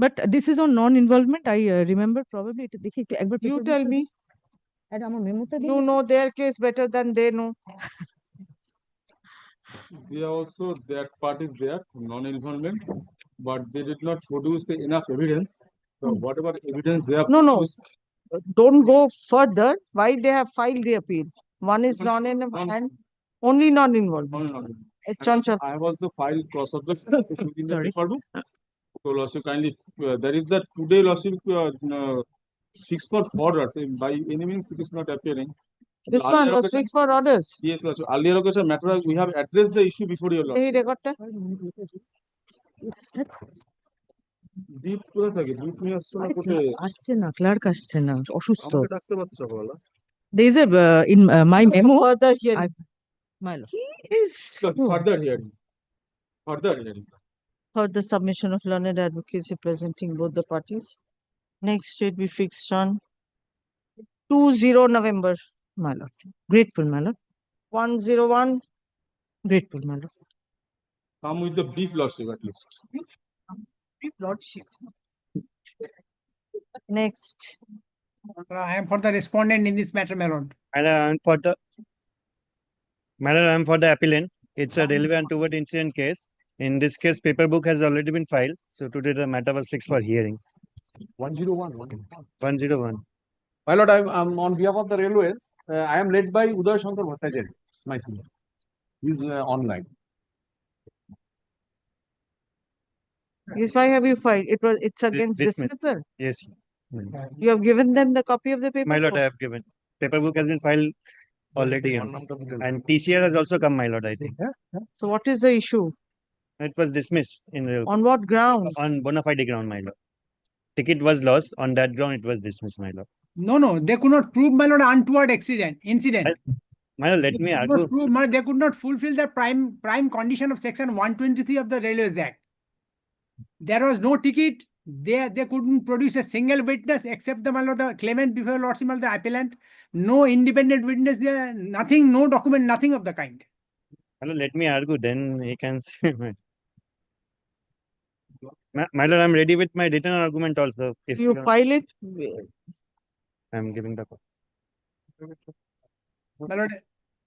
But this is on non-involvement. I remember probably.
You tell me. You know their case better than they know.
They also, that part is there, non-involvement, but they did not produce enough evidence. So whatever evidence they have produced,
Don't go further. Why they have filed the appeal? One is non-involvement, only non-involvement. Chanchal.
I have also filed cross-objection within the paper book. So lawsuit kindly, there is the today lawsuit fixed for orders. By any means it is not appearing.
This one was fixed for orders.
Yes, lawsuit. Earlier occasion matter, we have addressed the issue before your lawsuit.
এই রেকর্ডটা
deep করে থাকে, deep নিয়ে আসছো না কোথায়?
আসছে না, ক্লার্ক আসছে না, অসুস্থ।
আমাকে ডাকতে পারতো সকালবেলা।
There is a in my memo.
Further hearing.
He is
Further hearing. Further hearing.
Heard the submission of learned advocates representing both the parties. Next date be fixed on 20 November.
my lord. Grateful, my lord.
101
Grateful, my lord.
Come with the brief lordship at least.
Brief lordship.
Next.
I am for the respondent in this matter, my lord.
I'm for the I'm for the appellant. It's a railway untoward incident case. In this case, paper book has already been filed. So today the matter was fixed for hearing.
101.
101.
My lord, I'm on behalf of the railways. I am led by Uday Shankar Bhattacharya, my senior. He's online.
Yes, why have you filed? It's against
Dismissed.
dismissal.
Yes.
You have given them the copy of the paper.
My lord, I have given. Paper book has been filed already. And TCR has also come, my lord, I think.
So what is the issue?
It was dismissed in
On what ground?
on bona fide ground, my lord. Ticket was lost. On that ground, it was dismissed, my lord.
No, they could not prove, my lord, untoward incident.
My lord, let me argue.
They could not fulfill the prime condition of section 123 of the Railways Act. There was no ticket. They couldn't produce a single witness except the claimant before lordship of the appellant. No independent witness there. Nothing. No document. Nothing of the kind.
My lord, let me argue. Then he can say. My lord, I'm ready with my written argument also. If
you file it,
I'm giving the.
My lord,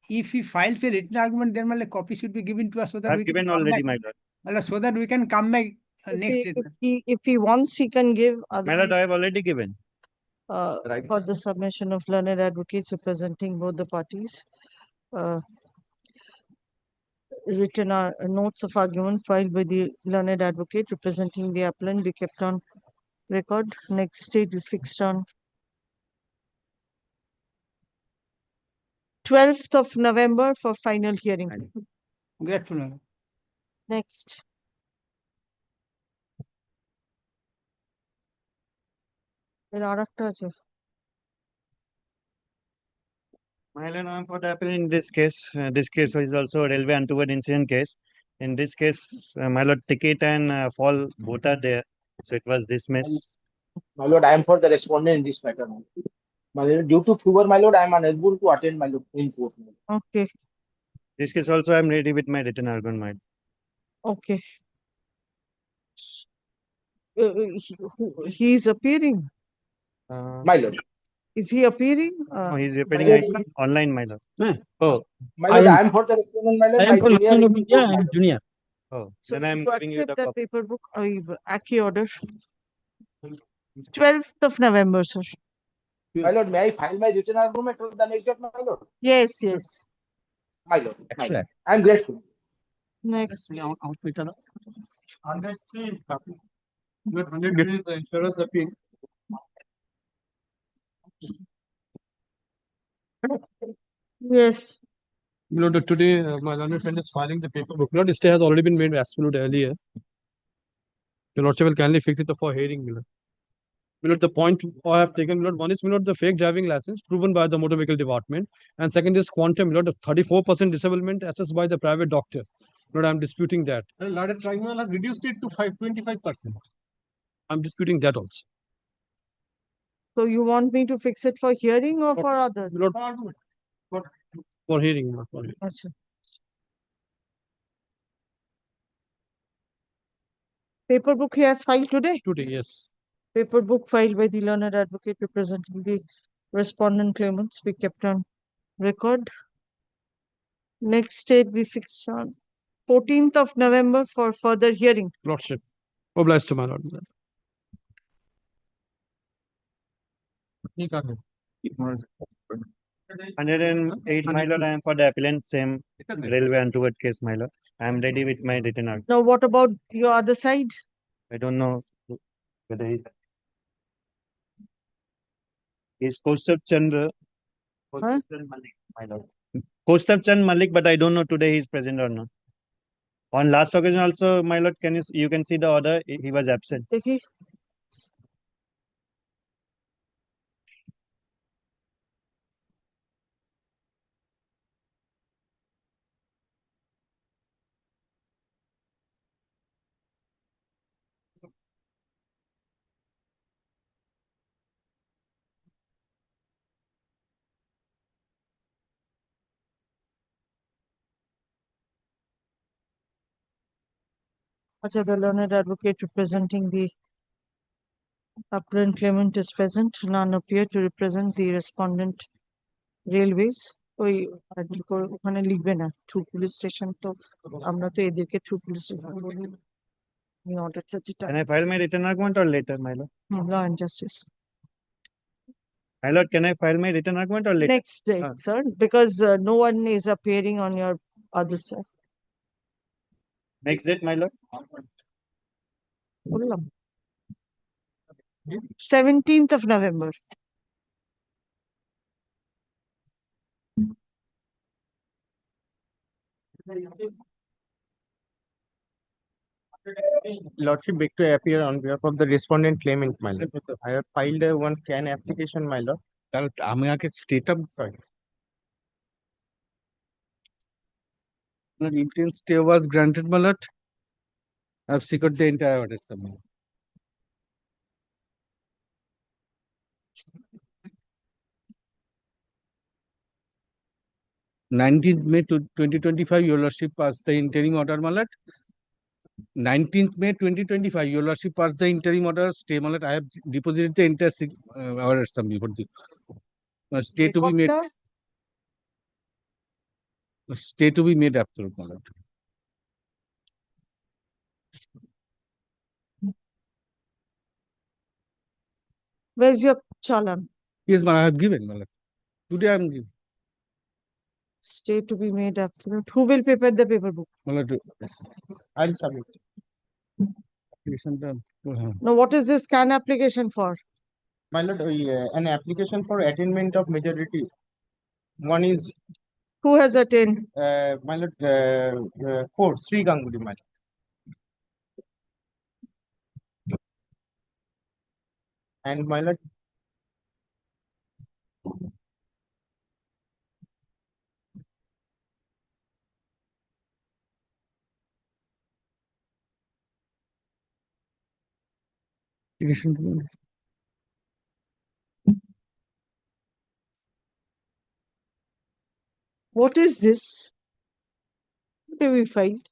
if he files a written argument, then my copy should be given to us so that
I've
we can
given
come
already,
back.
my lord.
So that we can come back next.
if he wants, he can give.
My lord, I have already given.
For the submission of learned advocates representing both the parties. Written notes of argument filed by the learned advocate representing the appellant be kept on record. Next date we fixed on 12th of November for final hearing.
Grateful.
Next.
My lord, I'm for the appellant in this case. This case is also a railway untoward incident case. In this case, my lord, ticket and fall both are there. So it was dismissed.
My lord, I am for the respondent in this matter. My lord, due to fever, my lord, I am unable to attend my lord in court.
Okay.
This case also I'm ready with my written argument, my lord.
Okay. He is appearing.
My lord.
Is he appearing?
No, he's appearing online, my lord. Oh.
My lord, I am for the respondent, my lord.
I am
My
for
junior
Lieutenant
is
of India
in court.
and junior. Oh,
So
then I'm
you
giving you
accept
the
that
copy.
paper book, Aki order. 12th of November, sir.
My lord, may I file my written argument for the next date, my lord?
Yes, yes.
My lord, I am grateful.
Next.
100 days the insurance appeal.
Yes.
Lord, today my learned friend is filing the paper book. Lord, stay has already been made absolute earlier. Your Lordship will kindly fix it for hearing, Lord. Lord, the point I have taken, Lord, one is, Lord, the fake driving license proven by the motor vehicle department, and second is quantum, Lord, of 34% disablement assessed by the private doctor. Lord, I'm disputing that.
Lord Tribunal has reduced it to 25%.
I'm disputing that also.
So you want me to fix it for hearing or for others?
Lord, for hearing, Lord, for hearing.
Achha. Paper book he has filed today?
Today, yes.
Paper book filed by the learned advocate representing the respondent claimants be kept on record. Next date we fixed on 14th of November for further hearing.
Lordship. Obliged to my Lord.
108, my lord, I am for the appellant, same railway untoward case, my lord. I am ready with my written argument.
Now what about your other side?
I don't know whether he's Kaustav Chandra.
Huh?
My lord. Kaustav Chand Malik, but I don't know today he's present or not. On last occasion also, my lord, you can see the order, he was absent.
Okay. The learned advocate representing the appellant claimant is present. None appear to represent the respondent railways. ওই ওখানে লিখবে না through police station, তো আমরা তো এদেরকে through police station বলি।
Can I file my written argument or later, my lord?
Law and Justice.
My lord, can I file my written argument or later?
Next day, sir, because no one is appearing on your other side.
Next date, my lord.
17th of November.
Lordship, beg to appear on behalf of the respondent claimant, my lord. I have filed one CAN application, my lord.
আমি আগে state up intent stay was granted, my lord. I have secured the entire order, sir. 19th May 2025, your lordship passed the interim order, my lord. 19th May 2025, your lordship passed the interim order. Stay, my lord. I have deposited the entire order sum before the stay to be made. Stay to be made after, my lord.
Where's your chalan?
Yes, my lord, I have given, my lord. Today I am giving.
Stay to be made after. Who will prepare the paper book?
My lord,
I'll submit.
Now, what is this CAN application for?
My lord, an application for attainment of majority. One is
Who has attained?
my lord, 4 Sri Ganguly, my lord. And my lord,
What is this? What have we filed?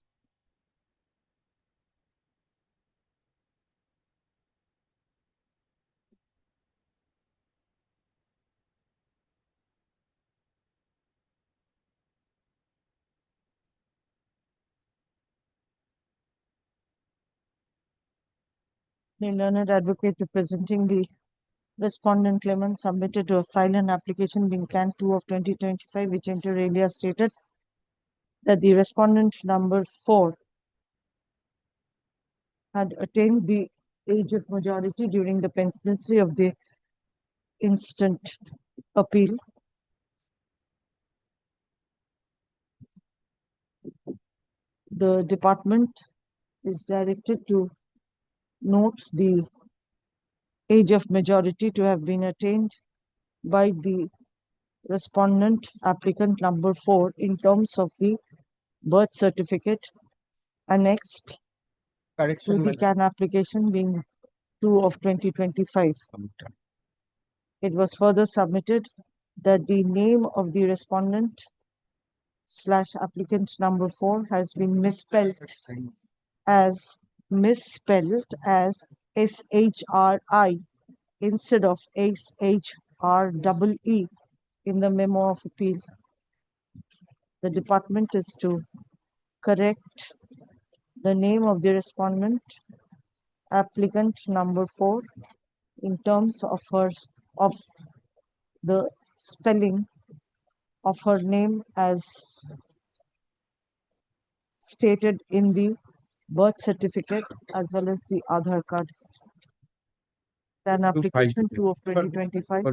The learned advocate representing the respondent claimant submitted to file an application being CAN 2 of 2025, which inter alia stated that the respondent number 4 had attained the age of majority during the pendency of the instant appeal. The department is directed to note the age of majority to have been attained by the respondent applicant number 4 in terms of the birth certificate annexed to the CAN application being 2 of 2025. It was further submitted that the name of the respondent / applicant number 4 has been misspelled as SHRI instead of SHREE in the memo of appeal. The department is to correct the name of the respondent applicant number 4 in terms of the spelling of her name as stated in the birth certificate as well as the Aadhaar card. An application 2 of 2025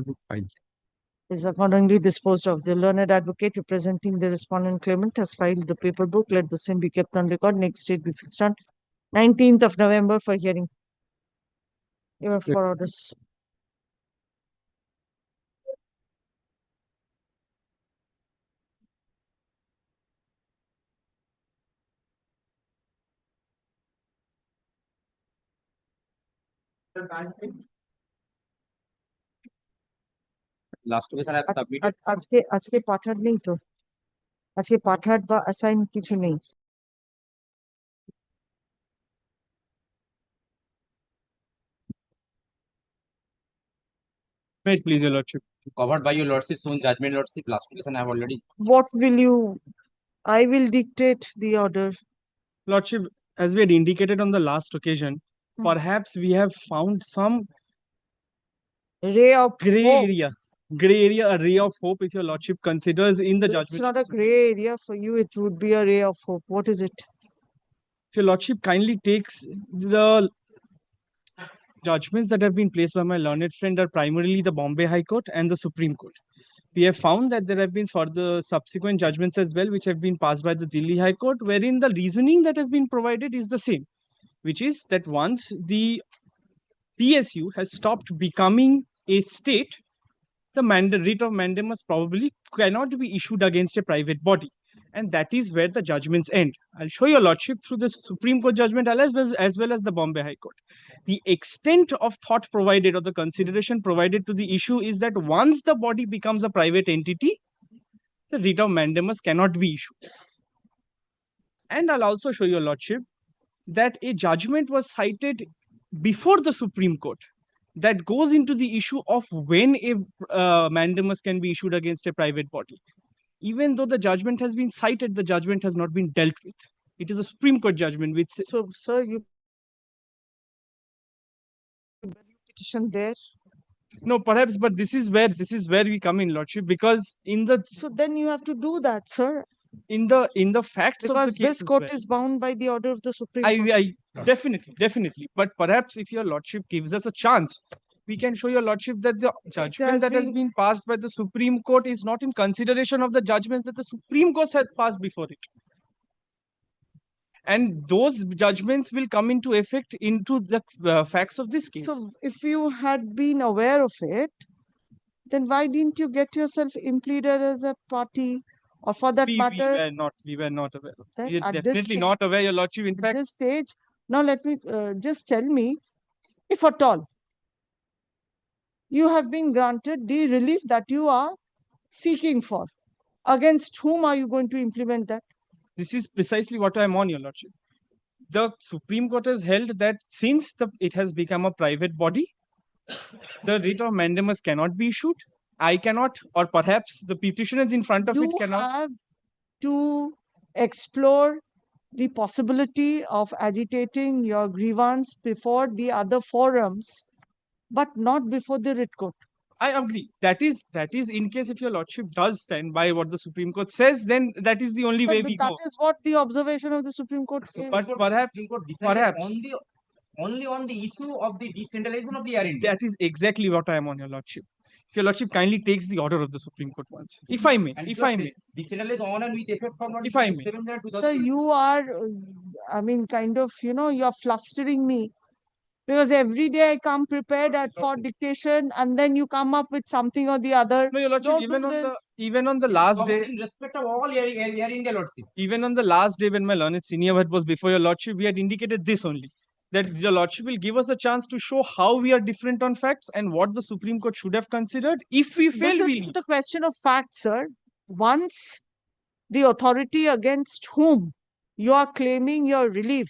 is accordingly disposed of. The learned advocate representing the respondent claimant has filed the paper book. Let the same be kept on record. Next date be fixed on 19th of November for hearing. You have 4 orders. আজকে পাঠার নেই তো, আজকে পাঠার বা assign কিছু নেই।
Please, your lordship.
Covered by your lordship's own judgment, lordship. Last question I have already.
What will you? I will dictate the order.
Lordship, as we had indicated on the last occasion,
Hmm.
perhaps we have found some
ray of
gray
hope.
area, a ray of hope, if your lordship considers in the
It's
judgment.
not a gray area for you. It would be a ray of hope. What is it?
If your lordship kindly takes the judgments that have been placed by my learned friend are primarily the Bombay High Court and the Supreme Court. We have found that there have been further subsequent judgments as well, which have been passed by the Delhi High Court, wherein the reasoning that has been provided is the same, which is that once the PSU has stopped becoming a state, the writ of mandamus probably cannot be issued against a private body. And that is where the judgments end. I'll show your lordship through the Supreme Court judgment as well as the Bombay High Court. The extent of thought provided or the consideration provided to the issue is that once the body becomes a private entity, the writ of mandamus cannot be issued. And I'll also show your lordship that a judgment was cited before the Supreme Court that goes into the issue of when a mandamus can be issued against a private body. Even though the judgment has been cited, the judgment has not been dealt with. It is a Supreme Court judgment which...
So, sir, you petition there?
No, perhaps, but this is where we come in, lordship, because in the...
So then you have to do that, sir.
In the facts
because
of the case,
this court is bound by the order of the Supreme Court.
I definitely. But perhaps if your lordship gives us a chance, we can show your lordship that the judgment that has been passed by the Supreme Court is not in consideration of the judgments that the Supreme Court had passed before it. And those judgments will come into effect into the facts of this case.
So if you had been aware of it, then why didn't you get yourself impleaded as a party? Or for that matter,
we were not aware of that.
That
We are
at this
definitely
stage-
not aware, your lordship. In
at
fact,
this stage, now let me just tell me, if at all, you have been granted the relief that you are seeking for. Against whom are you going to implement that?
this is precisely what I am on, your lordship. The Supreme Court has held that since it has become a private body, the writ of mandamus cannot be issued. I cannot, or perhaps the petitioners in front of it
You
cannot.
have to explore the possibility of agitating your grievance before the other forums, but not before the writ court.
I agree. That is in case if your lordship does stand by what the Supreme Court says, then that is the only way we
That
go.
is what the observation of the Supreme Court is.
But perhaps,
Only on the issue of the decentralization of the R&D.
That is exactly what I am on, your lordship. If your lordship kindly takes the order of the Supreme Court once, if I may,
Decentralization on and with effect from
If I may.
7/2000.
So you are, I mean, kind of, you're flustering me. Because every day I come prepared for dictation and then you come up with something or the other.
No, your lordship,
Don't
even
do
on the
this.
even on the last day,
In respect of all Air India lordship.
even on the last day when my learned senior head was before your lordship, we had indicated this only, that your lordship will give us a chance to show how we are different on facts and what the Supreme Court should have considered. If we fail,
This is
we
not a question of fact, sir. Once the authority against whom you are claiming your relief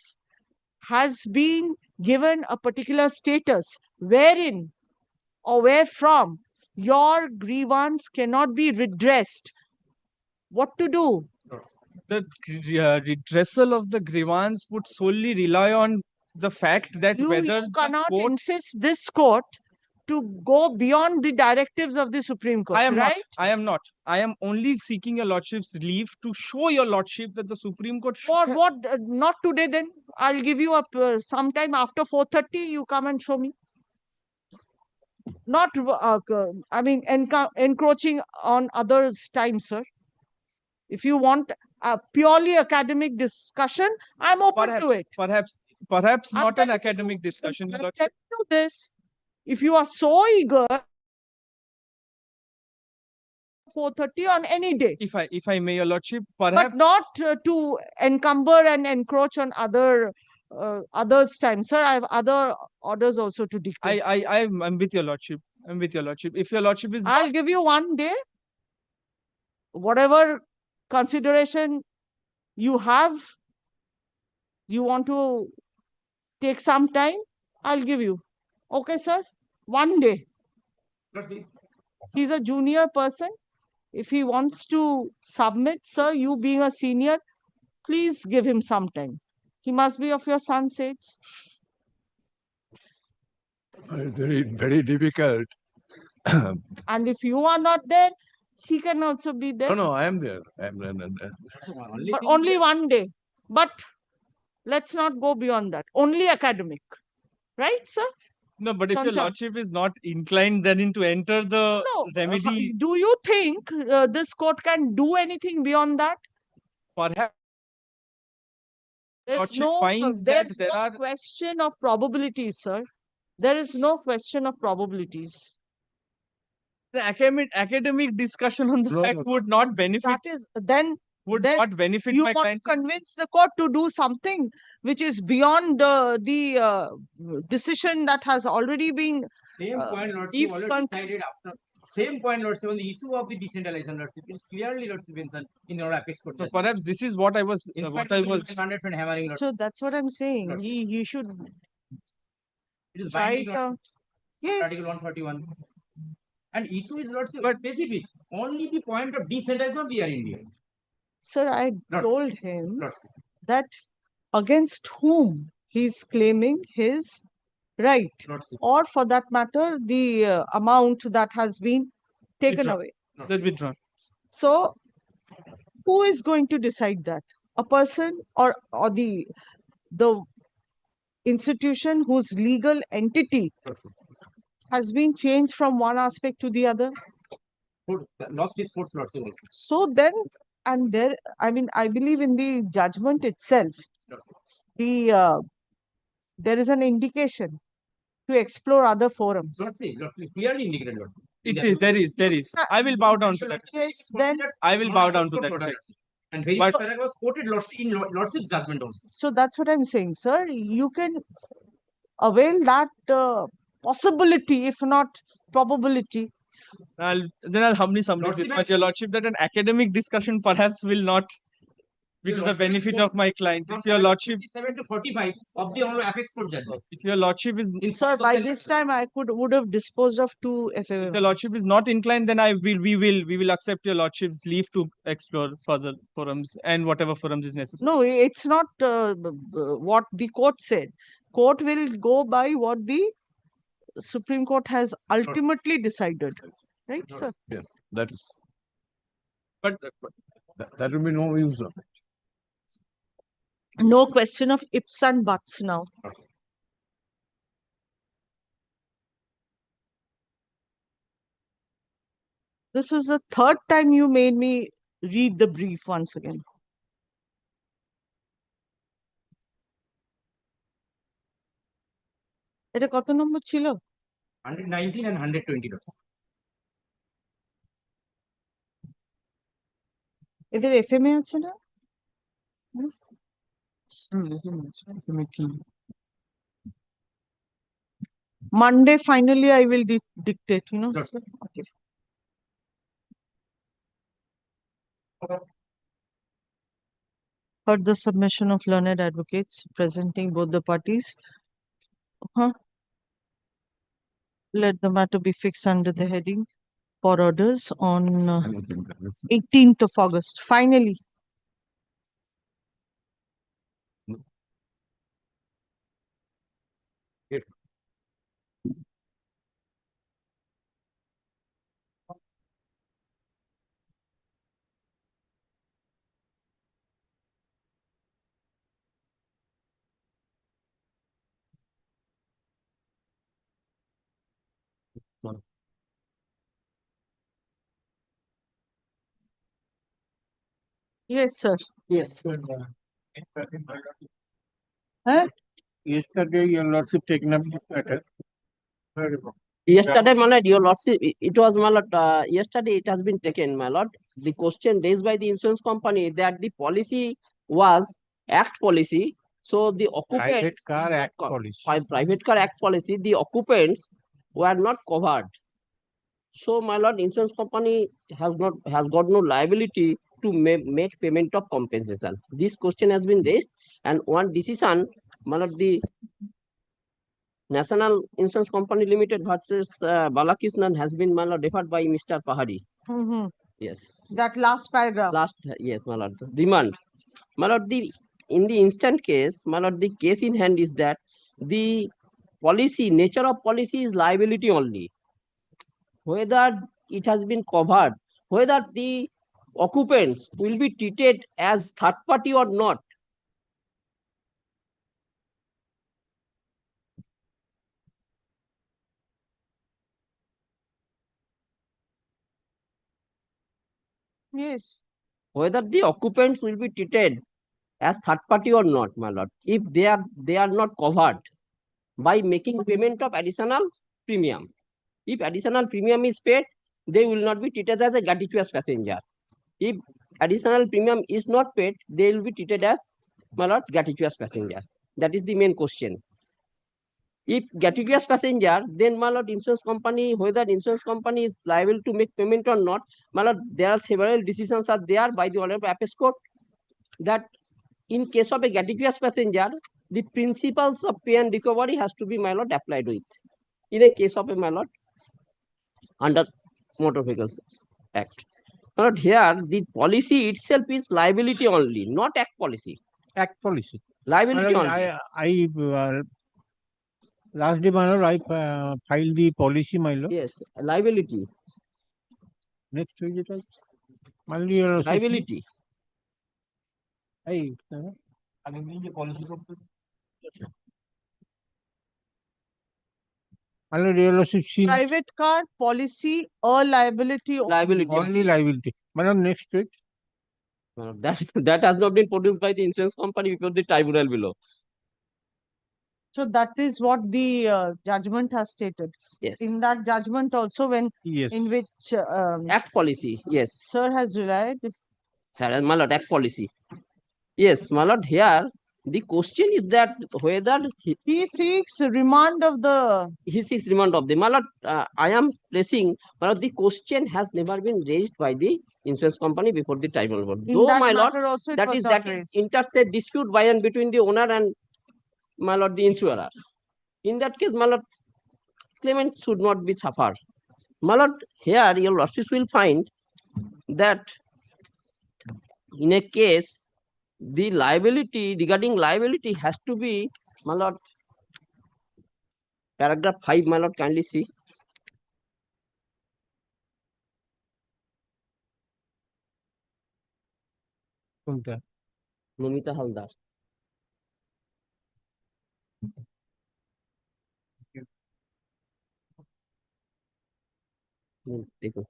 has been given a particular status wherein or wherefrom your grievance cannot be redressed. What to do?
the redressal of the grievance would solely rely on the fact that whether
You
the
cannot
court...
insist this court to go beyond the directives of the Supreme Court,
I am
right?
not. I am not. I am only seeking your lordship's leave to show your lordship that the Supreme Court should
For
have...
what? Not today then. I'll give you up sometime after 4:30. You come and show me. Not, I mean, encroaching on others' time, sir. If you want a purely academic discussion, I'm open to it.
Perhaps not an academic discussion. your
I'll
lordship.
tell you this. If you are so eager, 4:30 on any day.
If I may, your lordship, perhaps...
But not to encumber and encroach on others' time. Sir, I have other orders also to dictate.
I'm with your lordship. I'm with your lordship. If your lordship is...
I'll give you one day. Whatever consideration you have, you want to take some time, I'll give you. Okay, sir? One day. He's a junior person. If he wants to submit, sir, you being a senior, please give him some time. He must be of your son's age.
It's very difficult.
And if you are not there, he can also be there.
No, I am there.
But only one day. But let's not go beyond that. Only academic. Right, sir?
No, but if your
Concha.
lordship is not inclined then to enter the remedy,
Do you think this court can do anything beyond that?
perhaps
There's
lordship
no,
finds that
there's
there
no
are
question of probabilities, sir. There is no question of probabilities.
the academic discussion on the fact would not benefit.
That is, then
would
then
not benefit
you
my
want
client.
to convince the court to do something which is beyond the decision that has already been.
Same point, Lordship,
if
already
con-
decided after. Same point, Lordship, on the issue of the decentralization, Lordship. It's clearly, Lordship, mentioned in your apex court.
So perhaps this is what I was
hammering, Lordship.
So that's what I'm saying. He should
It is
try
binding,
to.
Lordship.
Yes.
Article 141. And issue is, Lordship, specific. Only the point of decentralization of the Air India.
Sir, I told him that against whom he's claiming his right, or for that matter, the amount that has been taken away.
That withdrawn.
So, who is going to decide that? A person or the institution whose legal entity has been changed from one aspect to the other?
Lost his sports, Lordship.
So then, and there, I mean, I believe in the judgment itself, there is an indication to explore other forums.
Clearly indicated, Lord.
There is. I will bow down to that.
Yes, then
I will bow down to that.
And very
But-
paragraph was quoted in Lordship's judgment also.
So that's what I'm saying, sir. You can avail that possibility, if not probability.
Then I'll humbly submit this much, Your Lordship, that an academic discussion perhaps will not be to the benefit of my client. If Your Lordship
7 to 45 of the honorable apex court judgment.
If Your Lordship is
Sir, by this time I would have disposed of two FAM.
If Your Lordship is not inclined, then we will accept Your Lordship's leave to explore further forums and whatever forums is necessary.
No, it's not what the court said. Court will go by what the Supreme Court has ultimately decided. Right, sir?
Yes, that is.
But
That will be no use of it.
No question of ifs and buts now. This is the third time you made me read the brief once again. এটা কত নম্বর ছিল?
119 and 120.
এদের এফএমএ আছে না? Monday, finally, I will dictate, you know. Okay. Heard the submission of learned advocates presenting both the parties. Let the matter be fixed under the heading for orders on 18th of August. Finally. Yes, sir.
Yes.
Huh?
Yesterday, your lordship taken up this matter.
Yesterday, my lord, your lordship, it was, my lord, yesterday it has been taken, my lord. The question raised by the insurance company that the policy was Act policy. So the occupants,
Private Car Act policy.
the occupants were not covered. So, my lord, insurance company has got no liability to make payment of compensation. This question has been raised, and one decision, my lord, the National Insurance Company Limited versus Balakrishnan has been, my lord, referred by Mr. Pahari.
Mm-hmm.
Yes.
That last paragraph.
Yes, my lord. Demand. My lord, in the instant case, my lord, the case in hand is that the nature of policy is liability only. Whether it has been covered, whether the occupants will be treated as third party or not.
Yes.
Whether the occupants will be treated as third party or not, my lord, if they are not covered by making payment of additional premium. If additional premium is paid, they will not be treated as a gratuitous passenger. If additional premium is not paid, they will be treated as, my lord, gratuitous passenger. That is the main question. If gratuitous passenger, then, my lord, insurance company, whether insurance company is liable to make payment or not, my lord, there are several decisions are there by the Honorable Appeals Court that in case of a gratuitous passenger, the principles of pay and recovery has to be, my lord, applied with. In a case of a, my lord, under Motor Vehicles Act. But here, the policy itself is liability only, not act policy.
Act policy.
Liability only.
Last day, my lord, I filed the policy, my lord.
Yes, liability.
Next week it was.
Liability.
Hey,
Private car policy or liability.
Liability.
Only liability. Madam, next week.
That has not been produced by the insurance company before the tribunal below.
So that is what the judgment has stated.
Yes.
In that judgment also, when in which
act policy, yes.
Sir has relied.
Sir, my lord, act policy. Yes, my lord, here the question is that whether
he seeks remand of the.
He seeks remand of the, my lord, I am placing, my lord, the question has never been raised by the insurance company before the tribunal board.
In
Though,
that
my lord,
matter also it
that
was
is
not
that is
raised.
interstate dispute by and between the owner and, my lord, the insurer. In that case, my lord, claimant should not be suffered. My lord, here your lordships will find that in a case, the liability, regarding liability has to be, my lord, paragraph 5, my lord, kindly see. Nomita Haldar. देखो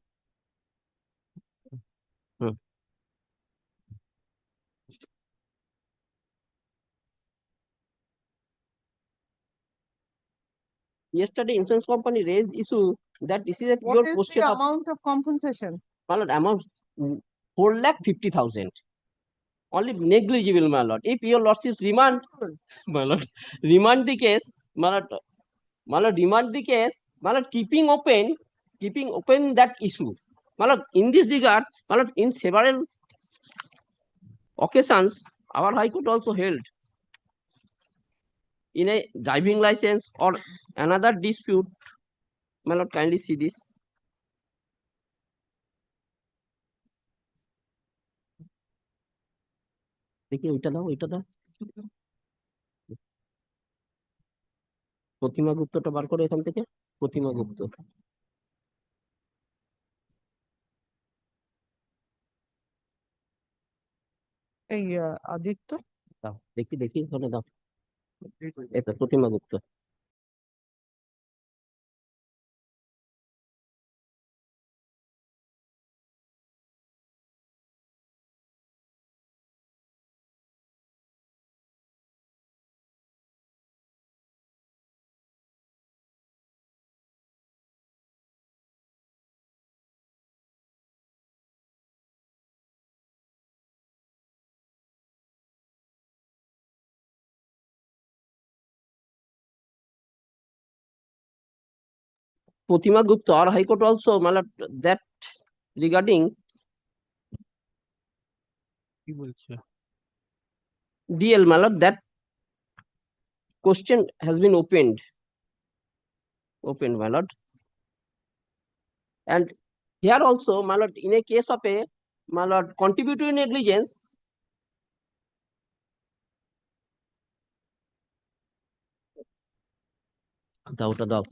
Yesterday, insurance company raised issue that this is a pure
What is
question
the
of
amount of compensation?
my lord, amount 4,50,000. Only negligible, my lord. If your lordships remand, my lord, remand the case, my lord, remand the case, my lord, keeping open that issue. My lord, in this regard, my lord, in several occasions, our High Court also held in a driving license or another dispute. My lord, kindly see this. দেখি ওইটা দাও প্রতিমা গুপ্তটা বার করো এখান থেকে প্রতিমা গুপ্ত
এই আদিত্য
দাও দেখি এখানে দাও এটা প্রতিমা গুপ্ত Protima Gupta or High Court also, that regarding DL, that question has been opened Open, my lord. And here also, my lord, in a case of a, my lord, contributory negligence, ওটা দাও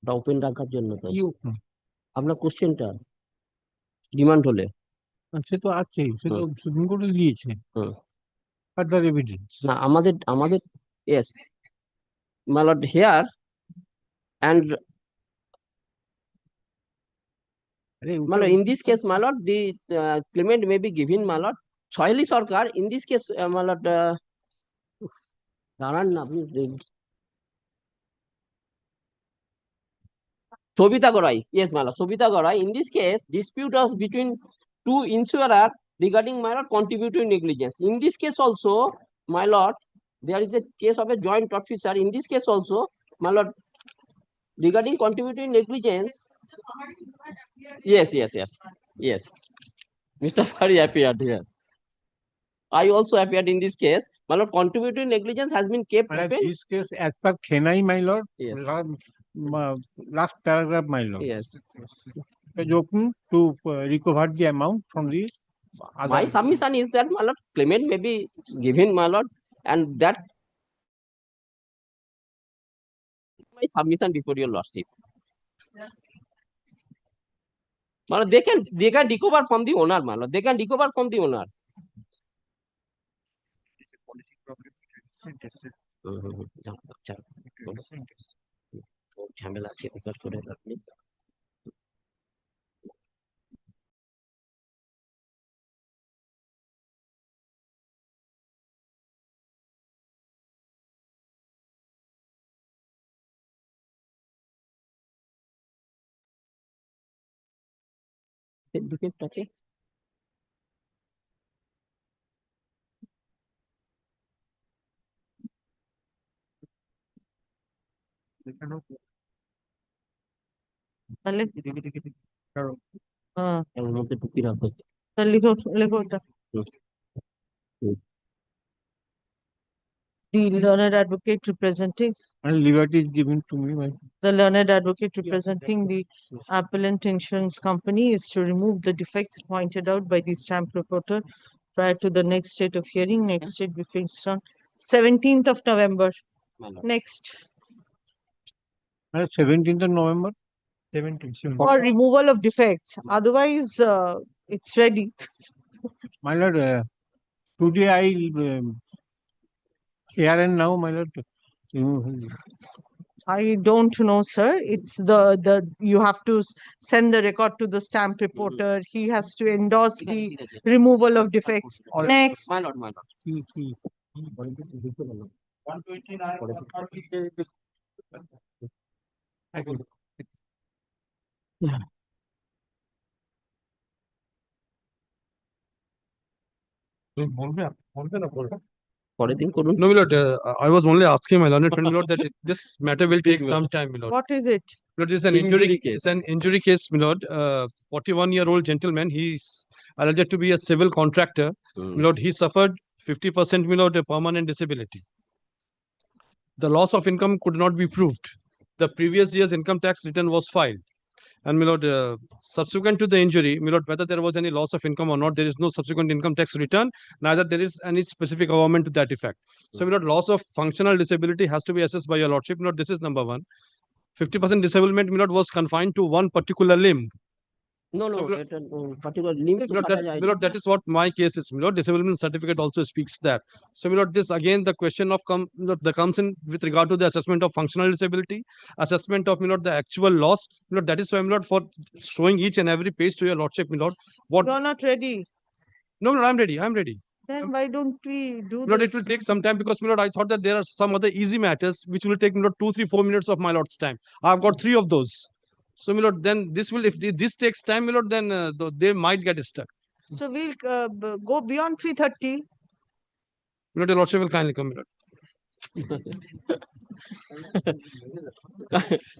ওটা open রাখার জন্য তো আপনার কোশ্চেনটা demand হলে
সে তো আছেই, সে তো সুপ্রিম কোর্টে দিয়েছে। ফার্দার এভিডেন্স
না আমাদের yes my lord here and my lord in this case my lord the claimant may be given my lord Soili Sarkar in this case my lord দাঁড়ান না আপনি Sobita Gorai, yes my lord Sobita Gorai in this case dispute was between two insurer regarding my lord contributory negligence. In this case also my lord there is a case of a joint officer. In this case also my lord regarding contributory negligence. Yes. Mr. Fari appeared here. I also appeared in this case. My lord, contributory negligence has been kept open.
This case, as per Khenai, my lord,
Yes.
last paragraph, my lord.
Yes.
Is open to recover the amount from the other.
My submission is that my lord, claimant may be given, my lord, and that my submission before your lordship. My lord, they can recover from the owner, my lord. They can recover from the owner. ঝামেলা আছে বিকাশ করে আপনি defect আছে
তাহলে
এর মধ্যে টুকি রাখো
তাহলে লেখো ওটা। The learned advocate representing
And liberty is given to me, my
the learned advocate representing the appellant insurance company is to remove the defects pointed out by the stamp reporter prior to the next date of hearing. Next date be fixed on 17th of November. Next.
17th of November. 17th.
For removal of defects. Otherwise, it's ready.
My lord, today I here and now, my lord.
I don't know, sir. It's the you have to send the record to the stamp reporter. He has to endorse the removal of defects. Next.
my lord 129 পরের দিন করুন
No, my lord, I was only asking my learned friend, my lord, that this matter will take some time, my lord.
What is it?
My lord, this is an injury case. It's an injury case, my lord. 41-year-old gentleman. He's alleged to be a civil contractor. My lord, he suffered 50%, my lord, permanent disability. The loss of income could not be proved. The previous year's income tax return was filed. And my lord, subsequent to the injury, my lord, whether there was any loss of income or not, there is no subsequent income tax return, neither there is any specific government to that effect. So my lord, loss of functional disability has to be assessed by your lordship. My lord, this is number one. 50% disablement, my lord, was confined to one particular limb.
No,
So,
এটা particular limb
my
to
lord,
কাটা
that's,
যায়
my lord, that is what my case is. My lord, disablement certificate also speaks that. So my lord, this again the question of the comes in with regard to the assessment of functional disability, assessment of my lord the actual loss. My lord, that is why my lord for showing each and every page to your lordship, my lord. What?
You're not ready.
No, no, I'm ready. I'm ready.
Then why don't we do
My lord,
this?
it will take some time because my lord, I thought that there are some other easy matters which will take my lord 2, 3, 4 minutes of my lord's time. I've got 3 of those. So my lord, then this will, if this takes time, my lord, then they might get stuck.
So we'll go beyond 3:30.
My lord, your lordship will kindly come, my lord.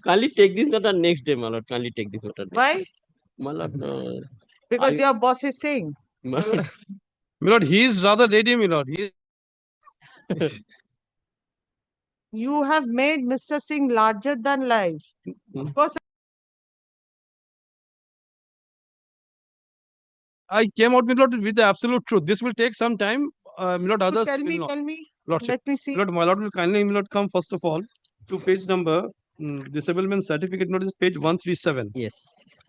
kindly take this matter next day, my lord. Kindly take this matter.
Why?
My lord,
Because your boss is saying.
My lord, he is rather ready, my lord.
You have made Mr. Singh larger than life. Of course,
I came out, my lord, with the absolute truth. This will take some time. My lord, others
tell
will
me,
not.
tell me.
Lordship.
Let me see.
My lord will kindly, my lord, come first of all to page number disablement certificate notice, page 137.
Yes.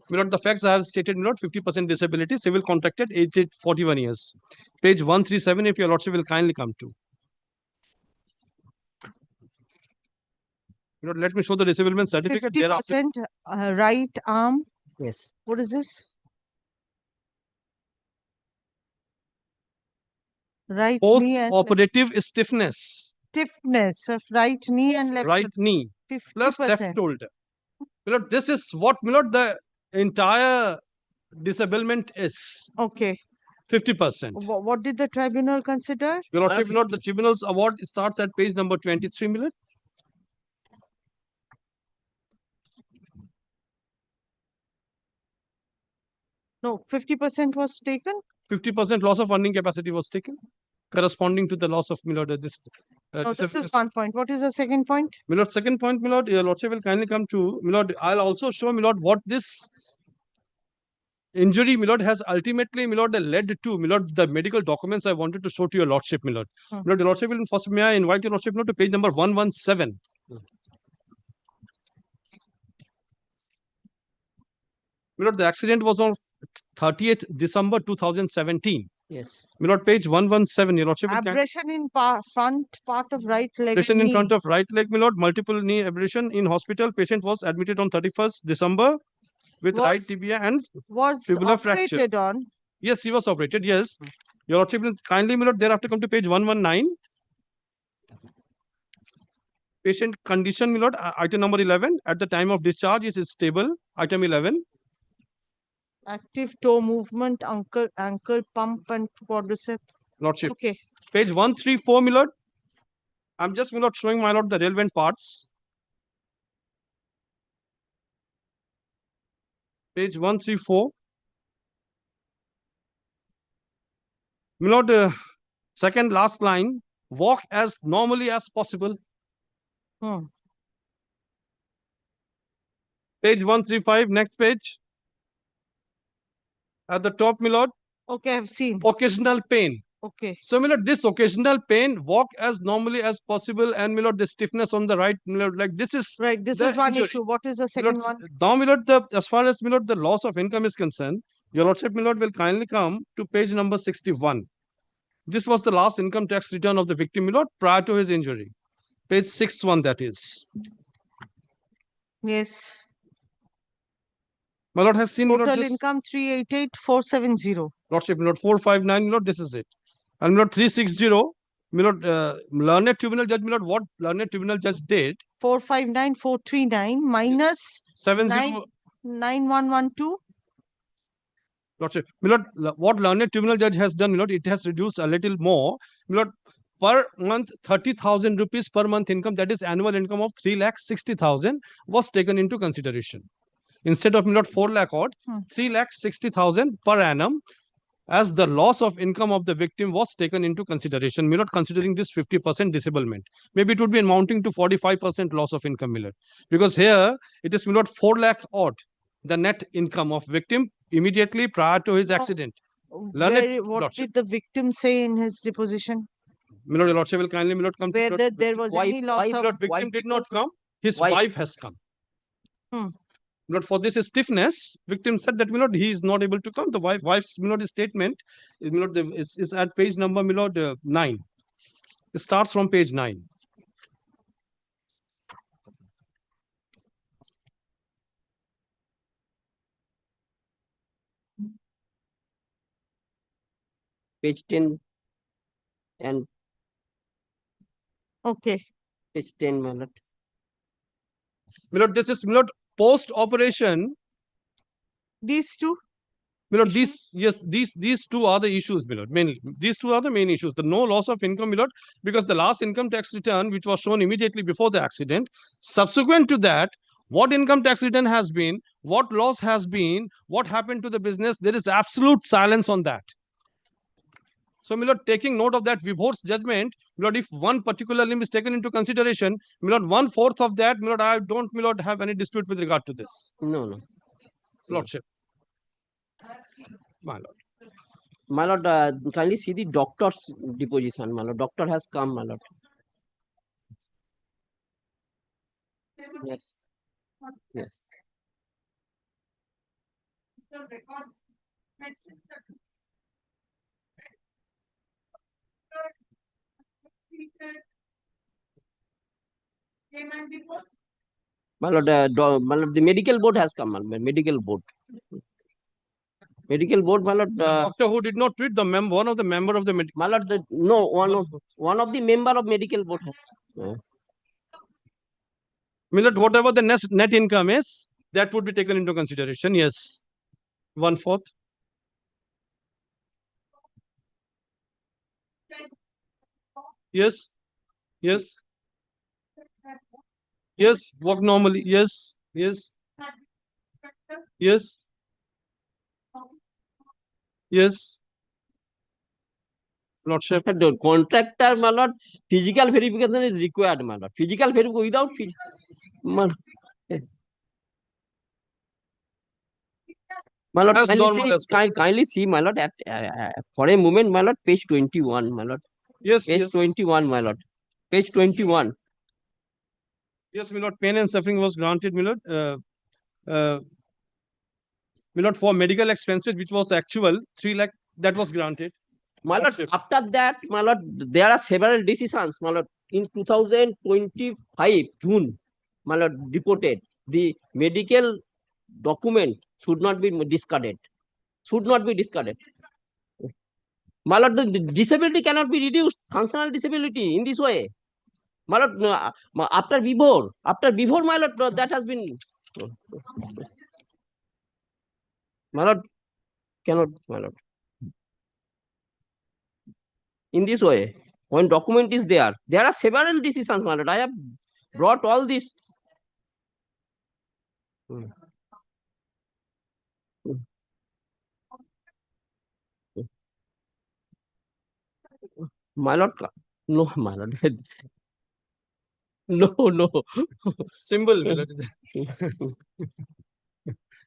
My lord, the facts I have stated, my lord, 50% disability, civil contracted, aged 41 years. Page 137, if your lordship will kindly come to. My lord, let me show the disablement certificate.
50% right arm.
Yes.
What is this? Right
Both
knee and
operative stiffness.
stiffness of right knee and left
Right knee
50%.
plus left shoulder. My lord, this is what, my lord, the entire disablement is.
Okay.
50%.
What did the tribunal consider?
Your lordship, my lord, the tribunal's award starts at page number 23, my lord.
No, 50% was taken.
50% loss of earning capacity was taken, corresponding to the loss of, my lord, this.
No, this is one point. What is the second point?
My lord, second point, my lord, your lordship will kindly come to, my lord, I'll also show, my lord, what this injury, my lord, has ultimately, my lord, led to, my lord, the medical documents I wanted to show to your lordship, my lord. My lord, your lordship will first, may I invite your lordship, my lord, to page number 117. My lord, the accident was on 30th December 2017.
Yes.
My lord, page 117, your lordship.
Abrasion in front part of right leg.
Abrasion in
knee.
front of right leg, my lord, multiple knee abrasion in hospital. Patient was admitted on 31st December with right tibia and fibula fracture.
Operated on.
Yes, he was operated, yes. Your lordship will kindly, my lord, thereafter come to page 119. Patient condition, my lord, item number 11. At the time of discharge is stable, item 11.
Active toe movement, ankle pump and quadricep.
Lordship.
Okay.
Page 134, my lord. I'm just, my lord, showing, my lord, the relevant parts. Page 134. My lord, second last line, walk as normally as possible. Page 135, next page. At the top, my lord.
Okay, I've seen.
Occasional pain.
Okay.
So, my lord, this occasional pain, walk as normally as possible, and my lord, the stiffness on the right, my lord, like this is
right. This
the
is one
injury.
issue. What is the second one?
Now, my lord, as far as, my lord, the loss of income is concerned, your lordship, my lord, will kindly come to page number 61. This was the last income tax return of the victim, my lord, prior to his injury. Page 61, that is.
Yes.
My lord has seen, my lord,
Total
this.
income 388,470.
Lordship, my lord, 459, my lord, this is it. And my lord, 360, my lord, learned tribunal judge, my lord, what learned tribunal judge did?
459,439 minus 9112.
Lordship, my lord, what learned tribunal judge has done, my lord, it has reduced a little more. My lord, per month, 30,000 rupees per month income, that is annual income of 3,60,000 was taken into consideration. Instead of, my lord, 4 lakh odd, 3,60,000 per annum as the loss of income of the victim was taken into consideration. My lord, considering this 50% disablement. Maybe it would be amounting to 45% loss of income, my lord. Because here, it is, my lord, 4 lakh odd, the net income of victim immediately prior to his accident.
What did the victim say in his deposition?
My lord, your lordship will kindly, my lord, come
Whether
to
there was any loss
my
of
lord, victim did not come, his wife has come. Lord, for this stiffness, victim said that, my lord, he is not able to come. The wife's, my lord, statement is, my lord, is at page number, my lord, 9. It starts from page 9.
Page 10 and
okay.
Page 10, my lord.
My lord, this is, my lord, post-operation.
These two?
My lord, these two are the issues, my lord, mainly. These two are the main issues. The no loss of income, my lord, because the last income tax return, which was shown immediately before the accident, subsequent to that, what income tax return has been, what loss has been, what happened to the business, there is absolute silence on that. So, my lord, taking note of that Vibhor's judgment, my lord, if one particular limb is taken into consideration, my lord, 1/4 of that, my lord, I don't, my lord, have any dispute with regard to this.
No.
Lordship. My lord.
My lord, kindly see the doctor's deposition, my lord. Doctor has come, my lord. Yes. Yes. My lord, my lord, the medical board has come, my lord. Medical board. Medical board, my lord.
Doctor who did not treat the one of the member of the medical.
My lord, no, one of the member of medical board has.
My lord, whatever the net income is, that would be taken into consideration. Yes, 1/4. Yes, yes, yes. Work normally. Yes, yes, yes, yes. Lordship.
The contractor, my lord, physical verification is required, my lord. Physical verification without my lord, kindly see, my lord, at for a moment, my lord, page 21, my lord.
Yes,
page 21, my lord. Page 21.
Yes, my lord, pain and suffering was granted, my lord. My lord, for medical expenses, which was actual, 3 lakh, that was granted.
My lord, after that, my lord, there are several decisions, my lord. In 2025, June, my lord, reported the medical document should not be discarded. Should not be discarded. My lord, the disability cannot be reduced. Functional disability in this way. My lord, after before, my lord, that has been. My lord, cannot, my lord. In this way, when document is there are several decisions, my lord. I have brought all this. My lord, no, my lord. No.
Symbol.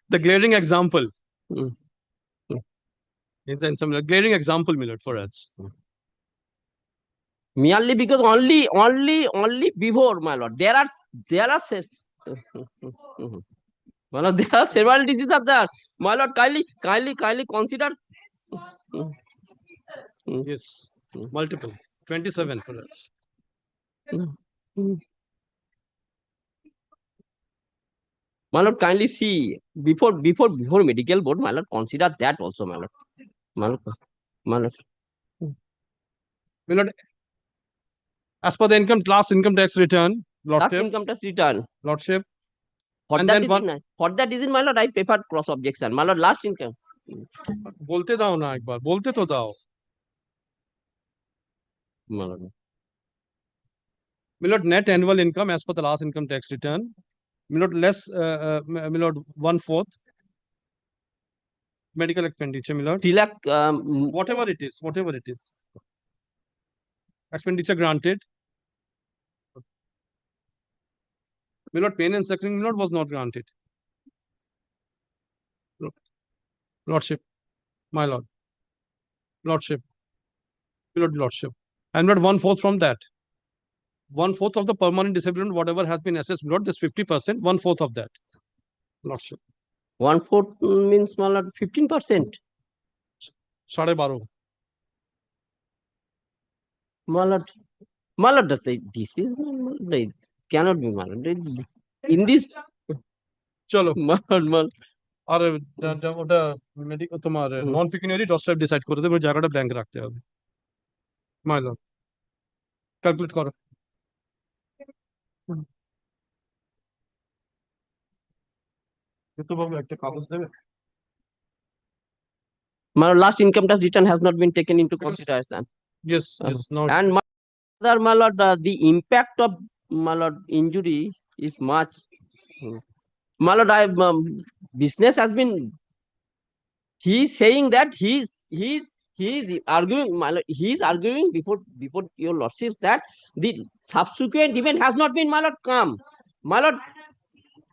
The glaring example. It's some glaring example, my lord, for us.
Merely because only before, my lord. There are my lord, there are several diseases there. My lord, kindly consider.
Yes, multiple. 27 for us.
My lord, kindly see before medical board, my lord, consider that also, my lord. My lord.
My lord, as per the last income tax return, lordship.
Last income tax return.
Lordship.
For that reason, my lord, I preferred cross objection. My lord, last income.
बोलते दाओ ना एक बार बोलते तो दाओ.
My lord.
My lord, net annual income as per the last income tax return. My lord, less. My lord, 1/4 medical expenditure. My lord.
3 lakh.
Whatever it is. Expenditure granted. My lord, pain and suffering, my lord, was not granted. Lordship. My lord. Lordship. My lord, lordship. And not 1/4 from that. 1/4 of the permanent disablement, whatever has been assessed, not this 50%, 1/4 of that. Lordship.
1/4 means, my lord, 15%.
12.5.
My lord, this is cannot be, my lord. In this.
Chalo.
My lord.
আর ওটা medical তোমার নন পেকিউনিয়ারি doctor decide করে দেবে জায়গাটা blank রাখতে হবে my lord calculate করো বাবু একটা কাগজ দেবে
My last income tax return has not been taken into consideration.
Yes, no.
And my lord, the impact of, my lord, injury is much. My lord, business has been. He is saying that he's he is arguing, my lord, he is arguing before your lordships that the subsequent event has not been, my lord, come. My lord,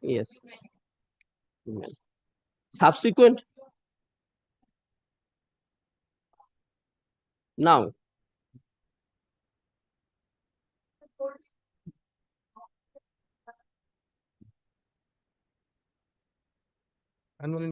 yes. Subsequent. Now,
And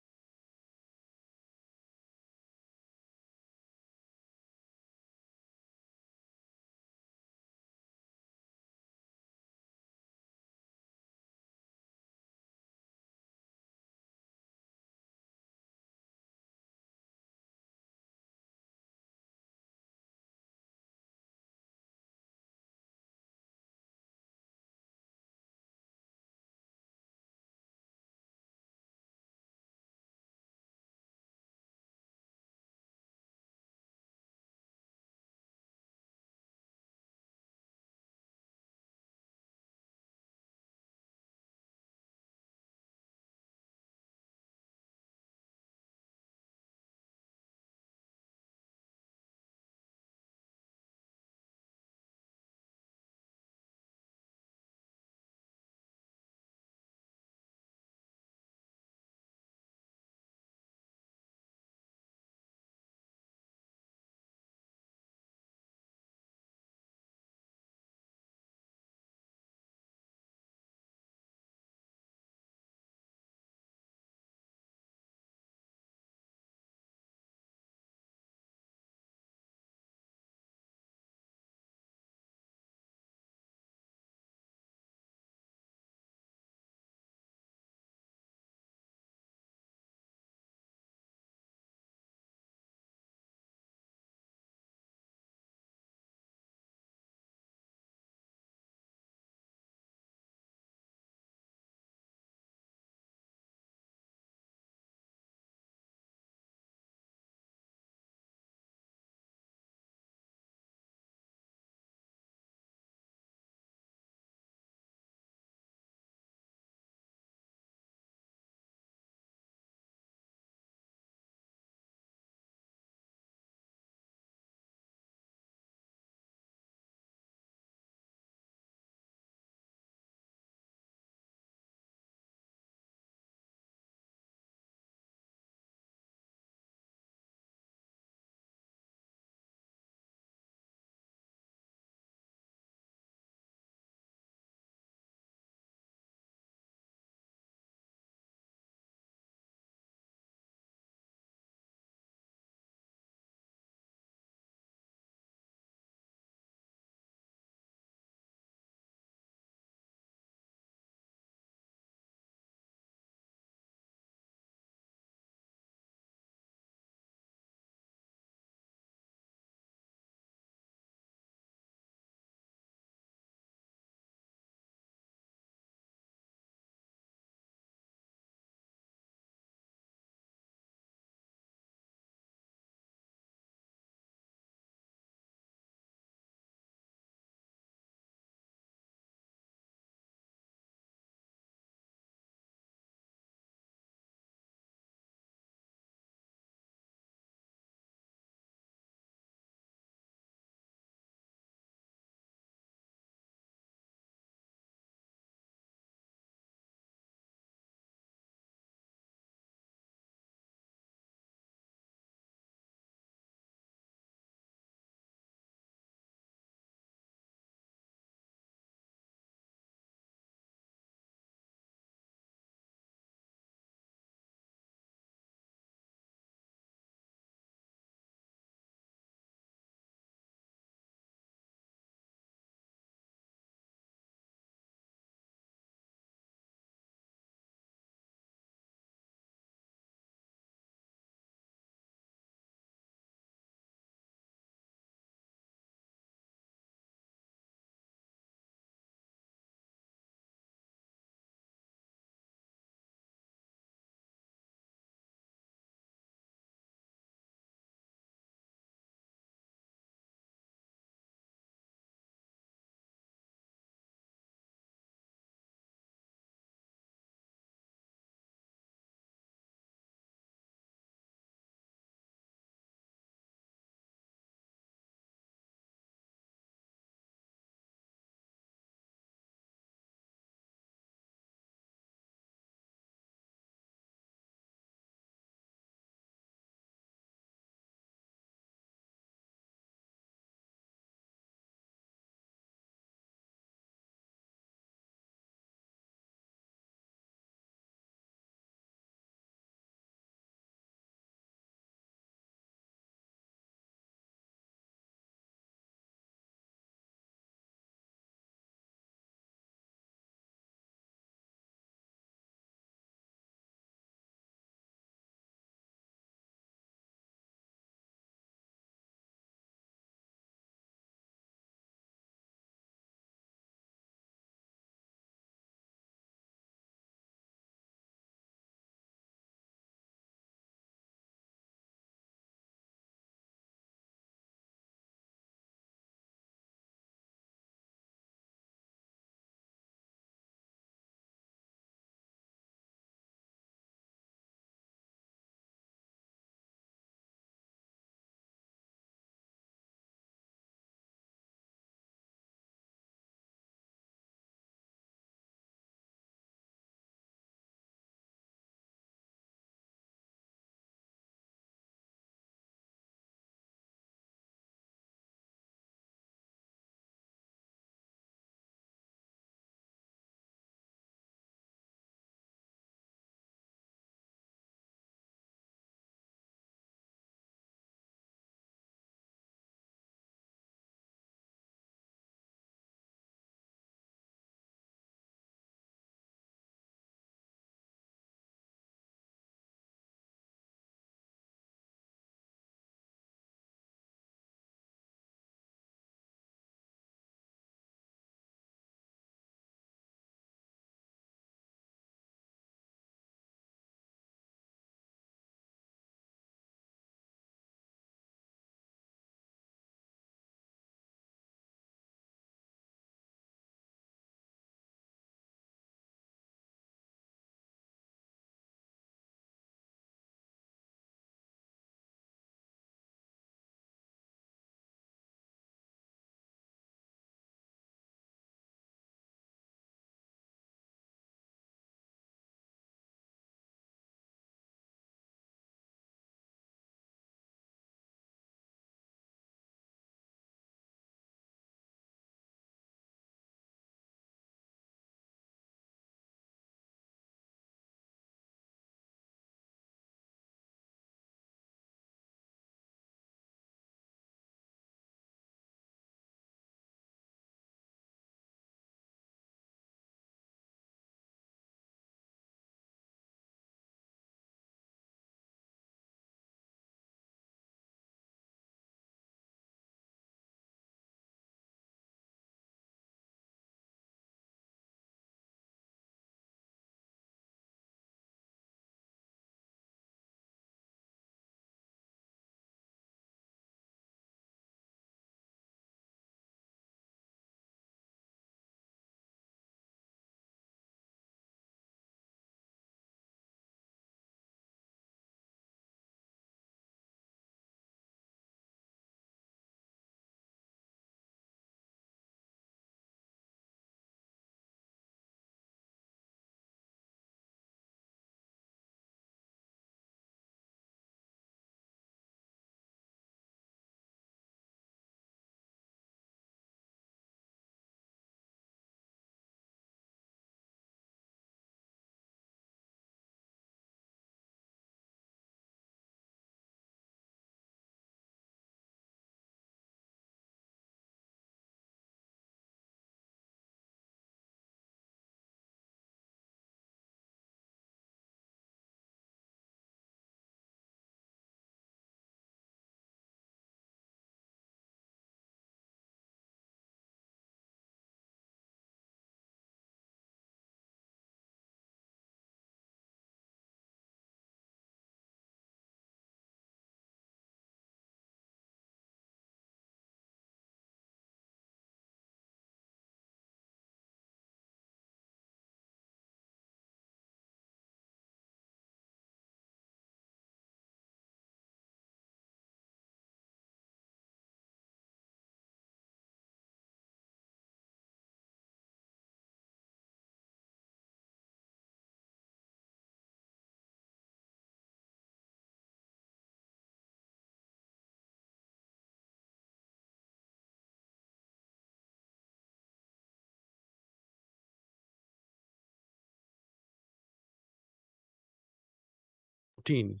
14.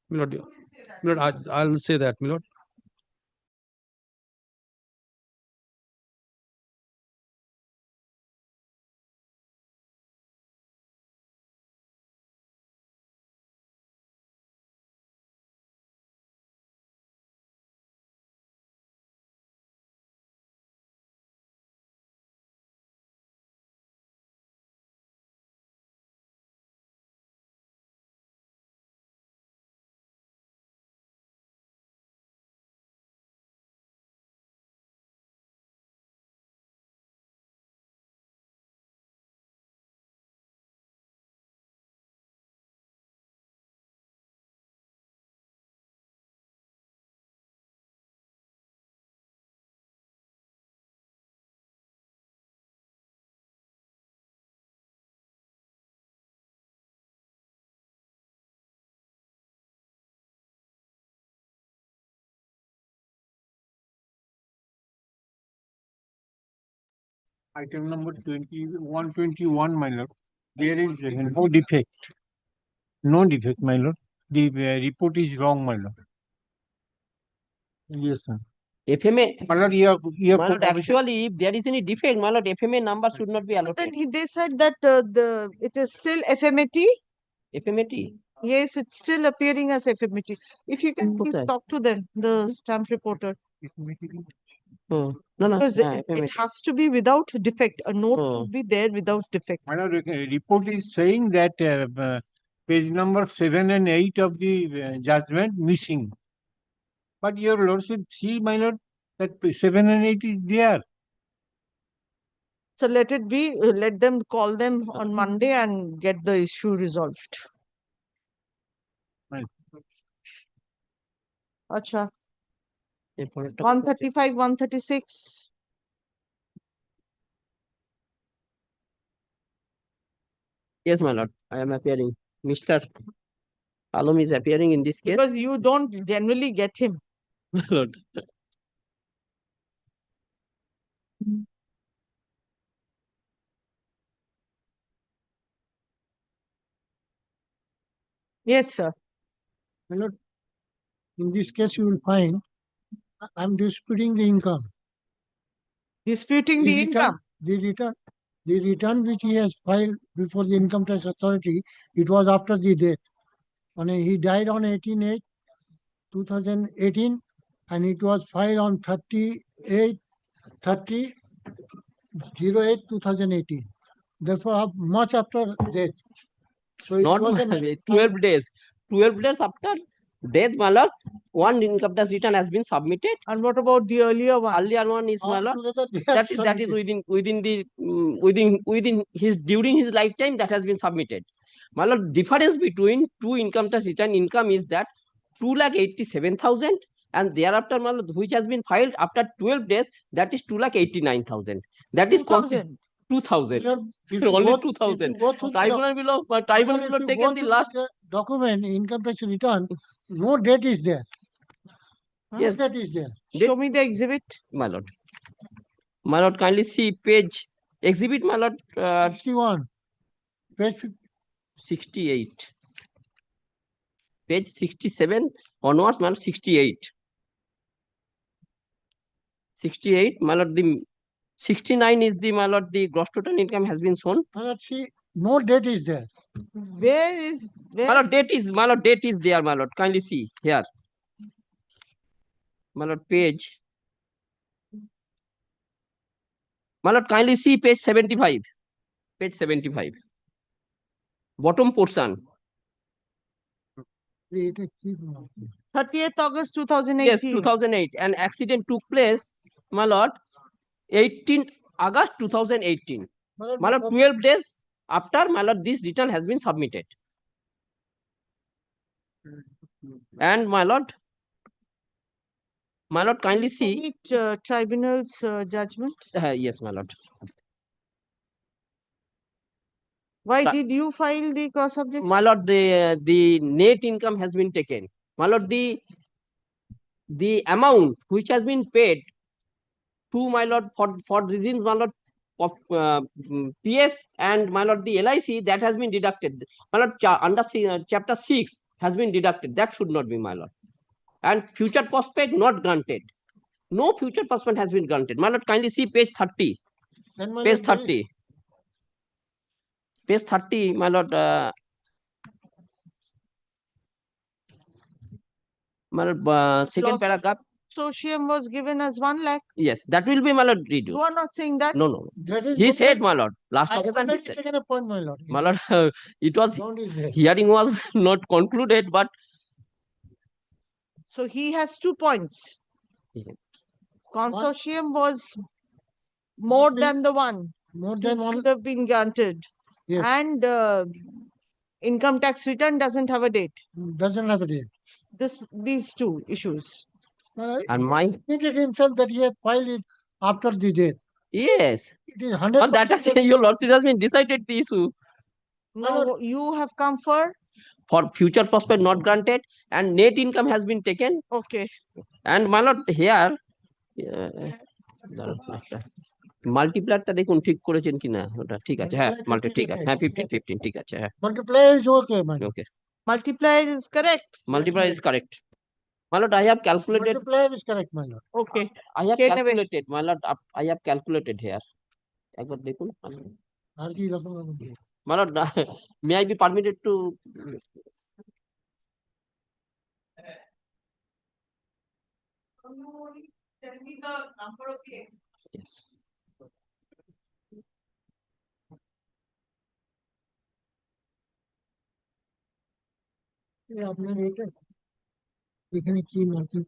My lord, I'll say that, my lord.
Item number 121, my lord. There is no defect. No defect, my lord. The report is wrong, my lord. Yes, sir.
FMA,
My lord,
my lord, actually, if there is any defect, my lord, FMA number should not be
But
allotted.
then they said that it is still FMAT.
FMAT.
Yes, it's still appearing as FMAT. If you can please
Okay.
talk to them, the stamp reporter.
No, no.
Because it
FMAT.
has to be without defect. A note
Oh.
should be there without defect.
My lord, report is saying that page number 7 and 8 of the judgment missing. But your lordship see, my lord, that 7 and 8 is there.
So let it be. Let them call them on Monday and get the issue resolved.
Right.
Acha. 135, 136.
Yes, my lord, I am appearing. Mr. Alom is appearing in this case.
Because you don't generally get him.
My lord.
Yes, sir.
My lord, in this case, you will find I'm disputing the income.
Disputing the income?
The return which he has filed before the income tax authority, it was after the death. And he died on 18/8/2018, and it was filed on 30/08/2018. Therefore, much after death. So it
Not
was a
12 days. 12 days after death, my lord, one income tax return has been submitted.
And what about the earlier one?
Earlier one is, my lord,
altogether they have
that is
submitted.
within his during his lifetime that has been submitted. My lord, difference between two income tax return income is that 2,87,000, and thereafter, my lord, which has been filed after 12 days, that is 2,89,000. That is
2,000.
2,000.
If you
Only
go-
2,000.
if you go through the
Tribunal below, tribunal
if
below
you
taken
go
the
through
last.
document, income tax return, no date is there.
Yes.
No date is there.
Show me the exhibit.
My lord. My lord, kindly see page exhibit, my lord.
61. Page
68. Page 67 onwards, my lord, 68. 68, my lord, the 69 is the, my lord, the gross total income has been shown.
My lord, see, no date is there.
Where is where?
My lord, date is there, my lord. Kindly see here. My lord, page. My lord, kindly see page 75. Page 75. Bottom portion.
30th August 2018.
Yes, 2008. An accident took place, my lord, 18th August 2018. My lord, 12 days after, my lord, this return has been submitted. And my lord, kindly see.
Tribunal's judgment.
Yes, my lord.
Why did you file the cross objection?
My lord, the net income has been taken. My lord, the amount which has been paid to, my lord, for reasons, my lord, of PF and, my lord, the LIC, that has been deducted. My lord, under chapter 6 has been deducted. That should not be, my lord. And future prospect not granted. No future prospect has been granted. My lord, kindly see page 30.
Then, my
Page
lord, there is-
30. Page 30, my lord. My lord, second
Loss
paragraph.
Consortium was given as 1 lakh.
Yes, that will be, my lord, reduced.
You are not saying that?
No, no.
That is
He
good,
said,
my-
my lord, last
I
Occasion he
already
said.
taken a point, my lord.
My lord, it was
Ground is there.
hearing was not concluded, but
So he has 2 points.
Yeah.
Consortium was more than the one.
More
Two
than one.
should have been granted.
Yes.
And income tax return doesn't have a date.
Doesn't have a date.
These two issues.
And my
admitted himself that he had filed it after the death.
yes.
It is 100%.
On that has your lordship has been decided the issue.
Now you have come for
future prospect not granted and net income has been taken.
Okay.
And my lord here মাল্টিপ্লায়ারটা দেখুন ঠিক করেছেন কিনা ওটা ঠিক আছে হ্যাঁ multi ঠিক আছে হ্যাঁ 15 ঠিক আছে হ্যাঁ
Multiplier is okay, man.
Okay.
Multiplier is correct.
Multiplier is correct. My lord, I have calculated.
Multiplier is correct, my lord.
Okay.
I have
Ken away.
calculated, my lord. I have calculated here. একবার দেখুন
আর কি রকম রকম?
My lord, may I be permitted to?
Tell me the number of the
Yes.
আপনার এটা এখানে কি marking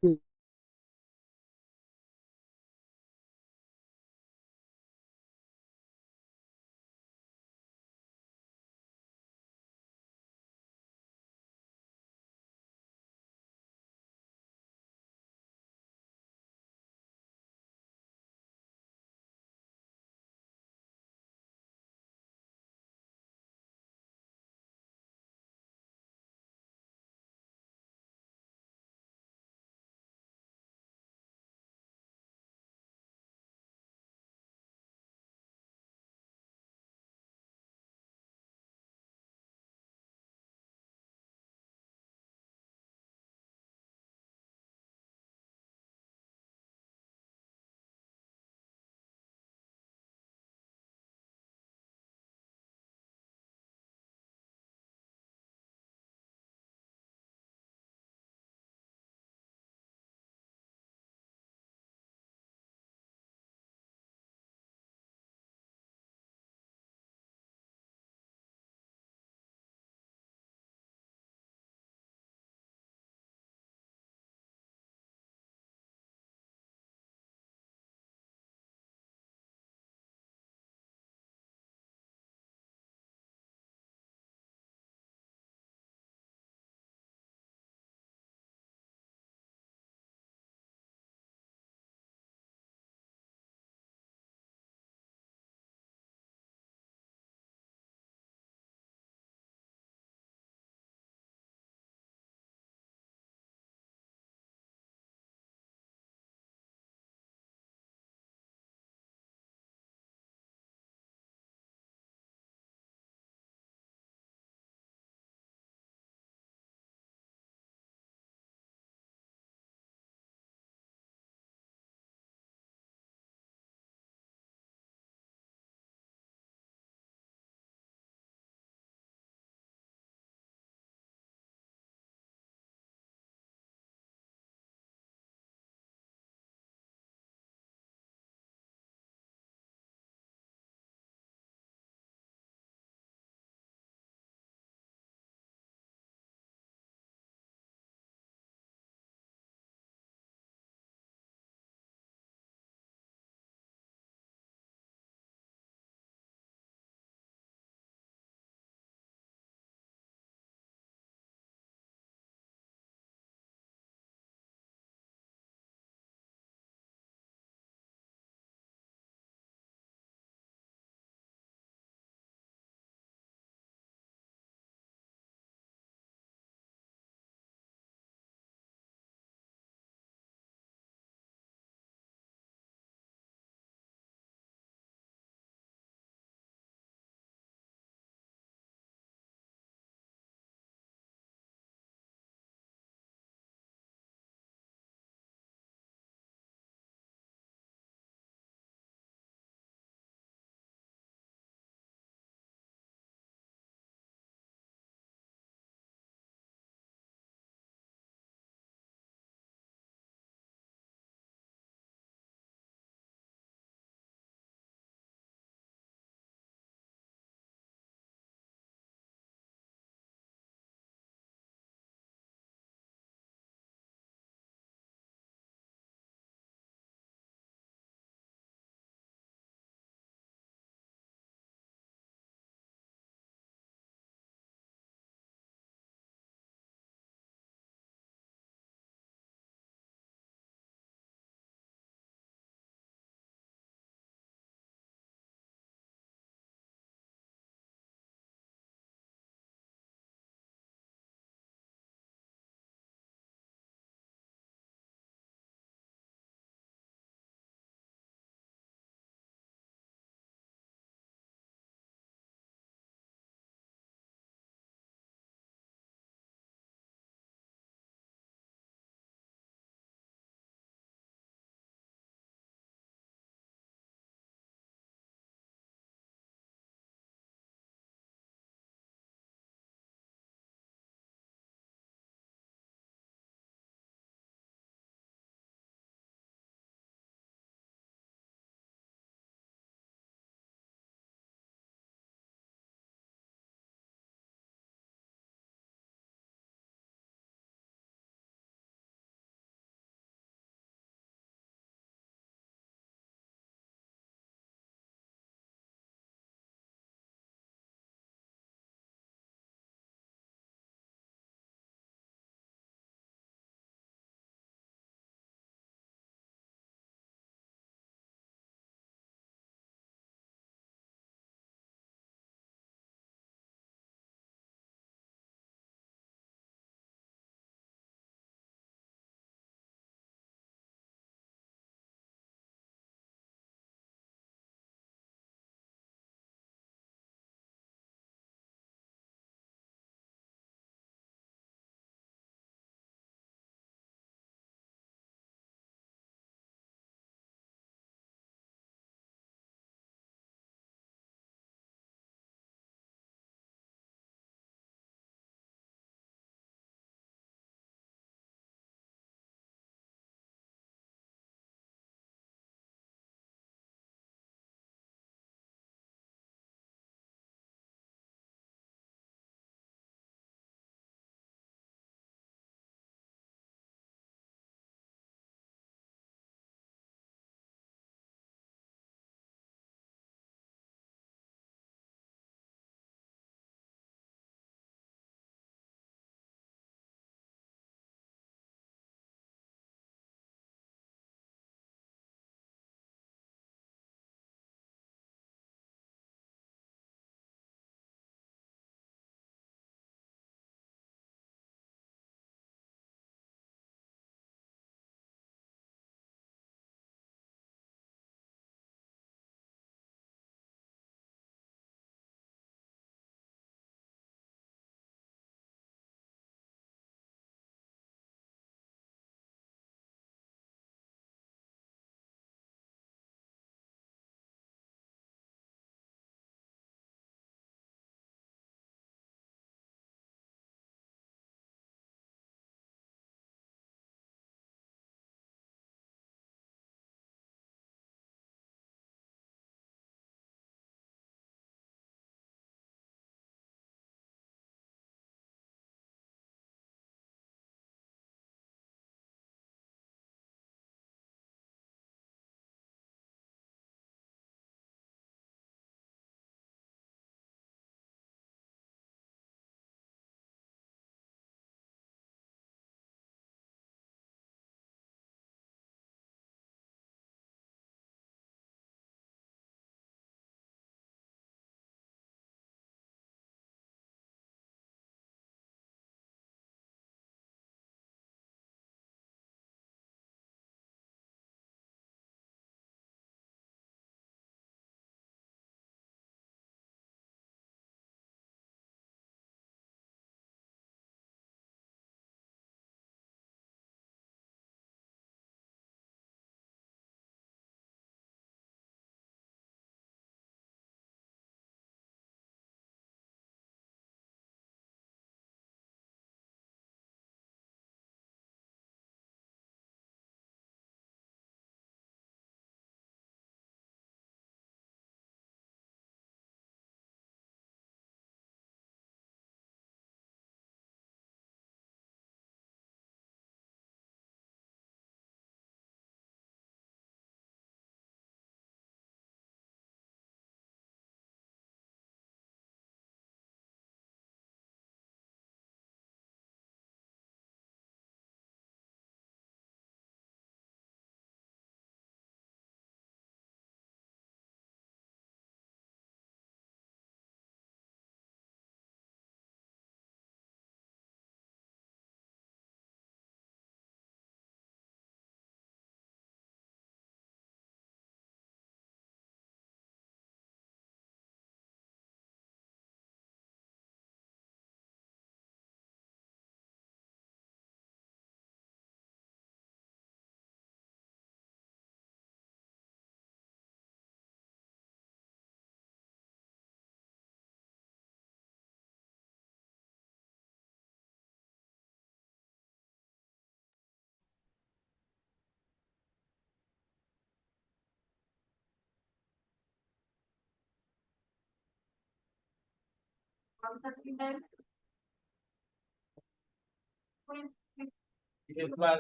Yes, my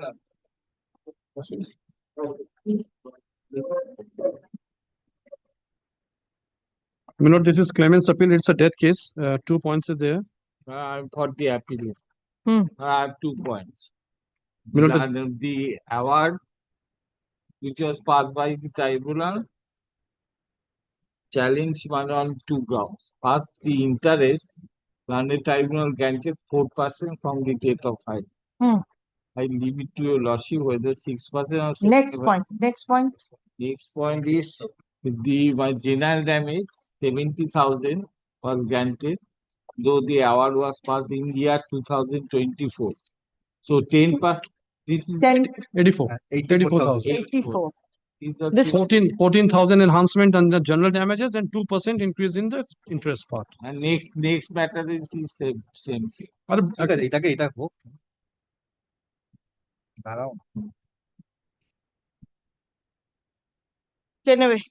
lord.
This is Claimant's appeal. It's a death case. 2 points are there.
For the appeal. I have 2 points.
Milord,
The award which was passed by the tribunal challenged one on 2 grounds. First, the interest the tribunal granted 4% from the date of file. I leave it to your lordship whether 6% or 7%.
Next point. Next point.
Next point is my general damage 70,000 was granted, though the award was passed in year 2024. So 10%. This is
84. 84,000.
84.
Is the
This 14,000 enhancement on the general damages and 2% increase in the interest part.
and next matter is the same.
Anyway.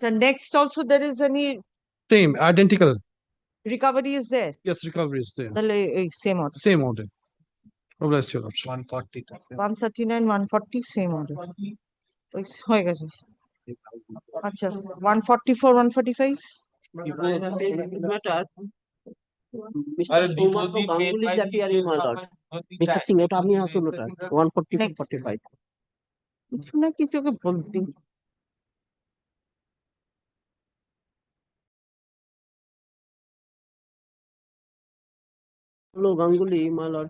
So next also there is any
Same, identical.
recovery is there.
Yes, recovery is there.
The same order.
Same order. Oh, bless your lordship.
140.
139, 140 same order. হয়ে গেছে আচ্ছা 144 145
matter Mr. Soumatra Ganguly is appearing, my lord. Mr. Singh, ওটা আপনি আসুন ওটা 144 45
কিছু না কিছু ওকে বলতে
Hello, Ganguly, my lord.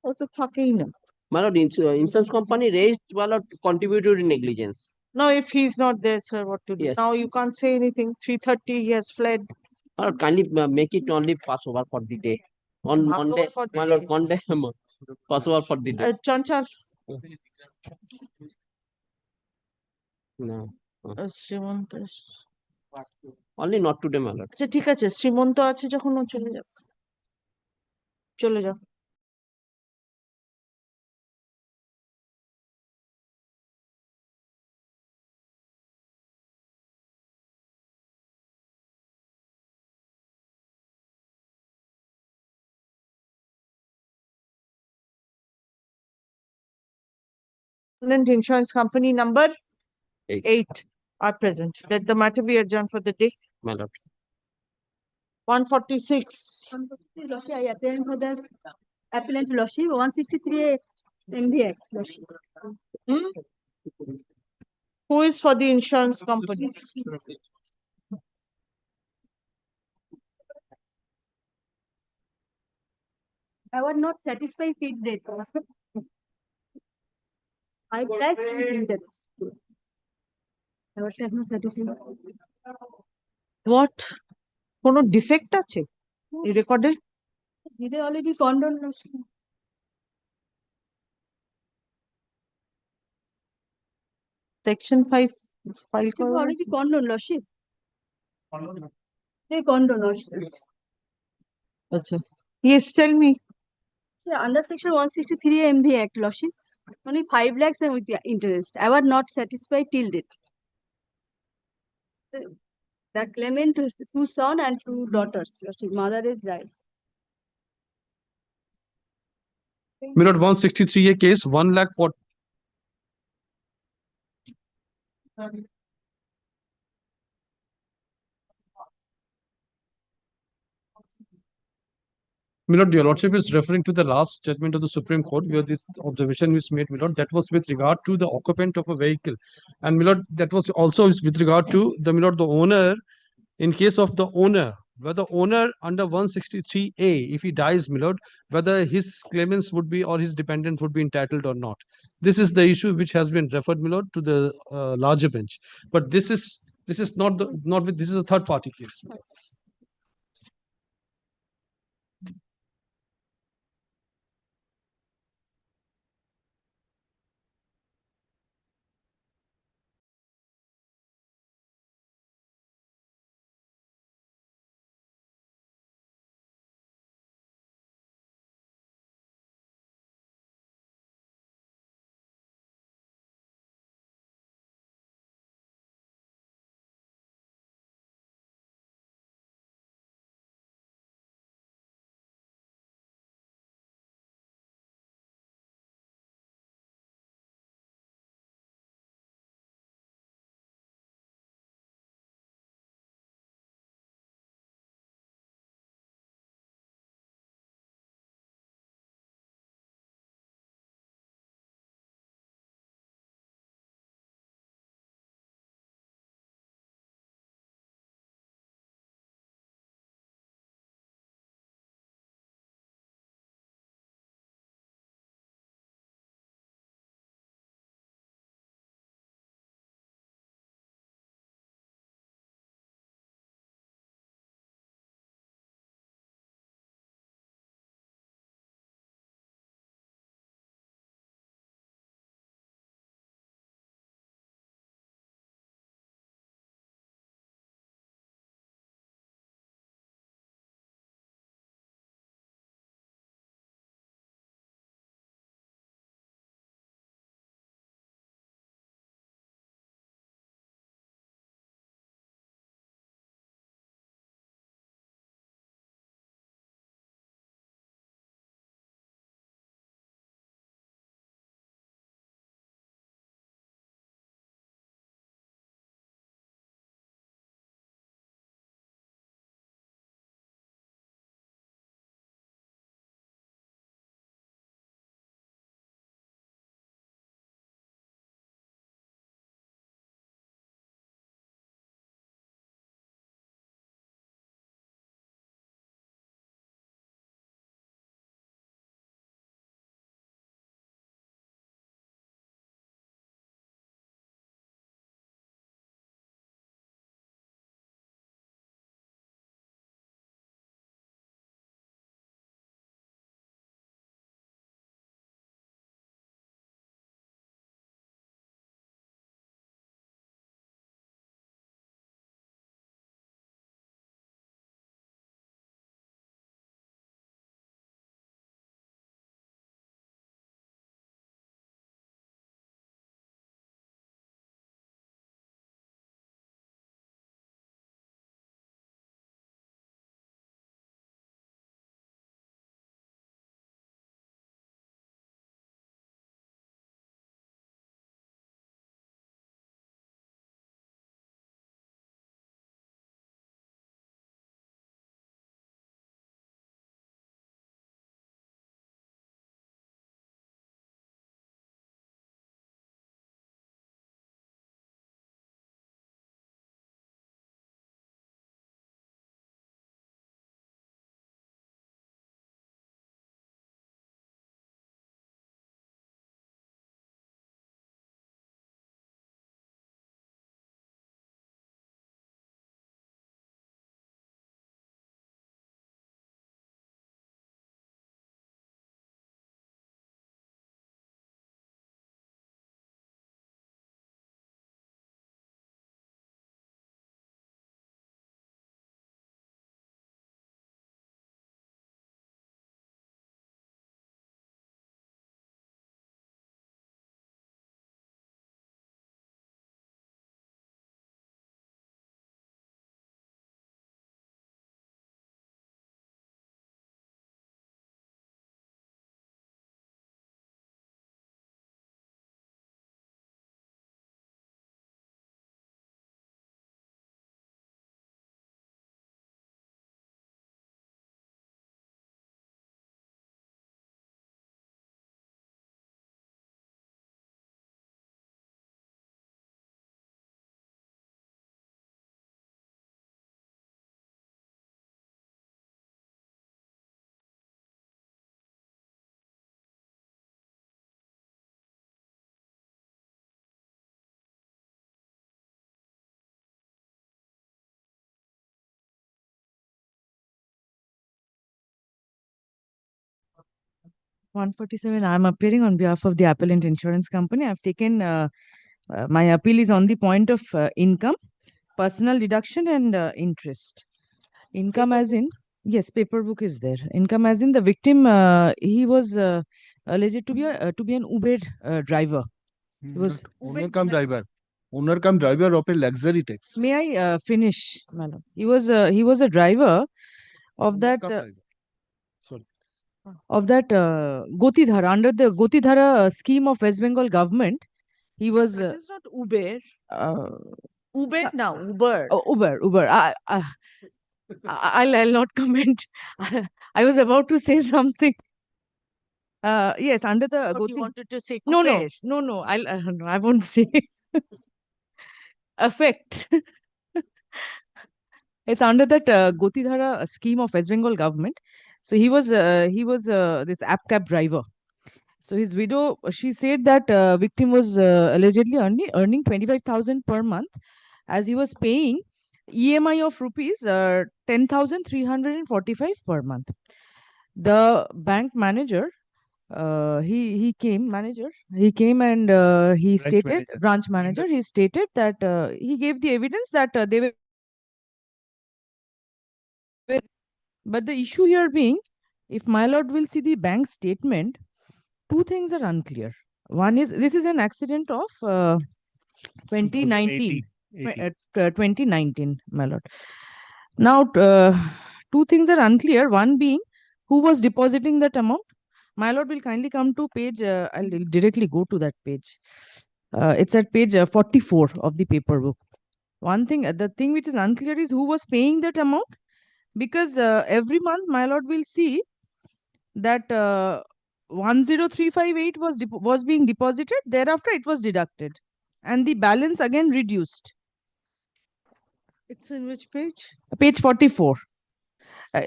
ও তো থাকেই না।
My lord, insurance company raised, my lord, contributory negligence.
Now, if he's not there, sir, what to do?
Yes.
Now you can't say anything. 3:30, he has fled.
My lord, kindly make it only pass over for the day. On
Pass
Monday,
over for the
my lord,
day.
Monday, pass over for the day.
Chanchal,
No.
Shrimanta.
Only not today, my lord.
আচ্ছা ঠিক আছে, শ্রীমন্ত আছে যখন ও চলে যাক, চলে যাও। Insurance company number 8 are present. Let the matter be adjourned for the day.
My lord.
146.
I appeal for the appellant lordship 163 MV Act lordship.
Who is for the insurance company?
I was not satisfied till date. I pressed with interest. I was not satisfied.
What? কোনো defect আছে এই রেকর্ডে?
Did they already condone lordship?
Section 5 5
They already condone lordship. They condone lordship.
আচ্ছা, yes, tell me.
Yeah, under section 163 MV Act lordship, only 5 lakhs and with the interest. I was not satisfied till date. The claimant to 2 sons and 2 daughters. Lordship, mother is died.
Minute 163A case, 1 lakh for Milord, your lordship is referring to the last judgment of the Supreme Court where this observation was made, Milord. That was with regard to the occupant of a vehicle. And Milord, that was also with regard to the Milord, the owner. In case of the owner, whether owner under 163A, if he dies, Milord, whether his claimants would be or his dependents would be entitled or not. This is the issue which has been referred, Milord, to the larger bench. But this is not this is a third party case.
147. I'm appearing on behalf of the appellant insurance company. I've taken my appeal is on the point of income, personal deduction, and interest. Income as in, yes, paper book is there. Income as in the victim, he was alleged to be an Uber driver. He was
owner cum driver. Owner cum driver of a luxury taxi.
May I finish, madam? He was a driver of that
Sorry.
Gotidhara, under the Gotidhara scheme of West Bengal government. He was
That is not Uber.
uh,
Uber now, Uber.
oh, Uber. I'll not comment. I was about to say something. Yes, under the
What you wanted to say?
No,
Uber.
no. No, I won't say. Effect. It's under that Gotidhara scheme of West Bengal government. So he was this app cab driver. So his widow, she said that victim was allegedly earning 25,000 per month, as he was paying EMI of rupees 10,345 per month. The bank manager, he came and he stated, branch manager, he stated that he gave the evidence that they were. But the issue here being, if my lord will see the bank statement, two things are unclear. One is, this is an accident of 2019, 2019, my lord. Now, two things are unclear. One being, who was depositing that amount? My lord will kindly come to page, I'll directly go to that page. It's at page 44 of the paper book. One thing, the thing which is unclear is who was paying that amount, because every month my lord will see that 10358 was being deposited. Thereafter, it was deducted, and the balance again reduced.
It's in which page?
Page 44.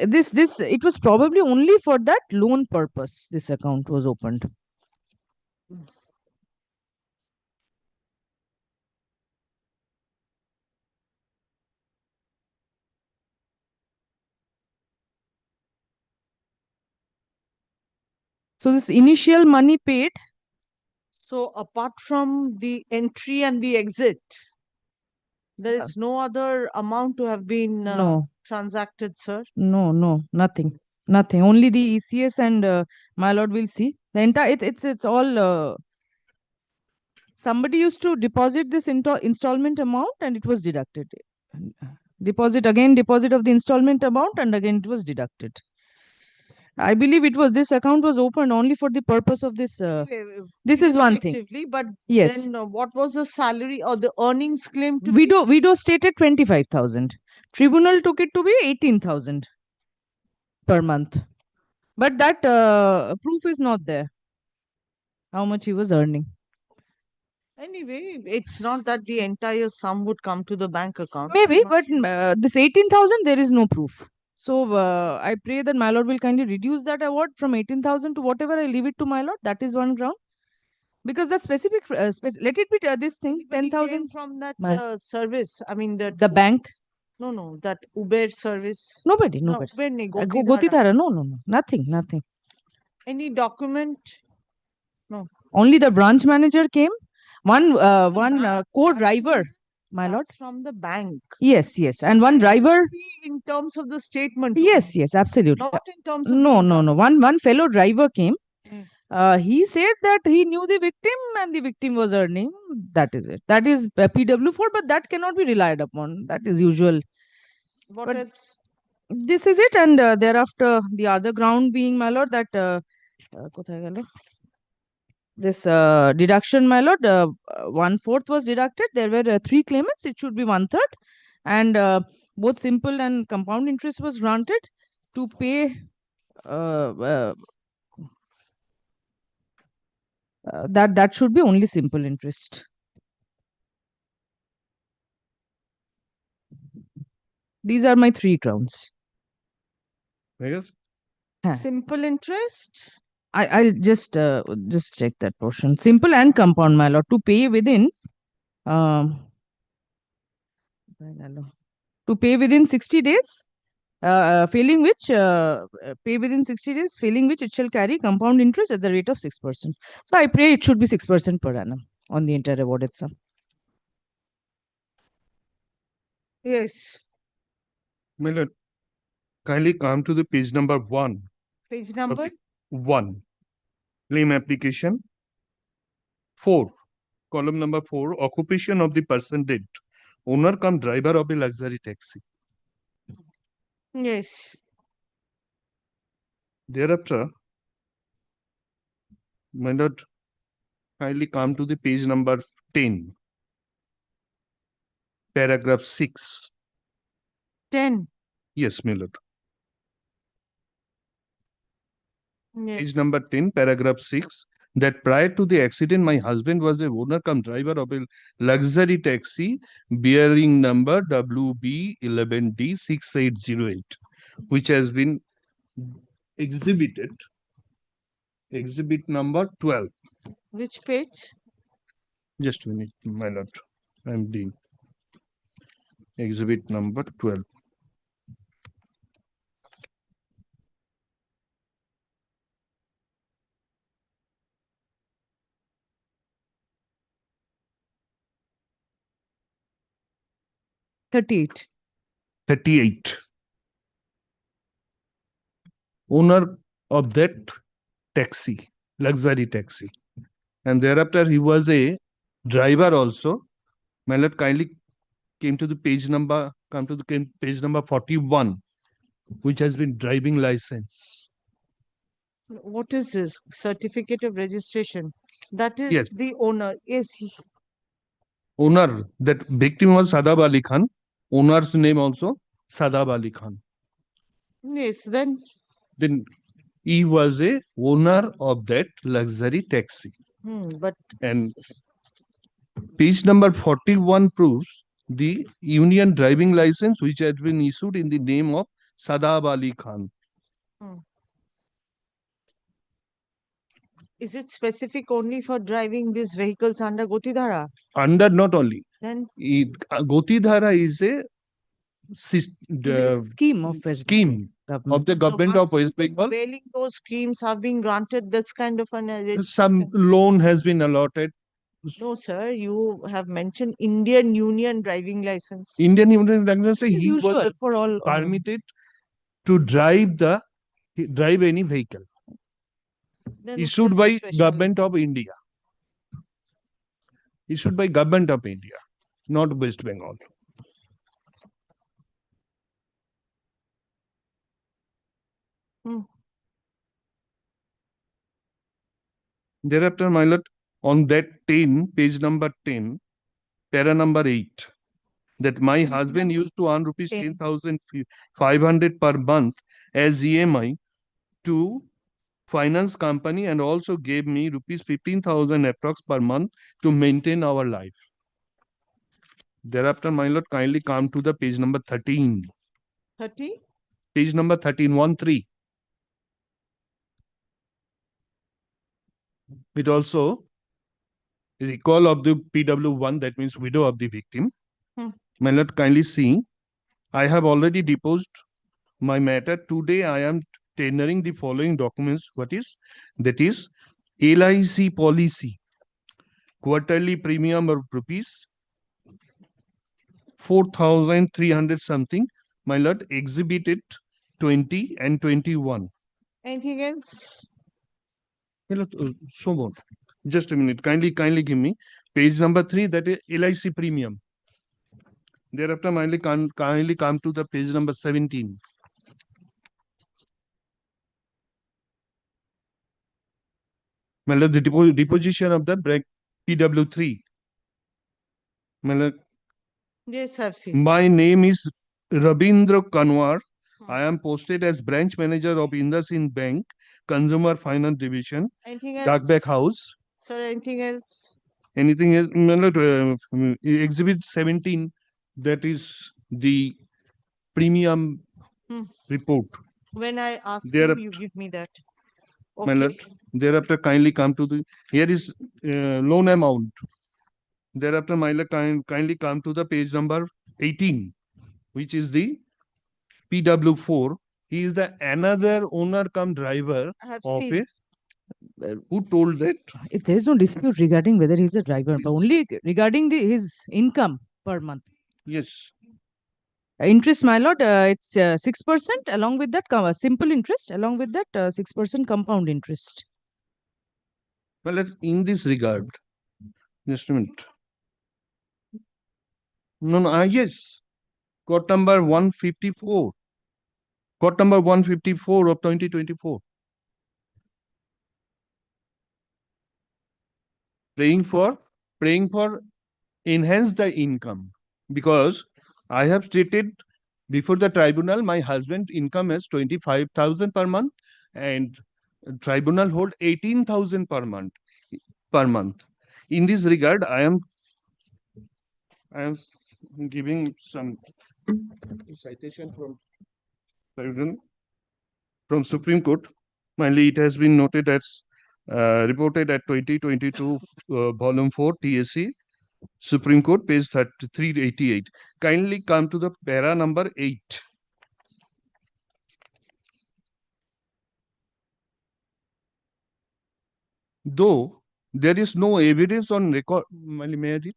This it was probably only for that loan purpose. This account was opened. So this initial money paid.
So apart from the entry and the exit, there is no other amount to have been
No.
transacted, sir.
No, nothing. Only the ECS and my lord will see the entire. It's all. Somebody used to deposit this installment amount and it was deducted. Deposit of the installment amount and again it was deducted. I believe this account was opened only for the purpose of this. This is one thing.
Effectively, but
Yes.
then what was the salary or the earnings claim to
Widow stated 25,000. Tribunal took it to be 18,000 per month. But that proof is not there. How much he was earning.
Anyway, it's not that the entire sum would come to the bank account.
Maybe, but this 18,000, there is no proof. So I pray that my lord will kindly reduce that award from 18,000 to whatever I leave it to my lord. That is one ground. Because that specific, let it be this thing, 10,000
from that service. I mean,
the bank.
No, that Uber service.
Nobody.
Uber nahi,
Gotidhara, no, nothing.
Any document? No.
Only the branch manager came. One co-driver, my lord.
From the bank.
Yes, and one driver.
In terms of the statement.
Yes, absolutely.
Not in terms of
no. One fellow driver came. He said that he knew the victim and the victim was earning. That is it. That is PW4, but that cannot be relied upon. That is usual.
What else?
This is it, and thereafter the other ground being, my lord, that this deduction, my lord, 1/4 was deducted. There were 3 claimants. It should be 1/3, and both simple and compound interest was granted to pay. That should be only simple interest. These are my 3 grounds.
Simple interest.
I'll just check that portion. Simple and compound, my lord, to pay within 60 days failing which pay within 60 days, failing which it shall carry compound interest at the rate of 6%. So I pray it should be 6% per annum on the entire awarded sum. Yes.
My lord, kindly come to the page number 1.
Page number?
1. Claim application. 4. Column number 4. Occupation of the person dead. Owner cum driver of a luxury taxi.
Yes.
Thereafter, my lord, kindly come to the page number 10. Paragraph 6.
10.
Yes, my lord.
Yes.
Page number 10, paragraph 6. That prior to the accident, my husband was a owner cum driver of a luxury taxi bearing number WB11D6808, which has been exhibited. Exhibit number 12.
Which page?
Just a minute, my lord. I'm doing exhibit number 12.
$38.
38. Owner of that taxi, luxury taxi. And thereafter, he was a driver also. My lord, kindly come to the page number 41, which has been driving license.
What is this? Certificate of registration. That is
Yes.
the owner. Yes.
Owner, that victim was Sadab Ali Khan. Owner's name also Sadab Ali Khan.
Yes. Then
he was a owner of that luxury taxi.
But
And page number 41 proves the union driving license which had been issued in the name of Sadab Ali Khan.
Is it specific only for driving these vehicles under Gotidhara?
Under not only.
Then
Gotidhara is a
scheme of
scheme of the government of West Bengal.
Prevailing those schemes have been granted this kind of an
Some loan has been allotted.
No, sir. You have mentioned Indian Union driving license.
Indian Union license.
This is
He
usual
was
for all
permitted to drive any vehicle
Then
issued by government of India. Issued by government of India, not West Bengal. Thereafter, my lord, on that 10, page number 10, para number 8, that my husband used to earn rupees 10,500 per month as EMI to finance company and also gave me rupees 15,000 approx per month to maintain our life. Thereafter, my lord, kindly come to the page number 13.
30?
Page number 13, 13. It also recall of the PW1, that means widow of the victim. My lord, kindly see, I have already deposed my matter. Today, I am tendering the following documents. What is? That is LIC policy, quarterly premium of rupees 4,300 something. My lord, exhibited 20 and 21.
Anything else?
So on. Just a minute. Kindly give me page number 3. That is LIC premium. Thereafter, kindly come to the page number 17. My lord, the deposition of the PW3. My lord,
Yes, I've seen.
my name is Rabindra Kanwar. I am posted as branch manager of IndusInd Bank, Consumer Finance Division,
Anything else?
Darkback House.
Sir, anything else?
Anything else? Exhibit 17, that is the premium report.
When I ask you, you give me that.
My lord,
Okay.
thereafter, kindly come to the, here is loan amount. Thereafter, my lord, kindly come to the page number 18, which is the PW4. He is the another owner come driver
I have
of
seen.
a who told that
If there is no dispute regarding whether he's a driver, but only regarding his income per month.
yes.
Interest, my lord, it's 6% along with that simple interest, along with that 6% compound interest.
Well, in this regard, just a minute. No, yes. Court number 154. Court number 154 of 2024. Praying for enhance the income, because I have stated before the tribunal my husband income is 25,000 per month and tribunal hold 18,000 per month. In this regard, I am giving some citation from Supreme Court. Mainly, it has been noted as reported at 2022 volume 4 TSC Supreme Court page 388. Kindly come to the para number 8. Though there is no evidence on record, may I read?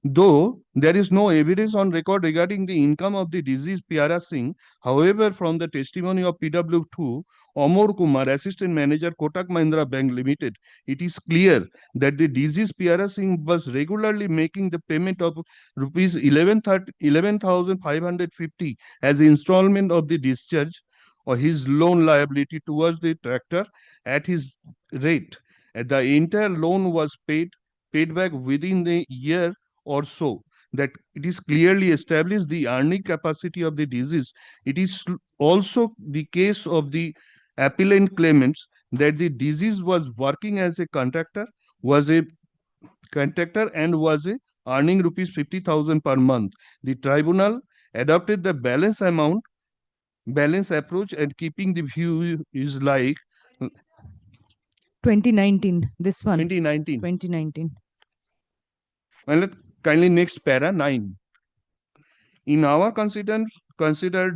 Though there is no evidence on record regarding the income of the deceased Pyara Singh, however, from the testimony of PW2, Amor Kumar, Assistant Manager, Kotak Mahindra Bank Limited, it is clear that the deceased Pyara Singh was regularly making the payment of rupees 11,550 as installment of the discharge or his loan liability towards the tractor at his rate. The entire loan was paid back within the year or so, that it is clearly established the earning capacity of the disease. It is also the case of the appellant claimants that the disease was working as a contractor, and was earning rupees 50,000 per month. The tribunal adopted the balance approach, and keeping the view is like
2019, this one.
2019.
2019.
Well, kindly next para 9. In our considered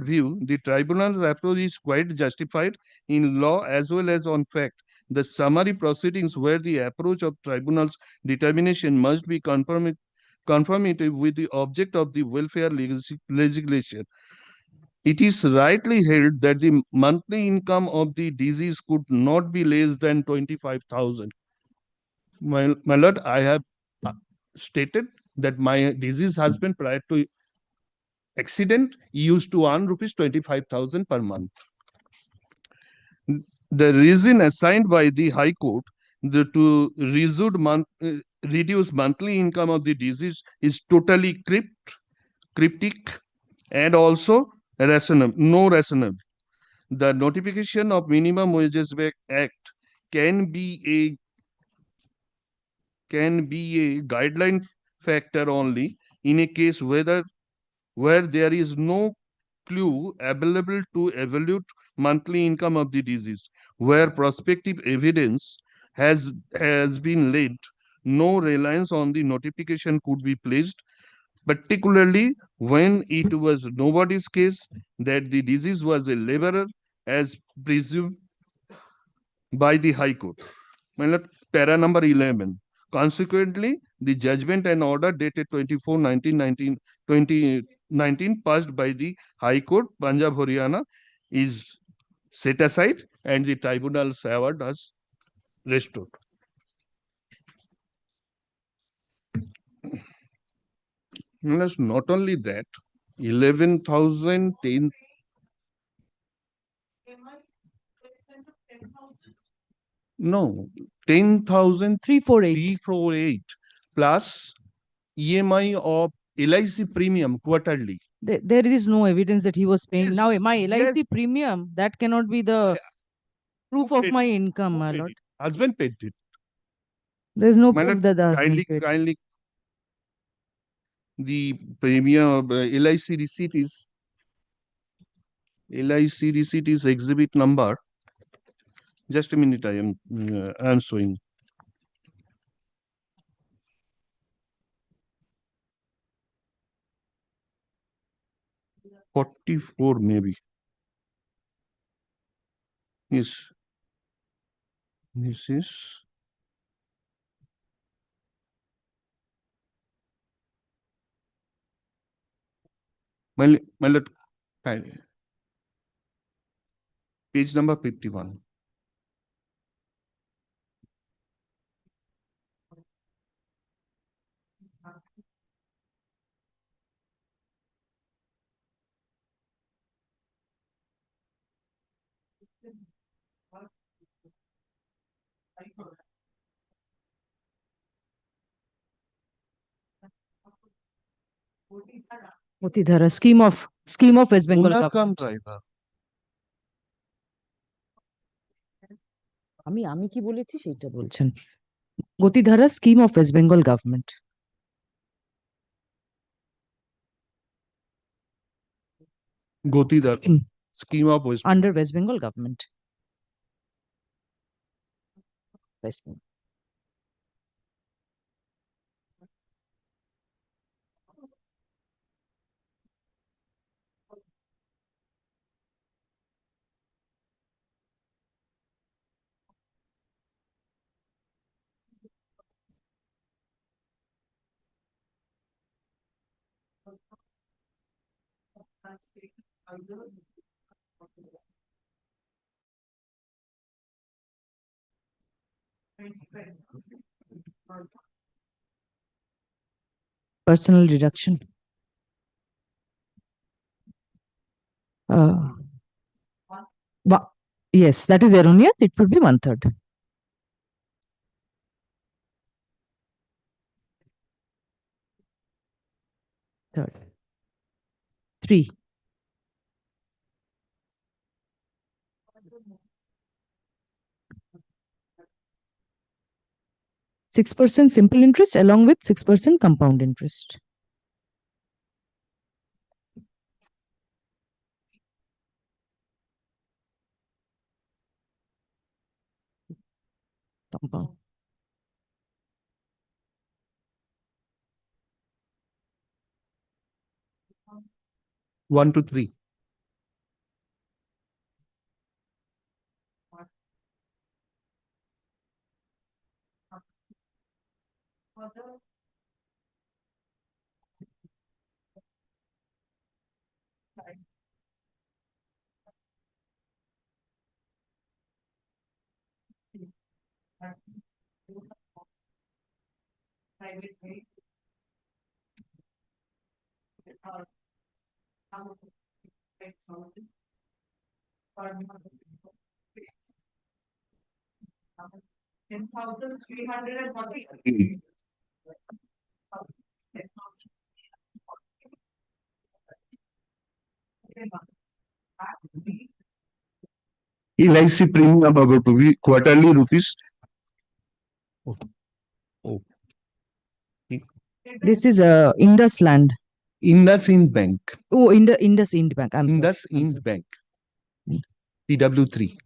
view, the tribunal's approach is quite justified in law as well as on fact. The summary proceedings where the approach of tribunal's determination must be conformative with the object of the welfare legislation. It is rightly held that the monthly income of the deceased could not be less than 25,000. My lord, I have stated that my deceased husband prior to accident used to earn rupees 25,000 per month. The reason assigned by the High Court to reduce monthly income of the deceased is totally cryptic and also rationable. The notification of Minimum Wages Act can be a guideline factor only in a case where there is no clue available to evaluate monthly income of the deceased, where prospective evidence has been laid, no reliance on the notification could be placed, particularly when it was nobody's case that the deceased was a laborer as presumed by the High Court. Para number 11. Consequently, the judgment and order dated 24/19/2019 passed by the High Court, Punjab, Haryana, is set aside and the tribunal's award is restored. Not only that, 11,000, 10. No, 10,348 plus EMI of LIC premium quarterly.
There is no evidence that he was paying. Yes. Now, my LIC premium, that cannot be the proof of my income, my lord.
Husband paid it.
There is no proof that the husband paid.
Kindly, the premium LIC receipt is exhibit number. Just a minute, I am showing. 44 maybe. Yes. This is my lord, page number 51.
Gotidhara, scheme of West Bengal
Ulakam
government.
driver.
আমি কি বলেছি সেটা বলছেন। Gotidhara scheme of West Bengal government.
Gotidhara scheme of West
Under West Bengal government. West Bengal. Personal deduction. Yes, that is erroneous. It would be 1/3. Third. 3. 6% simple interest along with 6% compound interest. Compound.
One to 3. LIC premium about quarterly rupees. Oh.
This is Indus Land.
Indus Ind Bank.
Oh, Indus Ind Bank.
Indus Ind Bank. TW3.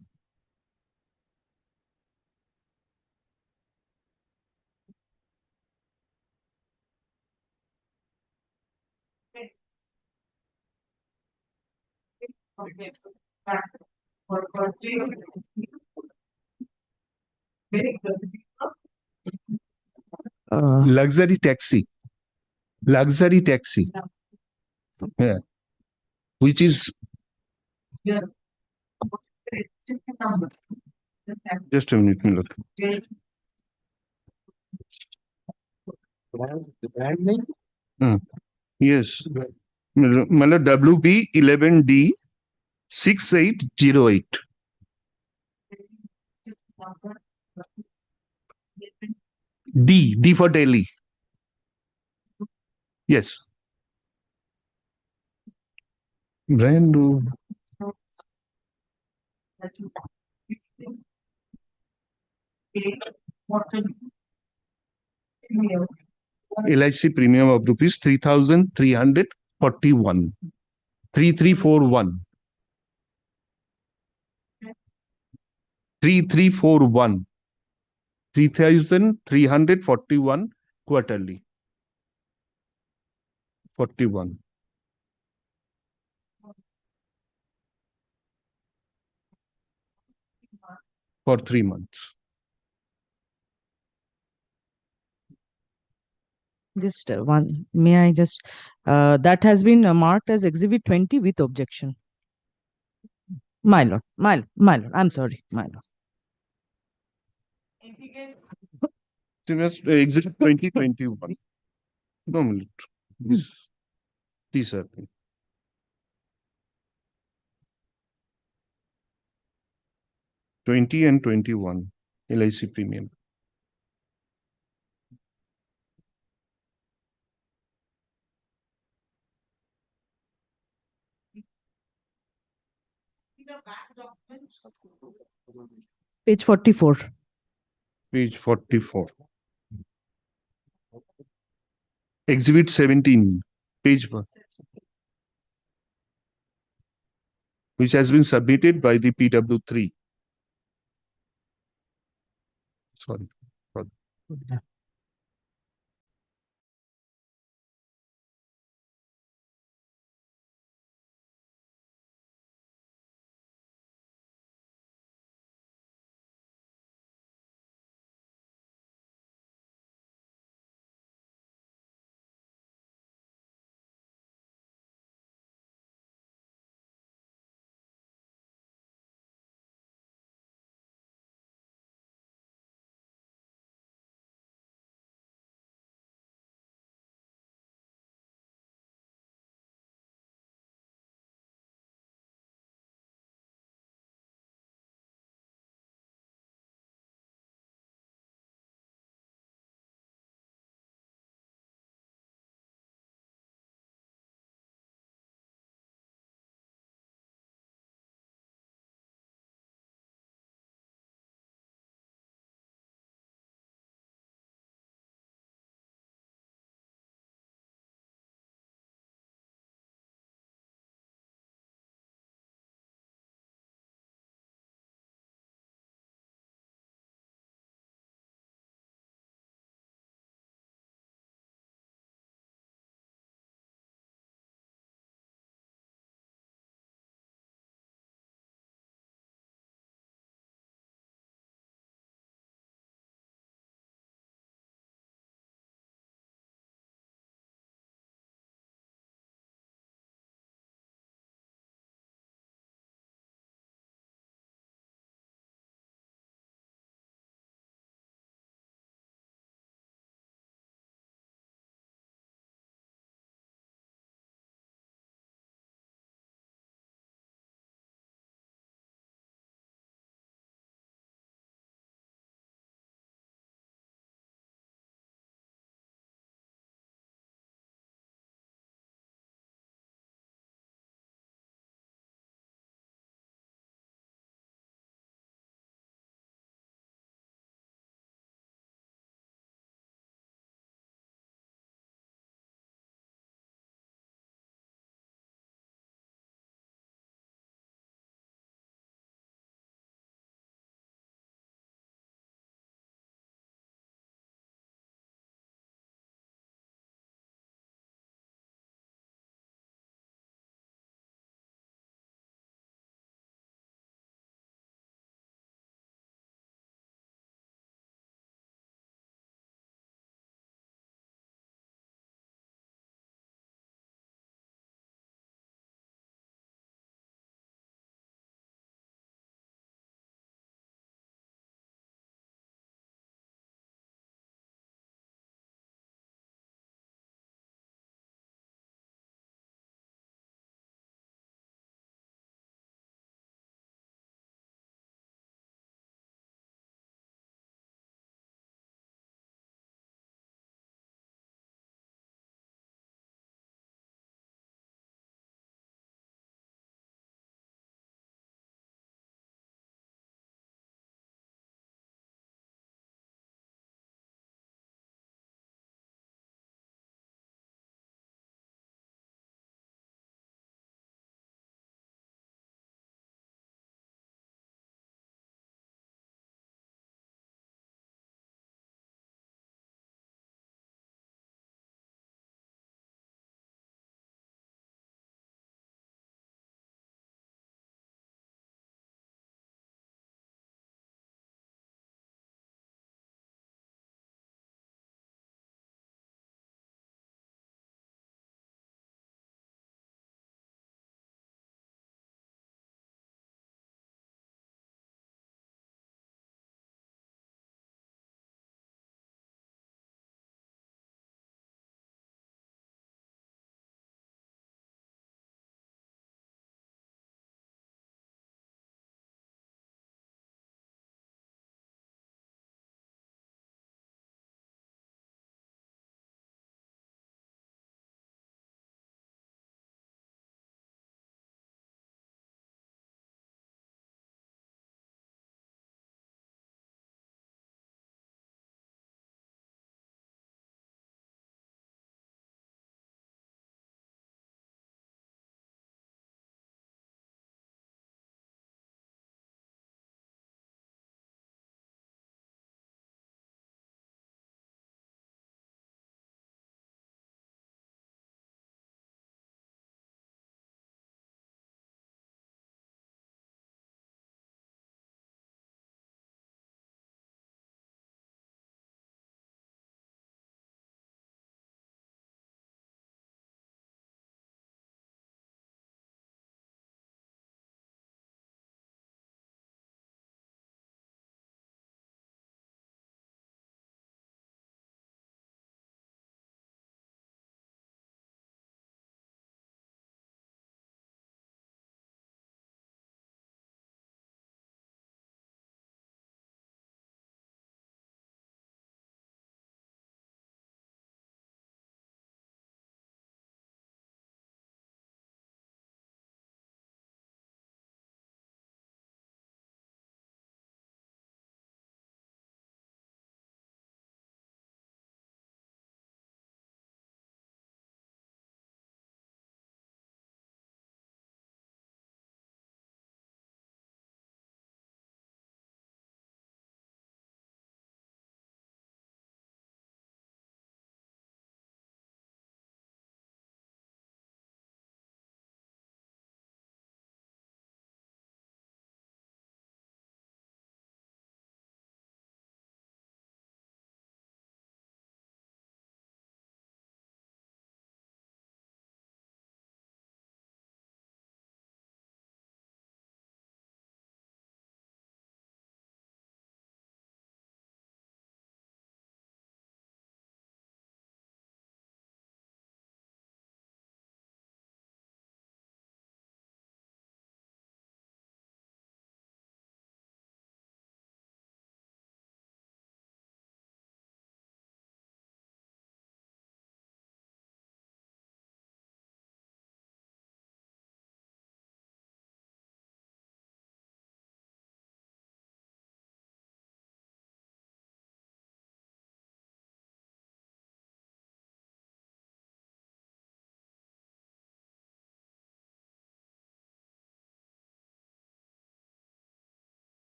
Luxury taxi. Luxury taxi. Yeah. Which is just a minute, my lord.
Brand name?
Yes. My lord, WB 11D 6808. D for Delhi. Yes. Brand new. LIC premium of rupees 3,341. 3341. 3341. 3,341 quarterly. 41. for 3 months.
Just one, may I just, that has been marked as Exhibit 20 with objection. My lord, my lord, I'm sorry, my lord.
Exhibit 2021. No, minute. These are things. '20 and 21 LIC premium.
Page 44.
Page 44. Exhibit 17, page 1, which has been submitted by the PW3. Sorry.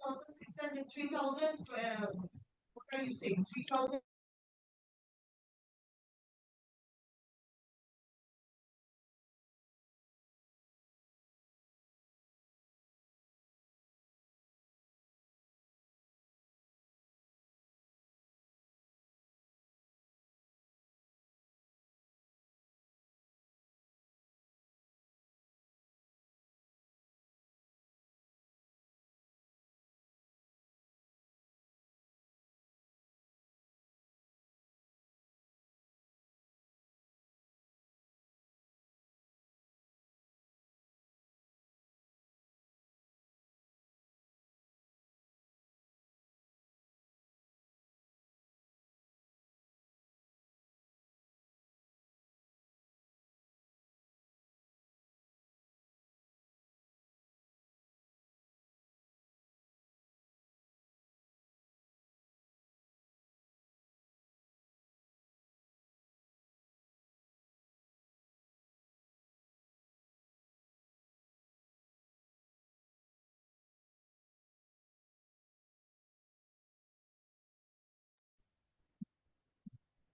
600, 3,000, what are you saying? 3,000?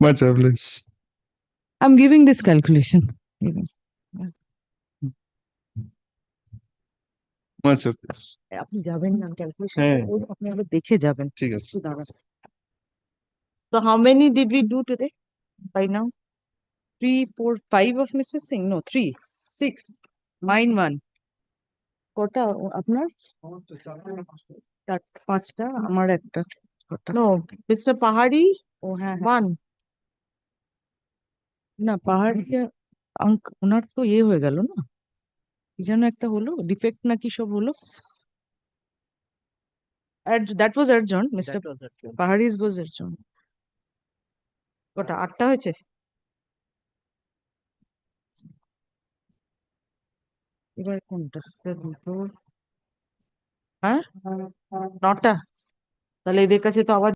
Much obliged.
I'm giving this calculation.
Much obliged.
আপনি যাবেন না calculation
হ্যাঁ।
আপনি আবার দেখে যাবেন
ঠিক আছে।
একটু দাঁড়ান।
So how many did we do today by now?
3, 4, 5 of Mrs. Singh? No, 3, 6. Mine 1. কটা আপনার? 5টা, আমার একটা।
No, Mr. Pahari,
ও হ্যাঁ,
1.
না পাহাড়িয়া ওনার তো হয়ে গেল না, কি যেন একটা হলো ডিফেক্ট নাকি সব হলো। That was adjourned, Mr. Pahari's was adjourned. কটা 8টা হয়েছে? এবার কোনটা?
হ্যাঁ 9টা, তাহলে এদের কাছে তো আবার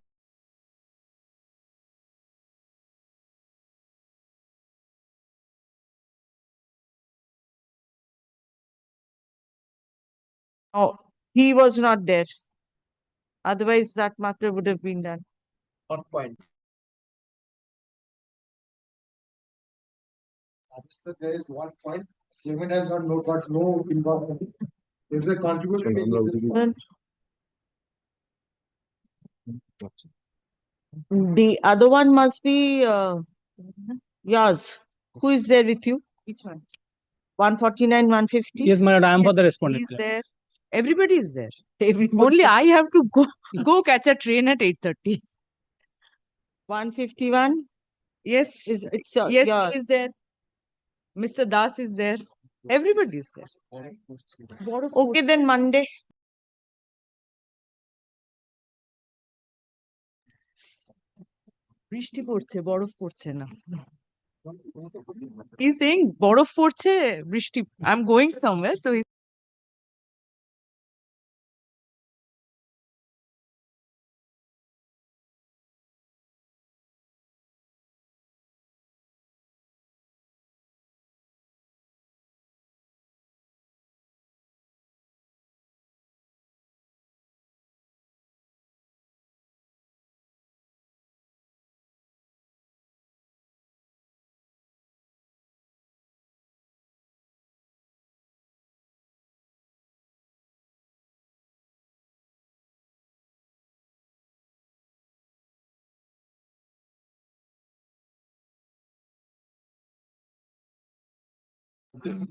oh, he was not there, otherwise that matter would have been done.
On point.
So there is one point, Claimant has got no involvement. Is the contribution made in this one?
The other one must be yours. Who is there with you?
Which one?
149, 150?
Yes, my lord, I am for the respondent.
He's there. Everybody is there. Only I have to go catch a train at 8:30.
151?
Yes,
It's
yes,
yours.
he is there. Mr. Das is there. Everybody is there.
Okay, then Monday.
বৃষ্টি পড়ছে, বরফ পড়ছে না। He's saying বরফ পড়ছে, বৃষ্টি। I'm going somewhere, so he's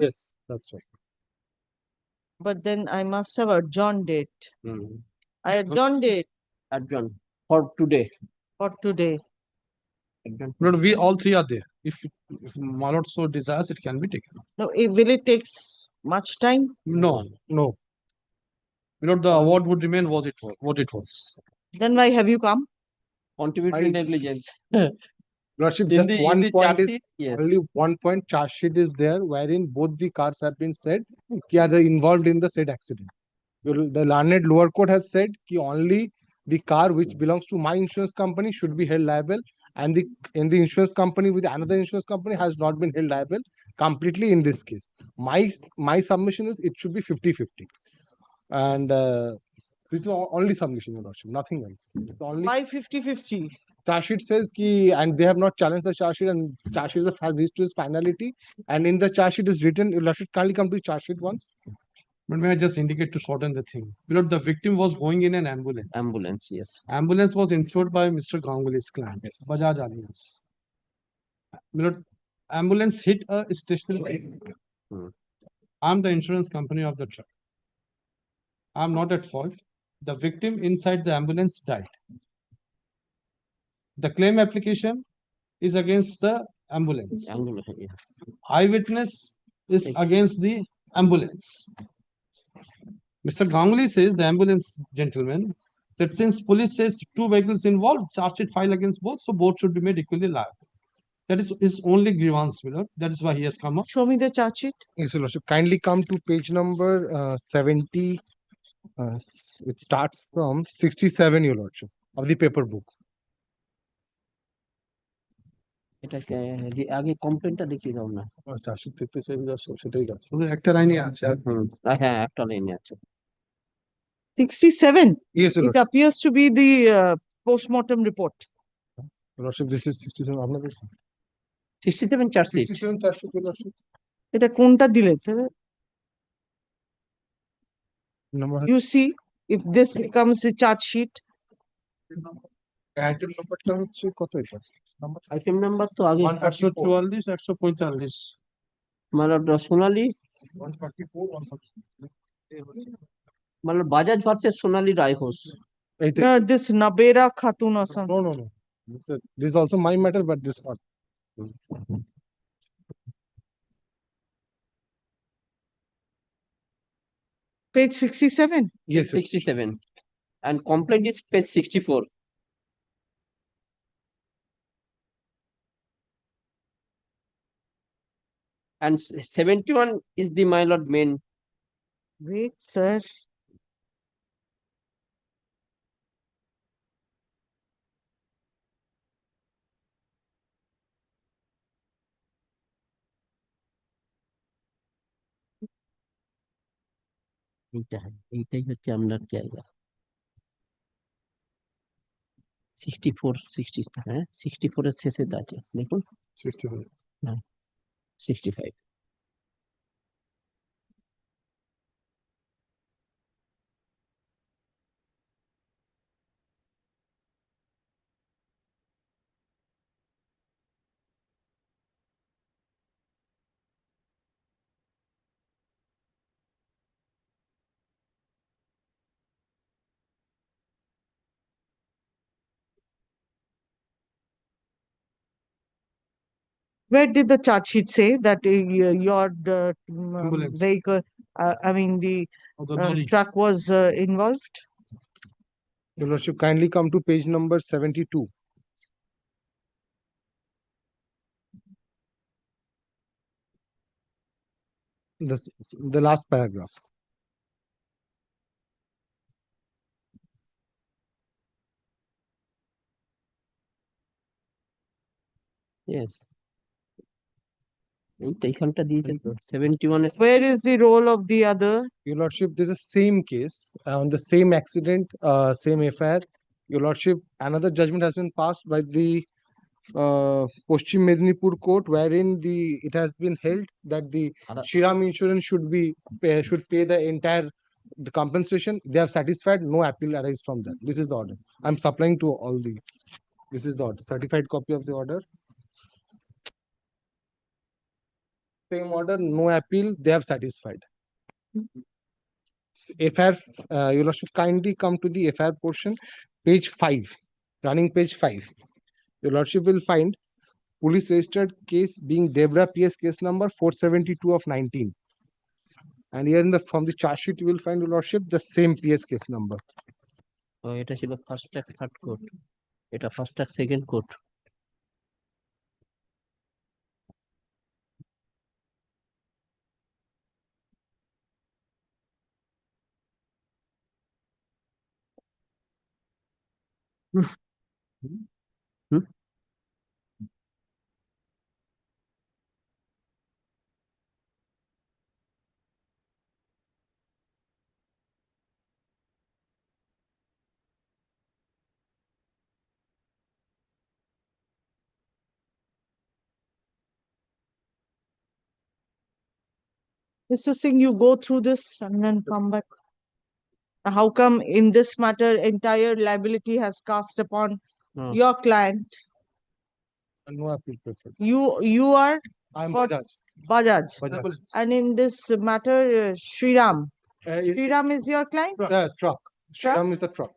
Yes, that's right.
But then I must have adjourned it. I adjourned it
Adjourn for today.
for today.
No, no, we all three are there. If my lord so desires, it can be taken.
No, will it take much time?
No, no. My lord, the award would remain what it was.
Then why have you come?
Contributory negligence.
Lordship,
In
just
the- in
one
the
point
charge
is
sheet, yes.
only one point. Charge sheet is there wherein both the cars have been said ki are they involved in the said accident. The learned lower court has said ki only the car which belongs to my insurance company should be held liable, and the insurance company with another insurance company has not been held liable completely in this case. My submission is it should be 50-50, and This is only submission, Your Lordship, nothing else. It's only
Why 50-50?
charge sheet says ki, and they have not challenged the charge sheet, and charge sheet has reached to its finality, and in the charge sheet is written, Your Lordship, kindly come to the charge sheet once.
But may I just indicate to shorten the thing? Because the victim was going in an ambulance.
Ambulance, yes.
Ambulance was insured by Mr. Ganguly's client, Bajaj Allianz. Ambulance hit a stationary vehicle. I'm the insurance company of the truck. I'm not at fault. The victim inside the ambulance died. The claim application is against the ambulance. Eyewitness is against the ambulance. Mr. Ganguly says, the ambulance gentleman, that since police says two vehicles involved, charge sheet filed against both, so both should be made equally liable. That is his only grievance, Willard. That is why he has come up.
Show me the charge sheet.
Yes, Your Lordship, kindly come to page number 70. It starts from 67, Your Lordship, of the paper book.
এটাকে আগে কমপ্লেনটা দেখিয়ে দাও না।
Charge sheet দেখতে চাই, সেটাই আছে।
শুধু একটা লাইনে আছে।
হ্যাঁ, একটা লাইনে আছে।
67?
Yes, Your
It
Lordship.
appears to be the post-mortem report.
Your Lordship, this is 67. আপনাদের
67 charge sheet.
67 charge sheet, Your Lordship.
এটা কোনটা দিলে sir?
Number
You see, if this becomes the charge sheet.
item numberটা হচ্ছে কত এটা?
Item number তো আগে
144, 145।
মানে সোনালী,
144, 144।
মানে Bajaj versus Sonali Roy Ghosh.
This Nabera Khatun or something.
No. This is also my matter, but this not.
Page 67?
Yes,
67. And complaint is page 64. And 71 is the my lord main.
Wait, sir.
এইটাই হচ্ছে আপনার জায়গা। 64, 60, হ্যাঁ 64 এর শেষে আছে দেখুন।
65.
হ্যাঁ 65।
Where did the charge sheet say that your
Ambulance.
vehicle, the truck was involved?
Your Lordship, kindly come to page number 72. The last paragraph.
Yes. এইখানটা দিয়েছেন তো 71 এ।
Where is the role of the other?
Your Lordship, this is same case on the same accident, same affair. Your Lordship, another judgment has been passed by the Paschim Medinipur court, wherein it has been held that the Shriram insurance should pay the entire the compensation. They have satisfied, no appeal arise from that. This is the order. I'm supplying to all the. This is the order. Certified copy of the order. Same order, no appeal. They have satisfied. FIR, Your Lordship, kindly come to the FIR portion, page 5, running page 5. Your Lordship will find police registered case being Debra PS case number 472 of 19. And here from the charge sheet, you will find, Your Lordship, the same PS case number.
এটা ছিল first track third court, এটা first track second court.
Mr. Singh, you go through this and then come back. How come in this matter entire liability has cast upon your client?
No appeal preferred.
You are
I'm
for
Bajaj.
Bajaj.
Bajaj.
And in this matter, Shriram.
It-
Shriram is your client?
Truck. Shriram is the truck.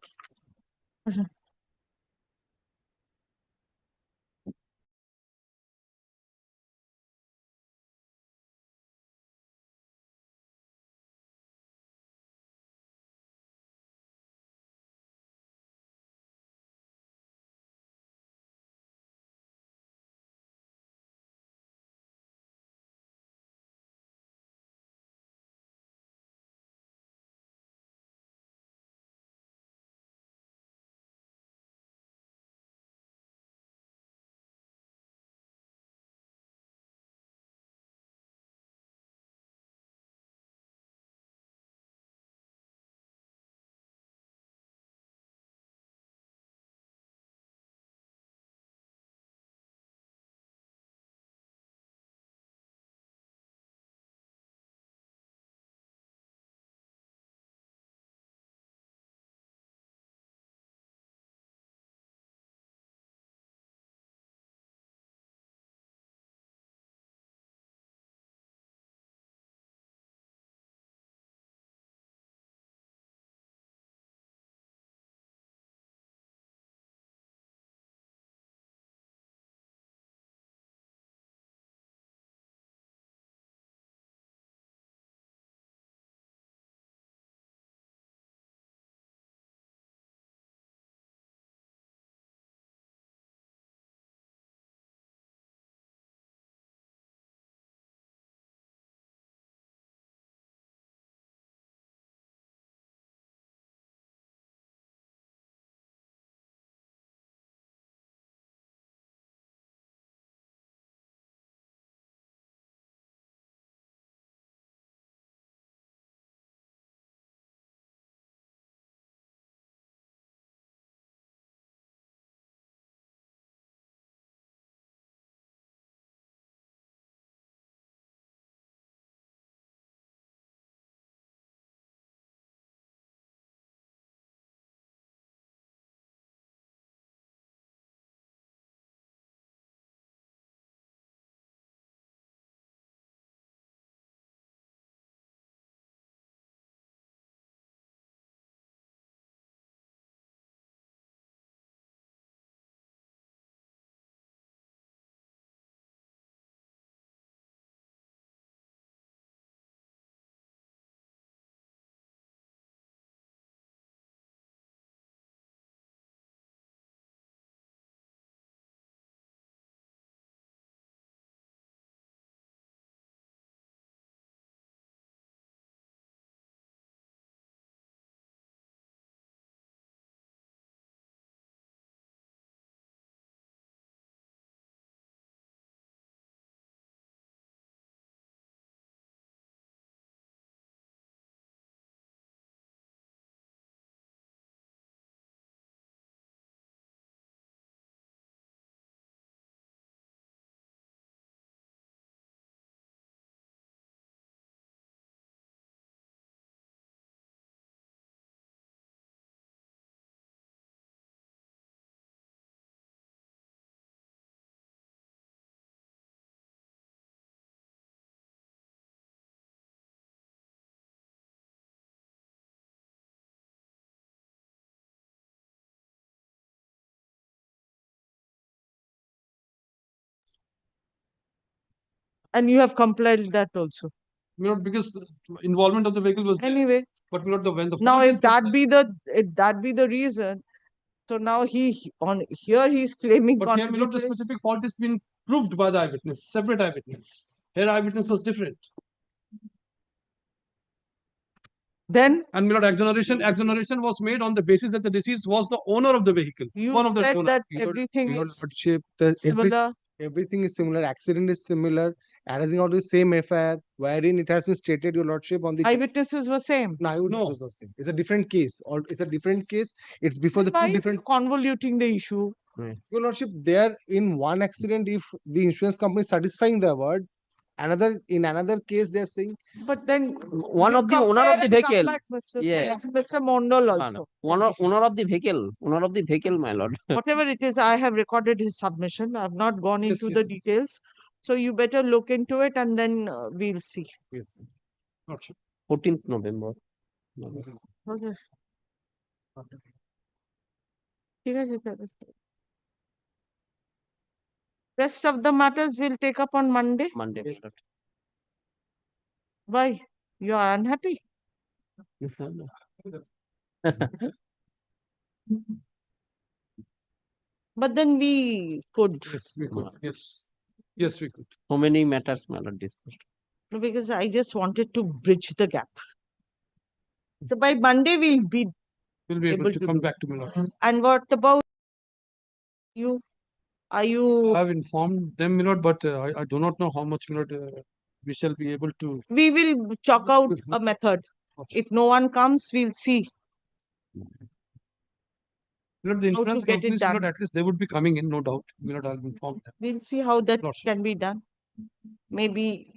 And you have complied that also.
Because the involvement of the vehicle was there.
Anyway,
But when the
now
fault
if
is
that be the reason, so now on here he's claiming
But here, the
contributory.
specific fault is been proved by the eyewitness, separate eyewitness. Here, eyewitness was different.
Then,
and exoneration was made on the basis that the deceased was the owner of the vehicle.
you
one of the
said
owner.
that everything
Your
is
Lordship,
similar.
everything is similar. Accident is similar. Arising out of the same FIR, wherein it has been stated, Your Lordship, on the
Eyewitnesses were same.
No, eyewitnesses was the same. It's a different case, or it's a different case. It's before the
Why
two
are you
different.
convoluting the issue?
Your Lordship, there in one accident, if the insurance company is satisfying the award, in another case they are saying
But then
One
you
of the owner
compare
of the
and come
vehicle.
back, Mr.
Yes.
Singh, Mr. Mondal
No,
also.
no. Owner of the vehicle, my lord.
Whatever it is, I have recorded his submission. I've not gone
Yes,
into
yes,
the
yes.
details. So you better look into it and then we'll see.
Yes. Lordship.
14th November.
Okay. ঠিক আছে, sir. Rest of the matters we'll take up on Monday.
Monday. my lord.
Why? You are unhappy?
Yes, my lord.
But then we could.
Yes, we could. Yes. Yes, we could.
How many matters, my lord, discussed?
Because I just wanted to bridge the gap. So by Monday we'll be
able to come
do.
back to Milord.
And what about you? Are you?
I have informed them, Milord, but I do not know how much, Milord, we shall be able to.
We will chalk out a method. If no one comes, we'll see.
Milord, the
How to
insurance
get it
companies,
done.
Milord, at least they would be coming in, no doubt. Milord, I'll inform them.
We'll see how that
Lordship.
can be done. Maybe